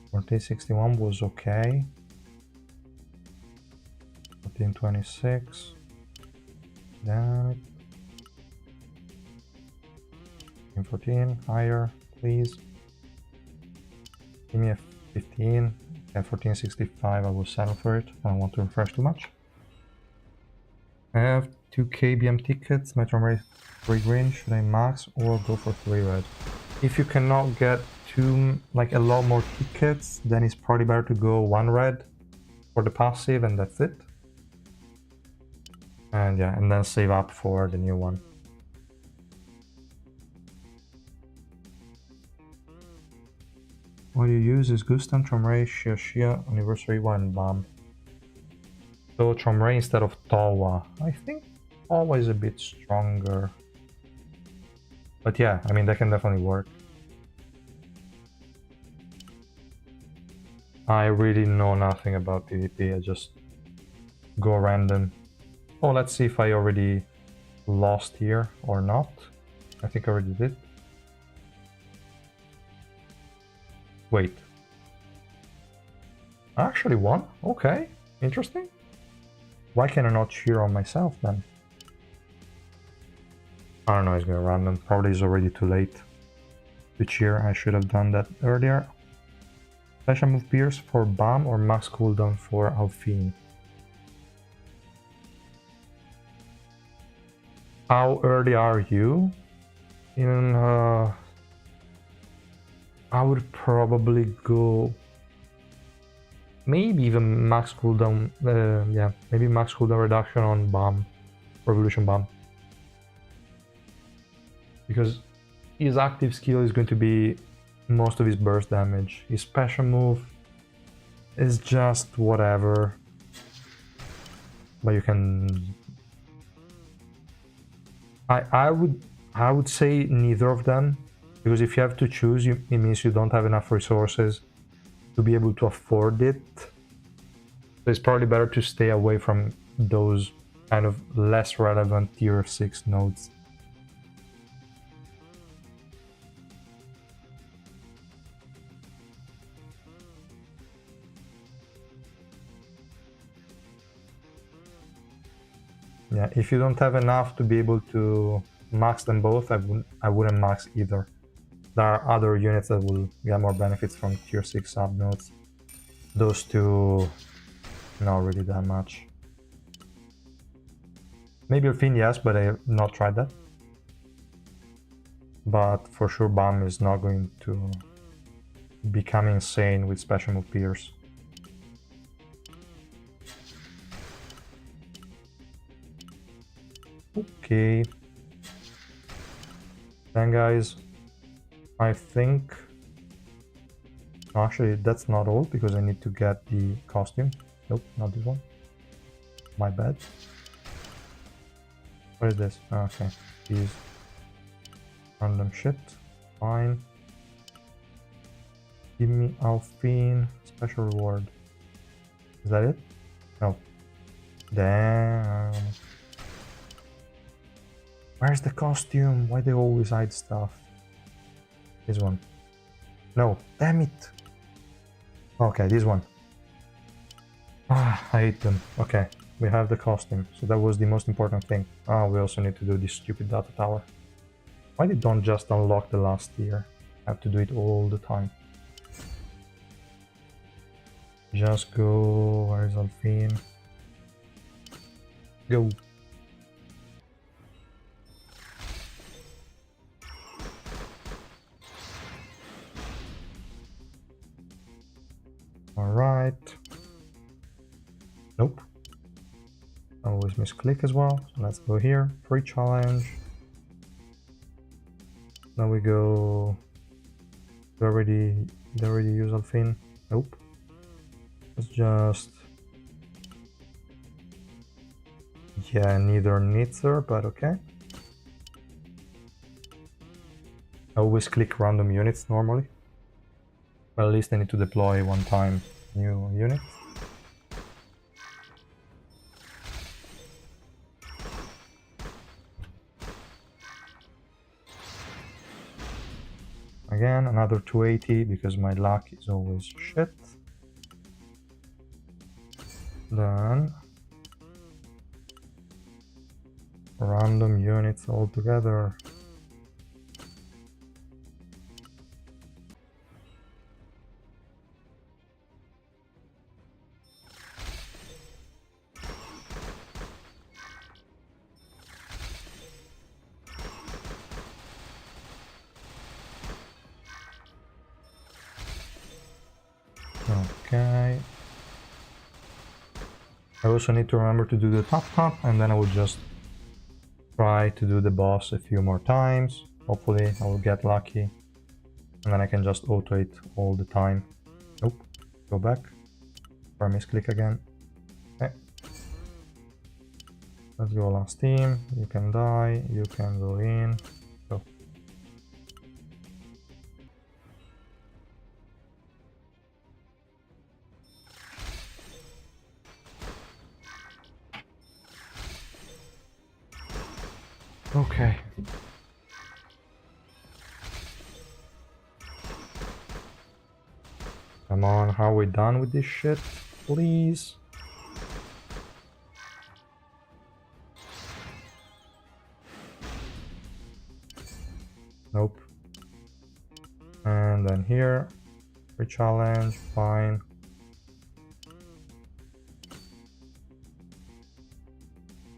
1461 was okay. 1426. Damn it. 14, higher, please. Give me a 15. At 1465 I will settle for it. I don't want to refresh too much. I have 2 KBM tickets, Metro Race 3 green. Should I max or go for 3 red? If you cannot get a lot more tickets, then it's probably better to go 1 red for the passive and that's it. And yeah, and then save up for the new one. What you use is Gustan, Chomray, Shia, Anniversary 1, Bomb. So Chomray instead of Tawa. I think Tawa is a bit stronger. But yeah, I mean, that can definitely work. I really know nothing about PvP, I just go random. Oh, let's see if I already lost here or not. I think I already did. Wait. I actually won? Okay, interesting. Why can I not cheer on myself then? I don't know, it's gonna random. Probably is already too late to cheer. I should have done that earlier. Special move Pierce for Bomb or max cooldown for Alphine? How early are you? I would probably go maybe even max cooldown, yeah, maybe max cooldown reduction on Bomb, Revolution Bomb. Because his active skill is going to be most of his burst damage. His special move is just whatever. But you can... I would say neither of them. Because if you have to choose, it means you don't have enough resources to be able to afford it. So it's probably better to stay away from those kind of less relevant tier 6 nodes. Yeah, if you don't have enough to be able to max them both, I wouldn't max either. There are other units that will get more benefits from tier 6 sub nodes. Those two, not really that much. Maybe Alphine, yes, but I have not tried that. But for sure BAM is not going to become insane with special move peers. Okay. Then guys, I think... Actually, that's not all, because I need to get the costume. Nope, not this one. My bad. What is this? Oh, okay. These random shit. Fine. Give me Alphine special reward. Is that it? No. Damn. Where's the costume? Why they always hide stuff? This one. No, damn it. Okay, this one. Ah, I hate them. Okay, we have the costume, so that was the most important thing. Ah, we also need to do this stupid data tower. Why they don't just unlock the last tier? I have to do it all the time. Just go... Where is Alphine? Go. Alright. Nope. I always misclick as well. So let's go here. Free challenge. Now we go... Did I already use Alphine? Nope. Let's just... Yeah, neither neither, but okay. I always click random units normally. But at least I need to deploy one time new unit. Again, another 280 because my luck is always shit. Then random units all together. Okay. I also need to remember to do the top, and then I will just try to do the boss a few more times. Hopefully I will get lucky. And then I can just auto it all the time. Nope. Go back. Or misclick again. Okay. Let's go last team. You can die. You can go in. Go. Okay. Come on, how are we done with this shit? Please. Nope. And then here, free challenge, fine.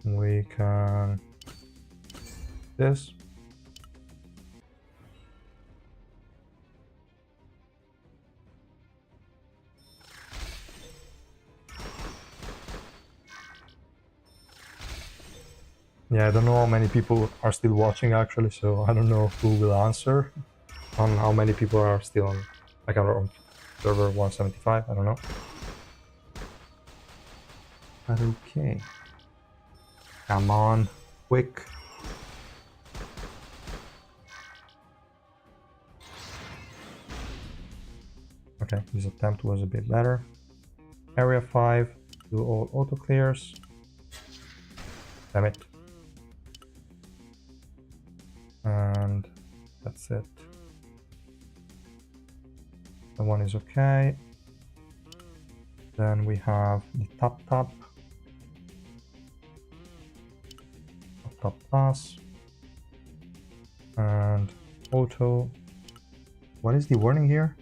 We can... this. Yeah, I don't know how many people are still watching actually, so I don't know who will answer on how many people are still on, like, on server 175, I don't know. But okay. Come on, quick. Okay, this attempt was a bit better. Area 5, do all auto clears. Damn it. And that's it. The one is okay. Then we have the top plus, and auto. What is the warning here?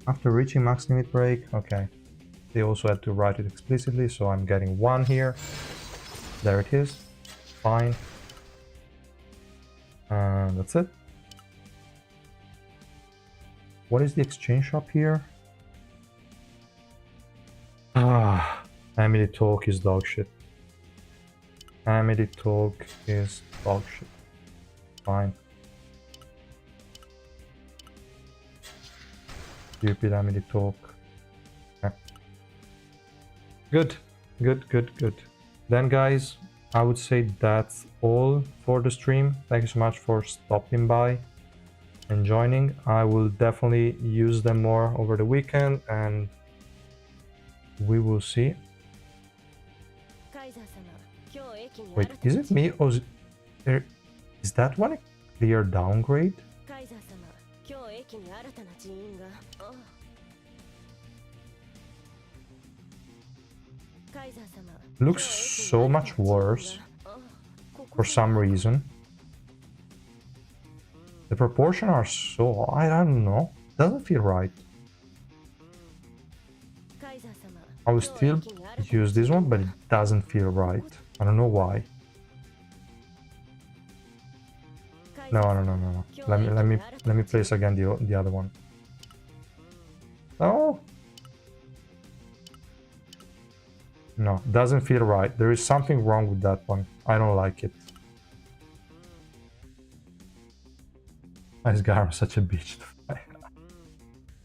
After reaching max limit break. Okay. They also had to write it explicitly, so I'm getting 1 here. There it is. Fine. And that's it. What is the exchange shop here? Ah, Emily Talk is dog shit. Emily Talk is dog shit. Fine. Stupid Emily Talk. Okay. Good. Then guys, I would say that's all for the stream. Thank you so much for stopping by and joining. I will definitely use them more over the weekend, and we will see. Wait, is it me or is that one a clear downgrade? Looks so much worse for some reason. The proportions are so... I don't know. Doesn't feel right. I will still use this one, but it doesn't feel right. I don't know why. No. Let me place again the other one. Oh. No, doesn't feel right. There is something wrong with that one. I don't like it. This guy is such a bitch.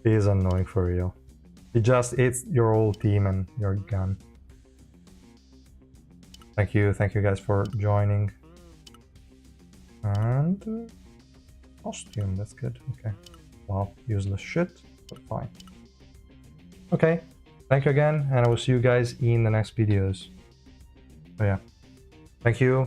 He is annoying for real. He just eats your whole team and your gun. Thank you guys for joining. And costume, that's good. Okay. Wow, useless shit, but fine. Okay. Thank you again, and I will see you guys in the next videos. So yeah. Thank you.